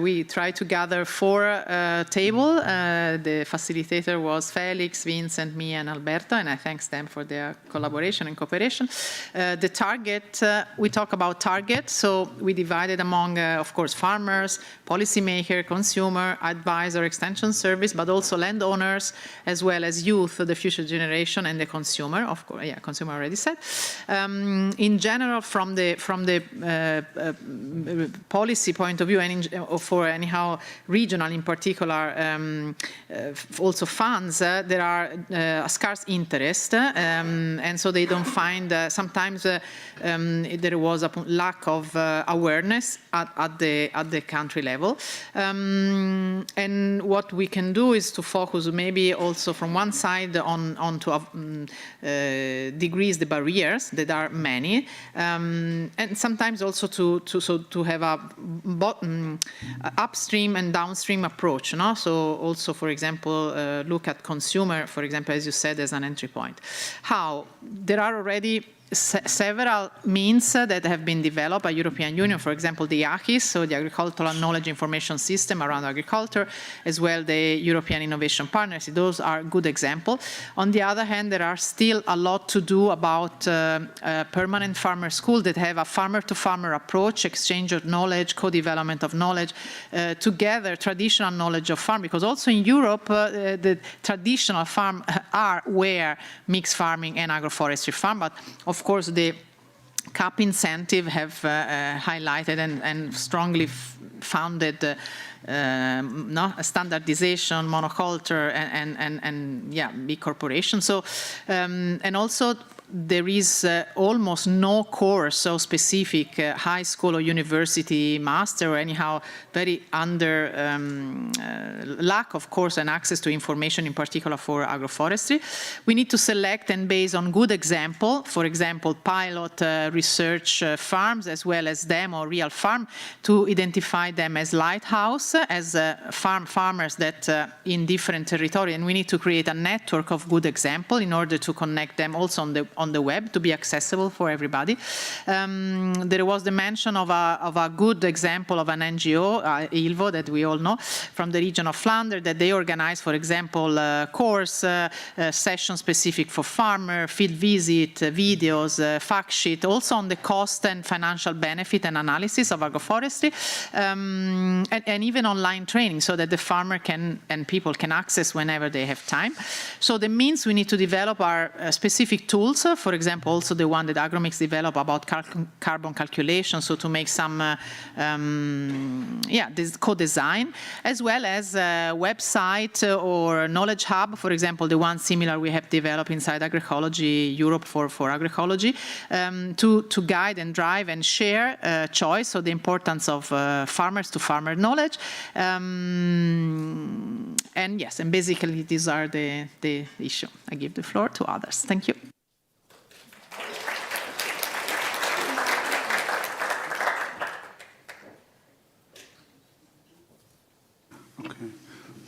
We tried to gather 4 tables. The facilitator was Felix, Vincent, me, and Alberta, and I thank them for their collaboration and cooperation. The target, we talk about target, so we divided among, of course, farmers, policymaker, consumer, advisor, extension service, but also landowners, as well as youth, the future generation, and the consumer. Of course, yeah, consumer already said. In general, from the policy point of view, and for anyhow regional in particular, also funds, there are a scarce interest, and so they don't find. Sometimes there was a lack of awareness at the country level, and what we can do is to focus maybe also from one side on to decrease the barriers that are many, and sometimes also to have a upstream and downstream approach. No? So also, for example, look at consumer, for example, as you said, as an entry point. How? There are already several means that have been developed by European Union, for example, the AGROMIX, so the Agricultural Knowledge Information System around agriculture, as well the European Innovation Partnership. Those are good examples. On the other hand, there are still a lot to do about permanent farmer schools that have a farmer-to-farmer approach, exchange of knowledge, co-development of knowledge, together traditional knowledge of farm, because also in Europe, the traditional farm are where mixed farming and agroforestry farm, but of course, the CAP incentive have highlighted and strongly founded standardization, monoculture, and yeah, big corporations. So, and also there is almost no course so specific, high school or university master, or anyhow very under lack of course and access to information, in particular for agroforestry. We need to select and base on good example, for example, pilot research farms, as well as demo real farm, to identify them as lighthouse, as farmers that in different territory, and we need to create a network of good example in order to connect them also on the web to be accessible for everybody. There was the mention of a good example of an NGO, ILVO, that we all know, from the region of Flanders, that they organize, for example, course, session specific for farmer, field visit, videos, fact sheet, also on the cost and financial benefit and analysis of agroforestry, and even online training, so that the farmer can and people can access whenever they have time. So that means we need to develop our specific tools, for example, also the one that AGROMIX developed about carbon calculation, so to make some this co-design, as well as a website or knowledge hub, for example, the one similar we have developed inside Agroecology Europe for agroecology, to guide and drive and share choice, so the importance of farmers to farmer knowledge. And yes, and basically these are the issue. I give the floor to others. Thank you.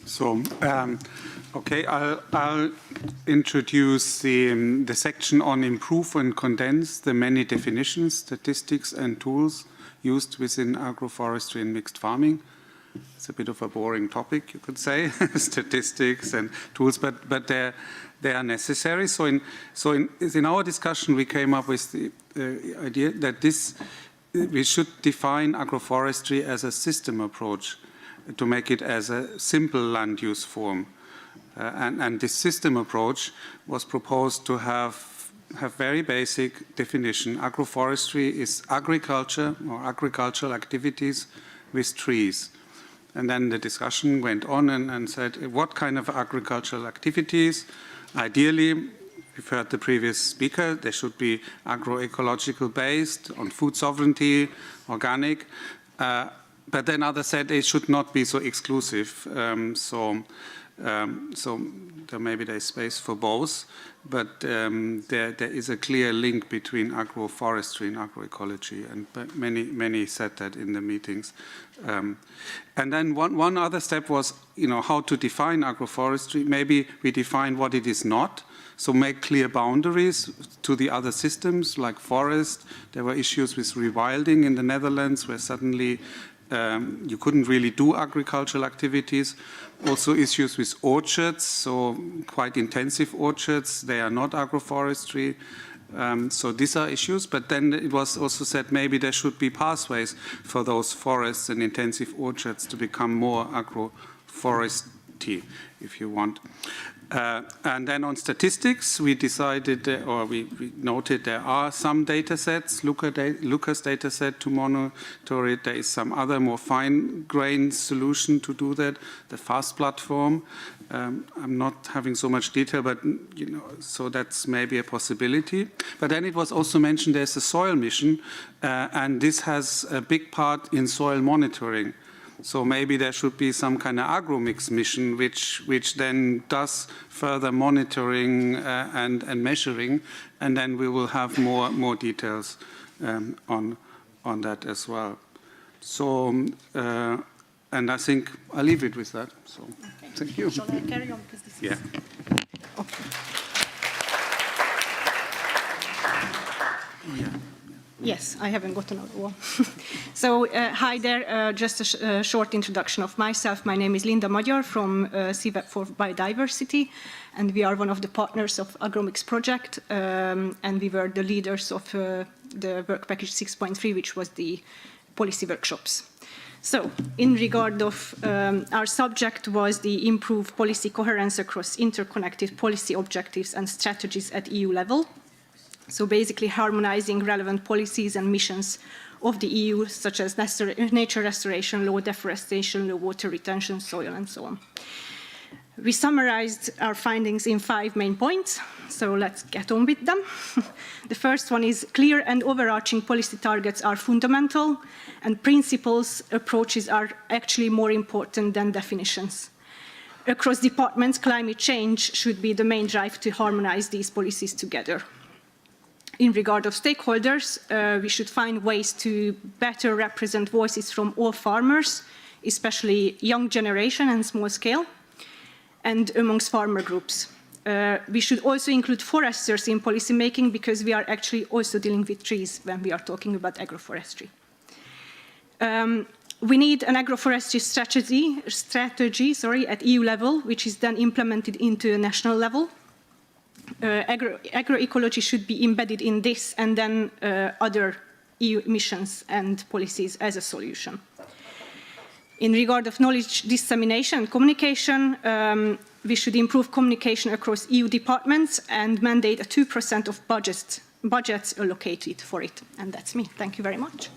So, I'll introduce the section on improve and condense the many definitions, statistics, and tools used within agroforestry and mixed farming. It's a bit of a boring topic, you could say, statistics and tools, but they are necessary. So in our discussion, we came up with the idea that we should define agroforestry as a system approach, to make it as a simple land use form. And this system approach was proposed to have very basic definition. Agroforestry is agriculture or agricultural activities with trees. And then the discussion went on and said, what kind of agricultural activities? Ideally, we've heard the previous speaker, they should be agroecological based, on food sovereignty, organic. But then others said they should not be so exclusive. So maybe there's space for both. But there is a clear link between agroforestry and agroecology, and many said that in the meetings. And then one other step was, how to define agroforestry. Maybe we define what it is not. So make clear boundaries to the other systems like forest. There were issues with rewilding in the Netherlands where suddenly you couldn't really do agricultural activities. Also issues with orchards, so quite intensive orchards. They are not agroforestry. So these are issues, but then it was also said maybe there should be pathways for those forests and intensive orchards to become more agroforesty, if you want. And then on statistics, we decided, or we noted there are some data sets, Lucas data set to monitor it. There is some other more fine-grained solution to do that, the FAST platform. I'm not having so much detail, but so that's maybe a possibility. But then it was also mentioned there's a soil mission, and this has a big part in soil monitoring. So maybe there should be some kind of AGROMIX mission which then does further monitoring and measuring, and then we will have more details on that as well. So, and I think I'll leave it with that. So, okay. Thank you. Shall I carry on? Because this yeah. Okay. Yeah. Yes, I haven't got another one. So, hi there, just a short introduction of myself. My name is Linda Magyar from CVEP for Biodiversity, and we are one of the partners of AGROMIX project, and we were the leaders of the work package 6.3, which was the policy workshops. So, in regard of our subject was the improved policy coherence across interconnected policy objectives and strategies at EU level. So basically harmonizing relevant policies and missions of the EU, such as nature restoration, low deforestation, low water retention, soil, and so on. We summarized our findings in 5 main points, so let's get on with them. The first one is clear and overarching policy targets are fundamental, and principles approaches are actually more important than definitions. Across departments, climate change should be the main drive to harmonize these policies together. In regard of stakeholders, we should find ways to better represent voices from all farmers, especially young generation and small scale, and amongst farmer groups. We should also include foresters in policy making because we are actually also dealing with trees when we are talking about agroforestry. We need an agroforestry strategy at EU level, which is then implemented into a national level. Agroecology should be embedded in this and then other EU missions and policies as a solution. In regard of knowledge dissemination and communication, we should improve communication across EU departments and mandate a 2% of budgets allocated for it. And that's me. Thank you very much.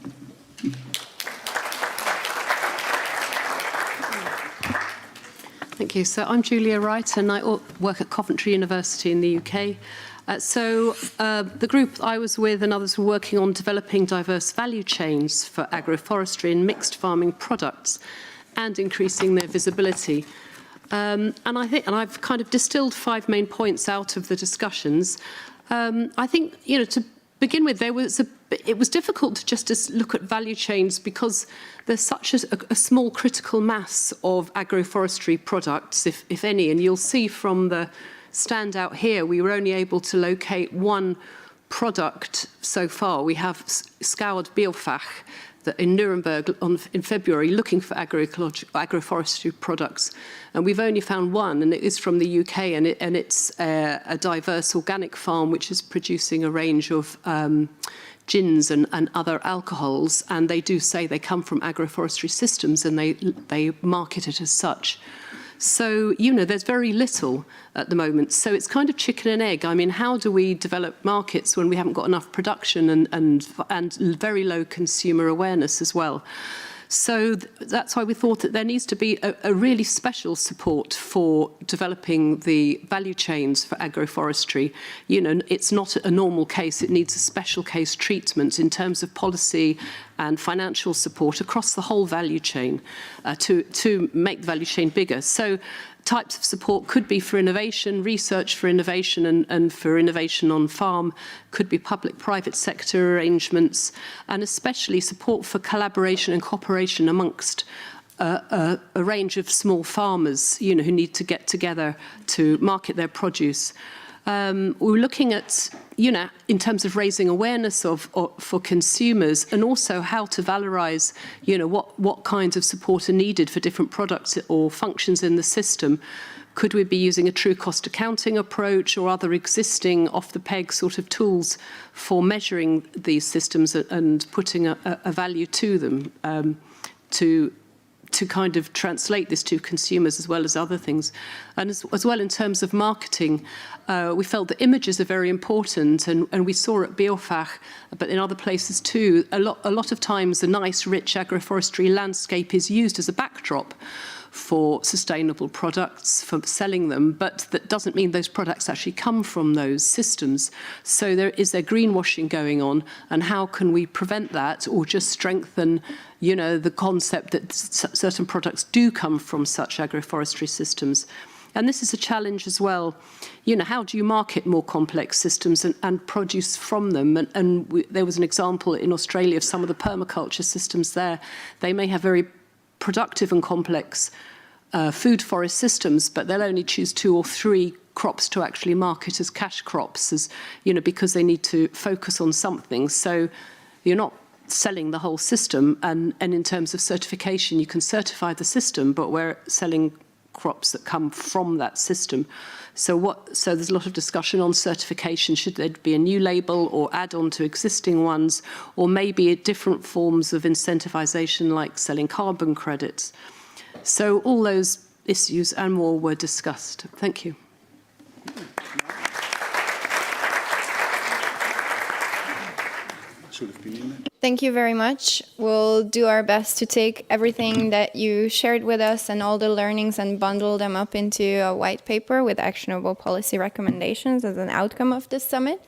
Thank you. So I'm Julia Wright, and I work at Coventry University in the UK. The group I was with and others were working on developing diverse value chains for agroforestry and mixed farming products and increasing their visibility. And I've kind of distilled 5 main points out of the discussions. I think, to begin with, it was difficult to just look at value chains because there's such a small critical mass of agroforestry products, if any, and you'll see from the standout here, we were only able to locate 1 product so far. We have scoured Biofach in Nuremberg in February looking for agroforestry products, and we've only found 1, and it is from the UK, and it's a diverse organic farm which is producing a range of gins and other alcohols, and they do say they come from agroforestry systems, and they market it as such. So, there's very little at the moment. So it's kind of chicken and egg. I mean, how do we develop markets when we haven't got enough production and very low consumer awareness as well? So that's why we thought that there needs to be a really special support for developing the value chains for agroforestry. It's not a normal case. It needs a special case treatment in terms of policy and financial support across the whole value chain to make the value chain bigger. So types of support could be for innovation, research for innovation and for innovation on farm, could be public-private sector arrangements, and especially support for collaboration and cooperation amongst a range of small farmers, who need to get together to market their produce. we're looking at, in terms of raising awareness for consumers, and also how to valorize, what kinds of support are needed for different products or functions in the system. Could we be using a true cost accounting approach or other existing off-the-peg sort of tools for measuring these systems and putting a value to them to kind of translate this to consumers as well as other things? And as well in terms of marketing, we felt that images are very important, and we saw at Biofach, but in other places too, a lot of times a nice, rich agroforestry landscape is used as a backdrop for sustainable products, for selling them, but that doesn't mean those products actually come from those systems. So is there greenwashing going on, and how can we prevent that, or just strengthen, the concept that certain products do come from such agroforestry systems? And this is a challenge as well. How do you market more complex systems and produce from them? And there was an example in Australia of some of the permaculture systems there. They may have very productive and complex food forest systems, but they'll only choose 2 or 3 crops to actually market as cash crops, because they need to focus on something. So you're not selling the whole system, and in terms of certification, you can certify the system, but we're selling crops that come from that system. So there's a lot of discussion on certification. Should there be a new label or add on to existing ones, or maybe different forms of incentivization like selling carbon credits? So all those issues and more were discussed. Thank you. Thank you very much. We'll do our best to take everything that you shared with us and all the learnings and bundle them up into a white paper with actionable policy recommendations as an outcome of this summit.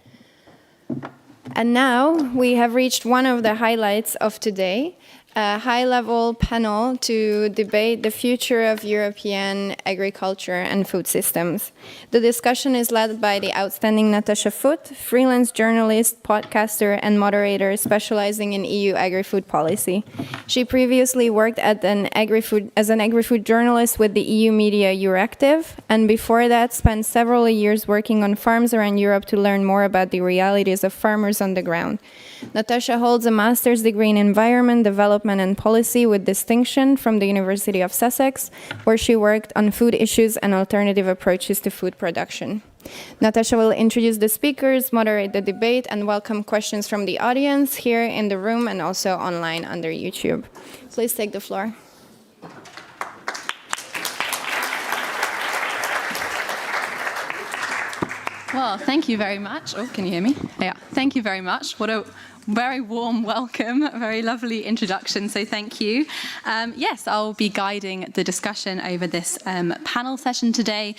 And now we have reached one of the highlights of today, a high-level panel to debate the future of European agriculture and food systems. The discussion is led by the outstanding Natasha Foote, freelance journalist, podcaster, and moderator specializing in EU agri-food policy. She previously worked as an agri-food journalist with the EU media Euractiv, and before that spent several years working on farms around Europe to learn more about the realities of farmers on the ground. Natasha holds a master's degree in environment, development, and policy with distinction from the University of Sussex, where she worked on food issues and alternative approaches to food production. Natasha will introduce the speakers, moderate the debate, and welcome questions from the audience here in the room and also online under YouTube. Please take the floor. Well, thank you very much. Oh, can you hear me? Yeah, thank you very much. What a very warm welcome, a very lovely introduction, so thank you. Yes, I'll be guiding the discussion over this panel session today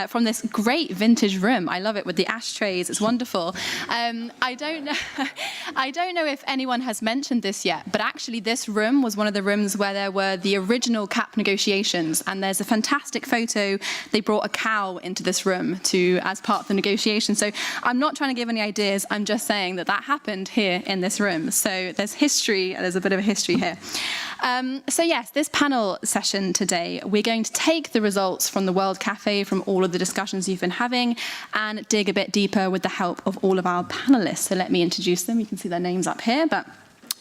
from this great vintage room. I love it with the ashtrays, it's wonderful. I don't know if anyone has mentioned this yet, but actually this room was one of the rooms where there were the original CAP negotiations, and there's a fantastic photo. They brought a cow into this room as part of the negotiation. So I'm not trying to give any ideas, I'm just saying that happened here in this room. So there's history, there's a bit of a history here. So yes, this panel session today, we're going to take the results from the World Cafe, from all of the discussions you've been having, and dig a bit deeper with the help of all of our panelists. So let me introduce them. You can see their names up here, but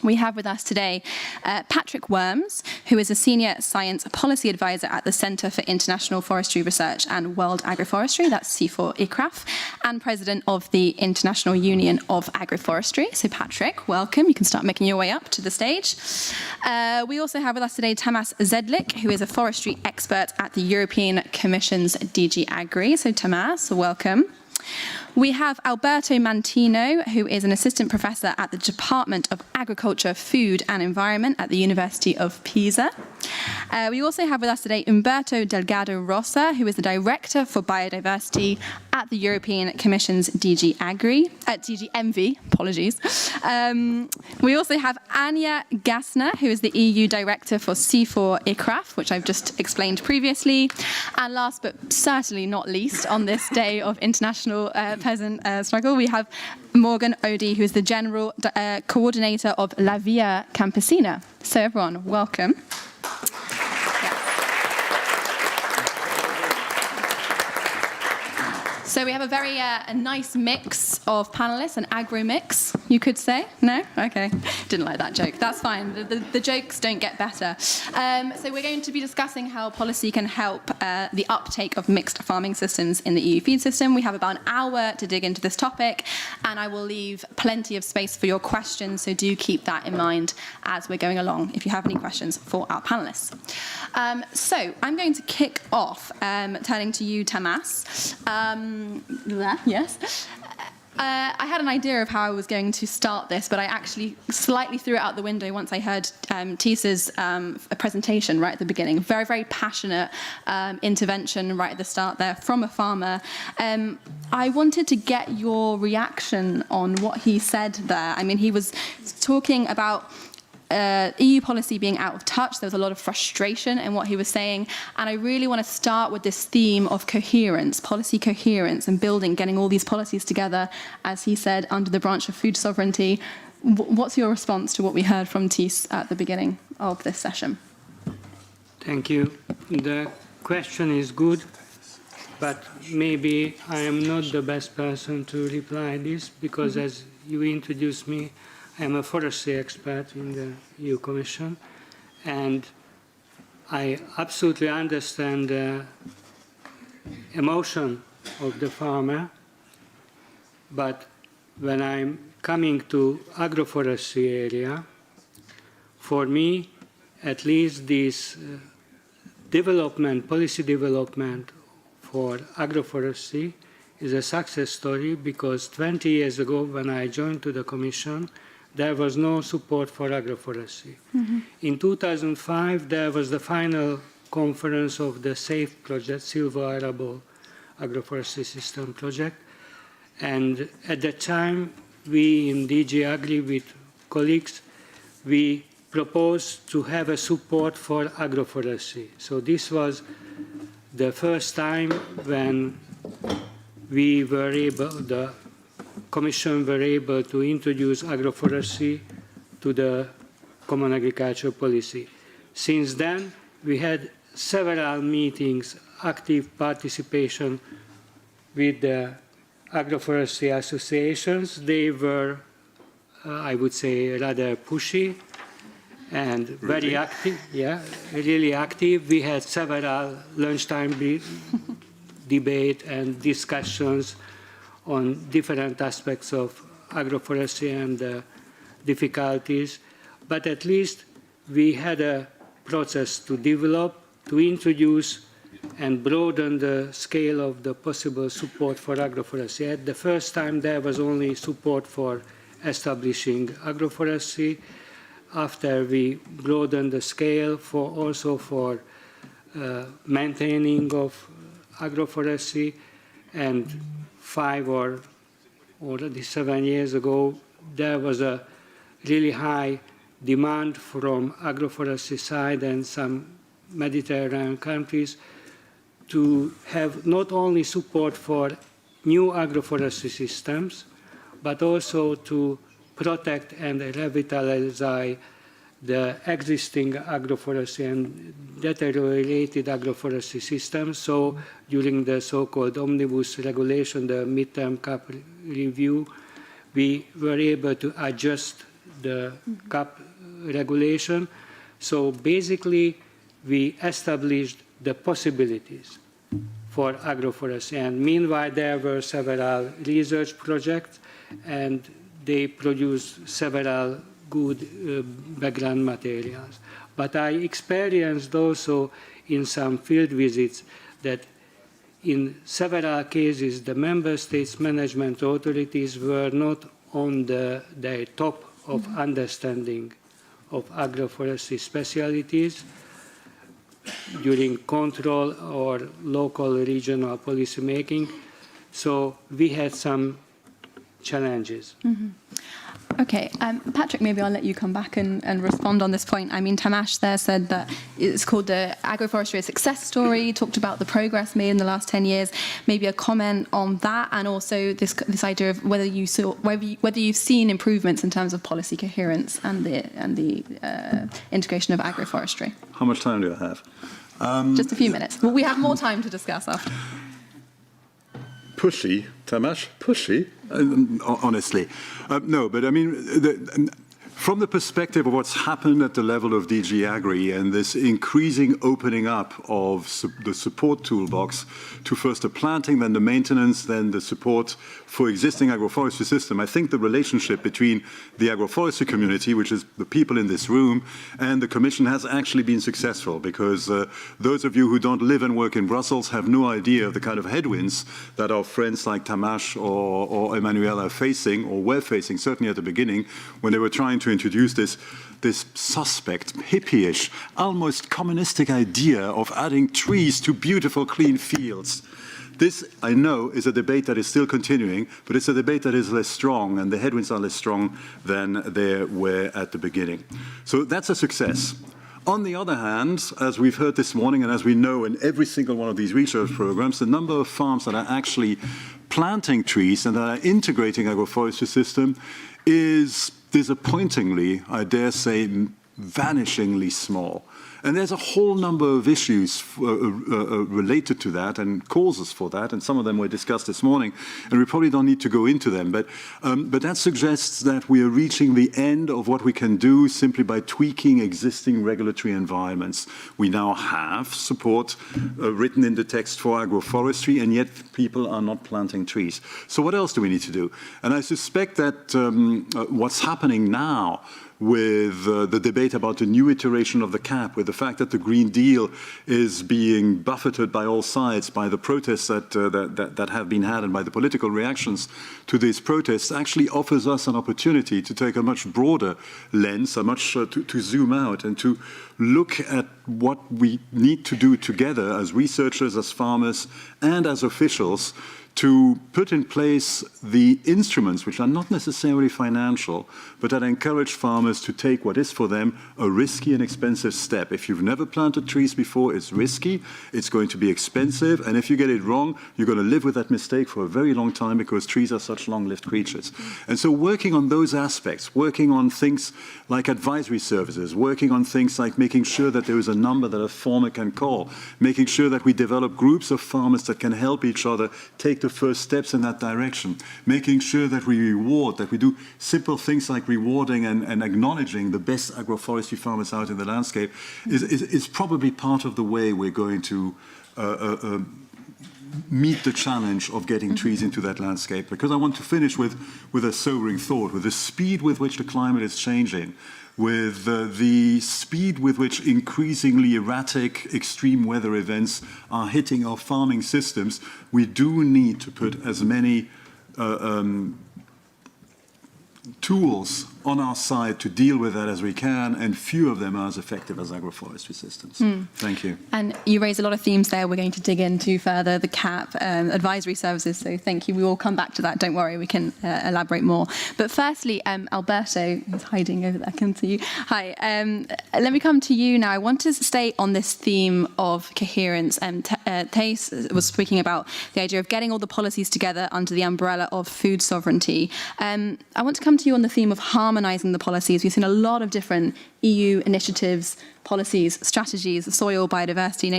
we have with us today Patrick Worms, who is a Senior Science Policy Advisor at the Centre for International Forestry Research and World Agroforestry, that's C4ICRAF, and President of the International Union of Agroforestry. So Patrick, welcome. You can start making your way up to the stage. We also have with us today Tamas Zedlik, who is a forestry expert at the European Commission's DG Agri. So Tamas, welcome. We have Alberto Mantino, who is an assistant professor at the Department of Agriculture, Food and Environment at the University of Pisa. We also have with us today Umberto Delgado Rosa, who is the Director for Biodiversity at the European Commission's DG ENVI, apologies. We also have Anja Gassner, who is the EU Director for C4ICRAF, which I've just explained previously. And last but certainly not least, on this day of international peasant struggle, we have Morgan Odie, who is the General Coordinator of La Via Campesina. So everyone, welcome. So we have a very a nice mix of panelists, an AGROMIX, you could say. No? Okay. Didn't like that joke. That's fine. The jokes don't get better. So we're going to be discussing how policy can help the uptake of mixed farming systems in the EU feed system. We have about an hour to dig into this topic, and I will leave plenty of space for your questions, so do keep that in mind as we're going along if you have any questions for our panelists. So I'm going to kick off, turning to you, Tamas. Yes. I had an idea of how I was going to start this, but I actually slightly threw it out the window once I heard Tisa's presentation right at the beginning. Very, very passionate intervention right at the start there from a farmer. I wanted to get your reaction on what he said there. I mean, he was talking about EU policy being out of touch. There was a lot of frustration in what he was saying, and I really want to start with this theme of coherence, policy coherence, and building, getting all these policies together, as he said, under the branch of food sovereignty. What's your response to what we heard from Tis at the beginning of this session? Thank you. The question is good, but maybe I am not the best person to reply this, because as you introduced me, I am a forestry expert in the EU Commission, and I absolutely understand the emotion of the farmer, but when I'm coming to agroforestry area, for me, at least this development, policy development for agroforestry is a success story, because 20 years ago when I joined to the Commission, there was no support for agroforestry. In 2005, there was the final conference of the SAFE project, Silvo-Arable Agroforestry System project. And at that time, we in DG Agri with colleagues, we proposed to have a support for agroforestry. So this was the first time when we were able, the Commission were able to introduce agroforestry to the Common Agricultural Policy. Since then, we had several meetings, active participation with the agroforestry associations. They were, I would say, rather pushy and very active, really active. We had several lunchtime debate and discussions on different aspects of agroforestry and difficulties, but at least we had a process to develop, to introduce and broaden the scale of the possible support for agroforestry. At the first time, there was only support for establishing agroforestry. After we broadened the scale also for maintaining of agroforestry, and 5 or already 7 years ago, there was a really high demand from agroforestry side and some Mediterranean countries to have not only support for new agroforestry systems, but also to protect and revitalize the existing agroforestry and deteriorated agroforestry systems. So during the so-called omnibus regulation, the midterm CAP review, we were able to adjust the CAP regulation. So basically, we established the possibilities for agroforestry. And meanwhile, there were several research projects, and they produced several good background materials. But I experienced also in some field visits that in several cases the member states' management authorities were not on their top of understanding of agroforestry specialities during control or local regional policy making. So we had some challenges. Okay, Patrick, maybe I'll let you come back and respond on this point. I mean, Tamas there said that it's called the agroforestry success story, talked about the progress made in the last 10 years. Maybe a comment on that, and also this idea of whether you've seen improvements in terms of policy coherence and the integration of agroforestry. How much time do I have? Just a few minutes. Well, we have more time to discuss after. pushy, Tamas, pushy, honestly. No, but I mean, from the perspective of what's happened at the level of DG Agri and this increasing opening up of the support toolbox to first the planting, then the maintenance, then the support for existing agroforestry system, I think the relationship between the agroforestry community, which is the people in this room, and the Commission has actually been successful, because those of you who don't live and work in Brussels have no idea of the kind of headwinds that our friends like Tamas or Emmanuel are facing, or were facing, certainly at the beginning, when they were trying to introduce this suspect, hippie-ish, almost communistic idea of adding trees to beautiful, clean fields. This, I know, is a debate that is still continuing, but it's a debate that is less strong, and the headwinds are less strong than they were at the beginning. So that's a success. On the other hand, as we've heard this morning, and as we know in every single one of these research programs, the number of farms that are actually planting trees and that are integrating agroforestry system is disappointingly, I dare say, vanishingly small. And there's a whole number of issues related to that and causes for that, and some of them were discussed this morning, and we probably don't need to go into them. But that suggests that we are reaching the end of what we can do simply by tweaking existing regulatory environments. We now have support written in the text for agroforestry, and yet people are not planting trees. So what else do we need to do? And I suspect that what's happening now with the debate about the new iteration of the CAP, with the fact that the Green Deal is being buffeted by all sides, by the protests that have been had and by the political reactions to these protests, actually offers us an opportunity to take a much broader lens, to zoom out and to look at what we need to do together as researchers, as farmers, and as officials to put in place the instruments, which are not necessarily financial, but that encourage farmers to take what is for them a risky and expensive step. If you've never planted trees before, it's risky, it's going to be expensive, and if you get it wrong, you're going to live with that mistake for a very long time, because trees are such long-lived creatures. And so working on those aspects, working on things like advisory services, working on things like making sure that there is a number that a farmer can call, making sure that we develop groups of farmers that can help each other take the first steps in that direction, making sure that we reward, that we do simple things like rewarding and acknowledging the best agroforestry farmers out in the landscape is probably part of the way we're going to meet the challenge of getting trees into that landscape. Because I want to finish with a sobering thought, with the speed with which the climate is changing, with the speed with which increasingly erratic extreme weather events are hitting our farming systems, we do need to put as many tools on our side to deal with that as we can, and few of them are as effective as agroforestry systems. Thank you. And you raised a lot of themes there we're going to dig into further, the CAP, advisory services, so thank you. We will come back to that, don't worry, we can elaborate more. But firstly, Alberto, who's hiding over there, I can see you. Hi, let me come to you now. I want to stay on this theme of coherence. Thais was speaking about the idea of getting all the policies together under the umbrella of food sovereignty. I want to come to you on the theme of harmonising the policies. We've seen a lot of different EU initiatives, policies, strategies, soil, biodiversity,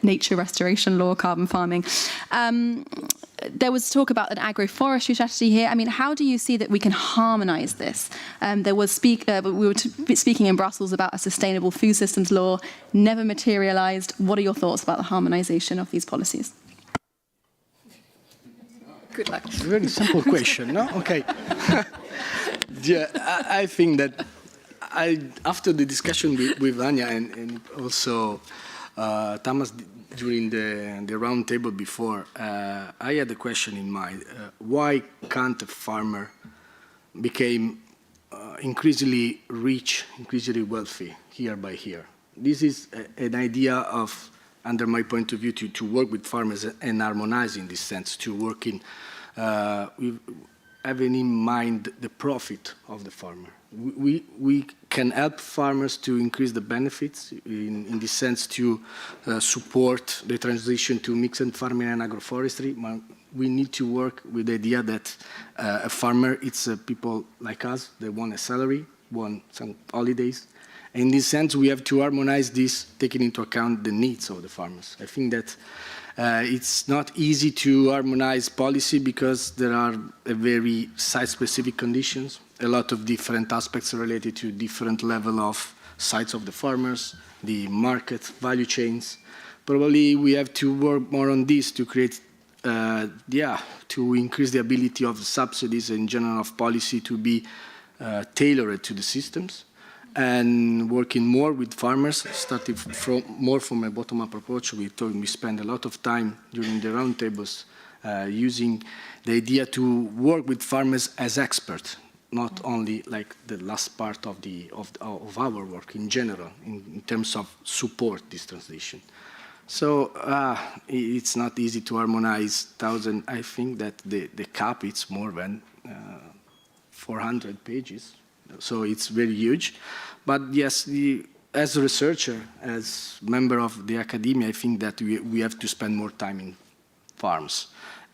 nature restoration law, carbon farming. There was talk about an agroforestry strategy here. I mean, how do you see that we can harmonise this? We were speaking in Brussels about a sustainable food systems law, never materialised. What are your thoughts about the harmonisation of these policies? Good luck. Very simple question, no? Okay. Yeah, I think that after the discussion with Anya and also Thomas during the round table before, I had a question in mind. Why can't a farmer become increasingly rich, increasingly wealthy, year by year? This is an idea of, under my point of view, to work with farmers and harmonize in this sense, to work in having in mind the profit of the farmer. We can help farmers to increase the benefits, in this sense to support the transition to mixed farming and agroforestry. We need to work with the idea that a farmer, it's people like us, they want a salary, want some holidays. In this sense, we have to harmonize this, taking into account the needs of the farmers. I think that It's not easy to harmonize policy because there are very site-specific conditions, a lot of different aspects related to different level of sites of the farmers, the market, value chains. Probably we have to work more on this to create, to increase the ability of the subsidies in general of policy to be tailored to the systems, and working more with farmers, starting from a bottom-up approach. We spend a lot of time during the roundtables using the idea to work with farmers as experts, not only like the last part of our work in general, in terms of support this transition. So it's not easy to harmonize 1,000. I think that the CAP, it's more than 400 pages. So it's very huge. But yes, as a researcher, as member of the academia, I think that we have to spend more time in farms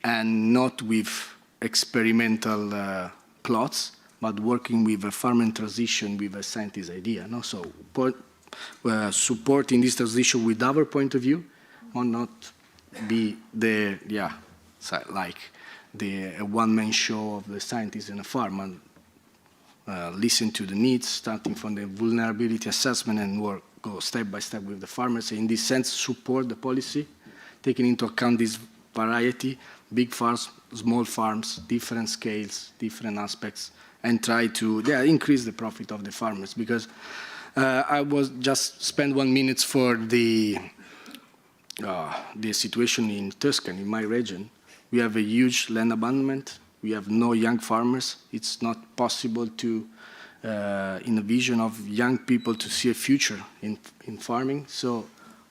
and not with experimental plots, but working with a farming transition with a scientist idea. No? So supporting this transition with our point of view will not be the, like the one-man show of the scientist in a farm, and listen to the needs, starting from the vulnerability assessment and go step by step with the farmers. In this sense, support the policy, taking into account this variety, big farms, small farms, different scales, different aspects, and try to increase the profit of the farmers. Because I was just spend 1 minute for the situation in Tuscany, in my region. We have a huge land abandonment. We have no young farmers. It's not possible to, in a vision of young people, to see a future in farming. So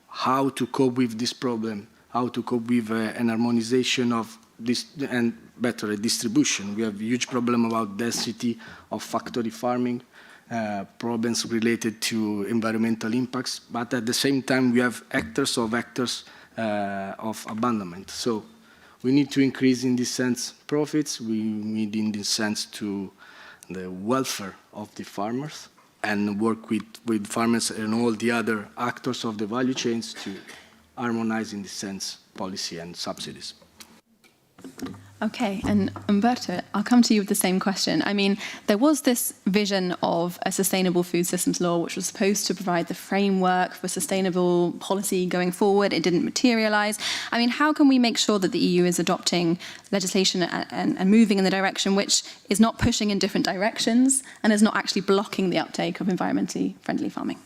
how to cope with this problem, how to cope with an harmonization of this and better distribution. We have a huge problem about density of factory farming, problems related to environmental impacts, but at the same time we have hectares of abandonment. So we need to increase in this sense profits, we need in this sense to the welfare of the farmers, and work with farmers and all the other actors of the value chains to harmonize in this sense policy and subsidies. Okay, and Umberto, I'll come to you with the same question. I mean, there was this vision of a sustainable food systems law, which was supposed to provide the framework for sustainable policy going forward. It didn't materialize. I mean, how can we make sure that the EU is adopting legislation and moving in the direction which is not pushing in different directions and is not actually blocking the uptake of environmentally friendly farming?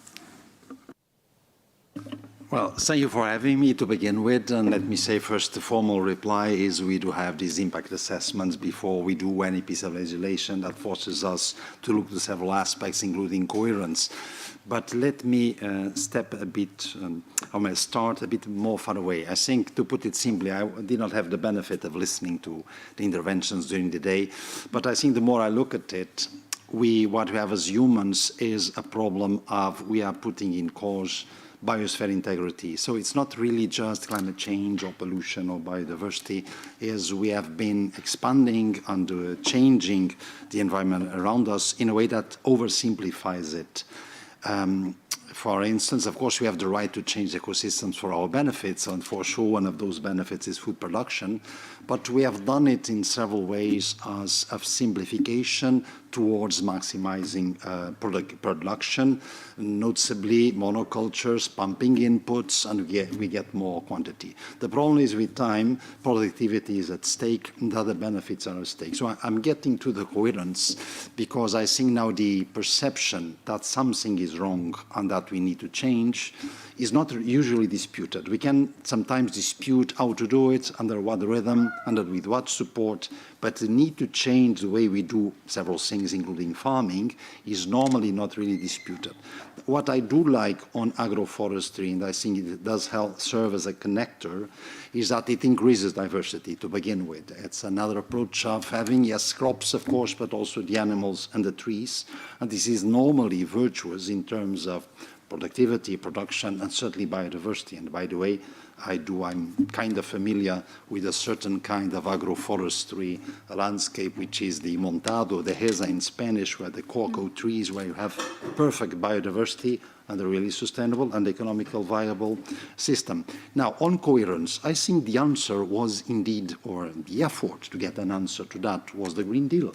Well, thank you for having me to begin with. And let me say first, the formal reply is we do have these impact assessments before we do any piece of legislation that forces us to look at several aspects, including coherence. But let me step a bit, start a bit more far away. I think, to put it simply, I did not have the benefit of listening to the interventions during the day. But I think the more I look at it, what we have as humans is a problem of we are putting in cause biosphere integrity. So it's not really just climate change or pollution or biodiversity, as we have been expanding and changing the environment around us in a way that oversimplifies it. For instance, of course, we have the right to change ecosystems for our benefits, and for sure one of those benefits is food production, but we have done it in several ways as of simplification towards maximizing production, noticeably monocultures, pumping inputs, and we get more quantity. The problem is with time, productivity is at stake, and other benefits are at stake. So I'm getting to the coherence because I think now the perception that something is wrong and that we need to change is not usually disputed. We can sometimes dispute how to do it, under what rhythm, under with what support, but the need to change the way we do several things, including farming, is normally not really disputed. What I do like on agroforestry, and I think it does help serve as a connector, is that it increases diversity to begin with. It's another approach of having, yes, crops, of course, but also the animals and the trees. And this is normally virtuous in terms of productivity, production, and certainly biodiversity. And by the way, I'm kind of familiar with a certain kind of agroforestry landscape, which is the montado de heza in Spanish, where the cocoa trees, where you have perfect biodiversity and a really sustainable and economical viable system. Now, on coherence, I think the answer was indeed, or the effort to get an answer to that was the Green Deal.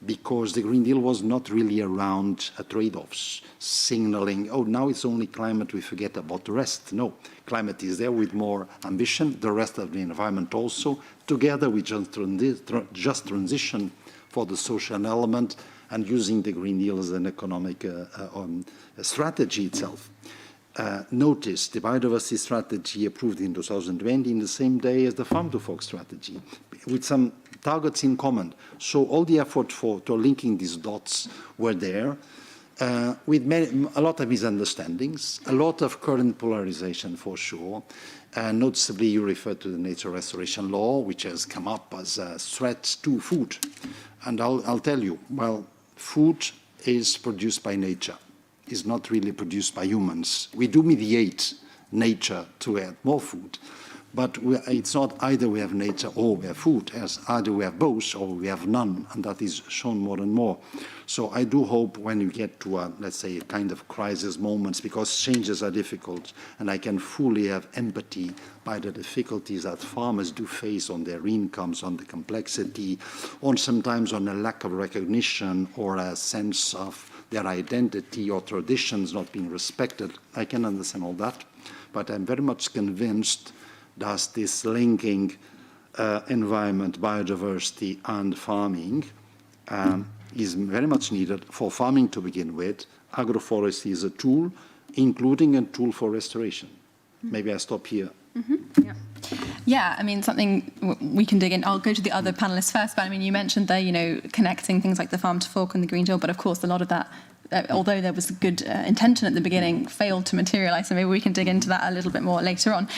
Because the Green Deal was not really around trade-offs, signaling, oh, now it's only climate, we forget about the rest. No, climate is there with more ambition, the rest of the environment also, together with just transition for the social element and using the Green Deal as an economic strategy itself. Notice the biodiversity strategy approved in 2020 in the same day as the Farm to Fork strategy, with some targets in common. So all the effort to linking these dots were there, with a lot of misunderstandings, a lot of current polarization for sure. Noticeably, you refer to the nature restoration law, which has come up as a threat to food. And I'll tell you, well, food is produced by nature. Is not really produced by humans. We do mediate nature to add more food, but it's not either we have nature or we have food, as either we have both or we have none, and that is shown more and more. So I do hope when you get to, let's say, a kind of crisis moments, because changes are difficult, and I can fully have empathy by the difficulties that farmers do face on their incomes, on the complexity, or sometimes on a lack of recognition or a sense of their identity or traditions not being respected. I can understand all that, but I'm very much convinced that this linking environment, biodiversity, and farming is very much needed for farming to begin with. Agroforestry is a tool, including a tool for restoration. Maybe I stop here. Yeah. Yeah, I mean, something we can dig in. I'll go to the other panelists first, but I mean, you mentioned there, you know, connecting things like the Farm to Fork and the Green Deal, but of course, a lot of that, although there was good intention at the beginning, failed to materialise, so maybe we can dig into that a little bit more later on.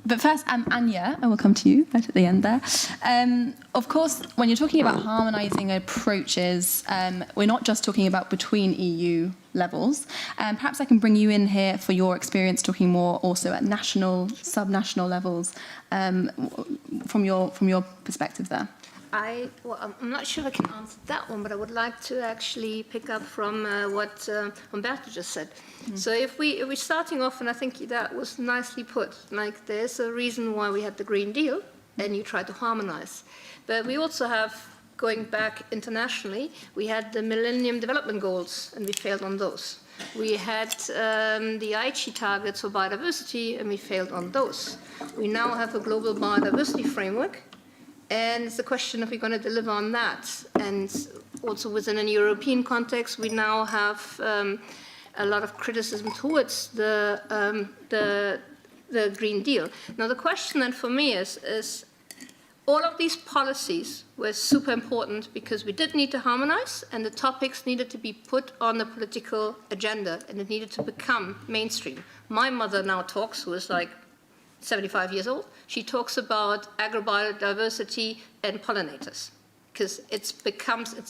But first, Anya, I will come to you right at the end there. Of course, when you're talking about harmonising approaches, we're not just talking about between EU levels. Perhaps I can bring you in here for your experience talking more also at national, sub-national levels from your perspective there. Well, I'm not sure I can answer that one, but I would like to actually pick up from what Umberto just said. So if we're starting off, and I think that was nicely put, like there's a reason why we had the Green Deal, and you try to harmonize. But we also have, going back internationally, we had the Millennium Development Goals, and we failed on those. We had the Aichi targets for biodiversity, and we failed on those. We now have a global biodiversity framework, and it's a question if we're going to deliver on that. And also within a European context, we now have a lot of criticism towards the Green Deal. Now, the question then for me is all of these policies were super important because we did need to harmonize, and the topics needed to be put on the political agenda, and it needed to become mainstream. My mother now talks, who is like 75 years old, she talks about agrobiodiversity and pollinators because it's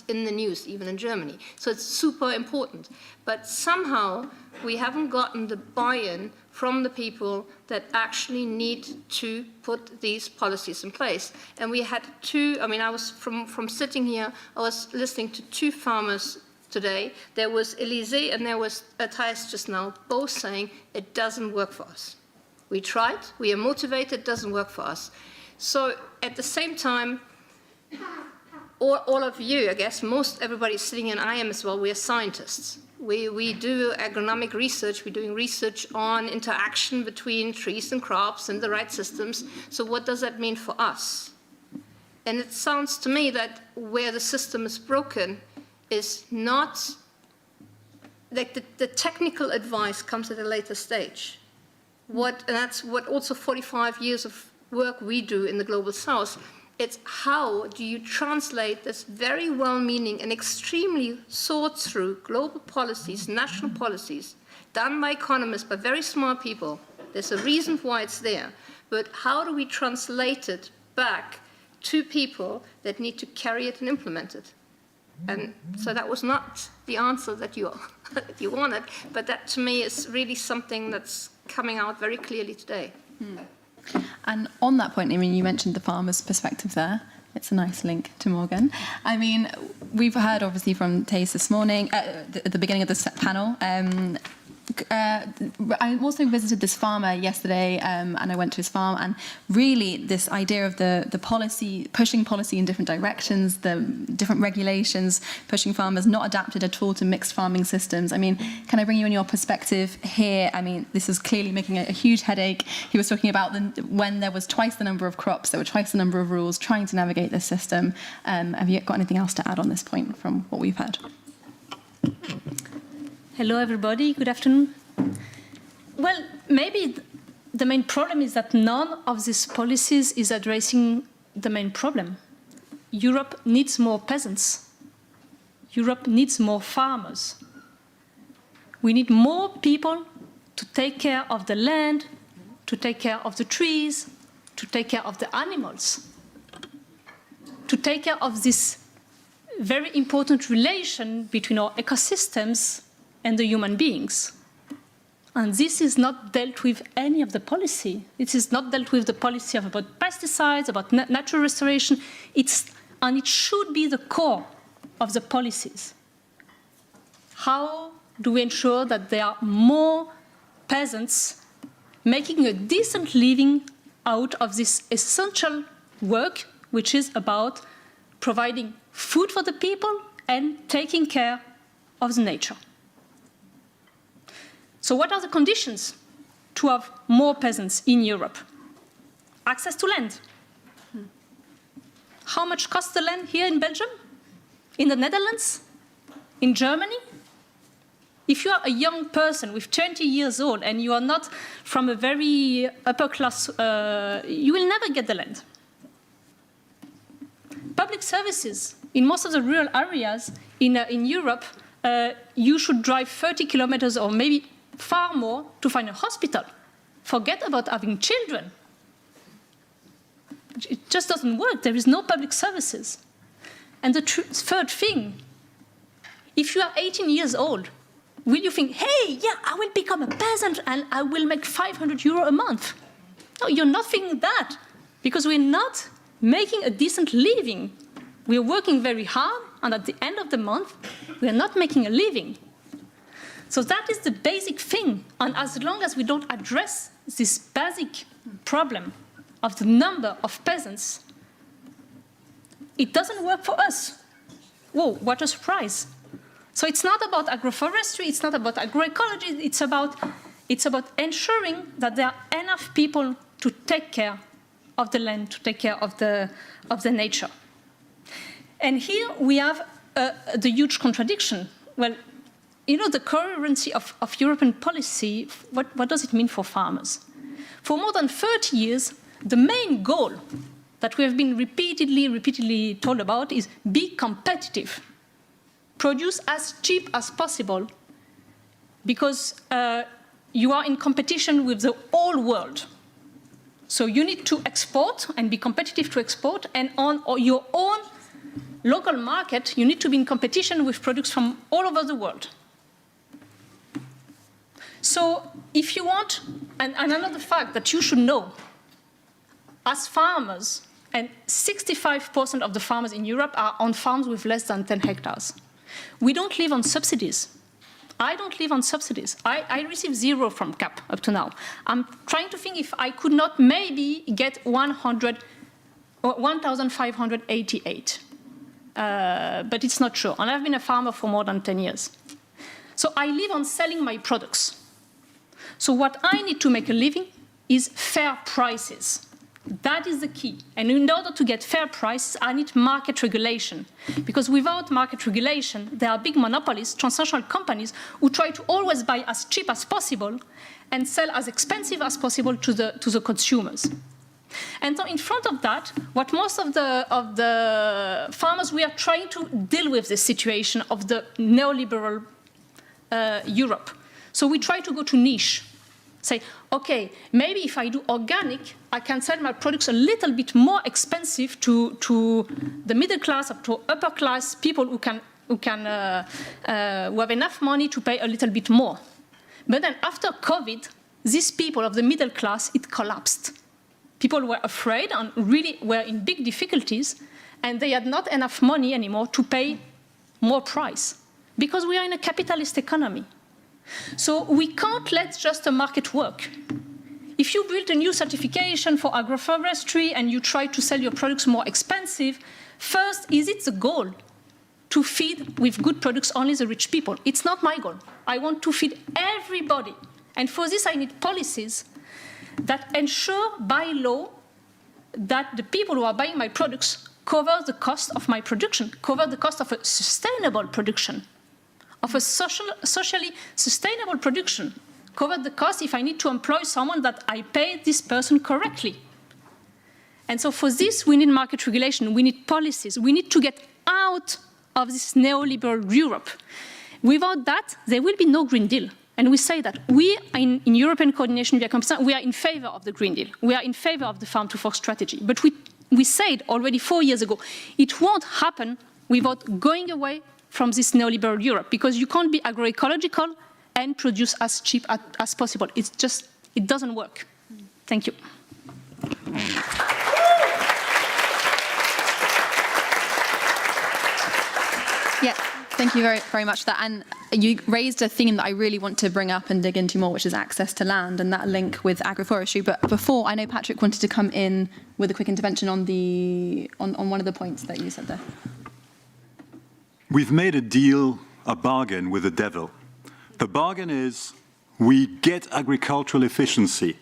in the news, even in Germany. So it's super important. But somehow we haven't gotten the buy-in from the people that actually need to put these policies in place. And we had I was from sitting here, I was listening to two farmers today. There was Elise and there was Thijs just now, both saying it doesn't work for us. We tried, we are motivated, it doesn't work for us. So at the same time, all of you, I guess, everybody sitting in, I am as well, we are scientists. We do agronomic research, we're doing research on interaction between trees and crops and the right systems. So what does that mean for us? And it sounds to me that where the system is broken is not, like the technical advice comes at a later stage. And that's what also 45 years of work we do in the Global South. It's how do you translate this very well-meaning and extremely thought-through global policies, national policies, done by economists, by very smart people. There's a reason why it's there. But how do we translate it back to people that need to carry it and implement it? And so that was not the answer that you wanted, but that to me is really something that's coming out very clearly today. And on that point, I mean, you mentioned the farmer's perspective there. It's a nice link to Morgan. I mean, we've heard obviously from Thais this morning, at the beginning of this panel. I also visited this farmer yesterday, and I went to his farm, and really this idea of the policy, pushing policy in different directions, the different regulations, pushing farmers not adapted at all to mixed farming systems. I mean, can I bring you in your perspective here? I mean, this is clearly making a huge headache. He was talking about when there was twice the number of crops, there were twice the number of rules, trying to navigate this system. Have you got anything else to add on this point from what we've heard? Hello, everybody. Good afternoon. Well, maybe the main problem is that none of these policies is addressing the main problem. Europe needs more peasants. Europe needs more farmers. We need more people to take care of the land, to take care of the trees, to take care of the animals, to take care of this very important relation between our ecosystems and the human beings. And this is not dealt with any of the policy. It is not dealt with the policy about pesticides, about natural restoration. And it should be the core of the policies. How do we ensure that there are more peasants making a decent living out of this essential work, which is about providing food for the people and taking care of the nature? So what are the conditions to have more peasants in Europe? Access to land. How much costs the land here in Belgium? In the Netherlands? In Germany? If you are a young person with 20 years old and you are not from a very upper class, you will never get the land. Public services. In most of the rural areas in Europe, you should drive 30 kilometers or maybe far more to find a hospital. Forget about having children. It just doesn't work. There is no public services. And the third thing, if you are 18 years old, will you think, hey, yeah, I will become a peasant and I will make 500 euro a month? No, you're not thinking that, because we're not making a decent living. We're working very hard, and at the end of the month, we're not making a living. So that is the basic thing. And as long as we don't address this basic problem of the number of peasants, it doesn't work for us. Whoa, what a surprise. So it's not about agroforestry, it's not about agroecology, it's about ensuring that there are enough people to take care of the land, to take care of the nature. And here we have the huge contradiction. Well, you know, the coherency of European policy, what does it mean for farmers? For more than 30 years, the main goal that we have been repeatedly told about is be competitive. Produce as cheap as possible, because you are in competition with the whole world. So you need to export and be competitive to export, and on your own local market, you need to be in competition with products from all over the world. So if you want, and another fact that you should know, as farmers, and 65% of the farmers in Europe are on farms with less than 10 hectares. We don't live on subsidies. I don't live on subsidies. I receive 0 from CAP up to now. I'm trying to think if I could not maybe get 1,588. But it's not sure. And I've been a farmer for more than 10 years. So I live on selling my products. So what I need to make a living is fair prices. That is the key. And in order to get fair prices, I need market regulation. Because without market regulation, there are big monopolies, transnational companies, who try to always buy as cheap as possible and sell as expensive as possible to the consumers. And so in front of that, what most of the farmers, we are trying to deal with this situation of the neoliberal Europe. So we try to go to niche. Say, okay, maybe if I do organic, I can sell my products a little bit more expensive to the middle class or to upper class people who have enough money to pay a little bit more. But then after COVID, these people of the middle class, it collapsed. People were afraid and really were in big difficulties, and they had not enough money anymore to pay more price, because we are in a capitalist economy. So we can't let just the market work. If you build a new certification for agroforestry and you try to sell your products more expensive, first, is it the goal to feed with good products only the rich people? It's not my goal. I want to feed everybody. And for this, I need policies that ensure by law that the people who are buying my products cover the cost of my production, cover the cost of a sustainable production, of a socially sustainable production, cover the cost if I need to employ someone that I pay this person correctly. And so for this, we need market regulation, we need policies, we need to get out of this neoliberal Europe. Without that, there will be no Green Deal. And we say that we, in European coordination via competence, we are in favor of the Green Deal. We are in favor of the farm to fork strategy. But we said already 4 years ago, it won't happen without going away from this neoliberal Europe, because you can't be agroecological and produce as cheap as possible. It's just, it doesn't work. Thank you. Yeah, thank you very, very much for that. And you raised a theme that I really want to bring up and dig into more, which is access to land and that link with agroforestry. But before, I know Patrick wanted to come in with a quick intervention on one of the points that you said there. We've made a deal, a bargain with the devil. The bargain is we get agricultural efficiency.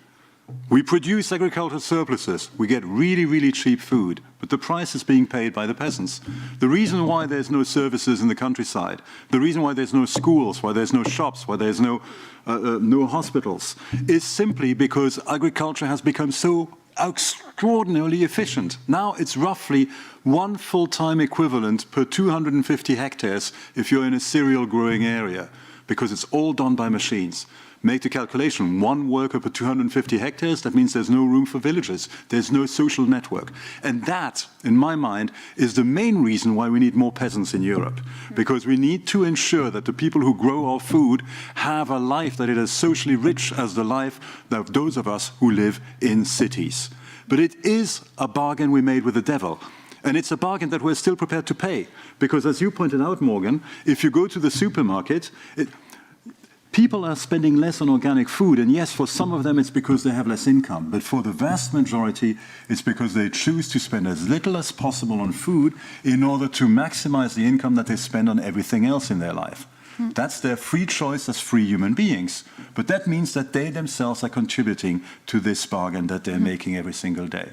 We produce agricultural surpluses. We get really, really cheap food, but the price is being paid by the peasants. The reason why there's no services in the countryside, the reason why there's no schools, why there's no shops, why there's no hospitals, is simply because agriculture has become so extraordinarily efficient. Now it's roughly 1 full-time equivalent per 250 hectares if you're in a cereal growing area, because it's all done by machines. Make the calculation, 1 worker per 250 hectares, that means there's no room for villages, there's no social network. And that, in my mind, is the main reason why we need more peasants in Europe. Because we need to ensure that the people who grow our food have a life that is as socially rich as the life of those of us who live in cities. But it is a bargain we made with the devil. And it's a bargain that we're still prepared to pay. Because as you pointed out, Morgan, if you go to the supermarket, people are spending less on organic food, and yes, for some of them it's because they have less income, but for the vast majority it's because they choose to spend as little as possible on food in order to maximize the income that they spend on everything else in their life. That's their free choice as free human beings, but that means that they themselves are contributing to this bargain that they're making every single day.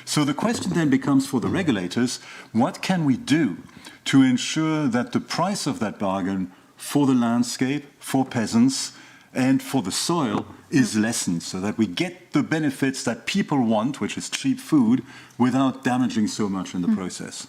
So the question then becomes for the regulators, what can we do to ensure that the price of that bargain for the landscape, for peasants, and for the soil is lessened, so that we get the benefits that people want, which is cheap food, without damaging so much in the process.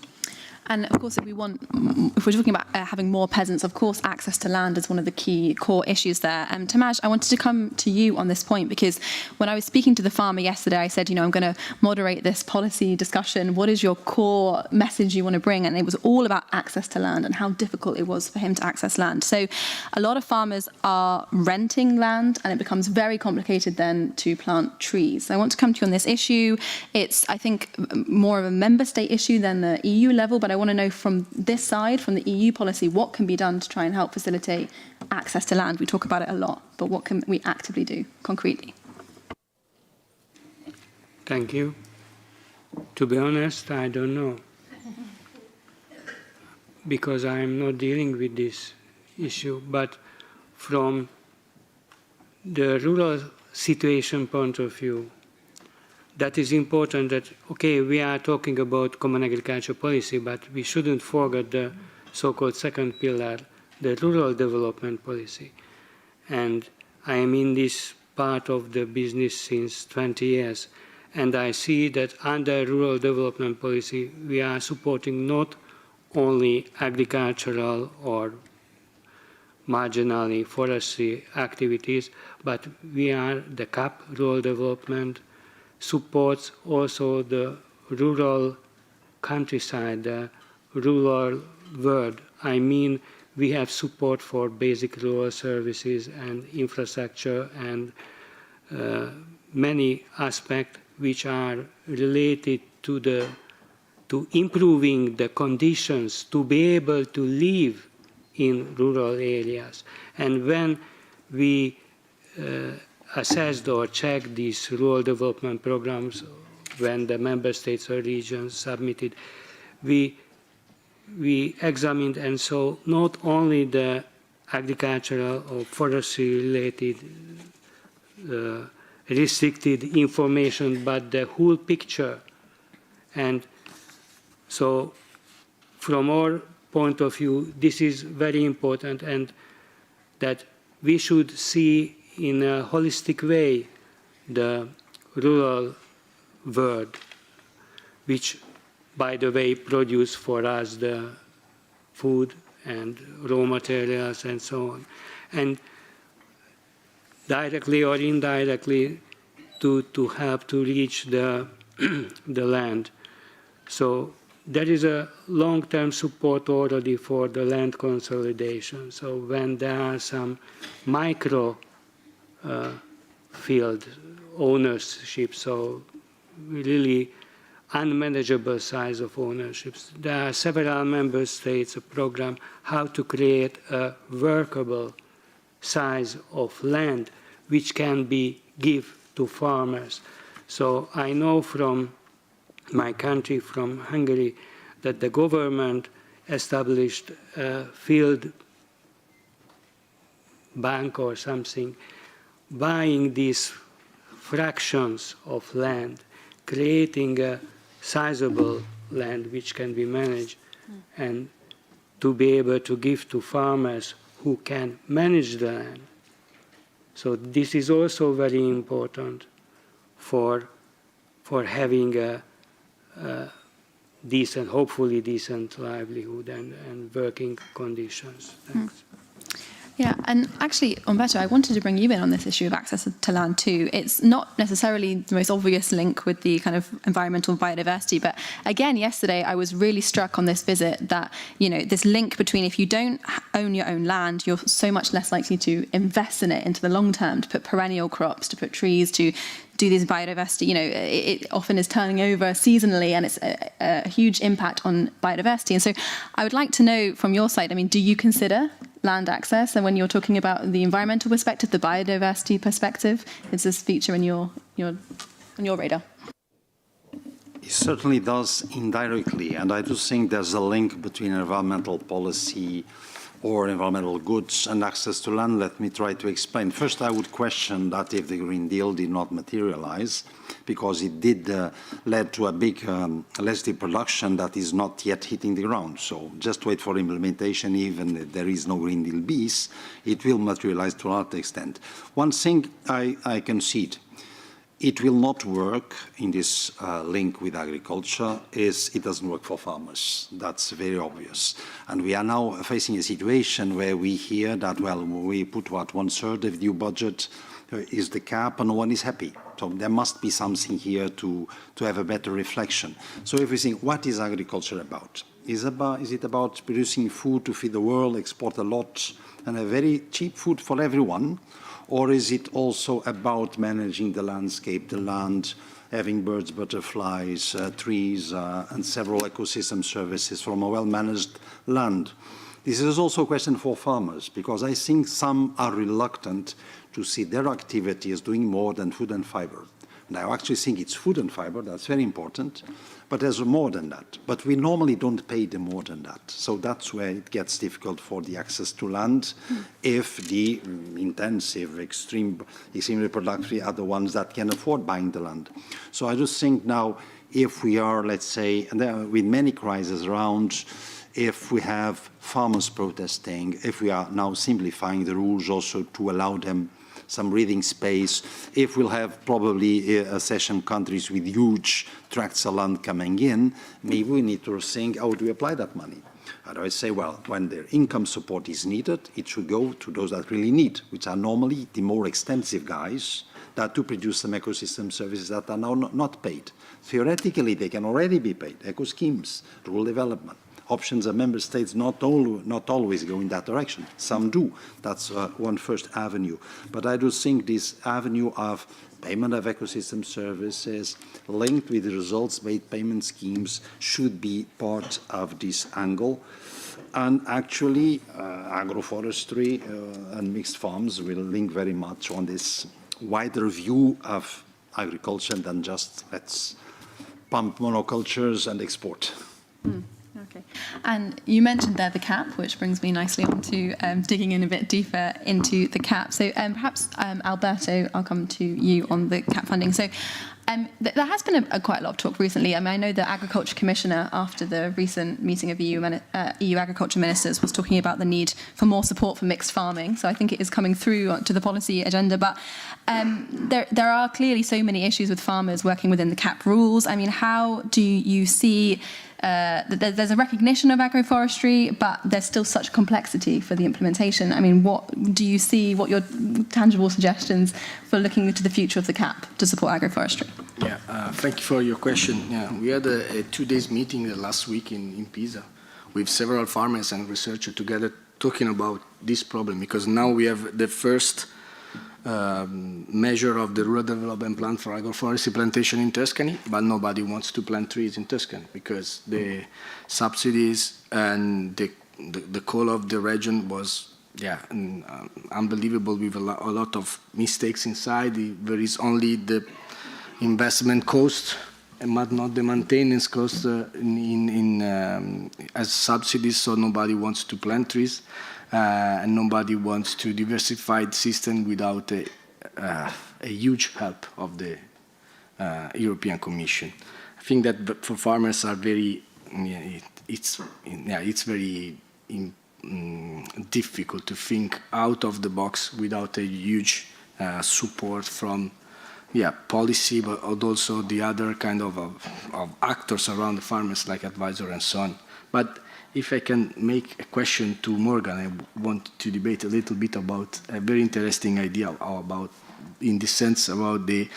And of course, if we're talking about having more peasants, of course, access to land is one of the key core issues there. Tamaj, I wanted to come to you on this point, because when I was speaking to the farmer yesterday, I said, I'm going to moderate this policy discussion. What is your core message you want to bring? And it was all about access to land and how difficult it was for him to access land. So a lot of farmers are renting land, and it becomes very complicated then to plant trees. So I want to come to you on this issue. It's, I think, more of a member state issue than the EU level, but I want to know from this side, from the EU policy, what can be done to try and help facilitate access to land? We talk about it a lot, but what can we actively do concretely? Thank you. To be honest, I don't know, because I'm not dealing with this issue. But from the rural situation point of view, that is important that, okay, we are talking about common agriculture policy, but we shouldn't forget the so-called second pillar, the rural development policy. And I am in this part of the business since 20 years, and I see that under rural development policy, we are supporting not only agricultural or marginally forestry activities, but we are the CAP, rural development, supports also the rural countryside, the rural world. I mean, we have support for basic rural services and infrastructure and many aspects which are related to improving the conditions to be able to live in rural areas. And when we assessed or checked these rural development programs, when the member states or regions submitted, we examined and saw not only the agricultural or forestry related restricted information, but the whole picture. And so from our point of view, this is very important, and that we should see in a holistic way the rural world, which, by the way, produce for us the food and raw materials and so on. And directly or indirectly to help to reach the land. So there is a long-term support already for the land consolidation. So when there are some micro field ownership, so really unmanageable size of ownerships, there are several member states a program how to create a workable size of land which can be given to farmers. So I know from my country, from Hungary, that the government established a field bank or something, buying these fractions of land, creating a sizable land which can be managed, and to be able to give to farmers who can manage the land. So this is also very important for having a decent, hopefully decent livelihood and working conditions. Thanks. Yeah, and actually, Umberto, I wanted to bring you in on this issue of access to land too. It's not necessarily the most obvious link with the kind of environmental biodiversity, but again, yesterday I was really struck on this visit that, you know, this link between if you don't own your own land, you're so much less likely to invest in it into the long term, to put perennial crops, to put trees, to do this biodiversity. You know, it often is turning over seasonally, and it's a huge impact on biodiversity. And so I would like to know from your side, I mean, do you consider land access, and when you're talking about the environmental perspective, the biodiversity perspective, is this feature in your radar? It certainly does indirectly, and I do think there's a link between environmental policy or environmental goods and access to land. Let me try to explain. First, I would question that if the Green Deal did not materialize, because it did lead to a big legislative production that is not yet hitting the ground. So just wait for implementation, even if there is no Green Deal bis, it will materialize to a large extent. One thing I concede, it will not work in this link with agriculture is it doesn't work for farmers. That's very obvious. And we are now facing a situation where we hear that, well, we put what, 1/3 of the new budget is the cap and no one is happy. So there must be something here to have a better reflection. So if we think, what is agriculture about? Is it about producing food to feed the world, export a lot, and a very cheap food for everyone? Or is it also about managing the landscape, the land, having birds, butterflies, trees, and several ecosystem services from a well-managed land? This is also a question for farmers, because I think some are reluctant to see their activity as doing more than food and fiber. And I actually think it's food and fiber, that's very important, but there's more than that. But we normally don't pay them more than that. So that's where it gets difficult for the access to land if the intensive, extremely productive are the ones that can afford buying the land. So I just think now, if we are, let's say, and there, with many crises around, if we have farmers protesting, if we are now simplifying the rules also to allow them some breathing space, if we'll have probably accession countries with huge tracts of land coming in, maybe we need to think how do we apply that money. How do I say? Well, when their income support is needed, it should go to those that really need, which are normally the more extensive guys that do produce some ecosystem services that are now not paid. Theoretically, they can already be paid. Eco schemes, rural development. Options of member states not always go in that direction. Some do. That's one first avenue. But I do think this avenue of payment of ecosystem services linked with results-based payment schemes should be part of this angle. And actually, agroforestry and mixed farms will link very much on this wider view of agriculture than just let's pump monocultures and export. Okay. And you mentioned there the cap, which brings me nicely on to digging in a bit deeper into the cap. So perhaps, Alberto, I'll come to you on the cap funding. So there has been quite a lot of talk recently. I mean, I know the Agriculture Commissioner, after the recent meeting of EU agriculture ministers, was talking about the need for more support for mixed farming. So I think it is coming through to the policy agenda. But there are clearly so many issues with farmers working within the cap rules. I mean, how do you see there's a recognition of agroforestry, but there's still such complexity for the implementation? I mean, what do you see, what your tangible suggestions for looking into the future of the CAP to support agroforestry? Yeah, thank you for your question. Yeah, we had a 2 days meeting last week in Pisa with several farmers and researchers together talking about this problem, because now we have the first measure of the rural development plan for agroforestry plantation in Tuscany, but nobody wants to plant trees in Tuscany because the subsidies and the call of the region was unbelievable, with a lot of mistakes inside. There is only the investment cost and not the maintenance cost as subsidies, so nobody wants to plant trees. And nobody wants to diversify the system without a huge help of the European Commission. I think that for farmers are very, it's very difficult to think out of the box without a huge support from policy, but also the other kind of actors around the farmers, like advisors and so on. But if I can make a question to Morgan, I want to debate a little bit about a very interesting idea about, in this sense, about the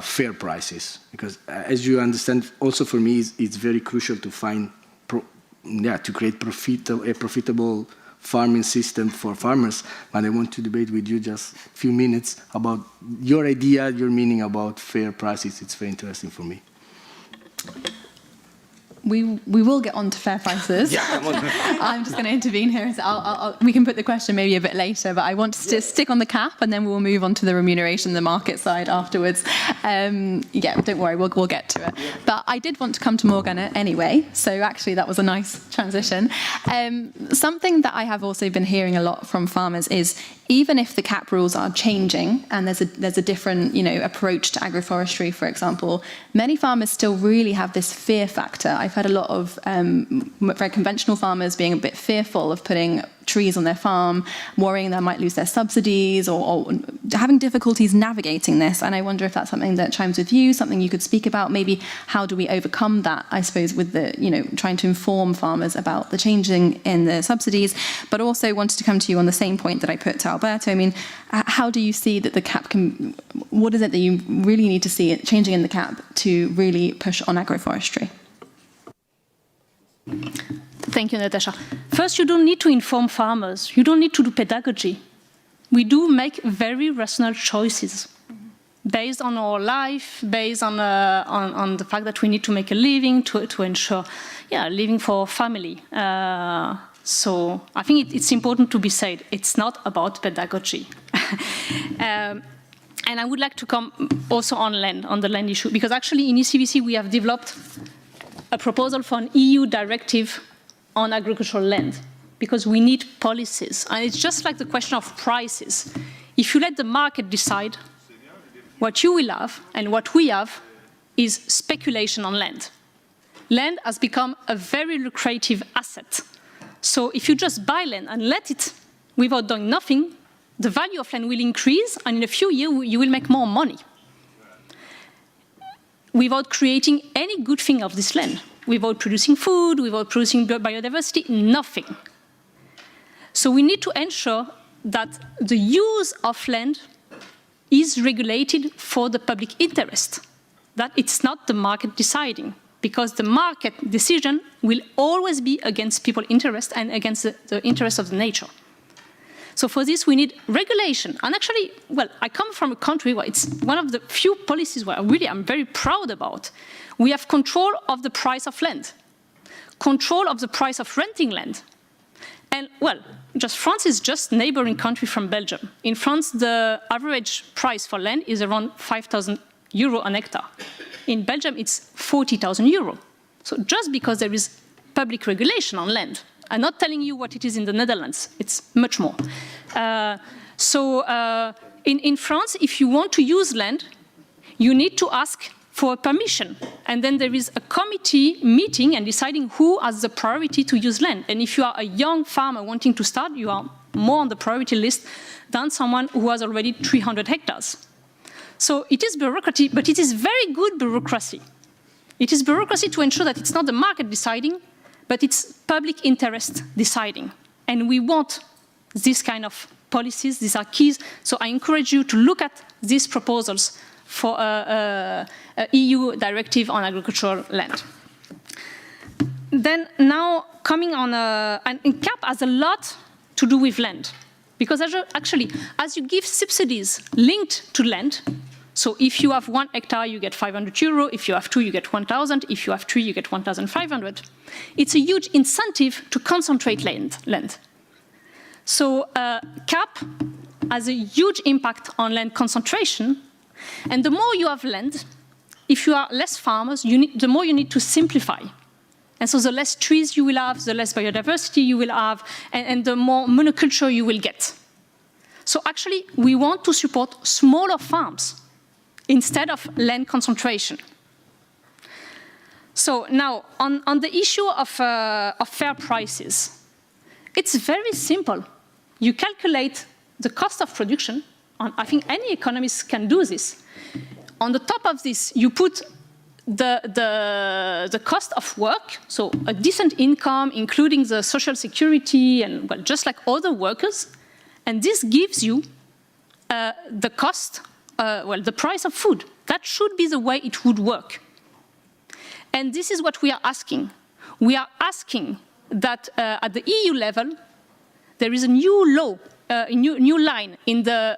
fair prices. Because as you understand, also for me, it's very crucial to find, to create a profitable farming system for farmers. And I want to debate with you just a few minutes about your idea, your meaning about fair prices. It's very interesting for me. We will get on to fair prices. Yeah, come on. I'm just going to intervene here. So we can put the question maybe a bit later, but I want to stick on the cap, and then we'll move on to the remuneration, the market side afterwards. Yeah, don't worry, we'll get to it. But I did want to come to Morgana anyway, so actually that was a nice transition. Something that I have also been hearing a lot from farmers is, even if the CAP rules are changing and there's a different approach to agroforestry, for example, many farmers still really have this fear factor. I've had a lot of very conventional farmers being a bit fearful of putting trees on their farm, worrying they might lose their subsidies, or having difficulties navigating this. And I wonder if that's something that chimes with you, something you could speak about. Maybe how do we overcome that, I suppose, with the trying to inform farmers about the changing in the subsidies, but also wanted to come to you on the same point that I put to Alberto. I mean, how do you see that the CAP can, what is it that you really need to see it changing in the CAP to really push on agroforestry? Thank you, Natasha. First, you don't need to inform farmers. You don't need to do pedagogy. We do make very rational choices based on our life, based on the fact that we need to make a living to ensure, a living for our family. So I think it's important to be said. It's not about pedagogy. And I would like to come also on the land issue, because actually in ECVC we have developed a proposal for an EU directive on agricultural land, because we need policies. And it's just like the question of prices. If you let the market decide, what you will have and what we have is speculation on land. Land has become a very lucrative asset. So if you just buy land and let it without doing nothing, the value of land will increase, and in a few years you will make more money without creating any good thing of this land. without producing food, without producing biodiversity, nothing. So we need to ensure that the use of land is regulated for the public interest, that it's not the market deciding, because the market decision will always be against people's interest and against the interest of the nature. So for this, we need regulation. And actually, well, I come from a country where it's one of the few policies where really I'm very proud about. We have control of the price of land, control of the price of renting land. And, well, just France is just a neighboring country from Belgium. In France, the average price for land is around 5,000 euro an hectare. In Belgium, it's 40,000 euro. So just because there is public regulation on land, I'm not telling you what it is in the Netherlands, it's much more. In France, if you want to use land, you need to ask for permission. And then there is a committee meeting and deciding who has the priority to use land. And if you are a young farmer wanting to start, you are more on the priority list than someone who has already 300 hectares. So it is bureaucracy, but it is very good bureaucracy. It is bureaucracy to ensure that it's not the market deciding, but it's public interest deciding. And we want this kind of policies, these are keys. So I encourage you to look at these proposals for a EU directive on agricultural land. Then now coming on, and CAP has a lot to do with land. Because actually, as you give subsidies linked to land, so if you have 1 hectare, you get 500 euro. If you have 2, you get 1,000. If you have 3, you get 1,500. It's a huge incentive to concentrate land. So CAP has a huge impact on land concentration. And the more you have land, if you are less farmers, the more you need to simplify. And so the less trees you will have, the less biodiversity you will have, and the more monoculture you will get. So actually, we want to support smaller farms instead of land concentration. So now, on the issue of fair prices, it's very simple. You calculate the cost of production. I think any economist can do this. On the top of this, you put the cost of work, so a decent income, including the social security, and well, just like other workers. And this gives you the cost, the price of food. That should be the way it would work. And this is what we are asking. We are asking that at the EU level, there is a new law, a new line in the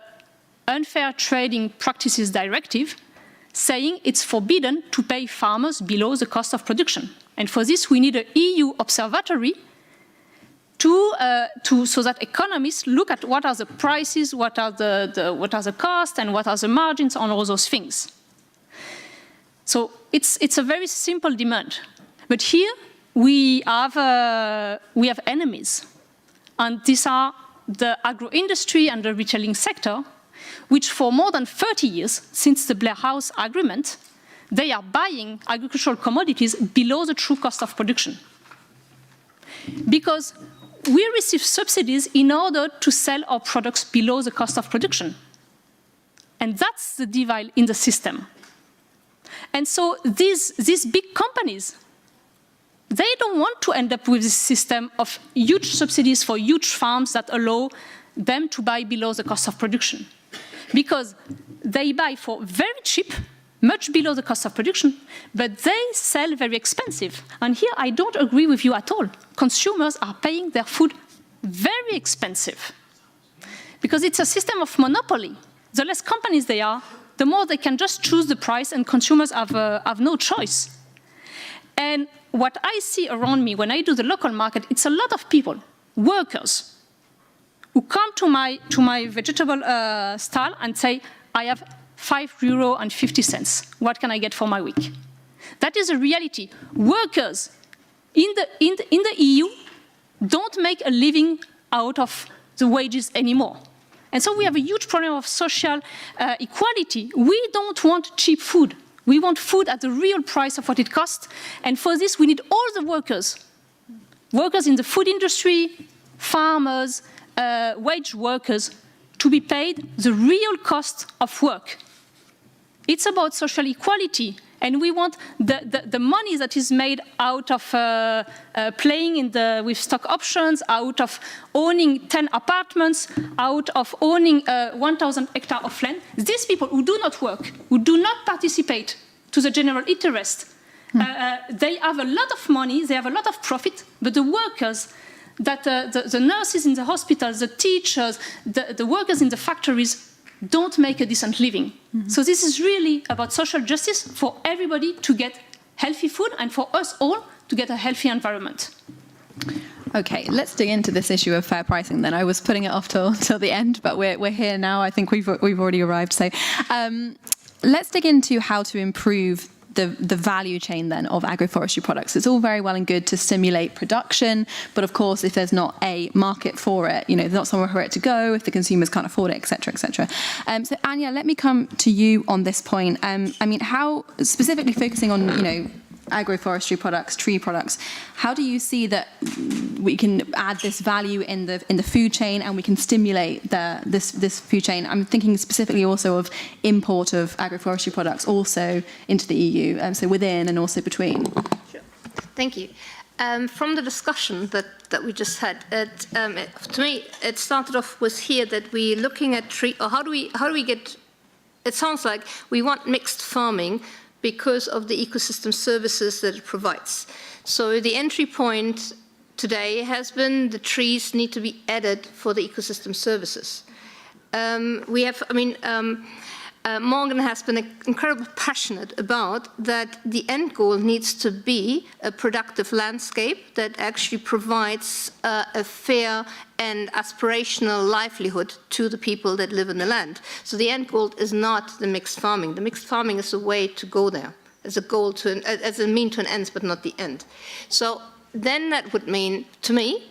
Unfair Trading Practices Directive saying it's forbidden to pay farmers below the cost of production. And for this, we need an EU observatory so that economists look at what are the prices, what are the costs, and what are the margins on all those things. So it's a very simple demand. But here we have enemies. And these are the agro-industry and the retailing sector, which for more than 30 years, since the Blair House Agreement, they are buying agricultural commodities below the true cost of production. Because we receive subsidies in order to sell our products below the cost of production. And that's the divide in the system. And so these big companies, they don't want to end up with this system of huge subsidies for huge farms that allow them to buy below the cost of production. Because they buy for very cheap, much below the cost of production, but they sell very expensive. And here I don't agree with you at all. Consumers are paying their food very expensive. Because it's a system of monopoly. The less companies they are, the more they can just choose the price, and consumers have no choice. And what I see around me when I do the local market, it's a lot of people, workers, who come to my vegetable stall and say, I have €5.50. What can I get for my week? That is a reality. Workers in the EU don't make a living out of the wages anymore. And so we have a huge problem of social equality. We don't want cheap food. We want food at the real price of what it costs. And for this, we need all the workers. Workers in the food industry, farmers, wage workers, to be paid the real cost of work. It's about social equality. And we want the money that is made out of playing with stock options, out of owning 10 apartments, out of owning 1,000 hectares of land. These people who do not work, who do not participate to the general interest, they have a lot of money, they have a lot of profit, but the workers, the nurses in the hospitals, the teachers, the workers in the factories don't make a decent living. So this is really about social justice for everybody to get healthy food and for us all to get a healthy environment. Okay, let's dig into this issue of fair pricing then. I was putting it off till the end, but we're here now. I think we've already arrived. So let's dig into how to improve the value chain then of agroforestry products. It's all very well and good to stimulate production, but of course, if there's not a market for it, there's not somewhere for it to go, if the consumers can't afford it, etc., etc. So Anya, let me come to you on this point. I mean, how, specifically focusing on, agroforestry products, tree products, how do you see that we can add this value in the food chain and we can stimulate this food chain? I'm thinking specifically also of import of agroforestry products also into the EU, so within and also between. Sure. Thank you. From the discussion that we just had, to me, it started off with here that we're looking at how do we get, it sounds like we want mixed farming because of the ecosystem services that it provides. So the entry point today has been the trees need to be added for the ecosystem services. Morgan has been incredibly passionate about that the end goal needs to be a productive landscape that actually provides a fair and aspirational livelihood to the people that live in the land. So the end goal is not the mixed farming. The mixed farming is a way to go there, as a goal as a mean to an end, but not the end. So then that would mean, to me,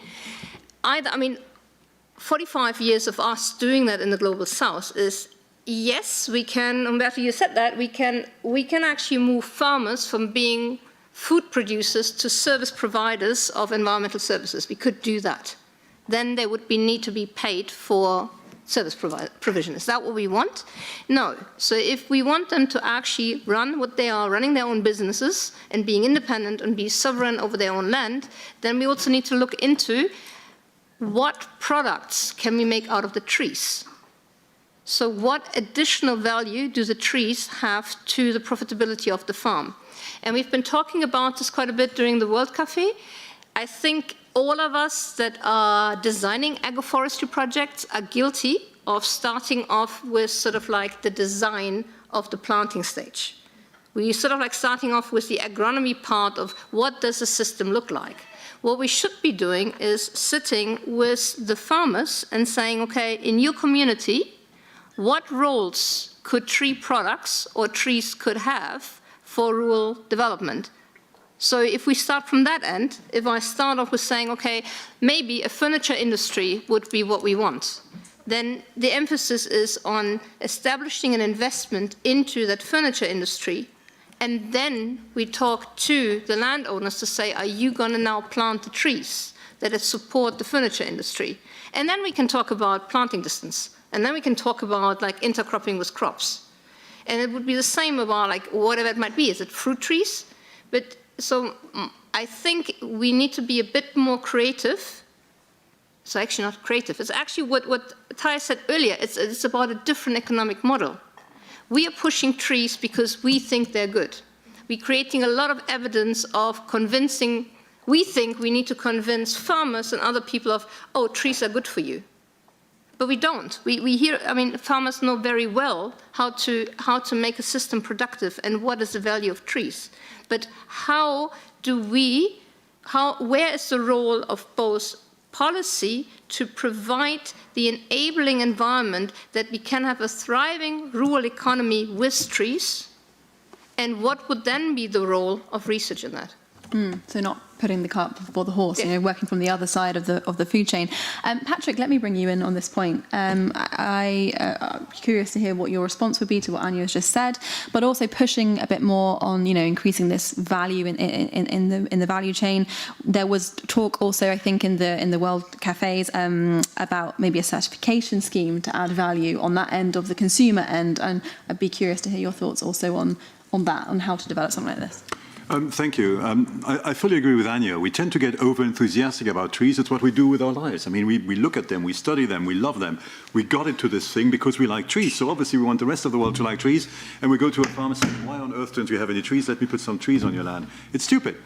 45 years of us doing that in the Global South is, yes, we can, Umberto, you said that, we can actually move farmers from being food producers to service providers of environmental services. We could do that. Then they would need to be paid for service provision. Is that what we want? No. So if we want them to actually run what they are, running their own businesses and being independent and be sovereign over their own land, then we also need to look into what products can we make out of the trees. So what additional value do the trees have to the profitability of the farm? And we've been talking about this quite a bit during the World Café. I think all of us that are designing agroforestry projects are guilty of starting off with sort of like the design of the planting stage. We sort of like starting off with the agronomy part of what does the system look like. What we should be doing is sitting with the farmers and saying, okay, in your community, what roles could tree products or trees could have for rural development? So if we start from that end, if I start off with saying, okay, maybe a furniture industry would be what we want, then the emphasis is on establishing an investment into that furniture industry. And then we talk to the landowners to say, are you going to now plant the trees that support the furniture industry? And then we can talk about planting distance. And then we can talk about like intercropping with crops. And it would be the same about like whatever it might be. Is it fruit trees? But so I think we need to be a bit more creative. So actually not creative. It's actually what Thai said earlier. It's about a different economic model. We are pushing trees because we think they're good. We're creating a lot of evidence of convincing. We think we need to convince farmers and other people of, oh, trees are good for you. But we don't. We hear, farmers know very well how to make a system productive and what is the value of trees. But where is the role of both policy to provide the enabling environment that we can have a thriving rural economy with trees? And what would then be the role of research in that? So not putting the cart before the horse, working from the other side of the food chain. Patrick, let me bring you in on this point. I'm curious to hear what your response would be to what Anya has just said, but also pushing a bit more on, increasing this value in the value chain. There was talk also, I think, in the World Cafes about maybe a certification scheme to add value on that end of the consumer end, and I'd be curious to hear your thoughts also on that, on how to develop something like this? Thank you. I fully agree with Anya. We tend to get over-enthusiastic about trees. It's what we do with our lives. I mean, we look at them, we study them, we love them. We got into this thing because we like trees. So obviously we want the rest of the world to like trees. And we go to a farmer and say, why on earth don't you have any trees? Let me put some trees on your land. It's stupid.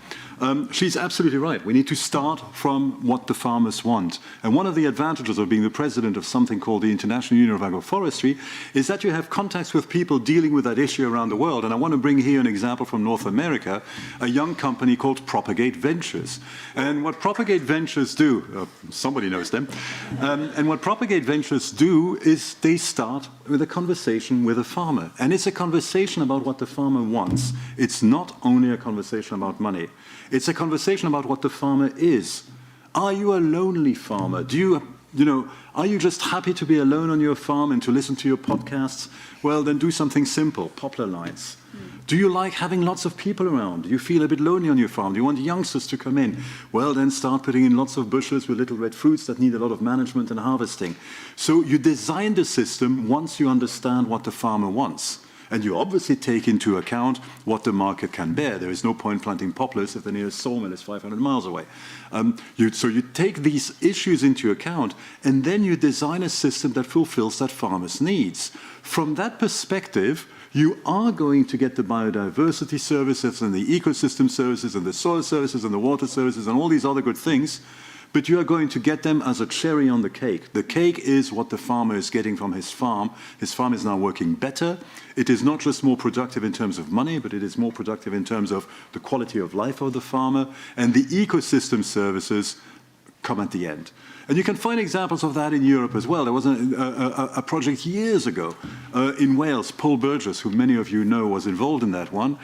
She's absolutely right. We need to start from what the farmers want. And one of the advantages of being the president of something called the International Union of Agroforestry is that you have contacts with people dealing with that issue around the world. And I want to bring here an example from North America, a young company called Propagate Ventures. And what Propagate Ventures do, somebody knows them, and what Propagate Ventures do is they start with a conversation with a farmer. And it's a conversation about what the farmer wants. It's not only a conversation about money. It's a conversation about what the farmer is. Are you a lonely farmer? Are you just happy to be alone on your farm and to listen to your podcasts? Well, then do something simple, poplar lights. Do you like having lots of people around? Do you feel a bit lonely on your farm? Do you want youngsters to come in? Well, then start putting in lots of bushes with little red fruits that need a lot of management and harvesting. So you design the system once you understand what the farmer wants. And you obviously take into account what the market can bear. There is no point planting poplars if the nearest sawmill is 500 miles away. So you take these issues into account, and then you design a system that fulfills that farmer's needs. From that perspective, you are going to get the biodiversity services and the ecosystem services and the soil services and the water services and all these other good things, but you are going to get them as a cherry on the cake. The cake is what the farmer is getting from his farm. His farm is now working better. It is not just more productive in terms of money, but it is more productive in terms of the quality of life of the farmer, and the ecosystem services come at the end. And you can find examples of that in Europe as well. There was a project years ago in Wales. Paul Burgess, who many of you know, was involved in that one.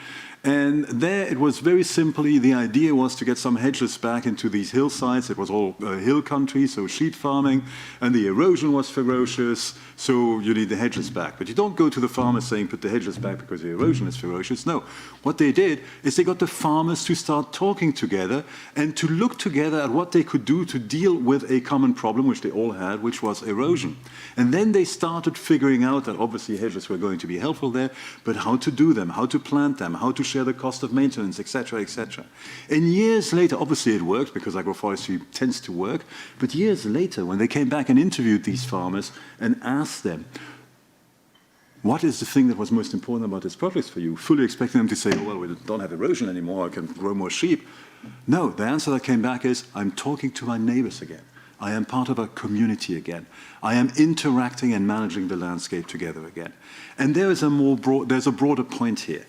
And there it was very simply, the idea was to get some hedges back into these hillsides. It was all hill country, so sheep farming, and the erosion was ferocious, so you need the hedges back. But you don't go to the farmers saying, put the hedges back because the erosion is ferocious. No, what they did is they got the farmers to start talking together and to look together at what they could do to deal with a common problem, which they all had, which was erosion. And then they started figuring out that obviously hedges were going to be helpful there, but how to do them, how to plant them, how to share the cost of maintenance, etc., etc. And years later, obviously it worked because agroforestry tends to work, but years later, when they came back and interviewed these farmers and asked them, what is the thing that was most important about this project for you? Fully expecting them to say, oh, well, we don't have erosion anymore, I can grow more sheep. No, the answer that came back is, I'm talking to my neighbors again. I am part of a community again. I am interacting and managing the landscape together again. And there's a broader point here.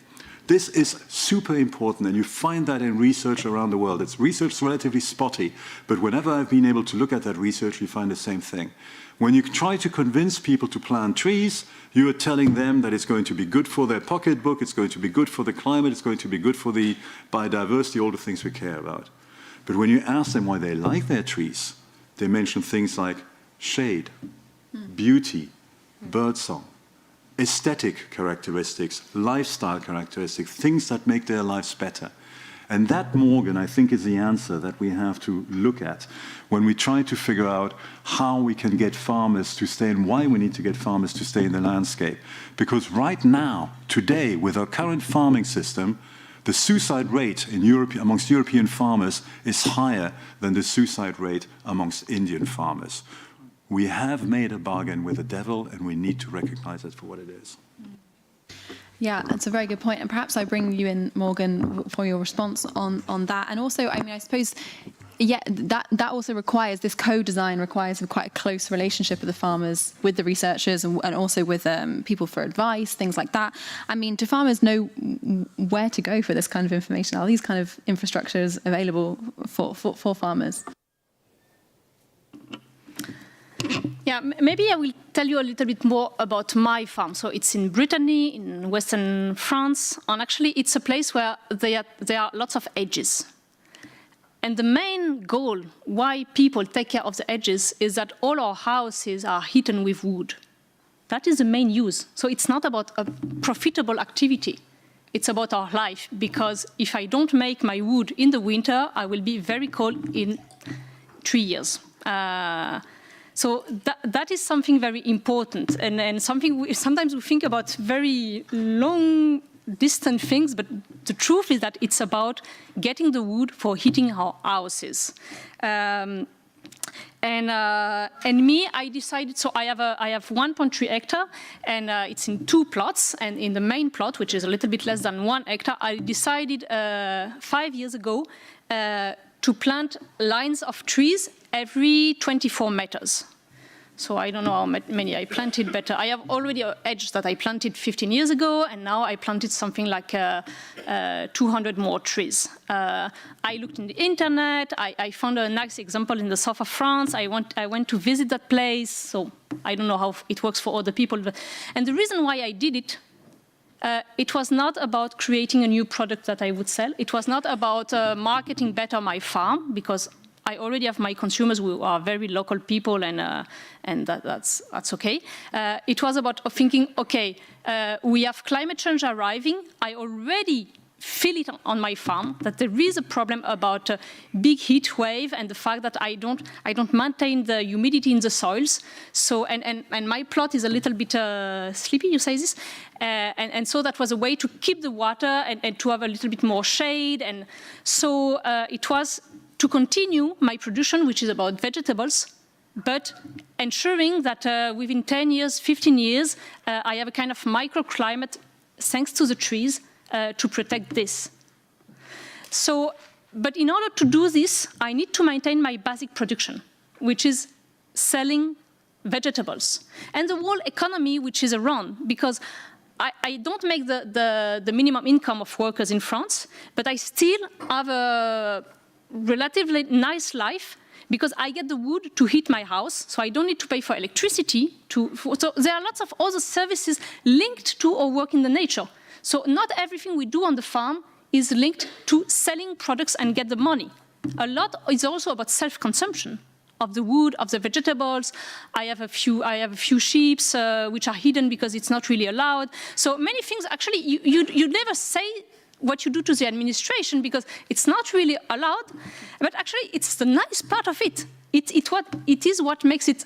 This is super important, and you find that in research around the world. It's research relatively spotty, but whenever I've been able to look at that research, you find the same thing. When you try to convince people to plant trees, you are telling them that it's going to be good for their pocketbook, it's going to be good for the climate, it's going to be good for the biodiversity, all the things we care about. But when you ask them why they like their trees, they mention things like shade, beauty, birdsong, aesthetic characteristics, lifestyle characteristics, things that make their lives better. And that, Morgan, I think is the answer that we have to look at when we try to figure out how we can get farmers to stay and why we need to get farmers to stay in the landscape. Because right now, today, with our current farming system, the suicide rate in Europe, amongst European farmers is higher than the suicide rate amongst Indian farmers. We have made a bargain with the devil, and we need to recognize it for what it is. Yeah, that's a very good point. And perhaps I bring you in, Morgan, for your response on that. And also, I mean, I suppose, yeah, that also requires, this co-design requires quite a close relationship with the farmers, with the researchers, and also with people for advice, things like that. I mean, do farmers know where to go for this kind of information? Are these kind of infrastructures available for farmers? Yeah, maybe I will tell you a little bit more about my farm. So it's in Brittany, in western France, and actually it's a place where there are lots of edges. And the main goal why people take care of the edges is that all our houses are heated with wood. That is the main use. So it's not about a profitable activity. It's about our life, because if I don't make my wood in the winter, I will be very cold in 3 years. So that is something very important, and something sometimes we think about very long distant things, but the truth is that it's about getting the wood for heating our houses. And me, I decided, so I have 1.3 hectare, and it's in 2 plots. And in the main plot, which is a little bit less than 1 hectare, I decided 5 years ago to plant lines of trees every 24 meters. So I don't know how many I planted, but I have already a hedge that I planted 15 years ago, and now I planted something like 200 more trees. I looked in the internet. I found a nice example in the south of France. I went to visit that place, so I don't know how it works for other people. And the reason why I did it, it was not about creating a new product that I would sell. It was not about marketing better my farm, because I already have my consumers who are very local people, and that's okay. It was about thinking, okay, we have climate change arriving. I already feel it on my farm that there is a problem about big heat wave and the fact that I don't maintain the humidity in the soils. So and my plot is a little bit sleepy, you say this, and so that was a way to keep the water and to have a little bit more shade. And so it was to continue my production, which is about vegetables, but ensuring that within 10 years, 15 years, I have a kind of microclimate thanks to the trees to protect this. So, but in order to do this, I need to maintain my basic production, which is selling vegetables, and the whole economy which is around, because I don't make the minimum income of workers in France, but I still have a relatively nice life because I get the wood to heat my house, so I don't need to pay for electricity. So there are lots of other services linked to our work in the nature. So not everything we do on the farm is linked to selling products and get the money. A lot is also about self-consumption of the wood, of the vegetables. I have a few sheep which are hidden because it's not really allowed. So many things, actually, you never say what you do to the administration because it's not really allowed, but actually it's the nice part of it. It is what makes it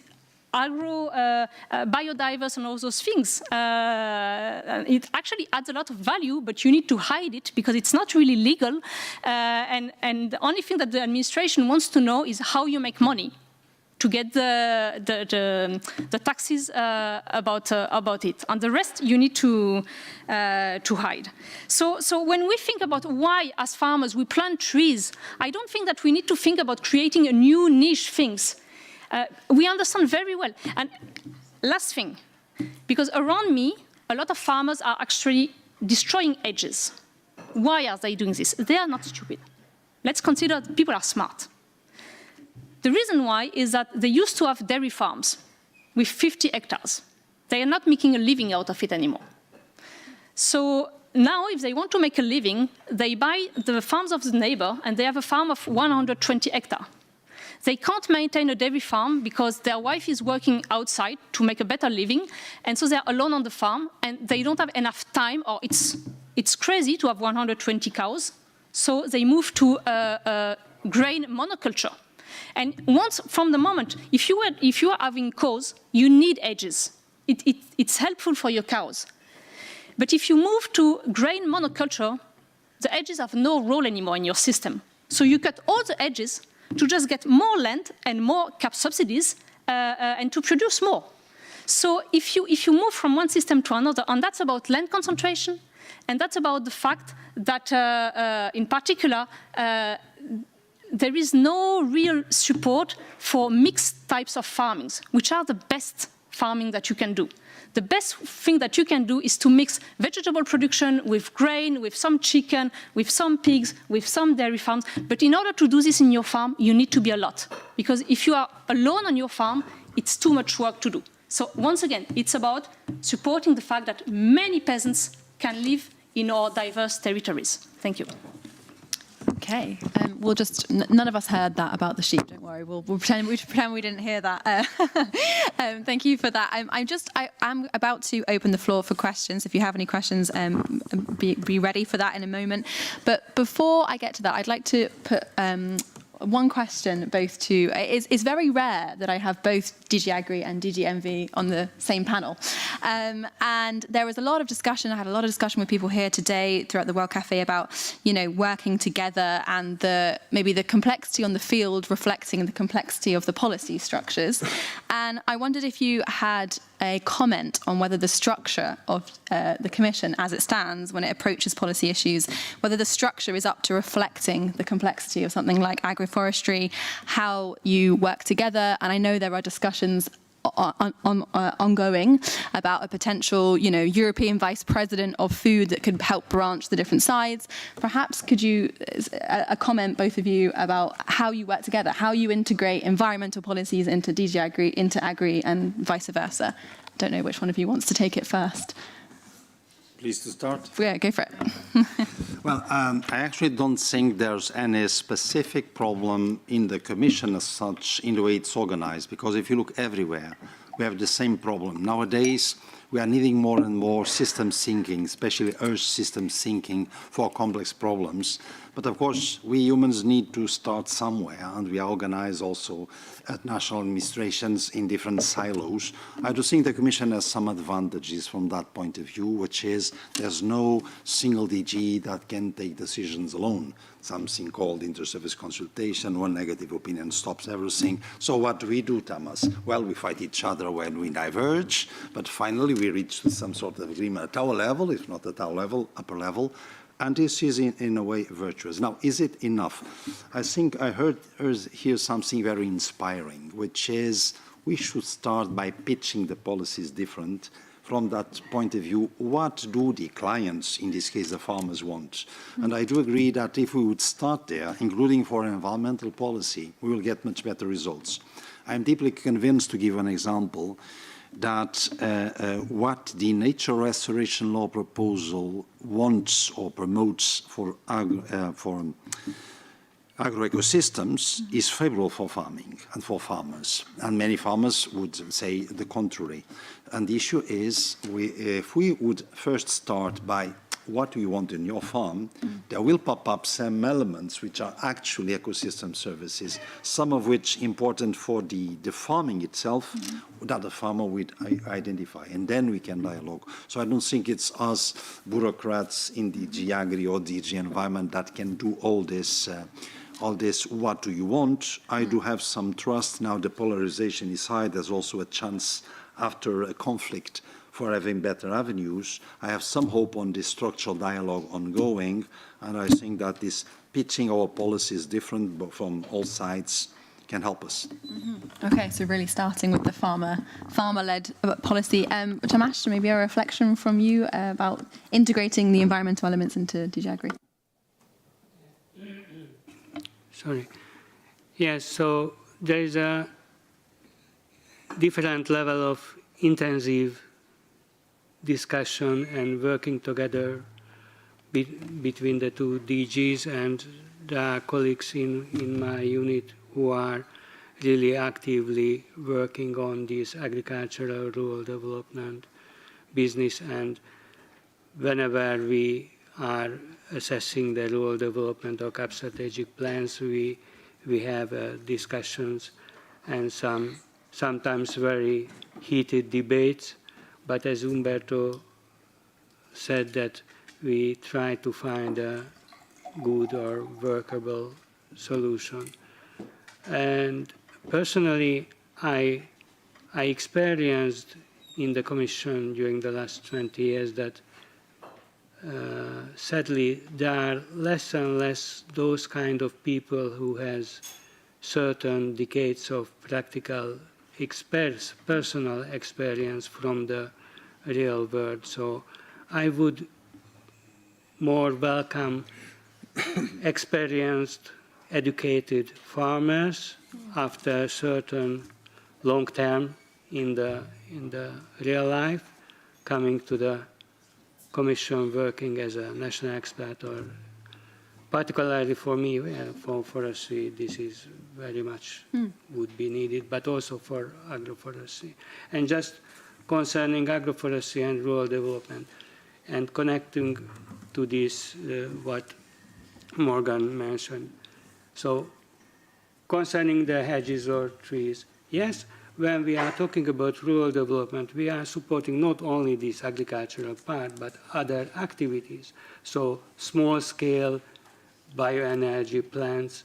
biodiverse and all those things. It actually adds a lot of value, but you need to hide it because it's not really legal. And the only thing that the administration wants to know is how you make money to get the taxes about it. And the rest you need to hide. So when we think about why, as farmers, we plant trees, I don't think that we need to think about creating a new niche things. We understand very well. And last thing, because around me, a lot of farmers are actually destroying hedges. Why are they doing this? They are not stupid. Let's consider people are smart. The reason why is that they used to have dairy farms with 50 hectares. They are not making a living out of it anymore. So now if they want to make a living, they buy the farms of the neighbor and they have a farm of 120 hectares. They can't maintain a dairy farm because their wife is working outside to make a better living, and so they're alone on the farm and they don't have enough time, or it's crazy to have 120 cows, so they move to grain monoculture. And once, from the moment, if you are having cows, you need hedges. It's helpful for your cows. But if you move to grain monoculture, the hedges have no role anymore in your system. So you cut all the hedges to just get more land and more CAP subsidies and to produce more. So if you move from one system to another, and that's about land concentration, and that's about the fact that, in particular, there is no real support for mixed types of farmings, which are the best farming that you can do. The best thing that you can do is to mix vegetable production with grain, with some chicken, with some pigs, with some dairy farms. But in order to do this in your farm, you need to be a lot. Because if you are alone on your farm, it's too much work to do. So once again, it's about supporting the fact that many peasants can live in our diverse territories. Thank you. Okay, we'll just, none of us heard that about the sheep, don't worry, we'll pretend we didn't hear that. Thank you for that. I'm about to open the floor for questions. If you have any questions, be ready for that in a moment. But before I get to that, I'd like to put one question both to, it's very rare that I have both DG Agri and DG Envy on the same panel. And there was a lot of discussion, I had a lot of discussion with people here today throughout the World Cafe about, you know, working together and maybe the complexity on the field reflecting the complexity of the policy structures. And I wondered if you had a comment on whether the structure of the Commission as it stands when it approaches policy issues, whether the structure is up to reflecting the complexity of something like agroforestry, how you work together. And I know there are discussions ongoing about a potential, you know, European Vice President of Food that could help branch the different sides. Perhaps could you a comment, both of you, about how you work together, how you integrate environmental policies into DG Agri, into Agri, and vice versa. I don't know which one of you wants to take it first. Please to start. Yeah, go for it. Well, I actually don't think there's any specific problem in the Commission as such in the way it's organized, because if you look everywhere, we have the same problem. Nowadays, we are needing more and more system thinking, especially Earth system thinking for complex problems. But of course, we humans need to start somewhere, and we are organized also at national administrations in different silos. I do think the Commission has some advantages from that point of view, which is there's no single DG that can take decisions alone. Something called inter-service consultation, one negative opinion stops everything. So what do we do, Thomas? Well, we fight each other when we diverge, but finally we reach some sort of agreement at our level, if not at our level, upper level. And this is, in a way, virtuous. Now, is it enough? I think I heard here something very inspiring, which is we should start by pitching the policies different. From that point of view, what do the clients, in this case the farmers, want? And I do agree that if we would start there, including for environmental policy, we will get much better results. I'm deeply convinced, to give an example, that what the nature restoration law proposal wants or promotes for agroecosystems is favorable for farming and for farmers. And many farmers would say the contrary. And the issue is, if we would first start by what do you want in your farm, there will pop up some elements which are actually ecosystem services, some of which important for the farming itself, that the farmer would identify, and then we can dialogue. So I don't think it's us bureaucrats in DG Agri or DG Environment that can do all this, what do you want? I do have some trust. Now the polarization is high. There's also a chance after a conflict for having better avenues. I have some hope on this structural dialogue ongoing, and I think that this pitching our policies different from all sides can help us. Okay, so really starting with the farmer-led policy. Tomasz, maybe a reflection from you about integrating the environmental elements into DG Agri. Sorry. Yes, so there is a different level of intensive discussion and working together between the two DGs, and there are colleagues in my unit who are really actively working on this agricultural, rural development business. And whenever we are assessing the rural development or CAP strategic plans, we have discussions and sometimes very heated debates. But as Umberto said, that we try to find a good or workable solution. And personally, I experienced in the Commission during the last 20 years that sadly there are less and less those kind of people who has certain decades of practical personal experience from the real world. So I would more welcome experienced, educated farmers after a certain long term in the real life, coming to the Commission working as a national expert, or particularly for me, for forestry, this is very much would be needed, but also for agroforestry. And just concerning agroforestry and rural development, and connecting to this, what Morgan mentioned. So concerning the hedges or trees, yes, when we are talking about rural development, we are supporting not only this agricultural part, but other activities. So small-scale bioenergy plants,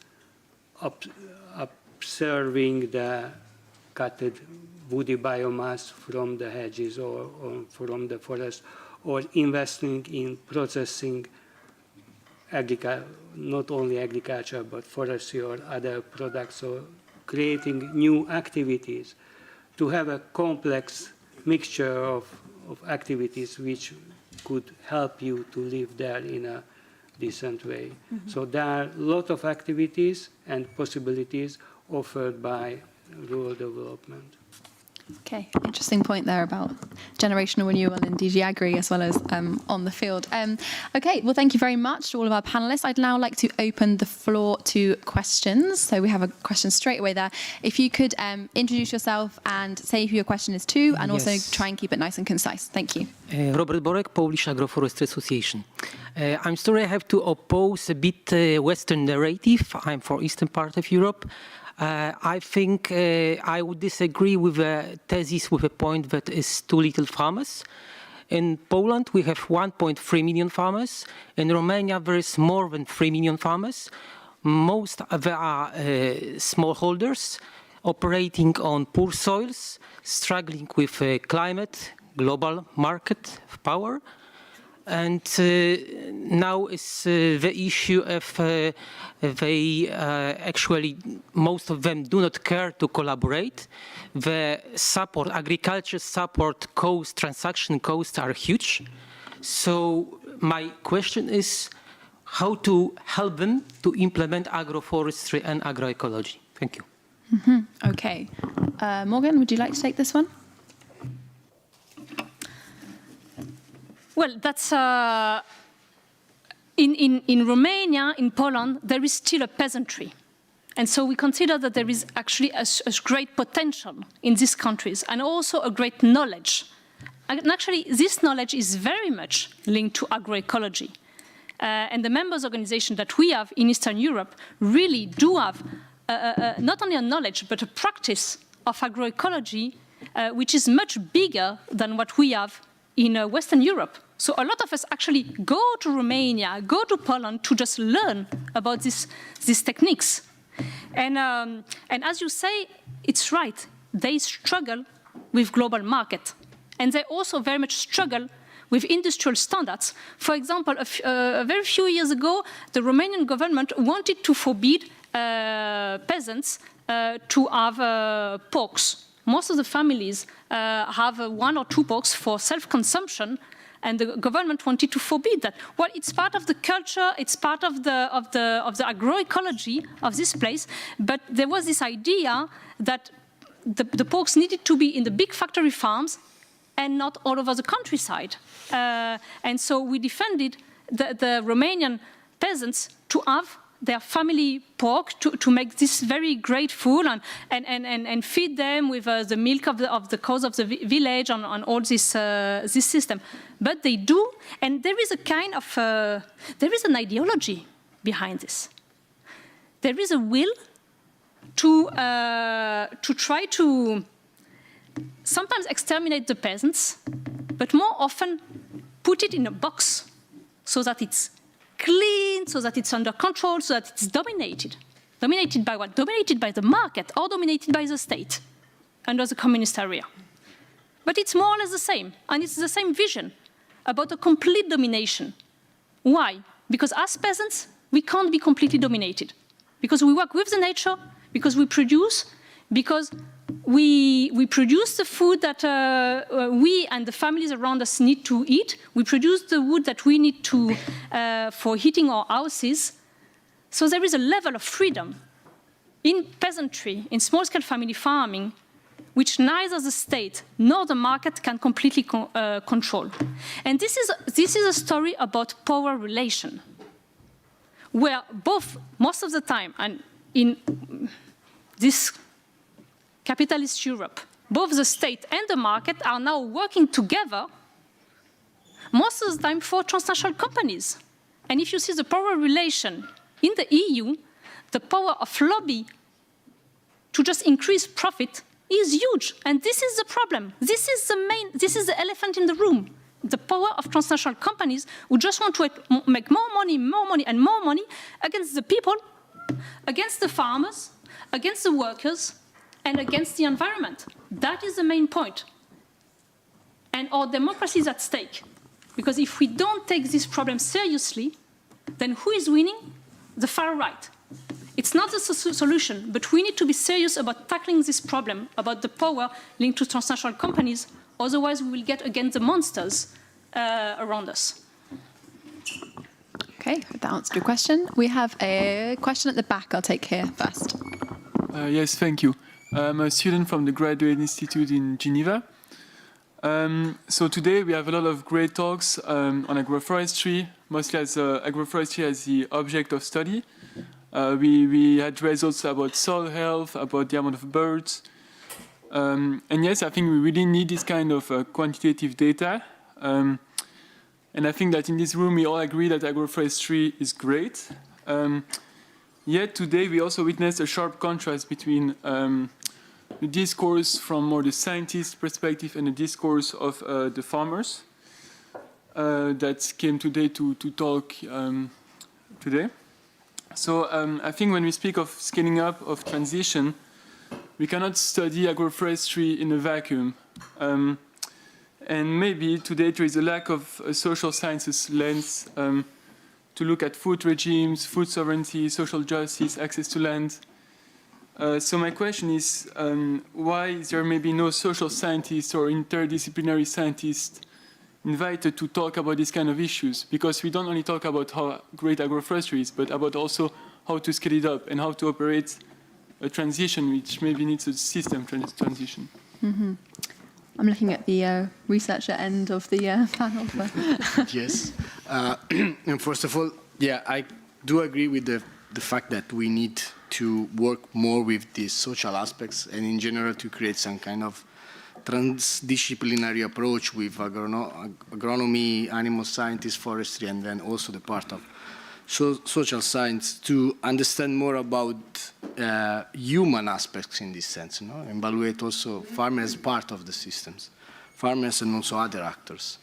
observing the cutted woody biomass from the hedges or from the forest, or investing in processing not only agriculture, but forestry or other products, so creating new activities to have a complex mixture of activities which could help you to live there in a decent way. Mm-hmm. So there are a lot of activities and possibilities offered by rural development. Okay, interesting point there about generational renewal in DG Agri as well as on the field. Okay, well, thank you very much to all of our panelists. I'd now like to open the floor to questions. So we have a question straight away there. If you could introduce yourself and say who your question is to, and also try and keep it nice and concise. Thank you. Robert Borek, Polish Agroforestry Association. I'm sorry I have to oppose a bit Western narrative. I'm for Eastern part of Europe. I think I would disagree with a thesis with a point that is too little farmers. In Poland, we have 1.3 million farmers. In Romania, there is more than 3 million farmers. Most of them are smallholders operating on poor soils, struggling with climate, global market power. And now is the issue of they actually, most of them do not care to collaborate. The support, agriculture support costs, transaction costs are huge. So my question is how to help them to implement agroforestry and agroecology. Thank you. Mm-hmm. Okay. Morgan, would you like to take this one? Well, that's in Romania, in Poland, there is still a peasantry. And so we consider that there is actually a great potential in these countries and also a great knowledge. And actually, this knowledge is very much linked to agroecology. And the members organization that we have in Eastern Europe really do have not only a knowledge, but a practice of agroecology, which is much bigger than what we have in Western Europe. So a lot of us actually go to Romania, go to Poland to just learn about these techniques. And as you say, it's right. They struggle with global market. And they also very much struggle with industrial standards. For example, a very few years ago, the Romanian government wanted to forbid peasants to have porks. Most of the families have 1 or 2 porks for self-consumption, and the government wanted to forbid that. Well, it's part of the culture, it's part of the agroecology of this place, but there was this idea that the porks needed to be in the big factory farms and not all over the countryside. And so we defended the Romanian peasants to have their family pork to make this very great food and feed them with the milk of the cows of the village on all this system. But they do, and there is a kind of there is an ideology behind this. There is a will to try to sometimes exterminate the peasants, but more often put it in a box so that it's clean, so that it's under control, so that it's dominated. Dominated by what? Dominated by the market or dominated by the state under the communist area. But it's more or less the same, and it's the same vision about a complete domination. Why? Because as peasants, we can't be completely dominated. Because we work with the nature, because we produce, because we produce the food that we and the families around us need to eat. We produce the wood that we need to for heating our houses. So there is a level of freedom in peasantry, in small-scale family farming, which neither the state nor the market can completely control. And this is a story about power relation, where both, most of the time, and in this capitalist Europe, both the state and the market are now working together, most of the time for transnational companies. And if you see the power relation in the EU, the power of lobby to just increase profit is huge. And this is the problem. This is the elephant in the room. The power of transnational companies who just want to make more money, and more money against the people, against the farmers, against the workers, and against the environment. That is the main point. And our democracy is at stake. Because if we don't take this problem seriously, then who is winning? The far right. It's not the solution, but we need to be serious about tackling this problem, about the power linked to transnational companies. Otherwise, we will get against the monsters around us. Okay, that answered your question. We have a question at the back. I'll take here first. Yes, thank you. I'm a student from the Graduate Institute in Geneva. So today we have a lot of great talks on agroforestry, mostly as agroforestry as the object of study. We had results about soil health, about the amount of birds. And yes, I think we really need this kind of quantitative data. And I think that in this room we all agree that agroforestry is great. Yet today we also witnessed a sharp contrast between the discourse from more the scientist perspective and the discourse of the farmers that came today to talk today. So I think when we speak of scaling up, of transition, we cannot study agroforestry in a vacuum. And maybe today there is a lack of a social sciences lens to look at food regimes, food sovereignty, social justice, access to land. So my question is, why is there maybe no social scientist or interdisciplinary scientist invited to talk about these kind of issues? Because we don't only talk about how great agroforestry is, but about also how to scale it up and how to operate a transition which maybe needs a system transition. Mm-hmm. I'm looking at the researcher end of the panel. Yes. And first of all, yeah, I do agree with the fact that we need to work more with these social aspects and in general to create some kind of transdisciplinary approach with agronomy, animal scientists, forestry, and then also the part of social science to understand more about human aspects in this sense, you know, evaluate also farmers as part of the systems, farmers and also other actors.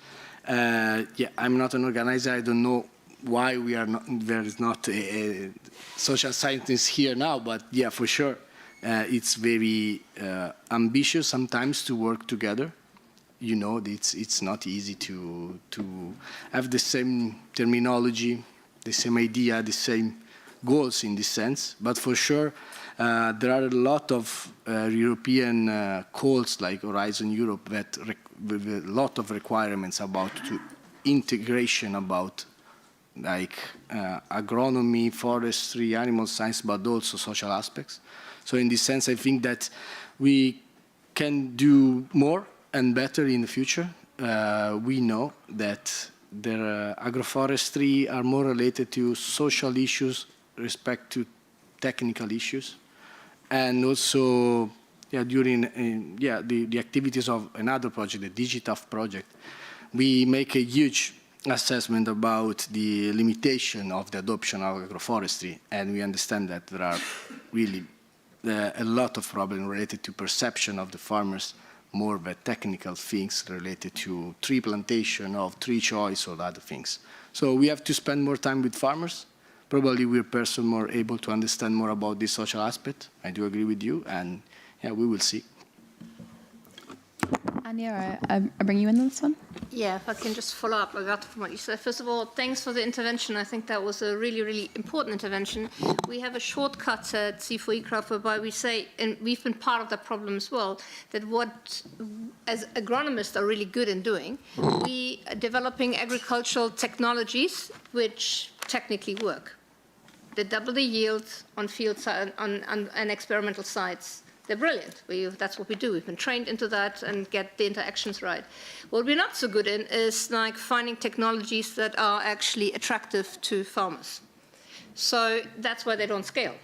Yeah, I'm not an organizer, I don't know why we are not, there is not a social scientist here now, but yeah, for sure, it's very ambitious sometimes to work together. You know, it's not easy to have the same terminology, the same idea, the same goals in this sense. But for sure, there are a lot of European calls like Horizon Europe that with a lot of requirements about integration about like agronomy, forestry, animal science, but also social aspects. So in this sense, I think that we can do more and better in the future. We know that the agroforestry are more related to social issues respect to technical issues. And also, yeah, during the activities of another project, the DigiTAF project, we make a huge assessment about the limitation of the adoption of agroforestry, and we understand that there are really a lot of problems related to perception of the farmers, more the technical things related to tree plantation, of tree choice, or other things. So we have to spend more time with farmers. Probably we're person more able to understand more about this social aspect. I do agree with you, and yeah, we will see. Anya, I bring you in on this one? Yeah, if I can just follow up from what you said. First of all, thanks for the intervention. I think that was a really, really important intervention. We have a shortcut at C4E whereby we say, and we've been part of that problem as well, that what, as agronomists are really good in doing, we are developing agricultural technologies which technically work. They double the yield on field on experimental sites. They're brilliant. That's what we do. We've been trained into that and get the interactions right. What we're not so good in is like finding technologies that are actually attractive to farmers. So that's why they don't scale.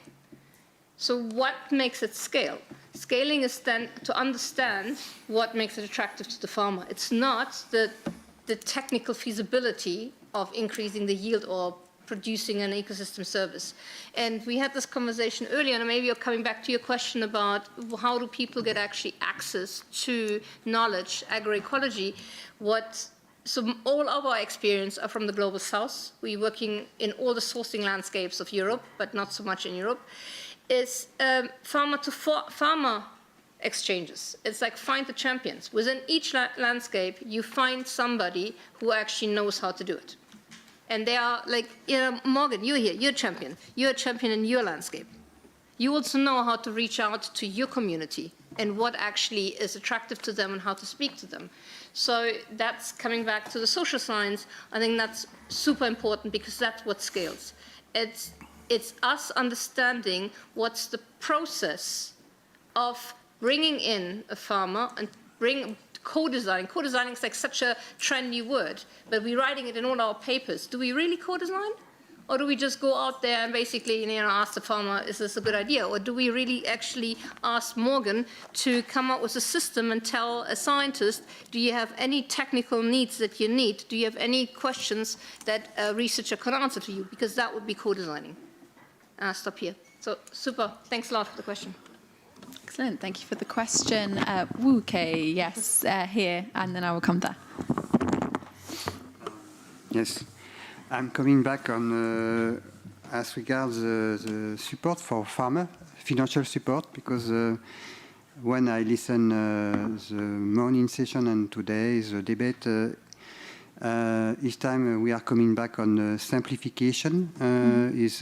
So what makes it scale? Scaling is then to understand what makes it attractive to the farmer. It's not the technical feasibility of increasing the yield or producing an ecosystem service. And we had this conversation earlier, and maybe you're coming back to your question about how do people get actually access to knowledge, agroecology. So all of our experience are from the global south. We're working in all the sourcing landscapes of Europe, but not so much in Europe. It's farmer-to-farmer exchanges. It's like find the champions. Within each landscape, you find somebody who actually knows how to do it. And they are like, Morgan, you're here, you're a champion. You're a champion in your landscape. You also know how to reach out to your community and what actually is attractive to them and how to speak to them. So that's coming back to the social science. I think that's super important because that's what scales. It's us understanding what's the process of bringing in a farmer and co-designing. Co-designing is like such a trendy word, but we're writing it in all our papers. Do we really co-design? Or do we just go out there and basically ask the farmer, is this a good idea? Or do we really actually ask Morgan to come up with a system and tell a scientist, do you have any technical needs that you need? Do you have any questions that a researcher can answer to you? Because that would be co-designing. I'll stop here. So super, thanks a lot for the question. Excellent, thank you for the question. Wu Kei, yes, here, and then I will come there. Yes, I'm coming back on as regards the support for farmer, financial support, because when I listen the morning session and today's debate, each time we are coming back on simplification is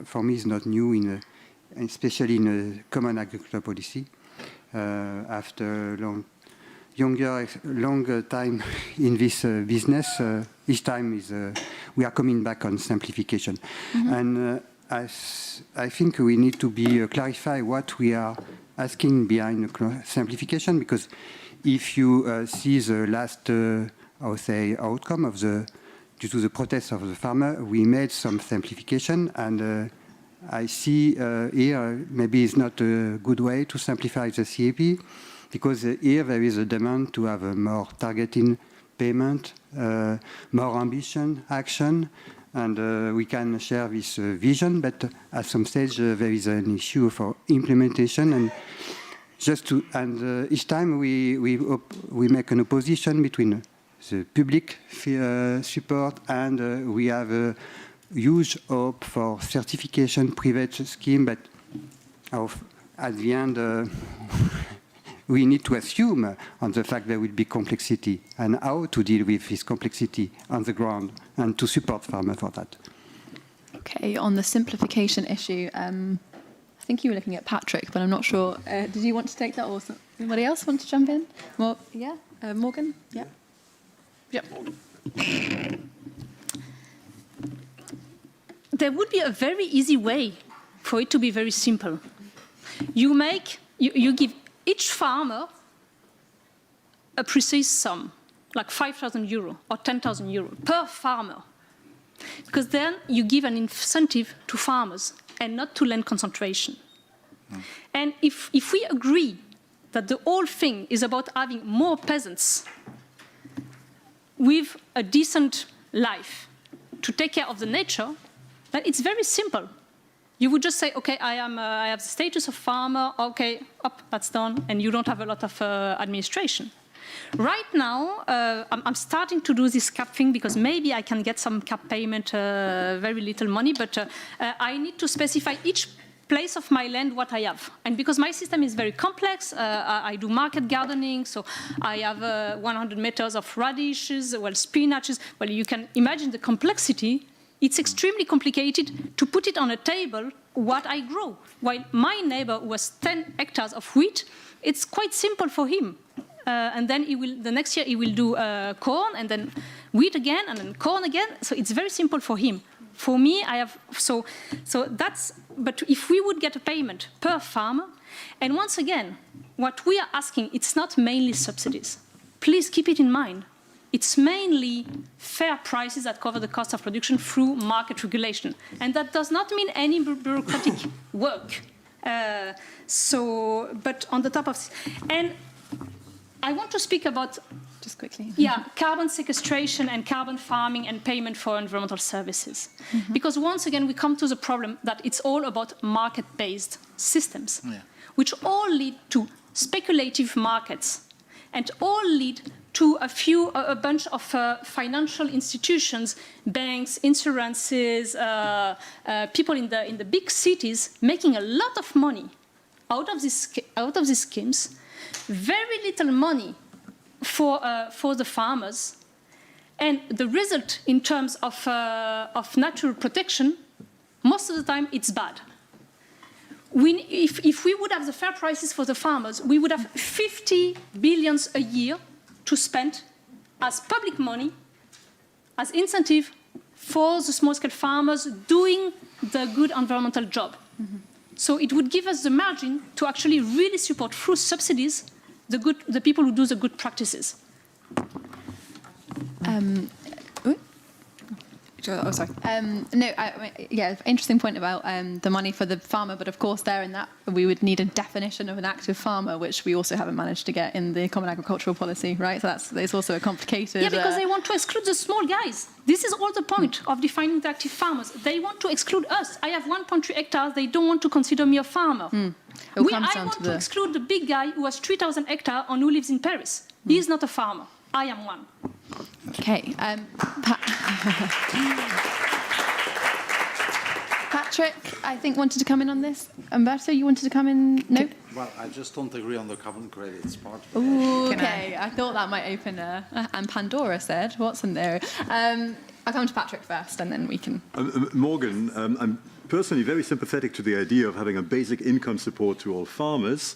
for me is not new especially in a common agricultural policy. After longer time in this business, each time we are coming back on simplification. And I think we need to clarify what we are asking behind simplification, because if you see the last, I would say, outcome due to the protest of the farmer, we made some simplification, and I see here maybe it's not a good way to simplify the CAP, because here there is a demand to have a more targeting payment, more ambition, action, and we can share this vision, but at some stage there is an issue for implementation, and each time we make an opposition between the public support and we have a huge hope for certification private scheme, but at the end we need to assume on the fact there will be complexity and how to deal with this complexity on the ground and to support farmers for that. Okay, on the simplification issue, I think you were looking at Patrick, but I'm not sure. Did you want to take that, or somebody else want to jump in? Morgan? Yeah. Yep. There would be a very easy way for it to be very simple. You give each farmer a precise sum, like 5,000 euro or 10,000 euro per farmer, because then you give an incentive to farmers and not to land concentration. And if we agree that the whole thing is about having more peasants with a decent life to take care of the nature, then it's very simple. You would just say, okay, I have the status of farmer, okay, up, that's done, and you don't have a lot of administration. Right now, I'm starting to do this cap thing because maybe I can get some cap payment, very little money, but I need to specify each place of my land what I have. And because my system is very complex, I do market gardening, so I have 100 meters of radishes, spinaches. Well, you can imagine the complexity. It's extremely complicated to put it on a table what I grow. While my neighbor who has 10 hectares of wheat, it's quite simple for him. And then the next year he will do corn, and then wheat again, and then corn again. So it's very simple for him. For me, but if we would get a payment per farmer, and once again, what we are asking, it's not mainly subsidies. Please keep it in mind. It's mainly fair prices that cover the cost of production through market regulation. And that does not mean any bureaucratic work. But on the top of... And I want to speak about just quickly. Yeah, carbon sequestration and carbon farming and payment for environmental services. Because once again, we come to the problem that it's all about market-based systems, which all lead to speculative markets and all lead to a bunch of financial institutions, banks, insurances, people in the big cities making a lot of money out of these schemes, very little money for the farmers, and the result in terms of natural protection, most of the time it's bad. If we would have the fair prices for the farmers, we would have 50 billion a year to spend as public money, as incentive for the small-scale farmers doing the good environmental job. So it would give us the margin to actually really support through subsidies the people who do the good practices. Oh, sorry. Yeah, interesting point about the money for the farmer, but of course there in that we would need a definition of an active farmer, which we also haven't managed to get in the Common Agricultural Policy, right? So it's also a complicated... Yeah, because they want to exclude the small guys. This is all the point of defining the active farmers. They want to exclude us. I have 1.3 hectares. They don't want to consider me a farmer. I want to exclude the big guy who has 3,000 hectares and who lives in Paris. He is not a farmer. I am one. Okay. Patrick, I think, wanted to come in on this. Umberto, you wanted to come in? No? Well, I just don't agree on the carbon credits part. Ooh, okay, I thought that might open and Pandora said, what's in there? I'll come to Patrick first and then we can... Morgan, I'm personally very sympathetic to the idea of having a basic income support to all farmers.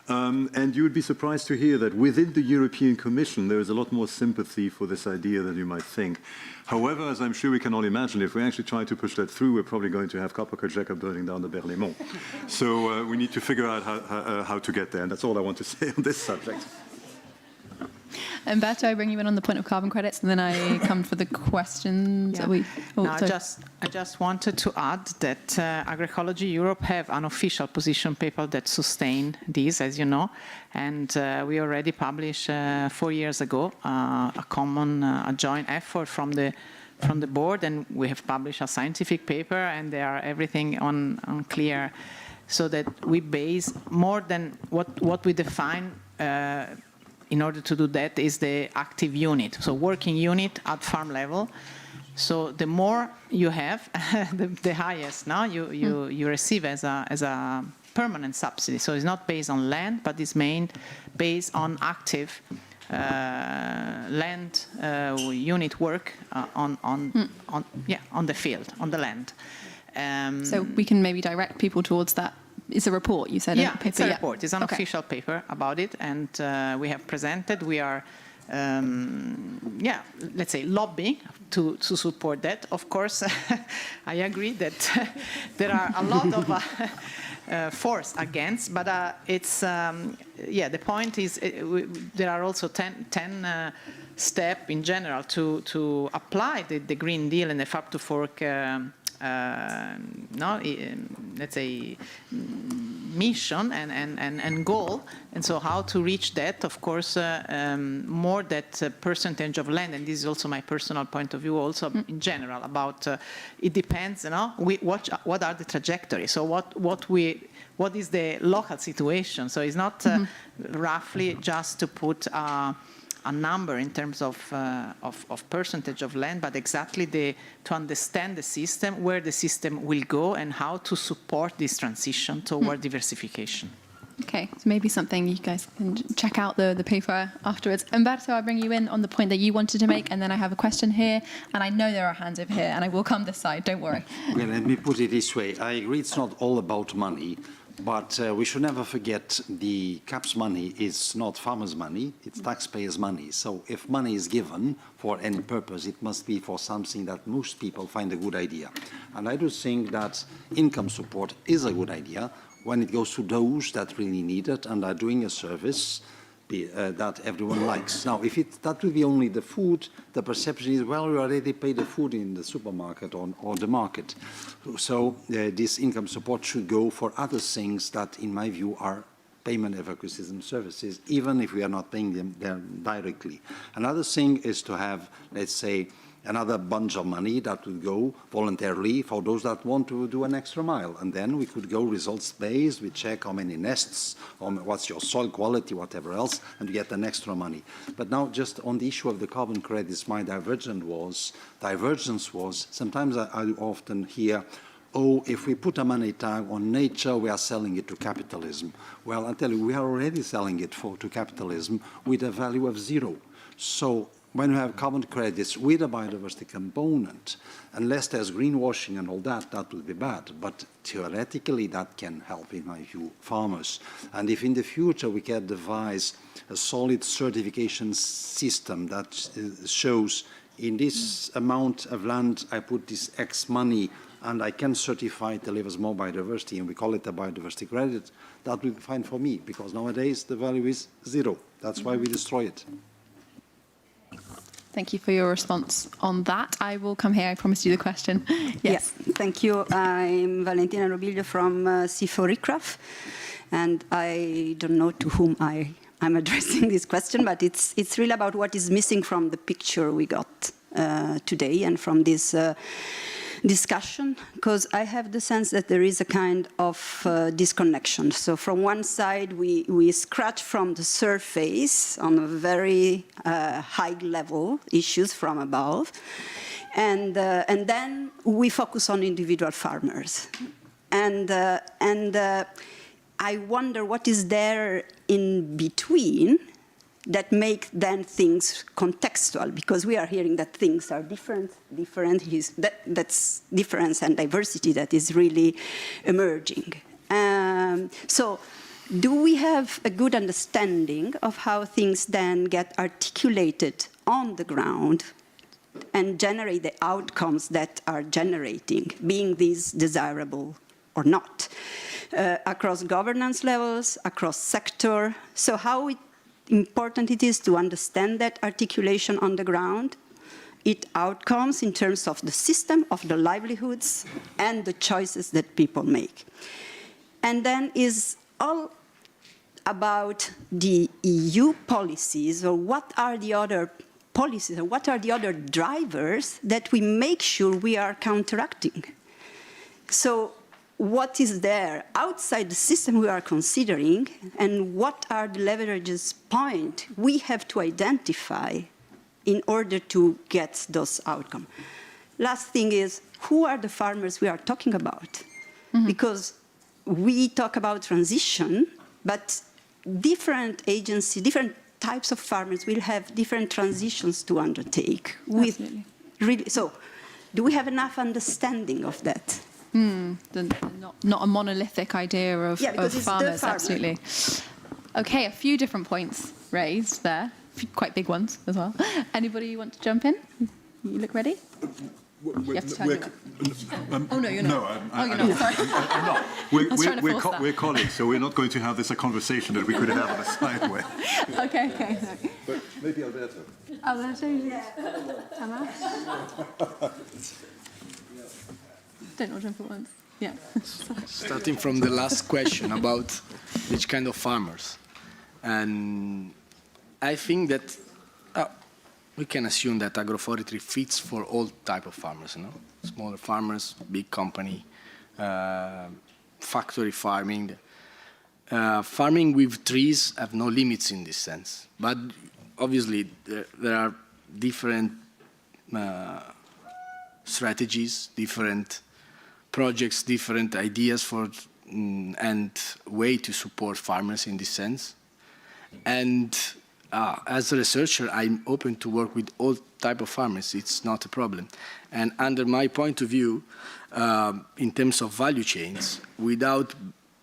And you would be surprised to hear that within the European Commission there is a lot more sympathy for this idea than you might think. However, as I'm sure we can all imagine, if we actually try to push that through, we're probably going to have Agroecological burning down the Berlaymont. So we need to figure out how to get there, and that's all I want to say on this subject. Umberto, I bring you in on the point of carbon credits, and then I come for the questions. Yeah. I just wanted to add that Agroecology Europe have an official position paper that sustain this, as you know, and we already published 4 years ago a common, a joint effort from the board, and we have published a scientific paper, and they are everything on clear, so that we base more than what we define. In order to do that is the active unit, so working unit at farm level. So the more you have, the highest now you receive as a permanent subsidy. So it's not based on land, but it's based on active land unit work on the field, on the land. So we can maybe direct people towards that. It's a report, you said? Yeah, it's a report. It's an official paper about it, and we have presented. We are, let's say, lobbying to support that. Of course, I agree that there are a lot of force against, but it's, the point is there are also 10 steps in general to apply the Green Deal and the Farm to Fork let's say, mission and goal, and so how to reach that, of course, more that percentage of land, and this is also my personal point of view also in general about, it depends, what are the trajectories, so what is the local situation, so it's not roughly just to put a number in terms of percentage of land, but exactly to understand the system, where the system will go, and how to support this transition toward diversification. Okay, so maybe something you guys can check out the paper afterwards. Umberto, I'll bring you in on the point that you wanted to make, and then I have a question here, and I know there are hands over here, and I will come this side, don't worry. Well, let me put it this way. I agree it's not all about money. But we should never forget the CAP's money is not farmers' money, it's taxpayers' money. So if money is given for any purpose, it must be for something that most people find a good idea. And I do think that income support is a good idea when it goes to those that really need it and are doing a service that everyone likes. Now, if that will be only the food, the perception is, well, we already pay the food in the supermarket or the market. So this income support should go for other things that, in my view, are payment of ecosystem services, even if we are not paying them directly. Another thing is to have, let's say, another bunch of money that would go voluntarily for those that want to do an extra mile. And then we could go results-based, we check how many nests, what's your soil quality, whatever else, and we get an extra money. But now just on the issue of the carbon credits, my divergence was, sometimes I often hear, oh, if we put a money tag on nature, we are selling it to capitalism. Well, I tell you, we are already selling it to capitalism with a value of 0. So when we have carbon credits with a biodiversity component, unless there's greenwashing and all that, that would be bad. But theoretically, that can help, in my view, farmers. And if in the future we can devise a solid certification system that shows in this amount of land, I put this X money, and I can certify it delivers more biodiversity, and we call it a biodiversity credit, that will be fine for me, because nowadays the value is 0. That's why we destroy it. Thank you for your response on that. I will come here. I promised you the question. Yes. Thank you. I'm Valentina Robiglio from C4ICRAF, and I don't know to whom I'm addressing this question, but it's really about what is missing from the picture we got today and from this discussion, because I have the sense that there is a kind of disconnection. So from one side, we scratch from the surface on a very high level issues from above, and then we focus on individual farmers. And I wonder what is there in between that make then things contextual, because we are hearing that things are different, that's difference and diversity that is really emerging. So do we have a good understanding of how things then get articulated on the ground and generate the outcomes that are generating, being these desirable or not, across governance levels, across sector? So how important it is to understand that articulation on the ground, its outcomes in terms of the system, of the livelihoods, and the choices that people make. And then is all about the EU policies, or what are the other policies, or what are the other drivers that we make sure we are counteracting. So what is there outside the system we are considering, and what are the leverages point we have to identify in order to get those outcomes. Last thing is, who are the farmers we are talking about? Mm-hmm. Because we talk about transition, but different agencies, different types of farmers will have different transitions to undertake. So do we have enough understanding of that? Not a monolithic idea of farmers, absolutely. Okay, a few different points raised there, quite big ones as well. Anybody want to jump in? You look ready? You have to tell me. Oh, no, you're not. No, you're not. Sorry. I'm not. We're colleagues, so we're not going to have this a conversation that we could have on a side way. Okay. But maybe Alberto. Alberto, Tamás? Don't know jump at once. Yeah. Starting from the last question about which kind of farmers. And I think that we can assume that agroforestry fits for all type of farmers, smaller farmers, big company, factory farming. Farming with trees have no limits in this sense. But obviously there are different strategies, different projects, different ideas for and way to support farmers in this sense. And as a researcher, I'm open to work with all type of farmers. It's not a problem. And under my point of view, in terms of value chains, without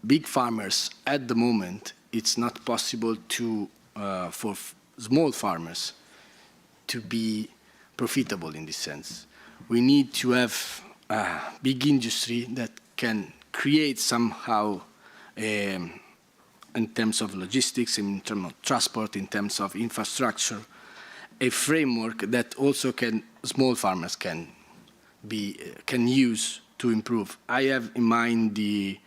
big farmers at the moment, it's not possible to for small farmers to be profitable in this sense. We need to have a big industry that can create somehow, in terms of logistics, in terms of transport, in terms of infrastructure, a framework that also small farmers can use to improve. I have in mind the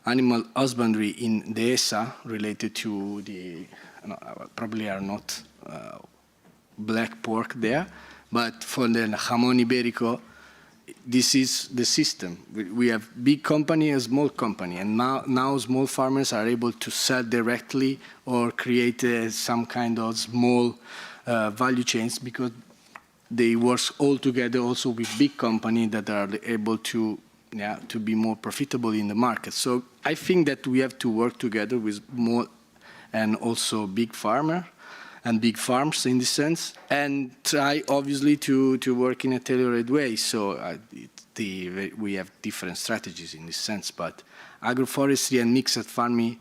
animal husbandry in the ESA related to the, probably are not black pork there, but for the jamón ibérico, this is the system. We have big company and small company, and now small farmers are able to sell directly or create some kind of small value chains because they work all together also with big companies that are able to be more profitable in the market. So I think that we have to work together with more and also big farmer and big farms in this sense, and try obviously to work in a tailored way. So we have different strategies in this sense, but agroforestry and mixed farming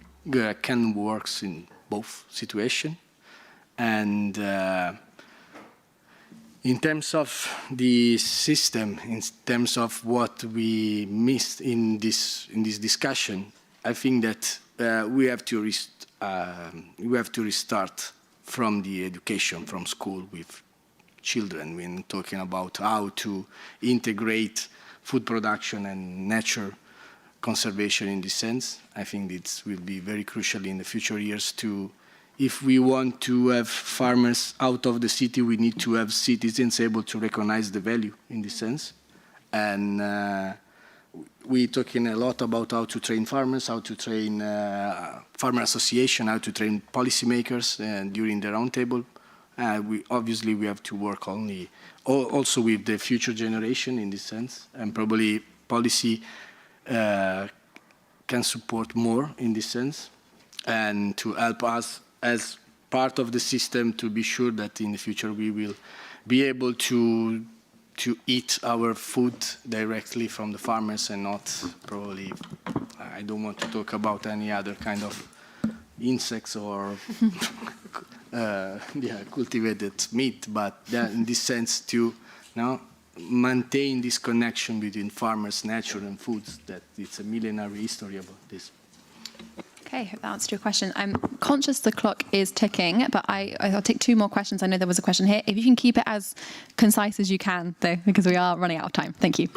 can work in both situations. And in terms of the system, in terms of what we missed in this discussion, I think that we have to restart from the education, from school with children, when talking about how to integrate food production and nature conservation in this sense. I think this will be very crucial in the future years to, if we want to have farmers out of the city, we need to have citizens able to recognize the value in this sense. And we're talking a lot about how to train farmers, how to train farmer association, how to train policymakers during the roundtable. Obviously, we have to work also with the future generation in this sense, and probably policy can support more in this sense, and to help us as part of the system to be sure that in the future we will be able to eat our food directly from the farmers and not probably, I don't want to talk about any other kind of insects or cultivated meat, but in this sense to maintain this connection between farmers, nature and foods, that it's a millenary history about this. Okay, hope that answered your question. I'm conscious the clock is ticking, but I'll take two more questions. I know there was a question here. If you can keep it as concise as you can, though, because we are running out of time. Thank you.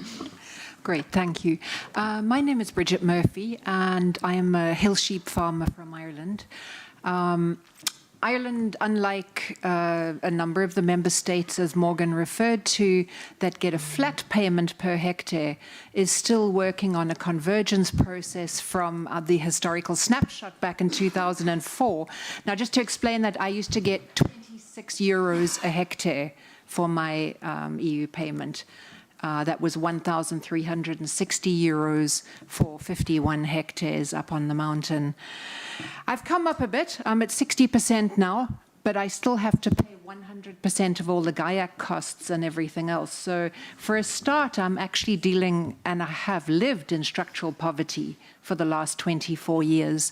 Great, thank you. My name is Bridget Murphy, and I am a hill sheep farmer from Ireland. Ireland, unlike a number of the member states, as Morgan referred to, that get a flat payment per hectare, is still working on a convergence process from the historical snapshot back in 2004. Now, just to explain that, I used to get 26 euros a hectare for my EU payment. That was 1,360 euros for 51 hectares up on the mountain. I've come up a bit. I'm at 60% now, but I still have to pay 100% of all the GAIAC costs and everything else. So for a start, I'm actually dealing, and I have lived in structural poverty for the last 24 years.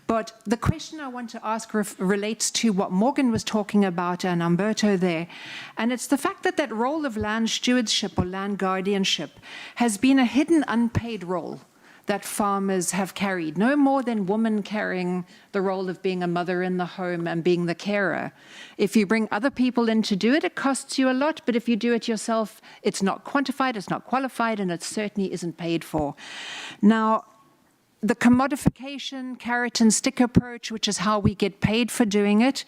But the question I want to ask relates to what Morgan was talking about and Umberto there. And it's the fact that that role of land stewardship or land guardianship has been a hidden unpaid role that farmers have carried, no more than women carrying the role of being a mother in the home and being the carer. If you bring other people in to do it, it costs you a lot, but if you do it yourself, it's not quantified, it's not qualified, and it certainly isn't paid for. Now, the commodification, carrot and stick approach, which is how we get paid for doing it,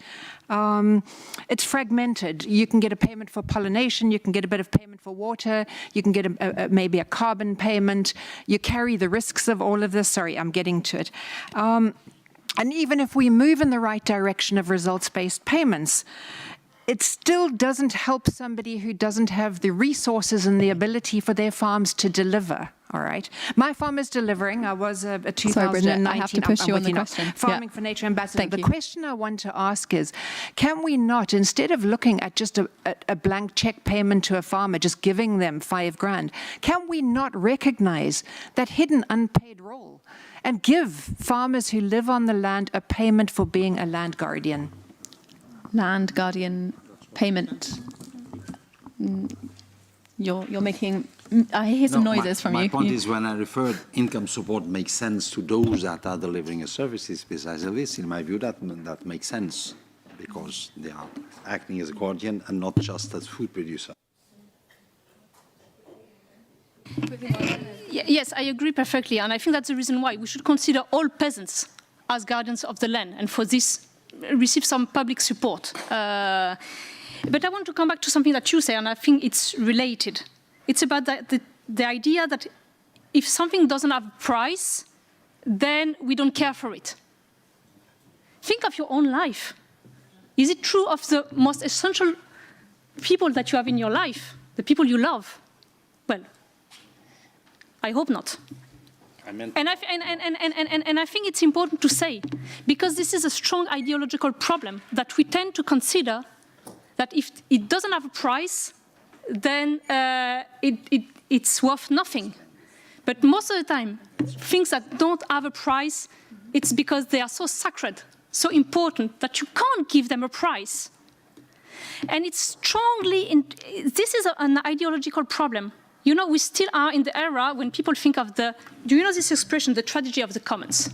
it's fragmented. You can get a payment for pollination, you can get a bit of payment for water, you can get maybe a carbon payment. You carry the risks of all of this. Sorry, I'm getting to it. And even if we move in the right direction of results-based payments, it still doesn't help somebody who doesn't have the resources and the ability for their farms to deliver. All right. My farm is delivering. I was a 2019. Sorry, Bridget, I have to push you on the question. Farming for Nature Ambassador. Thank you. The question I want to ask is, can we not, instead of looking at just a blank check payment to a farmer, just giving them $5,000, can we not recognize that hidden unpaid role and give farmers who live on the land a payment for being a land guardian? Land guardian payment. You're making. I hear some noises from you. My point is, when I referred income support makes sense to those that are delivering a services besides this, in my view, that makes sense because they are acting as a guardian and not just as food producer. Yes, I agree perfectly, and I think that's the reason why we should consider all peasants as guardians of the land, and for this receive some public support. But I want to come back to something that you say, and I think it's related. It's about the idea that if something doesn't have a price, then we don't care for it. Think of your own life. Is it true of the most essential people that you have in your life, the people you love? Well, I hope not. And I think it's important to say, because this is a strong ideological problem, that we tend to consider that if it doesn't have a price, then it's worth nothing. But most of the time, things that don't have a price, it's because they are so sacred, so important, that you can't give them a price. And it's strongly, this is an ideological problem. You know, we still are in the era when people think of do you know this expression, the tragedy of the commons?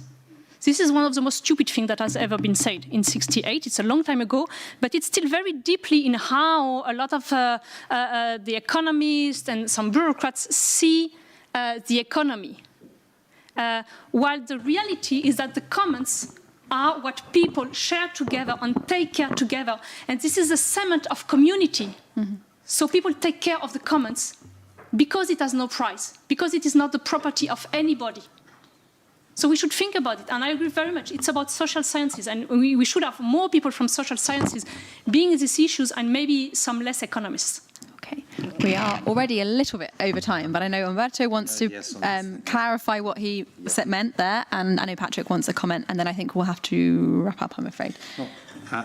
This is one of the most stupid things that has ever been said in '68. It's a long time ago, but it's still very deeply in how a lot of the economists and some bureaucrats see the economy. While the reality is that the commons are what people share together and take care together. And this is a cement of community. Mm-hmm. So people take care of the commons because it has no price, because it is not the property of anybody. So we should think about it, and I agree very much. It's about social sciences, and we should have more people from social sciences being in these issues, and maybe some less economists. Okay, we are already a little bit over time, but I know Umberto wants to clarify what he meant there, and I know Patrick wants a comment, and then I think we'll have to wrap up, I'm afraid.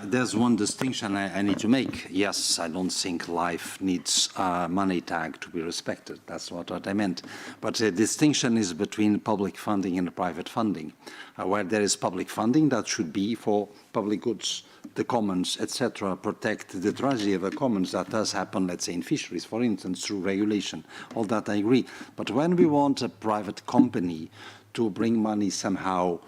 There's one distinction I need to make. Yes, I don't think life needs a money tag to be respected. That's what I meant. But the distinction is between public funding and private funding. Where there is public funding, that should be for public goods, the commons, etc., protect the tragedy of the commons. That does happen, let's say, in fisheries, for instance, through regulation. All that I agree. But when we want a private company to bring money somehow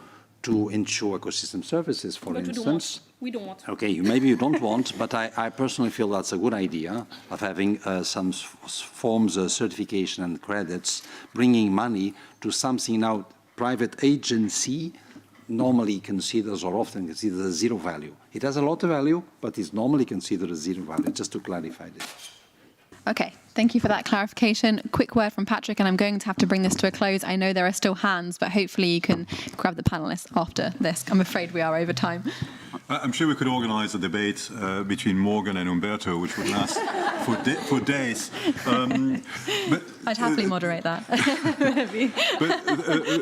to ensure ecosystem services, for instance. We don't want. Okay, maybe you don't want, but I personally feel that's a good idea of having some forms of certification and credits, bringing money to something now private agency normally considers or often considers a zero value. It has a lot of value, but it's normally considered a zero value, just to clarify this. Okay, thank you for that clarification. Quick word from Patrick, and I'm going to have to bring this to a close. I know there are still hands, but hopefully you can grab the panelists after this. I'm afraid we are over time. I'm sure we could organise a debate between Morgan and Umberto, which would last for days. But I'd happily moderate that.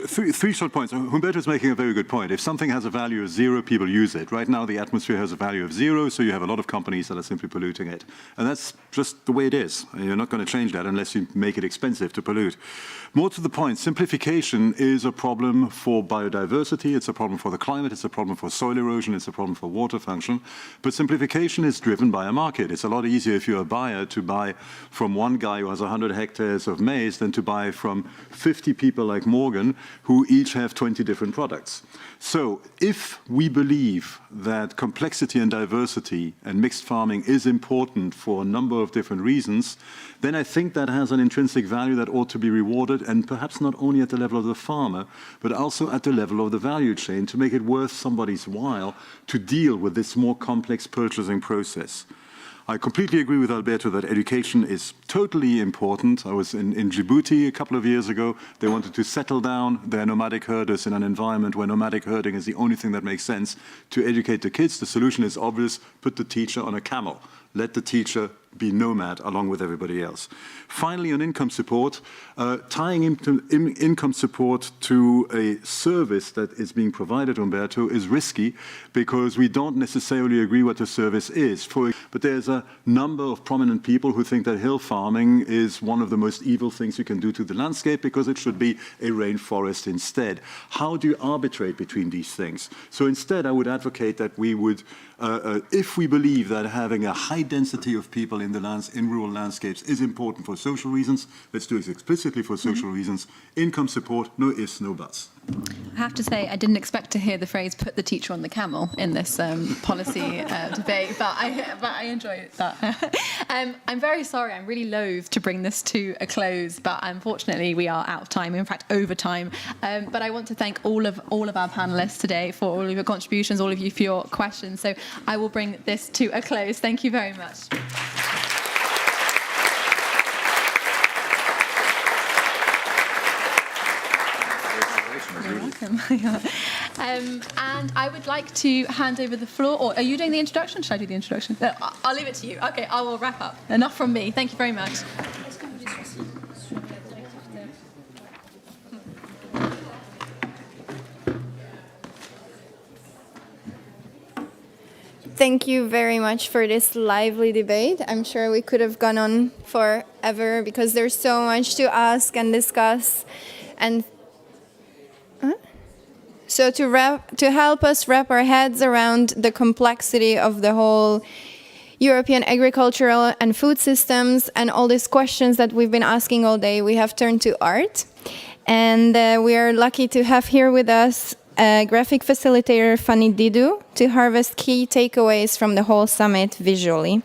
Three short points. Umberto's making a very good point. If something has a value of zero, people use it. Right now, the atmosphere has a value of zero, so you have a lot of companies that are simply polluting it. And that's just the way it is. You're not going to change that unless you make it expensive to pollute. More to the point, simplification is a problem for biodiversity, it's a problem for the climate, it's a problem for soil erosion, it's a problem for water function. But simplification is driven by a market. It's a lot easier if you're a buyer to buy from one guy who has 100 hectares of maize than to buy from 50 people like Morgan who each have 20 different products. So if we believe that complexity and diversity and mixed farming is important for a number of different reasons, then I think that has an intrinsic value that ought to be rewarded, and perhaps not only at the level of the farmer, but also at the level of the value chain to make it worth somebody's while to deal with this more complex purchasing process. I completely agree with Alberto that education is totally important. I was in Djibouti a couple of years ago. They wanted to settle down their nomadic herders in an environment where nomadic herding is the only thing that makes sense to educate the kids. The solution is obvious: put the teacher on a camel. Let the teacher be nomad along with everybody else. Finally, on income support, tying income support to a service that is being provided, Umberto, is risky because we don't necessarily agree what the service is. But there's a number of prominent people who think that hill farming is one of the most evil things you can do to the landscape because it should be a rainforest instead. How do you arbitrate between these things? So instead, I would advocate that we would, if we believe that having a high density of people in rural landscapes is important for social reasons, let's do it explicitly for social reasons. Income support, no ifs, no buts. I have to say, I didn't expect to hear the phrase "put the teacher on the camel" in this policy debate, but I enjoyed that. I'm very sorry. I'm really loath to bring this to a close, but unfortunately, we are out of time. In fact, over time. But I want to thank all of our panelists today for all of your contributions, all of you for your questions. So I will bring this to a close. Thank you very much. You're welcome. And I would like to hand over the floor. Or are you doing the introduction? Should I do the introduction? No, I'll leave it to you. Okay, I will wrap up. Enough from me. Thank you very much. Thank you very much for this lively debate. I'm sure we could have gone on forever because there's so much to ask and discuss. And so to help us wrap our heads around the complexity of the whole European agricultural and food systems and all these questions that we've been asking all day, we have turned to art. And we are lucky to have here with us graphic facilitator Fanny Didou to harvest key takeaways from the whole summit visually.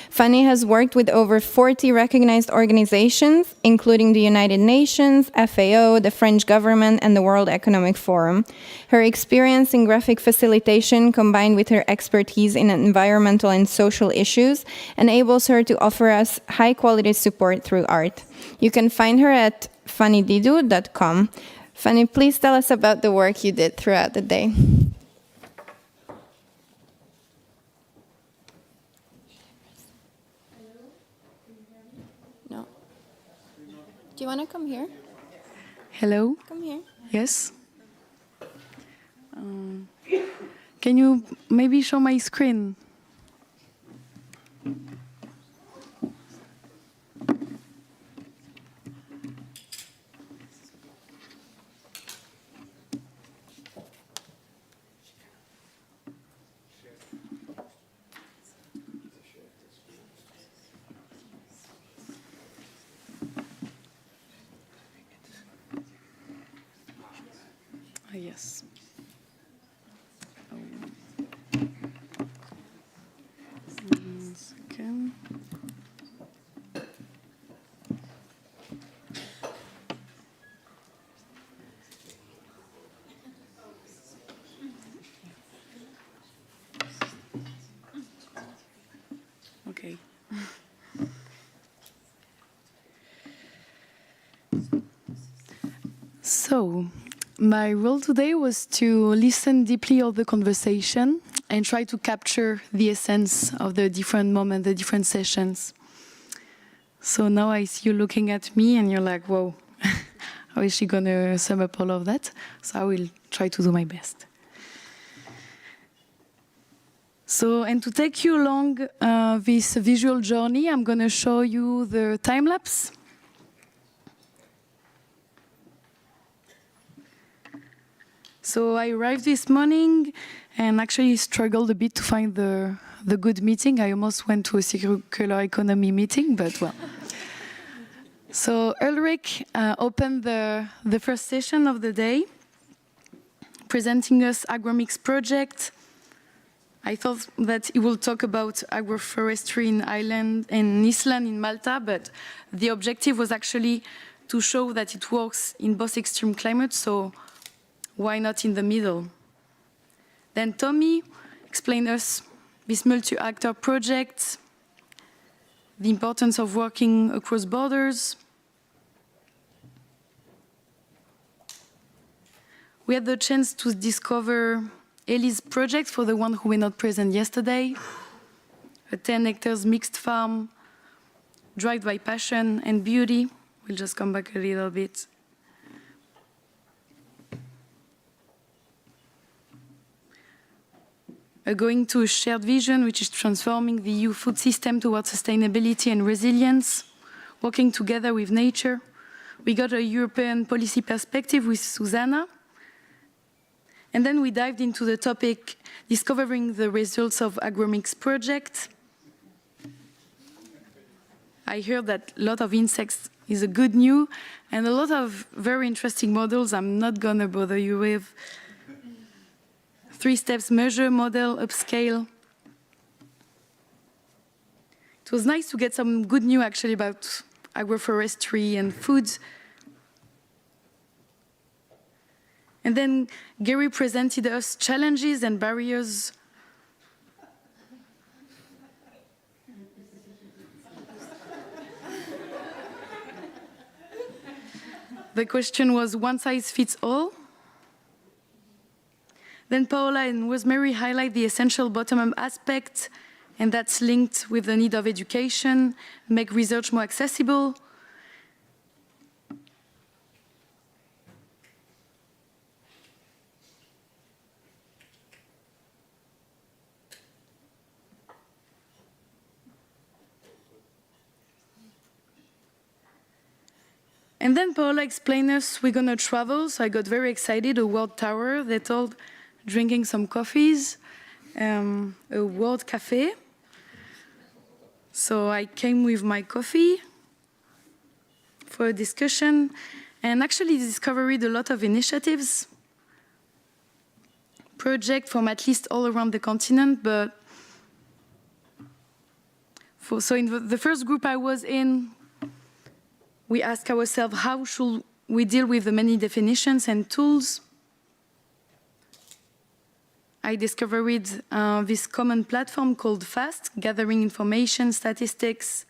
Fanny has worked with over 40 recognized organizations, including the United Nations, FAO, the French government, and the World Economic Forum. Her experience in graphic facilitation, combined with her expertise in environmental and social issues, enables her to offer us high-quality support through art. You can find her at fannydidou.com. Fanny, please tell us about the work you did throughout the day. No. Do you want to come here? Hello? Come here. Yes? Can you maybe show my screen? Yes. One second. Okay. So, my role today was to listen deeply of the conversation and try to capture the essence of the different moments, the different sessions. So now I see you looking at me and you're like, whoa, how is she going to sum up all of that? So I will try to do my best. So, and to take you along this visual journey, I'm going to show you the time lapse. So I arrived this morning and actually struggled a bit to find the good meeting. I almost went to a circular economy meeting, but well. So Ulrich opened the first session of the day, presenting us AGROMIX project. I thought that he will talk about agroforestry in Iceland, in Malta, but the objective was actually to show that it works in both extreme climates, so why not in the middle? Then Tommy explained us this multi-actor project, the importance of working across borders. We had the chance to discover Ellie's project for the one who were not present yesterday, a 10 hectares mixed farm, driven by passion and beauty. We'll just come back a little bit. Going to a shared vision, which is transforming the EU food system towards sustainability and resilience, working together with nature. We got a European policy perspective with Susanna. And then we dived into the topic, discovering the results of AGROMIX project. I heard that a lot of insects is a good new, and a lot of very interesting models I'm not gonna bother you with. 3 steps measure, model, upscale. It was nice to get some good news actually about agroforestry and foods. And then Gary presented us challenges and barriers. The question was one size fits all. Then Paola and Rosemary highlight the essential bottom-up aspect, and that's linked with the need of education, make research more accessible. And then Paola explained us we're gonna travel, so I got very excited, a world tour, they told, drinking some coffees, a world cafe. So I came with my coffee for a discussion and actually discovered a lot of initiatives, projects from at least all around the continent, but so in the first group I was in, we asked ourselves how should we deal with the many definitions and tools. I discovered this common platform called FAST, gathering information, statistics.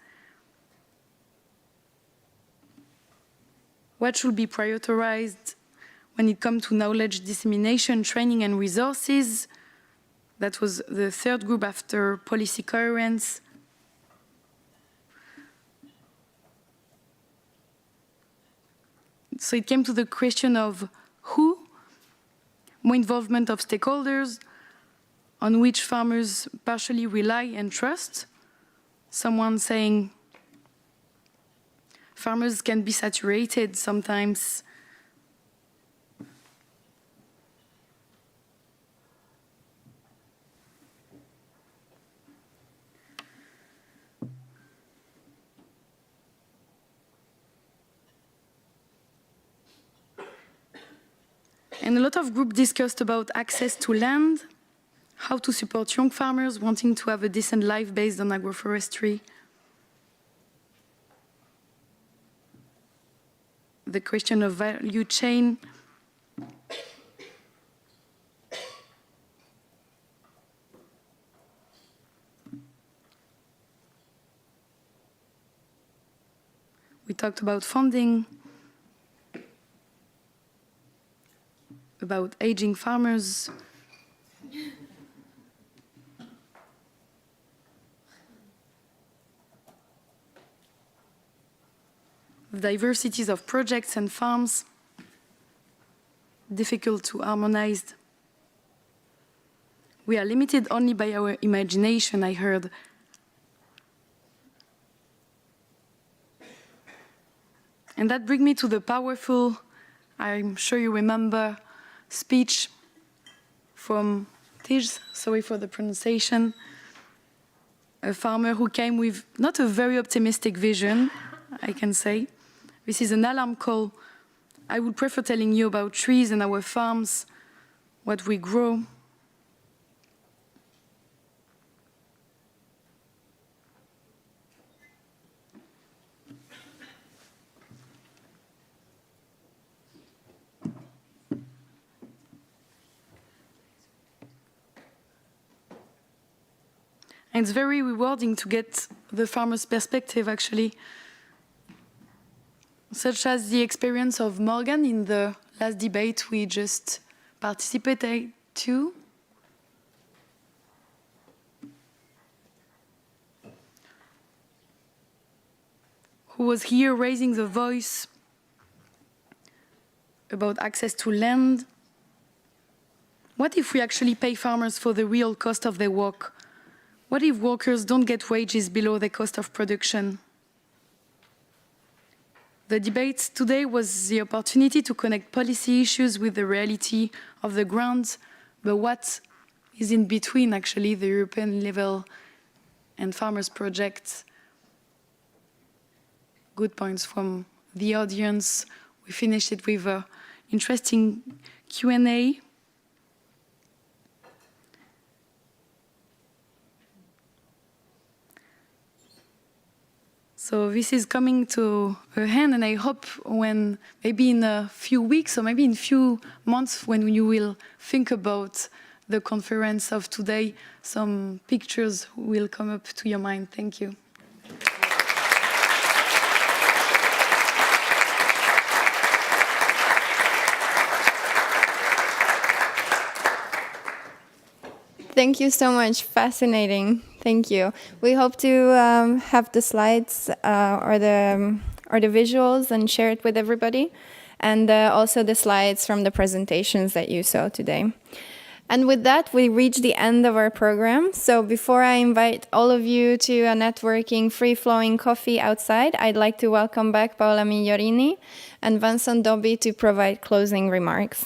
What should be prioritized when it comes to knowledge dissemination, training, and resources? That was the third group after policy coherence. So it came to the question of who, more involvement of stakeholders, on which farmers partially rely and trust. Someone saying farmers can be saturated sometimes. And a lot of groups discussed about access to land, how to support young farmers wanting to have a decent life based on agroforestry. The question of value chain. We talked about funding, about aging farmers. Diversities of projects and farms, difficult to harmonize. We are limited only by our imagination, I heard. And that brings me to the powerful, I'm sure you remember, speech from Tij, sorry for the pronunciation, a farmer who came with not a very optimistic vision, I can say. This is an alarm call. I would prefer telling you about trees and our farms, what we grow. And it's very rewarding to get the farmer's perspective, actually, such as the experience of Morgan in the last debate we just participated to. Who was here raising the voice about access to land. What if we actually pay farmers for the real cost of their work? What if workers don't get wages below the cost of production? The debate today was the opportunity to connect policy issues with the reality of the ground, but what is in between, actually, the European level and farmers' projects. good points from the audience. We finished it with an interesting Q&A. So this is coming to an end, and I hope when maybe in a few weeks or maybe in a few months when you will think about the conference of today, some pictures will come up to your mind. Thank you. Thank you so much. Fascinating. Thank you. We hope to have the slides or the visuals and share it with everybody, and also the slides from the presentations that you saw today. And with that, we reach the end of our program. So before I invite all of you to a networking, free-flowing coffee outside, I'd like to welcome back Paola Migliorini and Vincent Dobby to provide closing remarks.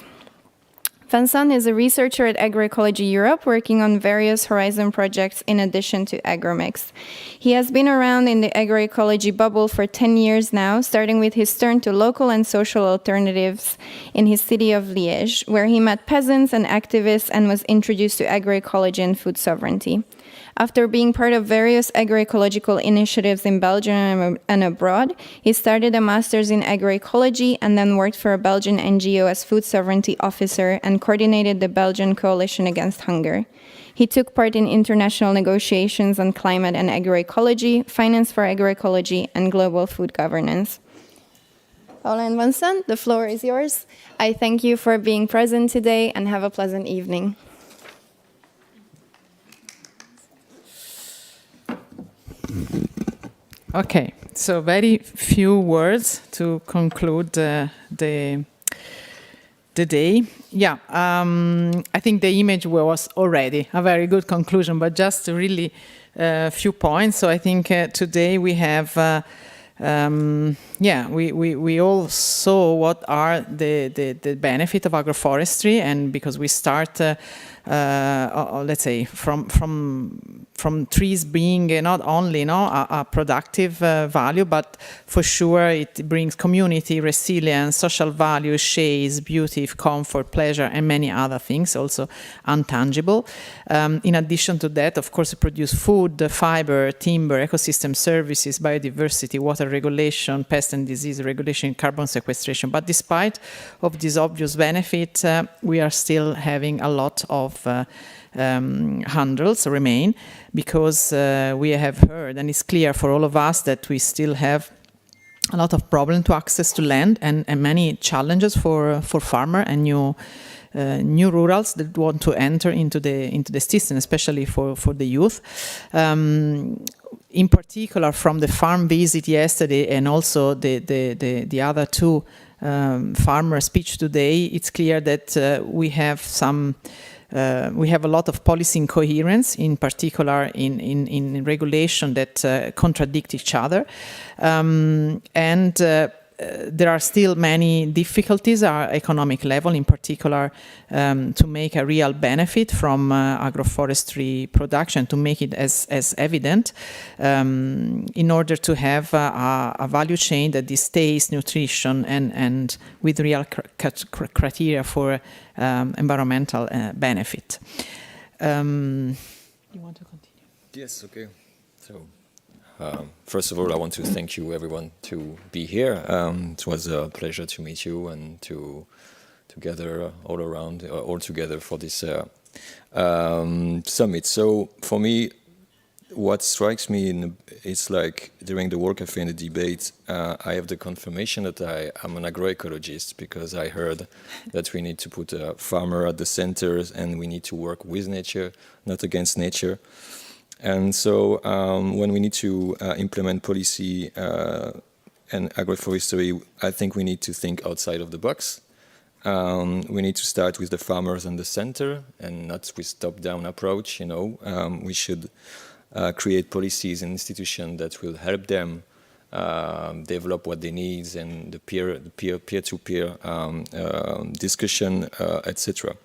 Vincent is a researcher at Agroecology Europe, working on various Horizon projects in addition to AGROMIX. He has been around in the agroecology bubble for 10 years now, starting with his turn to local and social alternatives in his city of Liège, where he met peasants and activists and was introduced to agroecology and food sovereignty. After being part of various agroecological initiatives in Belgium and abroad, he started a master's in agroecology and then worked for a Belgian NGO as food sovereignty officer and coordinated the Belgian Coalition Against Hunger. He took part in international negotiations on climate and agroecology, finance for agroecology, and global food governance. Paola and Vincent, the floor is yours. I thank you for being present today and have a pleasant evening. Okay, so very few words to conclude the day. Yeah, I think the image was already a very good conclusion, but just really a few points. So I think today we have, we all saw what are the benefit of agroforestry, and because we start, let's say, from trees being not only a productive value, but for sure it brings community, resilience, social values, shades, beauty, comfort, pleasure, and many other things, also untangible. In addition to that, of course, it produces food, fiber, timber, ecosystem services, biodiversity, water regulation, pest and disease regulation, carbon sequestration. But despite of this obvious benefit, we are still having a lot of hurdles remain, because we have heard, and it's clear for all of us, that we still have a lot of problem to access to land, and many challenges for farmer and new rurals that want to enter into the system, especially for the youth. In particular, from the farm visit yesterday and also the other two farmer speech today, it's clear that we have a lot of policy incoherence, in particular in regulation that contradict each other. There are still many difficulties at economic level, in particular to make a real benefit from agroforestry production, to make it as evident, in order to have a value chain that is taste, nutrition, and with real criteria for environmental benefit. You want to continue? Yes, okay. So. First of all, I want to thank you, everyone, to be here. It was a pleasure to meet you and to gather all together for this summit. So, for me, what strikes me it's like during the work cafe and the debate, I have the confirmation that I'm an agroecologist, because I heard that we need to put a farmer at the center and we need to work with nature, not against nature. And so when we need to implement policy and agroforestry, I think we need to think outside of the box. We need to start with the farmers in the center and not with top-down approach. We should create policies and institutions that will help them develop what they need, and the peer-to-peer discussion, etc.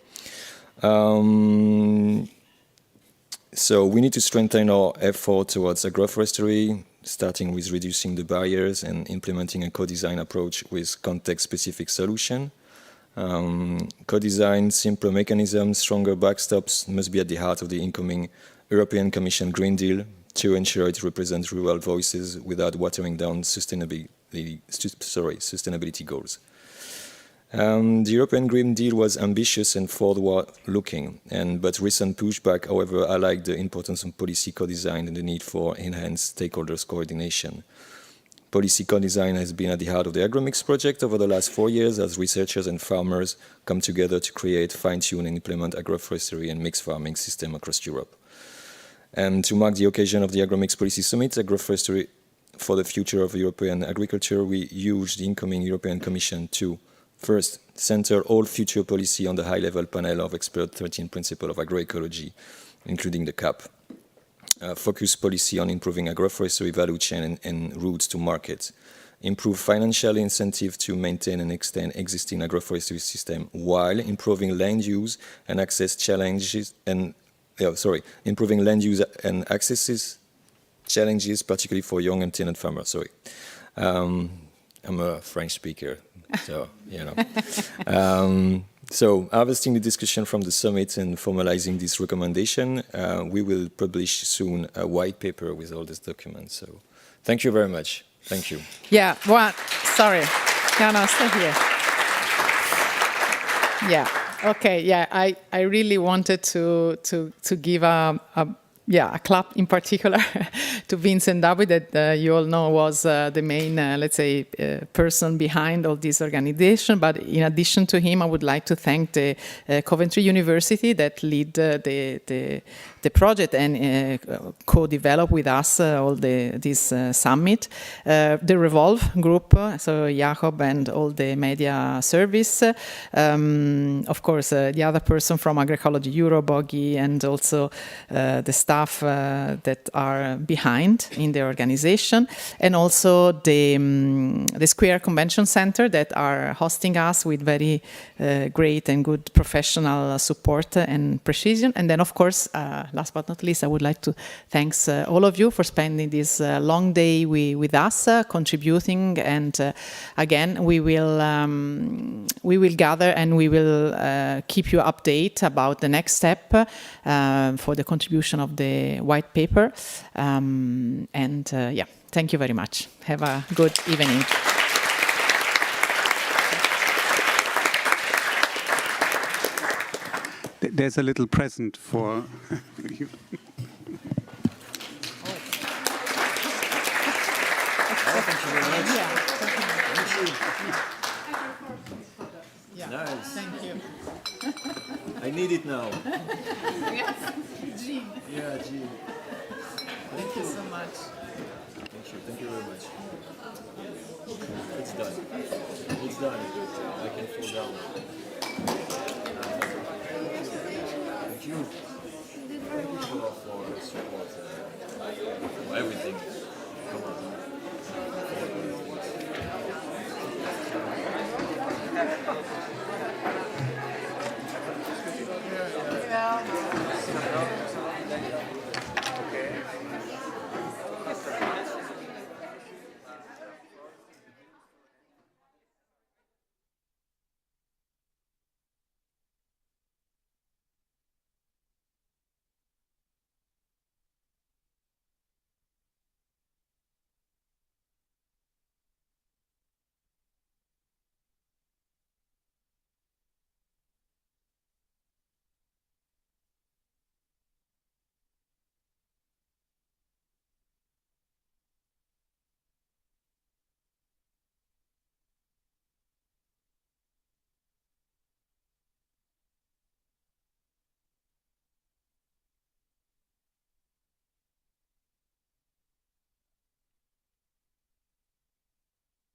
So we need to strengthen our effort towards agroforestry, starting with reducing the barriers and implementing a co-design approach with context-specific solution. Co-design, simpler mechanisms, stronger backstops must be at the heart of the incoming European Commission Green Deal to ensure it represents rural voices without watering down sustainability goals. The European Green Deal was ambitious and forward-looking, but recent pushback, however, highlight the importance of policy co-design and the need for enhanced stakeholders coordination. Policy co-design has been at the heart of the AGROMIX project over the last 4 years as researchers and farmers come together to create, fine-tune and implement agroforestry and mixed farming system across Europe. And to mark the occasion of the AGROMIX Policy Summit, Agroforestry for the Future of European Agriculture, we urge the incoming European Commission to first, center all future policy on the high-level panel of expert 13 principles of agroecology, including the CAP. Focus policy on improving agroforestry value chain and routes to market. Improve financial incentive to maintain and extend existing agroforestry system while improving land use and access challenges improving land use and accesses challenges, particularly for young and tenant farmers. I'm a French speaker, so, you know. So, harvesting the discussion from the summit and formalizing this recommendation, we will publish soon a white paper with all these documents. So, thank you very much. Thank you. Yeah, well, sorry. No, stay here. Yeah, okay, yeah, I really wanted to give a clap in particular to Vincent Dawi, that you all know was the main, let's say, person behind all this organization. But in addition to him, I would like to thank the Coventry University that lead the project and co-develop with us all this summit. The Revolve group, so Jacob and all the media service. Of course, the other person from Agroecology Europe, Bogi, and also the staff that are behind in the organization, and also the Square Convention Center that are hosting us with very great and good professional support and precision. And then, of course, last but not least, I would like to thank all of you for spending this long day with us, contributing. And again, we will gather and we will keep you updated about the next step for the contribution of the white paper. Thank you very much. Have a good evening. There's a little present for you. Nice. Thank you. I need it now. Yes, Jean. Yeah, Jean. Thank you so much. Thank you very much. It's done. It's done. I can fall down. Thank you. Thank you for support, for everything. Come on.